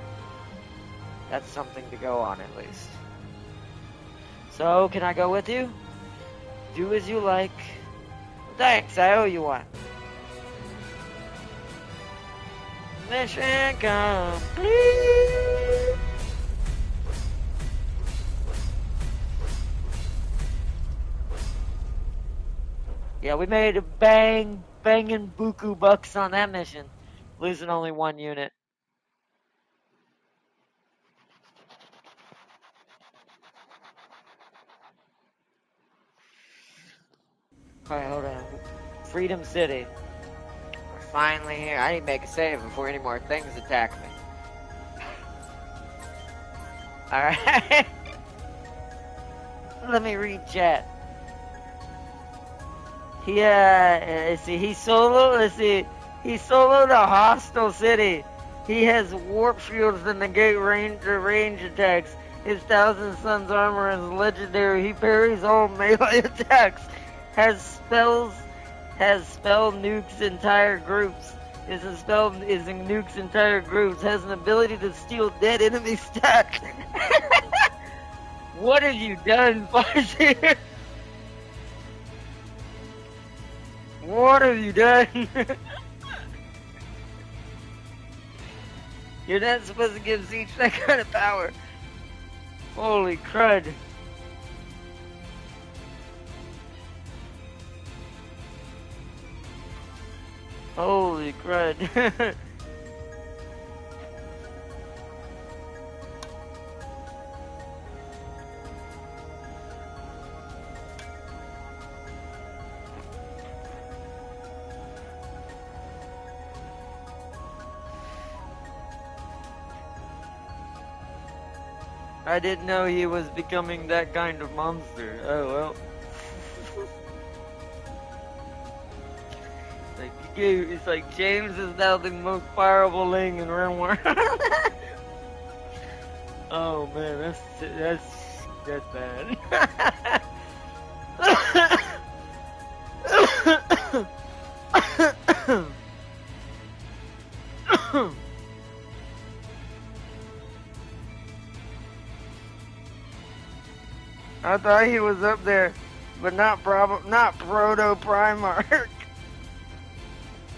That's something to go on at least. So, can I go with you? Do as you like. Thanks, I owe you one. Mission complete. Yeah, we made a banging buku bucks on that mission, losing only one unit. Alright, hold on. Freedom City. We're finally here. I need to make a save before any more things attack me. Alright. Let me read chat. He soloed a hostile city. He has warp shields that negate range attacks. His Thousand Suns armor is legendary. He parries all melee attacks. Has spell nukes entire groups. Nukes entire groups. Has an ability to steal dead enemy stats. What have you done, Farseer? What have you done? You're not supposed to give Siege that kind of power. Holy crud. Holy crud. I didn't know he was becoming that kind of monster. Oh well. It's like James is now the most powerful Ling in Realm War. Oh man, that's bad. I thought he was up there, but not Proto Primarch.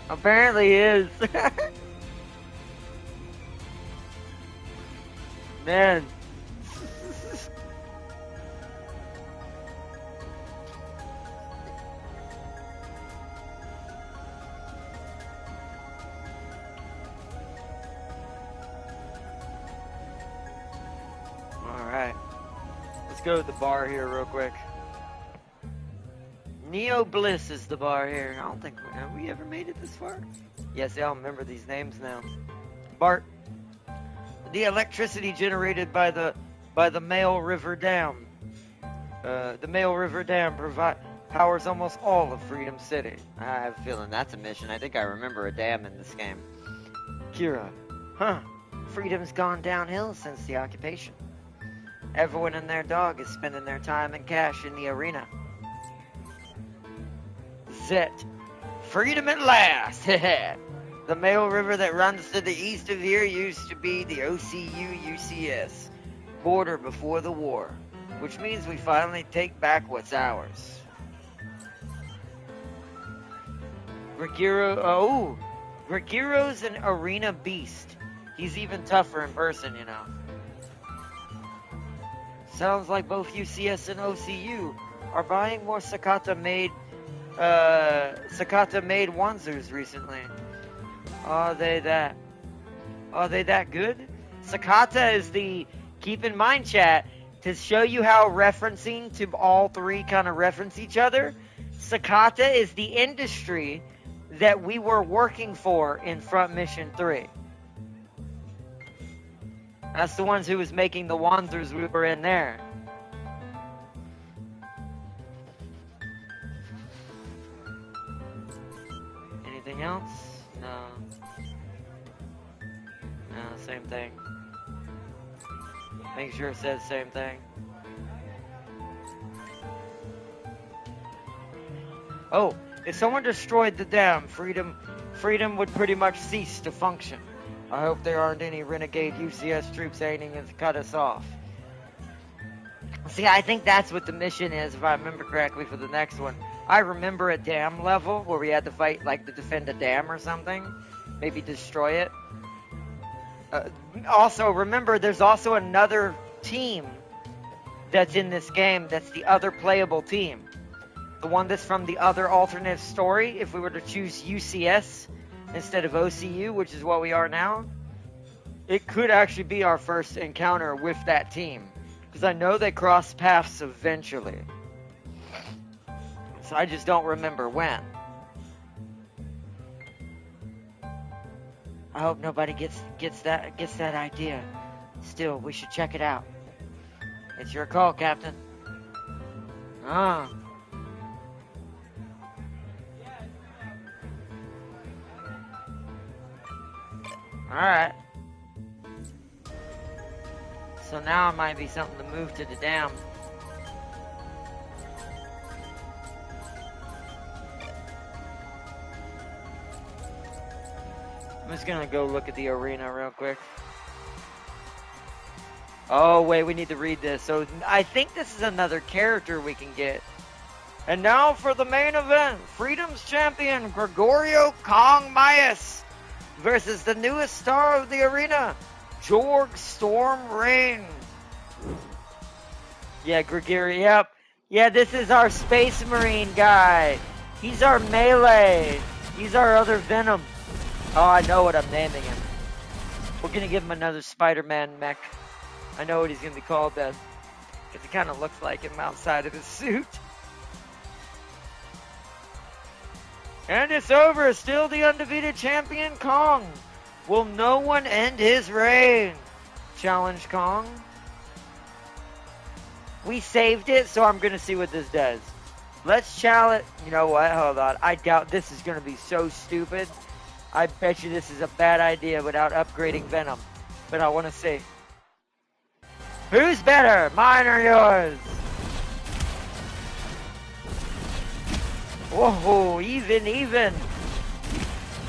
Apparently he is. Man. Alright. Let's go to the bar here real quick. Neo Bliss is the bar here. I don't think have we ever made it this far? Yes, I'll remember these names now. Bart. The electricity generated by the Mail River Dam. The Mail River Dam powers almost all of Freedom City. I have a feeling that's a mission. I think I remember a dam in this game. Kira. Huh. Freedom's gone downhill since the occupation. Everyone and their dog is spending their time and cash in the arena. Zet. Freedom at last! The Mail River that runs to the east of here used to be the OCU-UCS border before the war, which means we finally take back what's ours. Ragiro's an arena beast. He's even tougher in person, you know. Sounds like both UCS and OCU are buying more Sakata-made Wanzers recently. Are they that good? Sakata is the, keep in mind chat, to show you how referencing to all three kind of reference each other, Sakata is the industry that we were working for in Front Mission 3. That's the ones who was making the Wanzers we were in there. Anything else? No. No. same thing. Make sure it says same thing. Oh, if someone destroyed the dam, freedom would pretty much cease to function. I hope there aren't any renegade UCS troops aiming to cut us off. See, I think that's what the mission is, if I remember correctly, for the next one. I remember a dam level where we had to fight, like, to defend a dam or something. Maybe destroy it. Also, remember, there's also another team that's in this game that's the other playable team. The one that's from the other alternate story, if we were to choose UCS instead of OCU, which is what we are now, it could actually be our first encounter with that team. Because I know they cross paths eventually. So I just don't remember when. I hope nobody gets that idea. Still, we should check it out. It's your call, Captain. Ah. Alright. So now it might be something to move to the dam. I'm just gonna go look at the arena real quick. Oh, wait, we need to read this. So I think this is another character we can get. And now for the main event. Freedom's champion, Gregorio Kong Mayas, versus the newest star of the arena, Jorg Storm Rain. Yeah, Gregorio, yep. Yeah, this is our Space Marine guy. He's our melee. He's our other Venom. Oh, I know what I'm naming him. We're gonna give him another Spider-Man mech. I know what he's gonna be called then. Because he kind of looks like him outside of his suit. And it's over. Still the undefeated champion, Kong. Will no one end his reign? Challenge Kong. We saved it, so I'm gonna see what this does. Let's challenge. You know what? Hold on. I doubt this is gonna be so stupid. I bet you this is a bad idea without upgrading Venom. But I want to see. Who's better? Mine or yours? Whoa, even.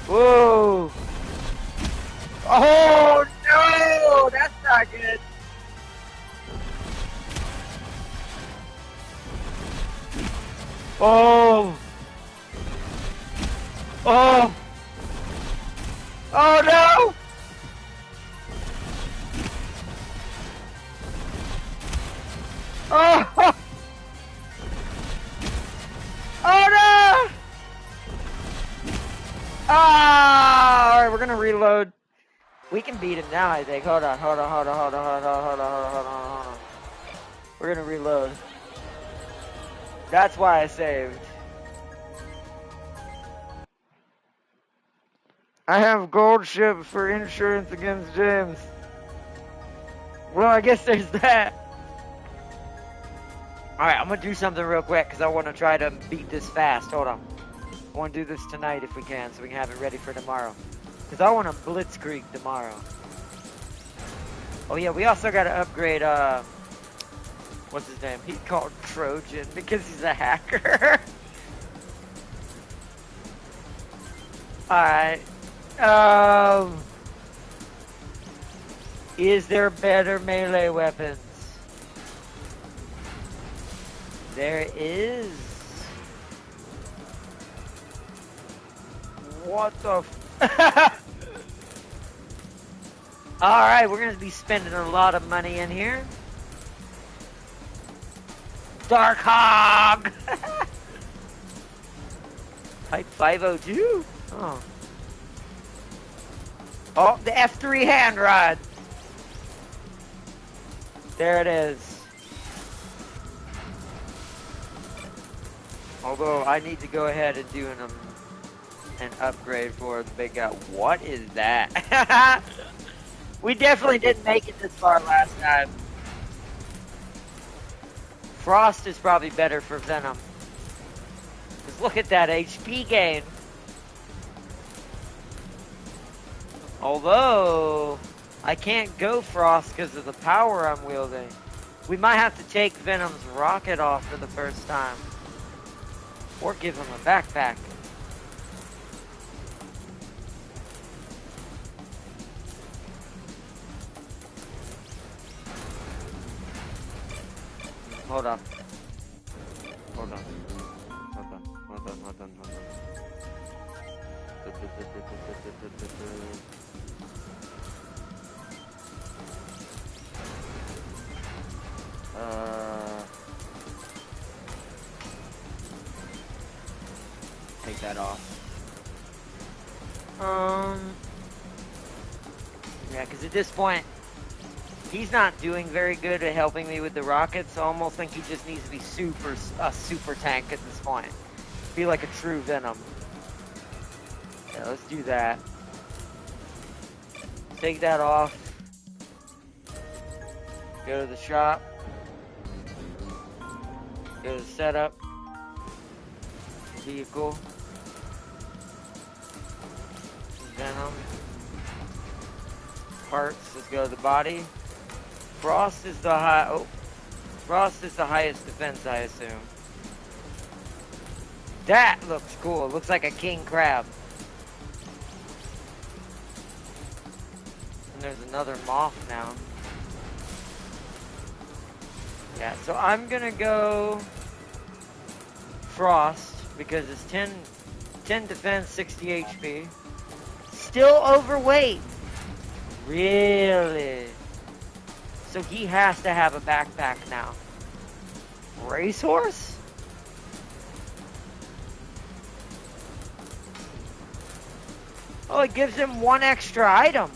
Whoa. Oh, no! That's not good. Oh. Oh. Oh, no! Oh! Oh, no! Ah! Alright, we're gonna reload. We can beat him now, I think. Hold on. We're gonna reload. That's why I saved. I have gold ship for insurance against James. Well, I guess there's that. Alright, I'm gonna do something real quick because I want to try to beat this fast. Hold on. I want to do this tonight if we can so we can have it ready for tomorrow. Because I want to blitzkrieg tomorrow. Oh yeah, we also got to upgrade, what's his name? He's called Trojan because he's a hacker. Alright. Is there better melee weapons? There is. What the Alright, we're gonna be spending a lot of money in here. Dark Hog! Type 502? Oh. Oh, the F3 hand rod. There it is. Although I need to go ahead and do an upgrade for the big guy. What is that? We definitely didn't make it this far last time. Frost is probably better for Venom. Because look at that HP gain. Although, I can't go Frost because of the power I'm wielding. We might have to take Venom's rocket off for the first time. Or give him a backpack. Hold on. Hold on. Hold on. Hold on. Hold on. Hold on. Take that off. Yeah, because at this point, he's not doing very good at helping me with the rockets, so I almost think he just needs to be a super tank at this point. Be like a true Venom. Yeah, let's do that. Take that off. Go to the shop. Go to setup. Vehicle. Venom. Parts. Let's go to the body. Frost is the Frost is the highest defense, I assume. That looks cool. It looks like a king crab. And there's another moth now. Yeah, so I'm gonna go Frost because it's 10 defense, 60 HP. Still overweight. Really? So he has to have a backpack now. Racehorse? Oh, it gives him one extra item.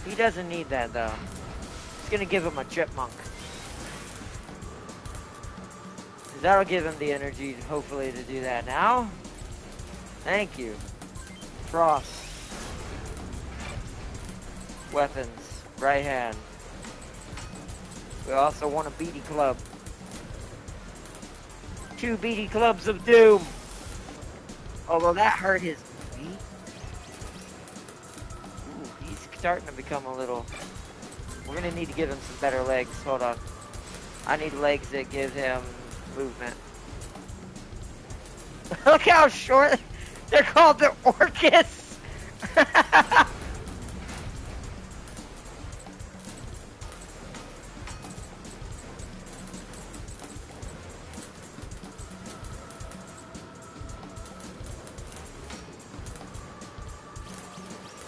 He doesn't need that though. It's gonna give him a chipmunk. That'll give him the energy, hopefully, to do that now. Thank you. Frost. Weapons. Right hand. We also want a BD club. 2 BD clubs of doom. Although that hurt his feet. Ooh, he's starting to become a little... We're gonna need to give him some better legs. Hold on. I need legs that give him movement. Look how short... They're called the Orcus!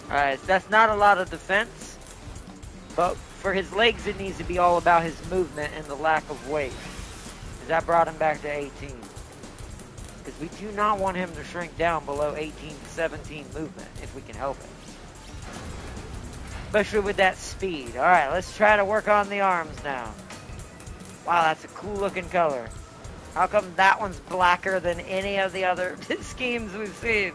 Alright, so that's not a lot of defense, but for his legs it needs to be all about his movement and the lack of weight. Because that brought him back to 18. Because we do not want him to shrink down below 18 to 17 movement, if we can help it. Especially with that speed. Alright, let's try to work on the arms now. Wow, that's a cool looking color. How come that one's blacker than any of the other schemes we've seen?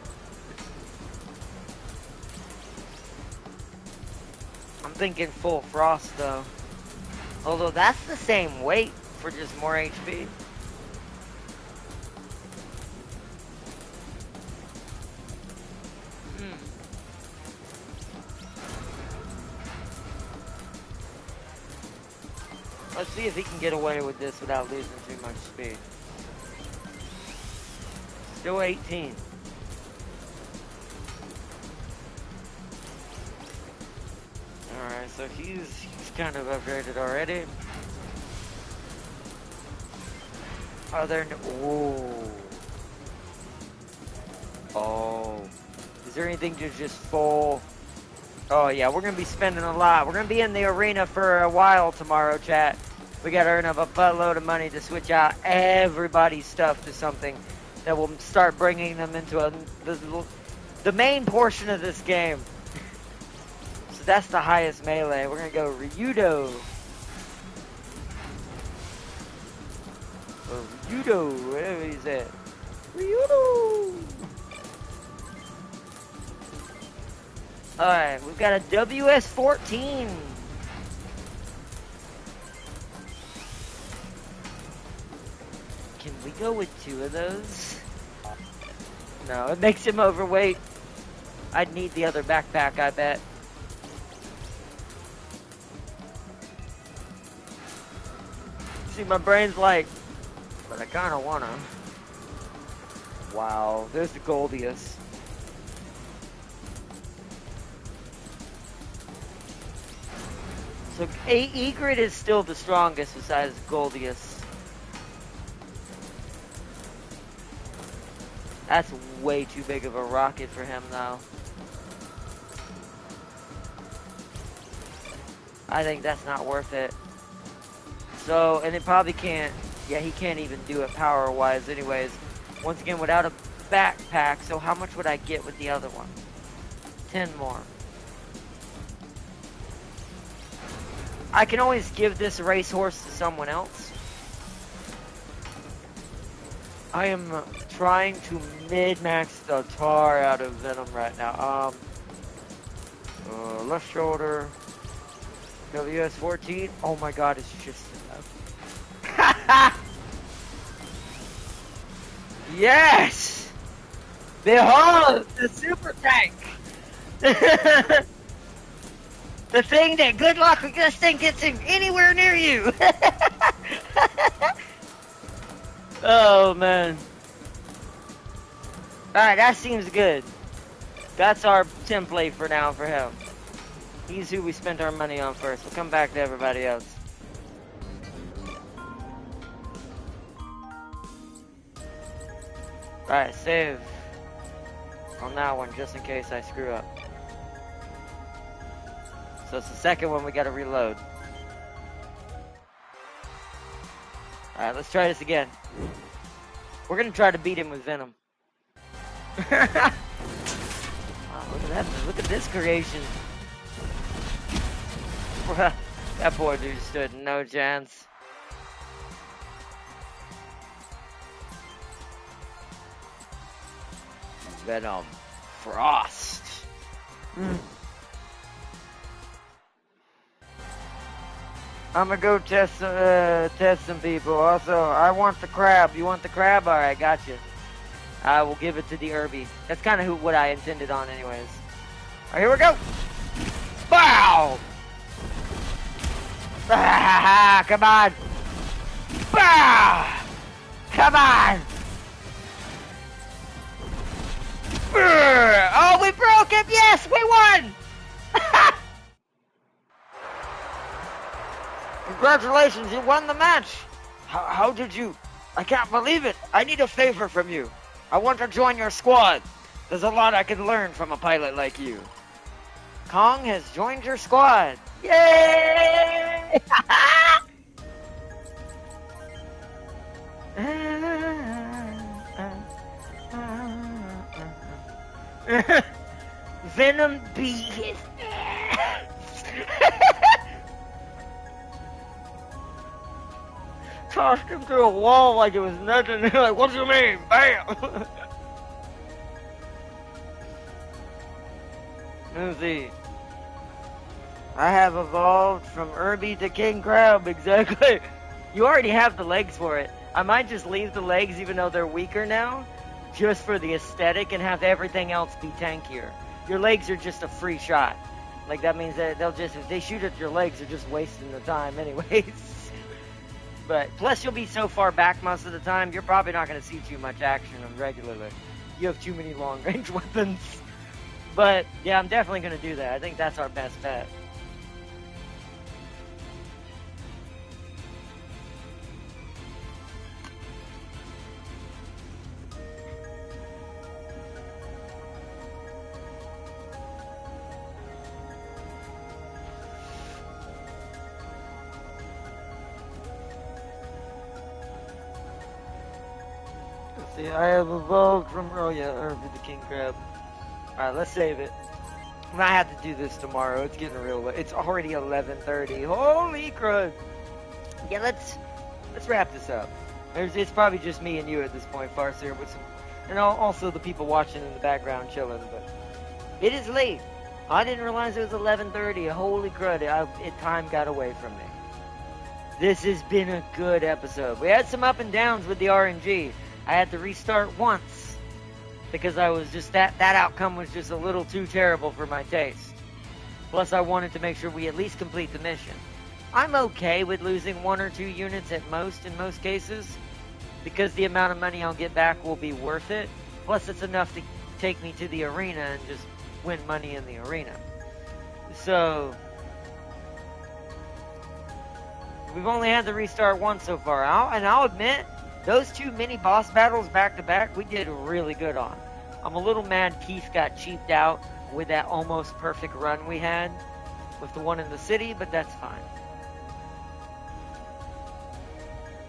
I'm thinking full Frost though. Although that's the same weight for just more HP. Let's see if he can get away with this without losing too much speed. Still 18. Alright, so he's kind of upgraded already. Oh, they're ooh. Oh. Is there anything to just full... Oh yeah, we're gonna be spending a lot. We're gonna be in the arena for a while tomorrow, chat. We gotta earn up a buttload of money to switch out everybody's stuff to something that will start bringing them into the main portion of this game. So that's the highest melee. We're gonna go Ryudo. Or Ryudo, whatever he's at. Ryudo! Alright, we've got a WS-14. Can we go with 2 of those? No, it makes him overweight. I'd need the other backpack, I bet. See, my brain's like, but I kind of wanna. Wow, there's the Goldius. So Egret is still the strongest besides Goldius. That's way too big of a rocket for him, though. I think that's not worth it. So, and it probably can't, yeah, he can't even do it power-wise anyways. Once again, without a backpack, so how much would I get with the other one? 10 more. I can always give this racehorse to someone else. I am trying to mid-max the tar out of Venom right now. Left shoulder. WS-14. Oh my god, it's just enough. Yes! Behold, the super tank! The thing that good luck with this thing gets him anywhere near you! Oh man. Alright, that seems good. That's our template for now for him. He's who we spent our money on first. We'll come back to everybody else. Alright, save on that one just in case I screw up. So it's the second one we gotta reload. Alright, let's try this again. We're gonna try to beat him with Venom. Wow, look at that. Look at this creation. That poor dude stood no chance. Venom. Frost. I'm gonna go test some people. Also, I want the crab. You want the crab? Alright, gotcha. I will give it to the Irby. That's kind of what I intended on anyways. Alright, here we go! Bow! Ah, come on! Bow! Come on! Oh, we broke him! Yes, we won! Congratulations, you won the match! How did you... I can't believe it! I need a favor from you. I want to join your squad. There's a lot I can learn from a pilot like you. Kong has joined your squad. Yay! Venom beat his ass. Tossed him through a wall like it was nothing. Like, what do you mean? Bam! Let's see. I have evolved from Irby to King Crab, exactly. You already have the legs for it. I might just leave the legs even though they're weaker now, just for the aesthetic, and have everything else be tankier. Your legs are just a free shot. Like, that means that they'll just, if they shoot at your legs, they're just wasting the time anyways. But, plus you'll be so far back most of the time, you're probably not going to see too much action regularly. You have too many long-range weapons. But, yeah, I'm definitely going to do that. I think that's our best bet. See, I have evolved from, oh yeah, Irby the King Crab. Alright, let's save it. I might have to do this tomorrow. It's getting real late. It's already 11:30. Holy crud! Yeah, let's wrap this up. It's probably just me and you at this point, Farseer, with some, and also the people watching in the background chilling. But it is late. I didn't realize it was 11:30. Holy crud! Time got away from me. This has been a good episode. We had some up and downs with the RNG. I had to restart once because I was just that outcome was just a little too terrible for my taste. Plus, I wanted to make sure we at least complete the mission. I'm okay with losing 1 or 2 units at most in most cases, because the amount of money I'll get back will be worth it. Plus, it's enough to take me to the arena and just win money in the arena. So, we've only had to restart once so far. And I'll admit, those 2 mini boss battles back to back, we did really good on. I'm a little mad Keith got cheaped out with that almost perfect run we had with the one in the city, but that's fine.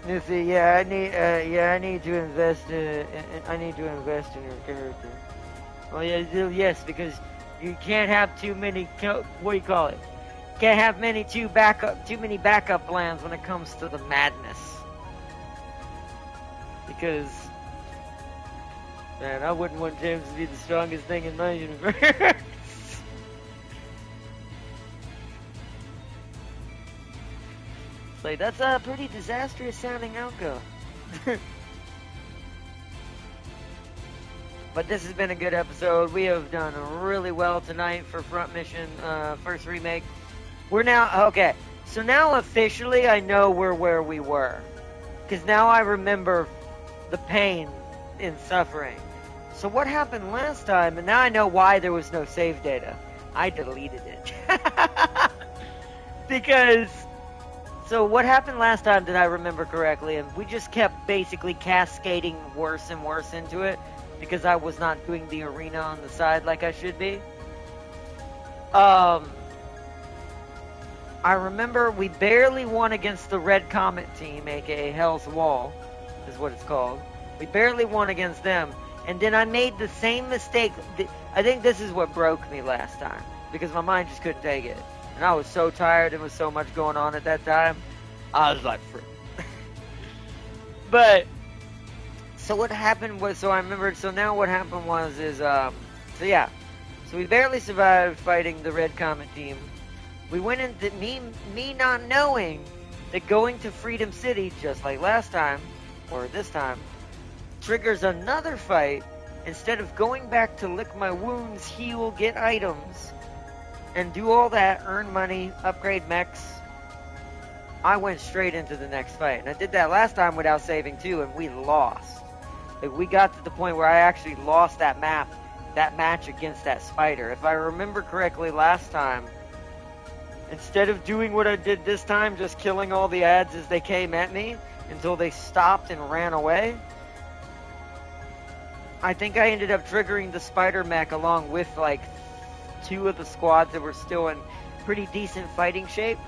You see, yeah, I need to invest. I need to invest in your character. Well, yeah, yes, because you can't have too many. What do you call it? Can't have too many backup plans when it comes to the madness. Because, man, I wouldn't want James to be the strongest thing in my universe. It's like, that's a pretty disastrous sounding outgo. But this has been a good episode. We have done really well tonight for Front Mission, first remake. We're now, okay, so now officially I know we're where we were. Because now I remember the pain and suffering. So what happened last time, and now I know why there was no save data. I deleted it. Because, so what happened last time, did I remember correctly? And we just kept basically cascading worse and worse into it. Because I was not doing the arena on the side like I should be. I remember we barely won against the Red Comet team, aka Hell's Wall, is what it's called. We barely won against them. And then I made the same mistake. I think this is what broke me last time. Because my mind just couldn't take it. And I was so tired, there was so much going on at that time. I was like, frick. But, so what happened was, so I remembered, so now what happened was, so yeah. So we barely survived fighting the Red Comet team. We went into, me not knowing that going to Freedom City, just like last time, or this time, triggers another fight. Instead of going back to lick my wounds, heal, get items, and do all that, earn money, upgrade mechs, I went straight into the next fight. And I did that last time without saving too, and we lost. Like, we got to the point where I actually lost that match against that spider. If I remember correctly last time, instead of doing what I did this time, just killing all the ads as they came at me until they stopped and ran away, I think I ended up triggering the spider mech along with like 2 of the squads that were still in pretty decent fighting shape,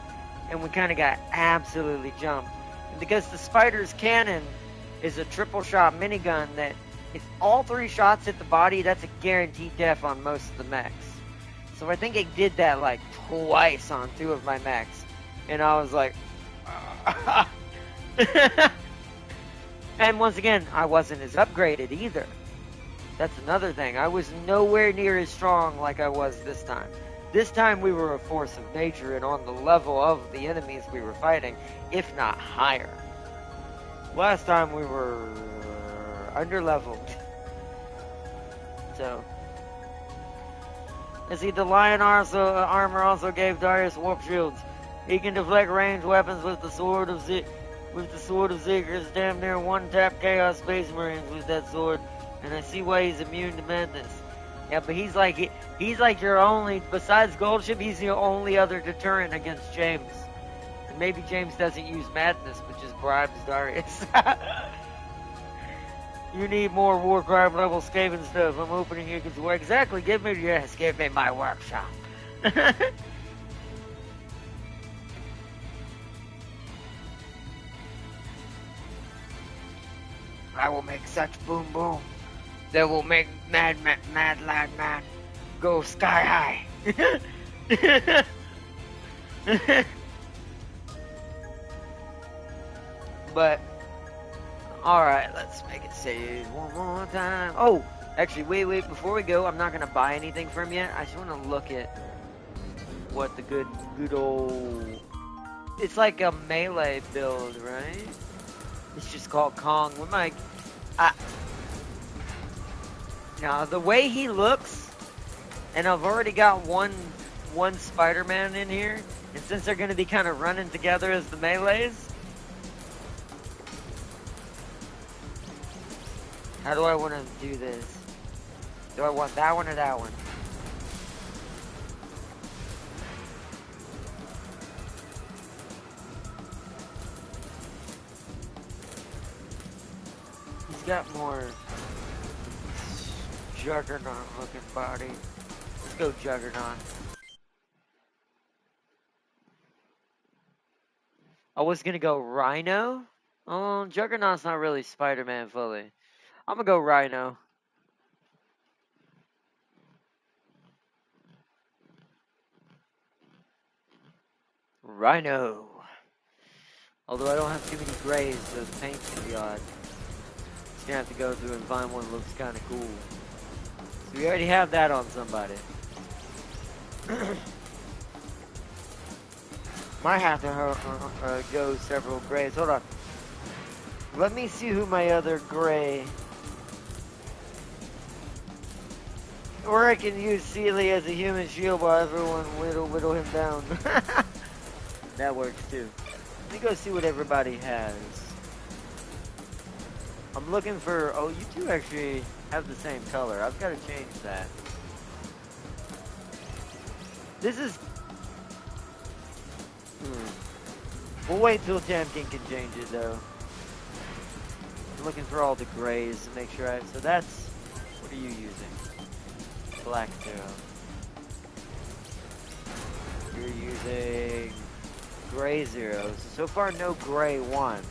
and we kind of got absolutely jumped. And because the spider's cannon is a triple shot minigun that if all 3 shots hit the body, that's a guaranteed death on most of the mechs. So I think it did that like twice on 2 of my mechs. And I was like, and once again, I wasn't as upgraded either. That's another thing. I was nowhere near as strong like I was this time. This time we were a force of nature and on the level of the enemies we were fighting, if not higher. Last time we were under-leveled. So, I see the lion armor also gave Darius warp shields. He can deflect ranged weapons with the sword of Zikers. Damn near one-tap Chaos Space Marines with that sword. And I see why he's immune to madness. Yeah, but he's like your only, besides Goldship, he's the only other deterrent against James. And maybe James doesn't use madness, but just bribes Darius. You need more Warcry level Skaven stuff. I'm opening here because work. Exactly, give me my workshop. I will make such boom boom that will make mad lad man go sky high. But alright, let's make it save one more time. Oh, actually, wait, before we go, I'm not gonna buy anything from you. I just wanna look at what the good old, it's like a melee build, right? It's just called Kong. With my, now the way he looks, and I've already got one one Spider-Man in here, and since they're going to be kind of running together as the melees, how do I want to do this? Do I want that one or that one? He's got more Juggernaut looking body. Let's go Juggernaut. I was gonna go Rhino. Oh, Juggernaut's not really Spider-Man fully. I'm gonna go Rhino. Rhino. Although I don't have too many grays, so the paint's gonna be odd. Just gonna have to go through and find one that looks kind of cool. So we already have that on somebody. Might have to go several grays. Hold on. Let me see who my other gray. Or I can use Sealy as a human shield while everyone whittle him down. That works too. Let me go see what everybody has. I'm looking for... Oh, you two actually have the same color. I've got to change that. This is... We'll wait till Tamkin can change it, though. I'm looking for all the grays to make sure I... So that's... What are you using? Black Zero. You're using... Gray Zero. So far, no Gray 1.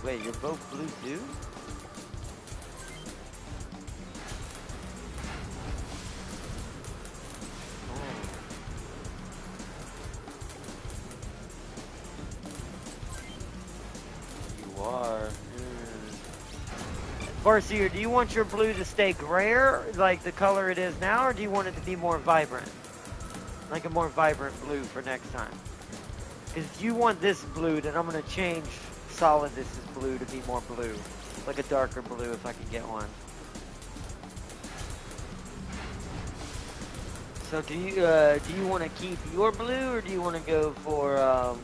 Wait, you're both blue too? You are. Farseer, do you want your blue to stay grayer, like the color it is now, or do you want it to be more vibrant? Like a more vibrant blue for next time? Because if you want this blue, then I'm going to change Solidus's blue to be more blue. Like a darker blue if I can get one. So do you want to keep your blue, or do you want to go for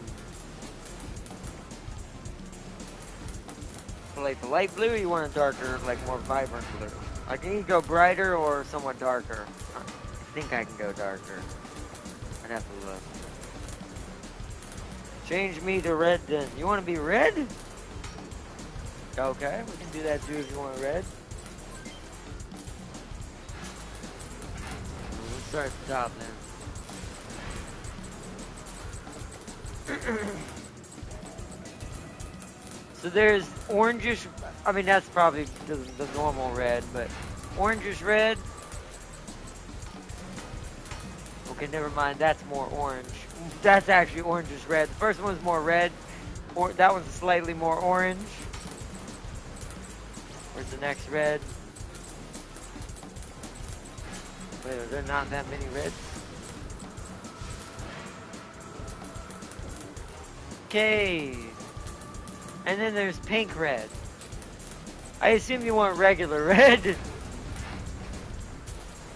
like the light blue, or you want a darker, like more vibrant blue? I can either go brighter or somewhat darker. I think I can go darker. I'd have to look. Change me to red then. You want to be red? Okay, we can do that too if you want red. Let's start at the top then. So there's orangish, I mean that's probably the normal red, but orangish red. Okay, never mind, that's more orange. That's actually orangish red. The first one's more red, or that one's slightly more orange. Where's the next red? Wait, are there not that many reds? Okay. And then there's pink red. I assume you want regular red.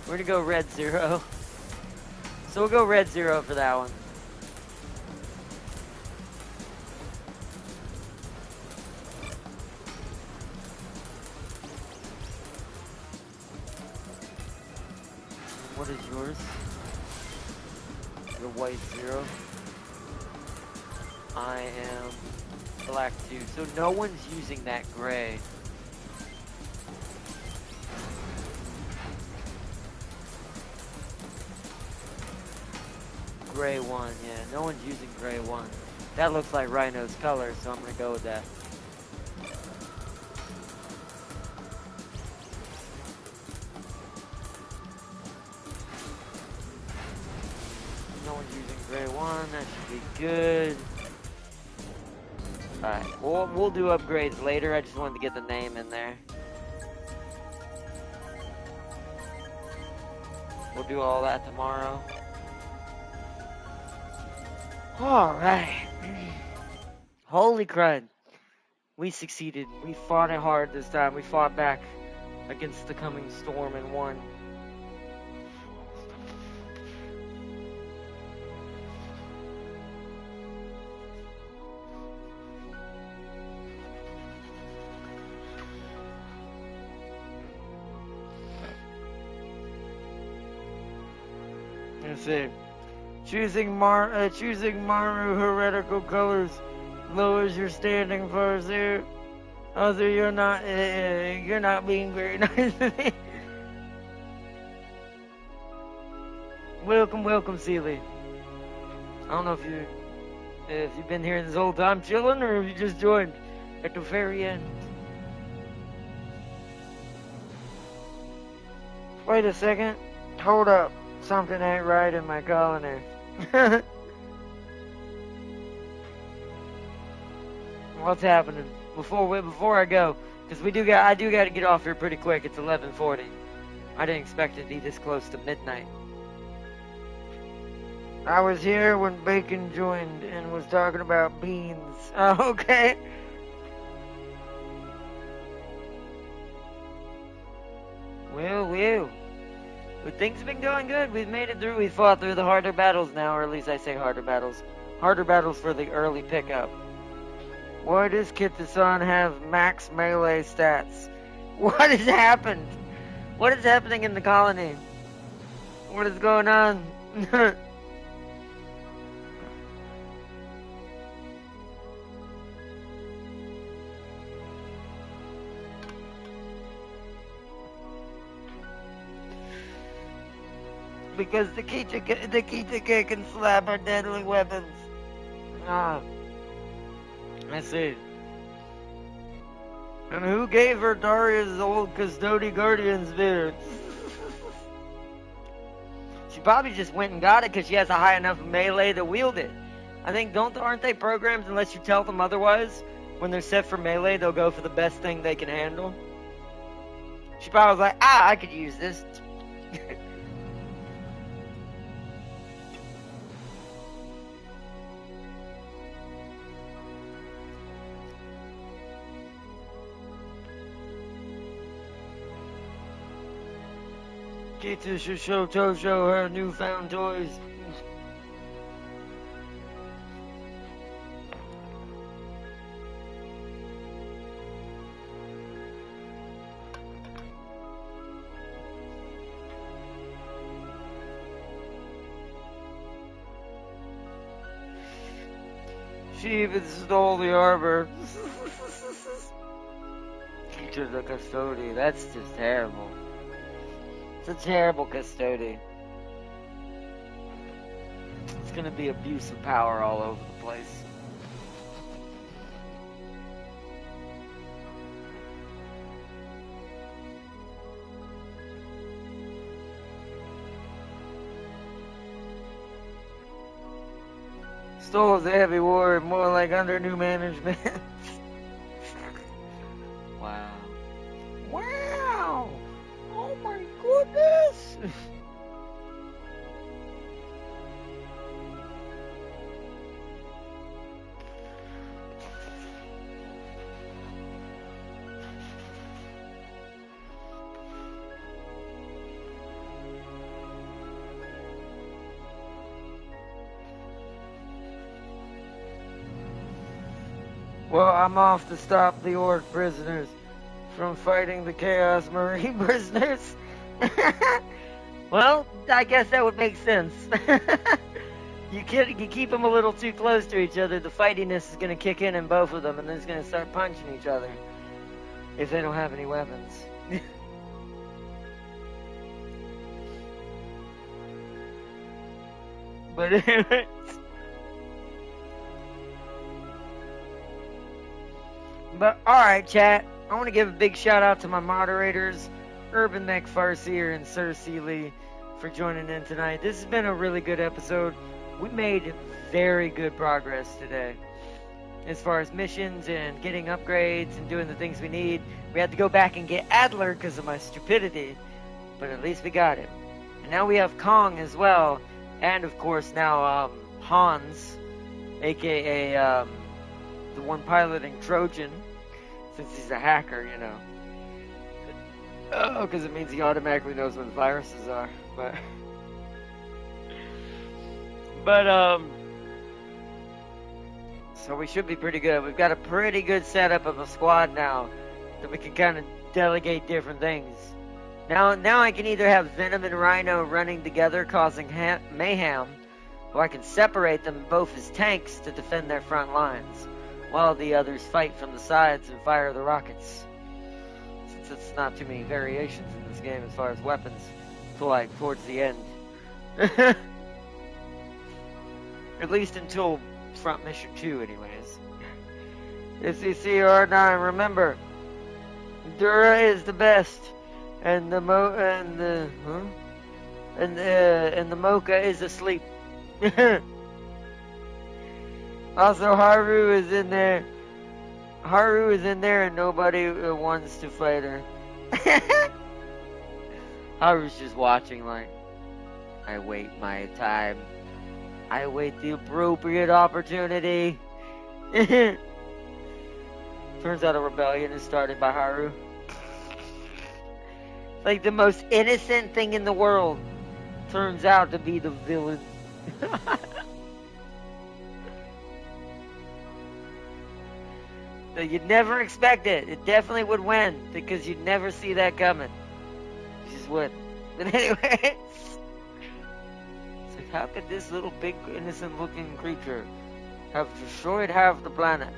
We're gonna go red 0. So we'll go red 0 for that one. What is yours? Your white 0. I am black 2. So no one's using that gray. Gray 1, yeah. No one's using gray 1. That looks like Rhino's color, so I'm gonna go with that. No one's using gray 1. That should be good. Alright, we'll do upgrades later. I just wanted to get the name in there. We'll do all that tomorrow. Alright. Holy crud. We succeeded. We fought it hard this time. We fought back against the coming storm and won. That's it. Choosing Maru heretical colors lowers your standing for Azir. Azir, you're not being very nice to me. Welcome, Sealy. I don't know if you've been here this whole time chilling, or if you just joined at the very end. Wait a second. Hold up. Something ain't right in my colony. What's happening? Before I go, because I do got to get off here pretty quick. It's 11:40. I didn't expect it to be this close to midnight. I was here when Bacon joined and was talking about beans. Oh, okay. Well. But things have been going good. We've made it through. We fought through the harder battles now, or at least I say harder battles. Harder battles for the early pickup. Why does Kitasan have max melee stats? What has happened? What is happening in the colony? What is going on? Because the Kitake can slap our deadly weapons. Ah. I see. And who gave her Daria's old Custody Guardian's beard? She probably just went and got it because she has a high enough melee to wield it. I think, aren't they programmed unless you tell them otherwise? When they're set for melee, they'll go for the best thing they can handle. She probably was like, I could use this. Kita should show Tojo her newfound toys. She even stole the arbor. Kita the custodian. That's just terrible. It's a terrible custody. It's gonna be abuse of power all over the place. Stole the heavy war, more like under new management. Wow. Wow! Oh my goodness! Well, I'm off to stop the Orc prisoners from fighting the Chaos Marine prisoners. Well, I guess that would make sense. You keep them a little too close to each other, the fightiness is going to kick in both of them, and they're going to start punching each other if they don't have any weapons. But alright, chat. I want to give a big shout out to my moderators, Urban Mech Farseer and Sir Lee, for joining in tonight. This has been a really good episode. We made very good progress today as far as missions and getting upgrades and doing the things we need. We had to go back and get Adler because of my stupidity, but at least we got him. And now we have Kong as well, and of course now Hans, aka the one piloting Trojan. since he's a hacker, you know. Oh, because it means he automatically knows when viruses are. But so we should be pretty good. We've got a pretty good setup of a squad now that we can kind of delegate different things. Now I can either have Venom and Rhino running together causing mayhem, or I can separate them both as tanks to defend their front lines, while the others fight from the sides and fire the rockets. Since it's not too many variations in this game as far as weapons, to like towards the end. At least until Front Mission 2 anyways. SCCR9, remember, Dura is the best, and the Mocha is asleep. Also, Haru is in there. Haru is in there, and nobody wants to fight her. Haru's just watching, like, I wait my time. I wait the appropriate opportunity. Turns out a rebellion is started by Haru. Like the most innocent thing in the world turns out to be the villain. So you'd never expect it. It definitely would win because you'd never see that coming. You just would. But anyways, it's like, how could this little big innocent looking creature have destroyed half the planet?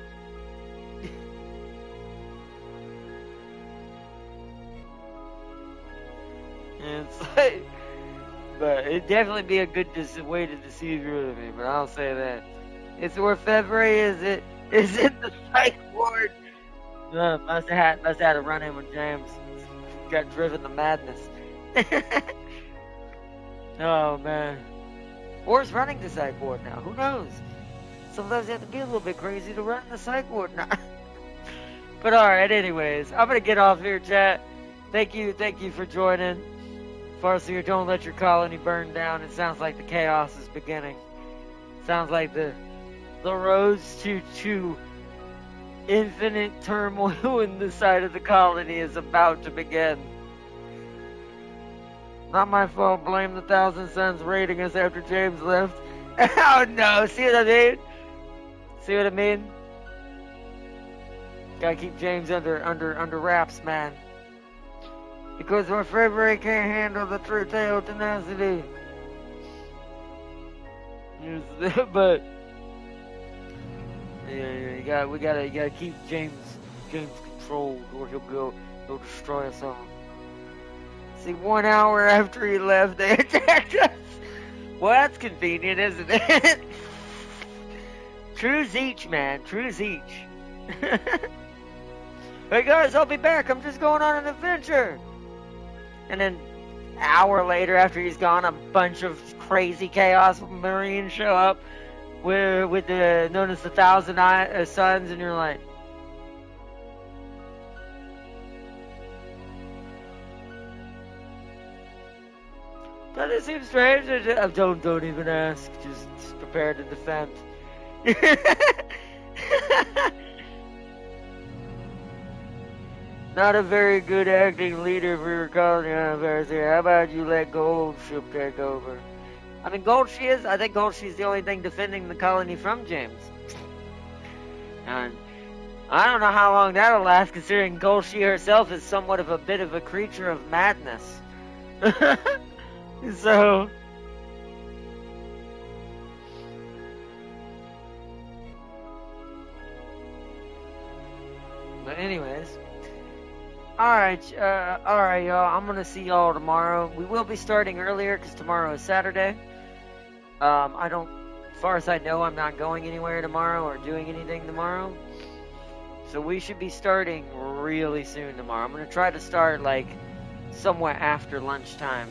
It's like, but it'd definitely be a good way to deceive your enemy, but I'll say that. It's where February is in the psych ward. Must have had a run in with James. Got driven to madness. Oh man. Or is running the psych ward now, who knows? Sometimes you have to be a little bit crazy to run the psych ward now. But alright, anyways, I'm gonna get off here, chat. Thank you for joining. Farseer, don't let your colony burn down. It sounds like the chaos is beginning. Sounds like the roads to infinite turmoil in the side of the colony is about to begin. Not my fault. Blame the Thousand Suns raiding us after James left. Oh no! See what I mean? See what I mean? Gotta keep James under wraps, man. Because our February can't handle the true tail tenacity. But yeah, we gotta keep James controlled, or he'll destroy us all. See, 1 hour after he left, they attacked us. Well, that's convenient, isn't it? True Zeech, man, true Zeech. Hey guys, I'll be back. I'm just going on an adventure. And then, an hour later, after he's gone, a bunch of crazy Chaos Marines show up with the known as the Thousand Suns, and you're like, doesn't it seem strange? Don't even ask. Just prepare to defend. Not a very good acting leader for your colony affairs here. How about you let Goldship take over? I mean, I think Goldshi's the only thing defending the colony from James. And I don't know how long that'll last, considering Goldshi herself is somewhat of a bit of a creature of madness. So... But anyways... Alright, y'all. I'm gonna see y'all tomorrow. We will be starting earlier, because tomorrow is Saturday. As far as I know, I'm not going anywhere tomorrow or doing anything tomorrow. So we should be starting really soon tomorrow. I'm gonna try to start, like, somewhat after lunchtime.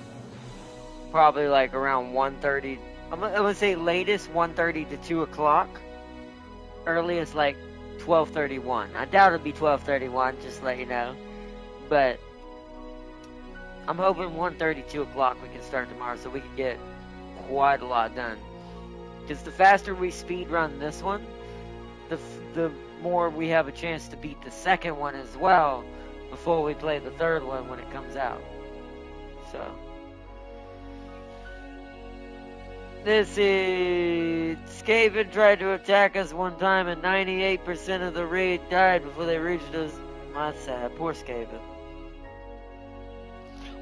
Probably, like, around 1:30. I'm gonna say latest 1:30 to 2 o'clock. Earliest, like, 12:31. I doubt it'll be 12:31, just to let you know. But I'm hoping 1:30, 2 o'clock we can start tomorrow so we can get quite a lot done. Because the faster we speed run this one, the more we have a chance to beat the second one as well before we play the third one when it comes out. So this is Skaven tried to attack us one time and 98% of the raid died before they reached us. That's sad. Poor Skaven.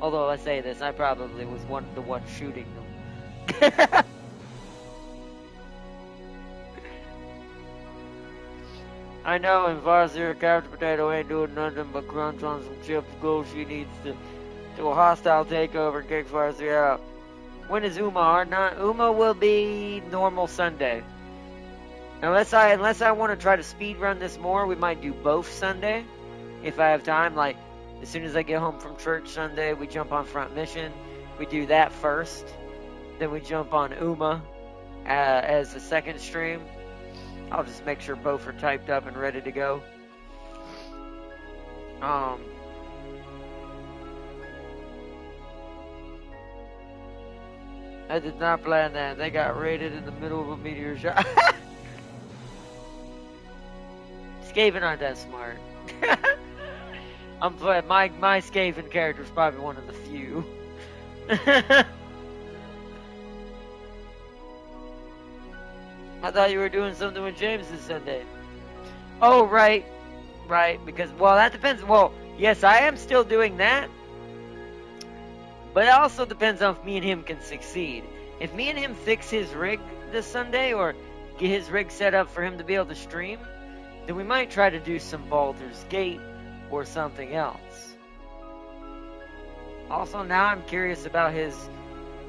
Although I say this, I probably was the one shooting them. I know, and Wanzer, Couch Potato ain't doing nothing but crunch on some chips. Go, she needs to do a hostile takeover and kick Wanzer out. When is Uma? Uma will be normal Sunday. Unless I want to try to speed run this more, we might do both Sunday if I have time. Like as soon as I get home from church Sunday, we jump on Front Mission. We do that first, then we jump on Uma as a second stream. I'll just make sure both are typed up and ready to go. I did not plan that. They got raided in the middle of a meteor shower. Skaven aren't that smart. I'm playing my Skaven character is probably one of the few. I thought you were doing something with James this Sunday. Oh, right. Because, well, that depends. Well, yes, I am still doing that. But it also depends on if me and him can succeed. If me and him fix his rig this Sunday, or get his rig set up for him to be able to stream, then we might try to do some Baldur's Gate or something else. Also, now I'm curious about his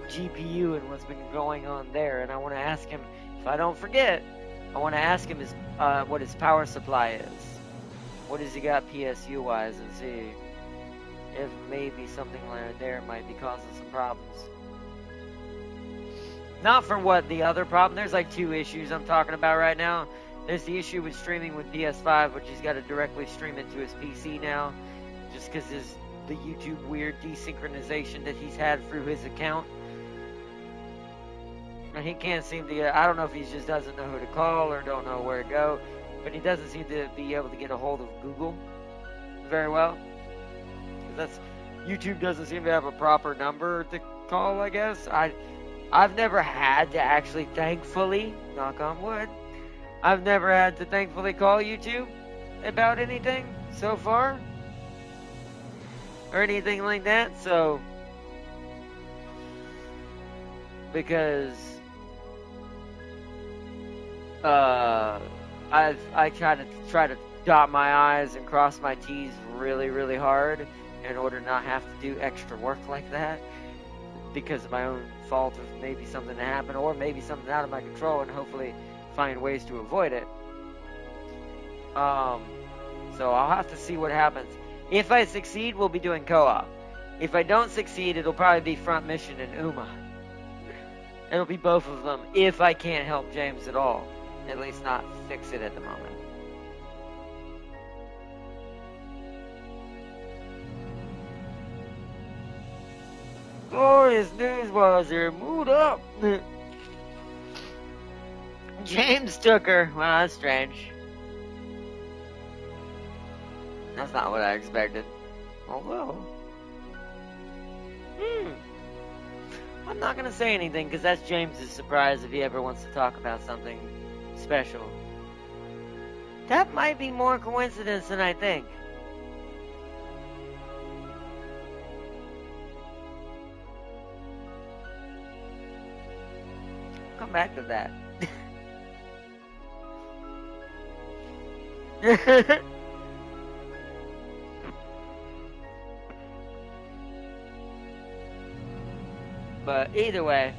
GPU and what's been going on there, and I want to ask him, if I don't forget, I want to ask him what his power supply is. What has he got PSU-wise, and see if maybe something like there might be causing some problems. Not for what the other problem. There's like two issues I'm talking about right now. There's the issue with streaming with PS5, which he's got to directly stream it to his PC now, just because the YouTube weird desynchronization that he's had through his account. And he can't seem to I don't know if he just doesn't know who to call or don't know where to go, but he doesn't seem to be able to get a hold of Google very well. YouTube doesn't seem to have a proper number to call, I guess. I've never had to actually, thankfully, knock on wood, I've never had to thankfully call YouTube about anything so far. Or anything like that, so because I try to dot my I's and cross my T's really, really hard in order not have to do extra work like that because of my own fault of maybe something that happened or maybe something out of my control, and hopefully find ways to avoid it. So I'll have to see what happens. If I succeed, we'll be doing co-op. If I don't succeed, it'll probably be Front Mission and Uma. It'll be both of them if I can't help James at all. At least not fix it at the moment. Glorious news, Wanzer. Mood up. James took her. Well, that's strange. That's not what I expected. Although, I'm not gonna say anything because that's James's surprise if he ever wants to talk about something special. That might be more coincidence than I think. Come back to that. But either way,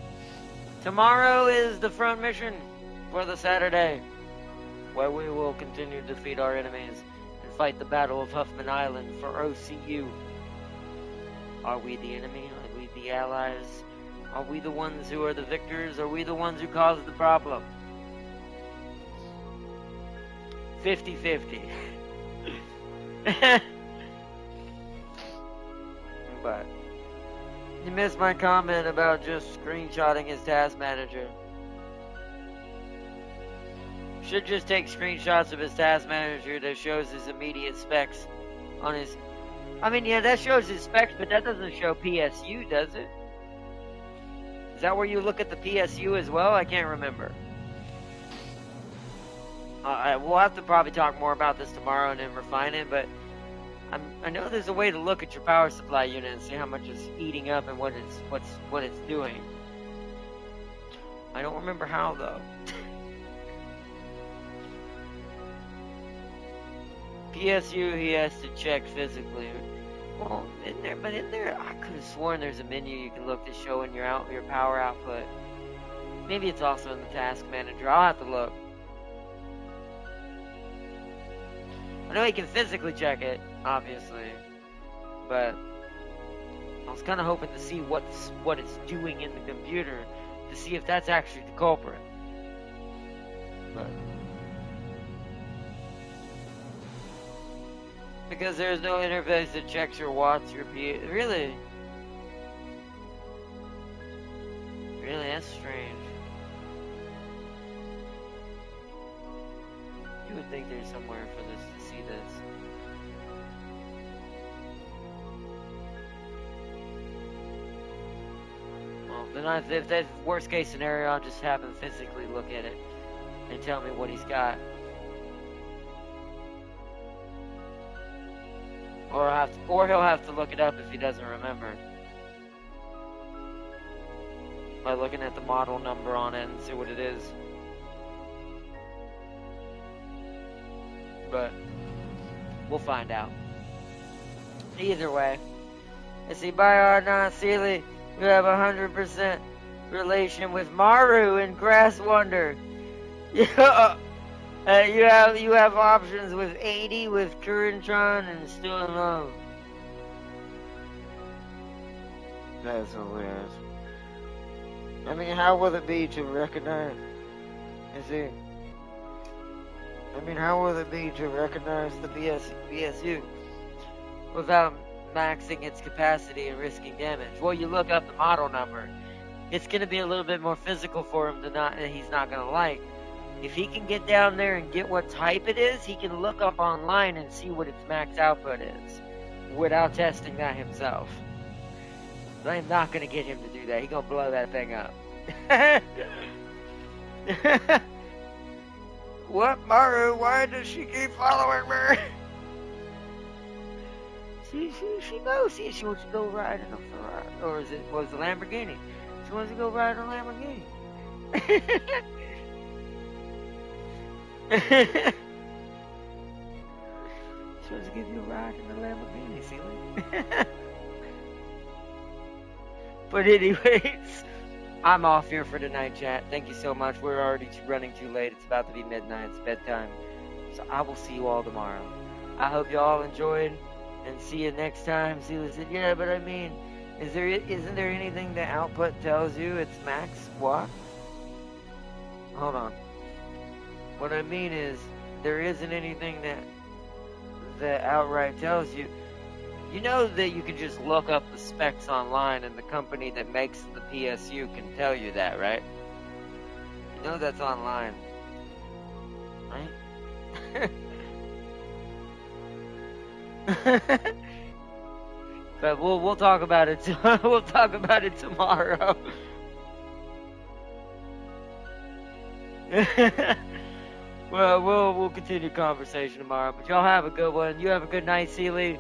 tomorrow is the front mission for the Saturday, where we will continue to defeat our enemies and fight the Battle of Huffman Island for OCU. Are we the enemy? Are we the allies? Are we the ones who are the victors? Are we the ones who caused the problem? 50-50. But you missed my comment about just screenshotting his task manager. Should just take screenshots of his task manager that shows his immediate specs on his... I mean, yeah, that shows his specs, but that doesn't show PSU, does it? Is that where you look at the PSU as well? I can't remember. We'll have to probably talk more about this tomorrow and then refine it, but I know there's a way to look at your power supply unit and see how much it's eating up and what it's doing. I don't remember how though. PSU he has to check physically. Well, in there, I could have sworn there's a menu you can look to show in your power output. Maybe it's also in the task manager. I'll have to look. I know he can physically check it, obviously, but I was kind of hoping to see what it's doing in the computer to see if that's actually the culprit. But because there's no interface that checks your watts, your P. Really, that's strange. You would think there's somewhere for this to see this. Well, then if that's worst case scenario, I'll just have him physically look at it and tell me what he's got. Or he'll have to look it up if he doesn't remember. By looking at the model number on it and see what it is. But we'll find out. Either way. Let's see, by R. Sealy, you have 100% relation with Maru in Grass Wonder. You have options with 80 with Currentron and Still in Love. That's hilarious. I mean, how will it be to recognize? How will it be to recognize the PSU without maxing its capacity and risking damage? Well, you look up the model number. It's going to be a little bit more physical for him he's not going to like. If he can get down there and get what type it is, he can look up online and see what its max output is without testing that himself. But I'm not going to get him to do that. He's going to blow that thing up. What, Maru? Why does she keep following me? She knows. She wants to go ride in a Ferrari. Or was it Lamborghini? She wants to go ride in a Lamborghini. She wants to give you a ride in a Lamborghini, Sealy. But anyways, I'm off here for tonight, chat. Thank you so much. We're already running too late. It's about to be midnight. It's bedtime. So I will see you all tomorrow. I hope you all enjoyed, and see you next time. Sealy said, yeah, but I mean, isn't there anything the output tells you it's max? What? Hold on. What I mean is, there isn't anything that outright tells you. You know that you can just look up the specs online and the company that makes the PSU can tell you that, right? You know that's online, right? But we'll talk about it. We'll talk about it tomorrow. Well, we'll continue conversation tomorrow. But y'all have a good one. You have a good night, Sealy,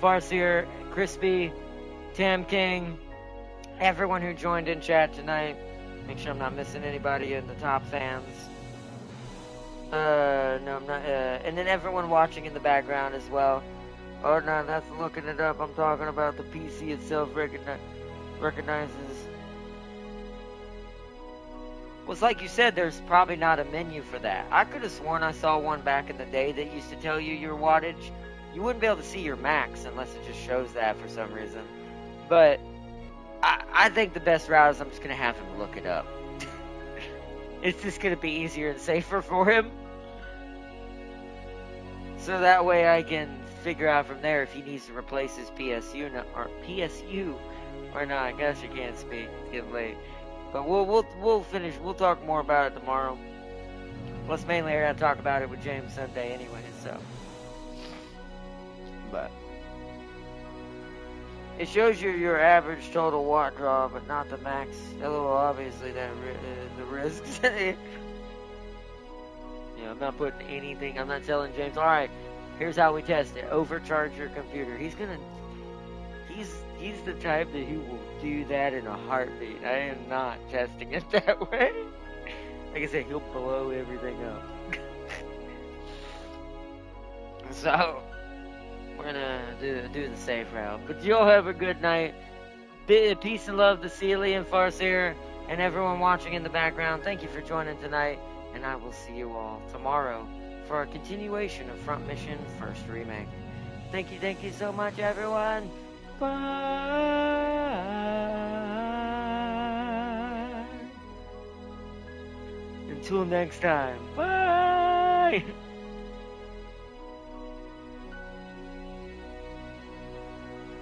Farseer, Crispy, Tam King, everyone who joined in chat tonight. Make sure I'm not missing anybody in the top fans. No, I'm not. And then everyone watching in the background as well. Oh no, that's looking it up. I'm talking about the PC itself recognizes. Well, it's like you said, there's probably not a menu for that. I could have sworn I saw one back in the day that used to tell you your wattage. You wouldn't be able to see your max unless it just shows that for some reason. But I think the best route is I'm just going to have him look it up. It's just going to be easier and safer for him. So that way I can figure out from there if he needs to replace his PSU or not. I guess you can't speak. It's getting late. But we'll finish. We'll talk more about it tomorrow. Plus, mainly I gotta talk about it with James Sunday anyway, so. But it shows you your average total watt draw, but not the max. LOL, obviously, that the risks. Yeah, I'm not putting anything. I'm not telling James. All right, here's how we test it. Overcharge your computer. He's the type that he will do that in a heartbeat. I am not testing it that way. Like I said, he'll blow everything up. So we're gonna do the safe route. But you'll have a good night. Peace and love to Sealy and Farseer and everyone watching in the background. Thank you for joining tonight, and I will see you all tomorrow for a continuation of Front Mission First Remake. Thank you so much, everyone. Bye. Until next time. Bye.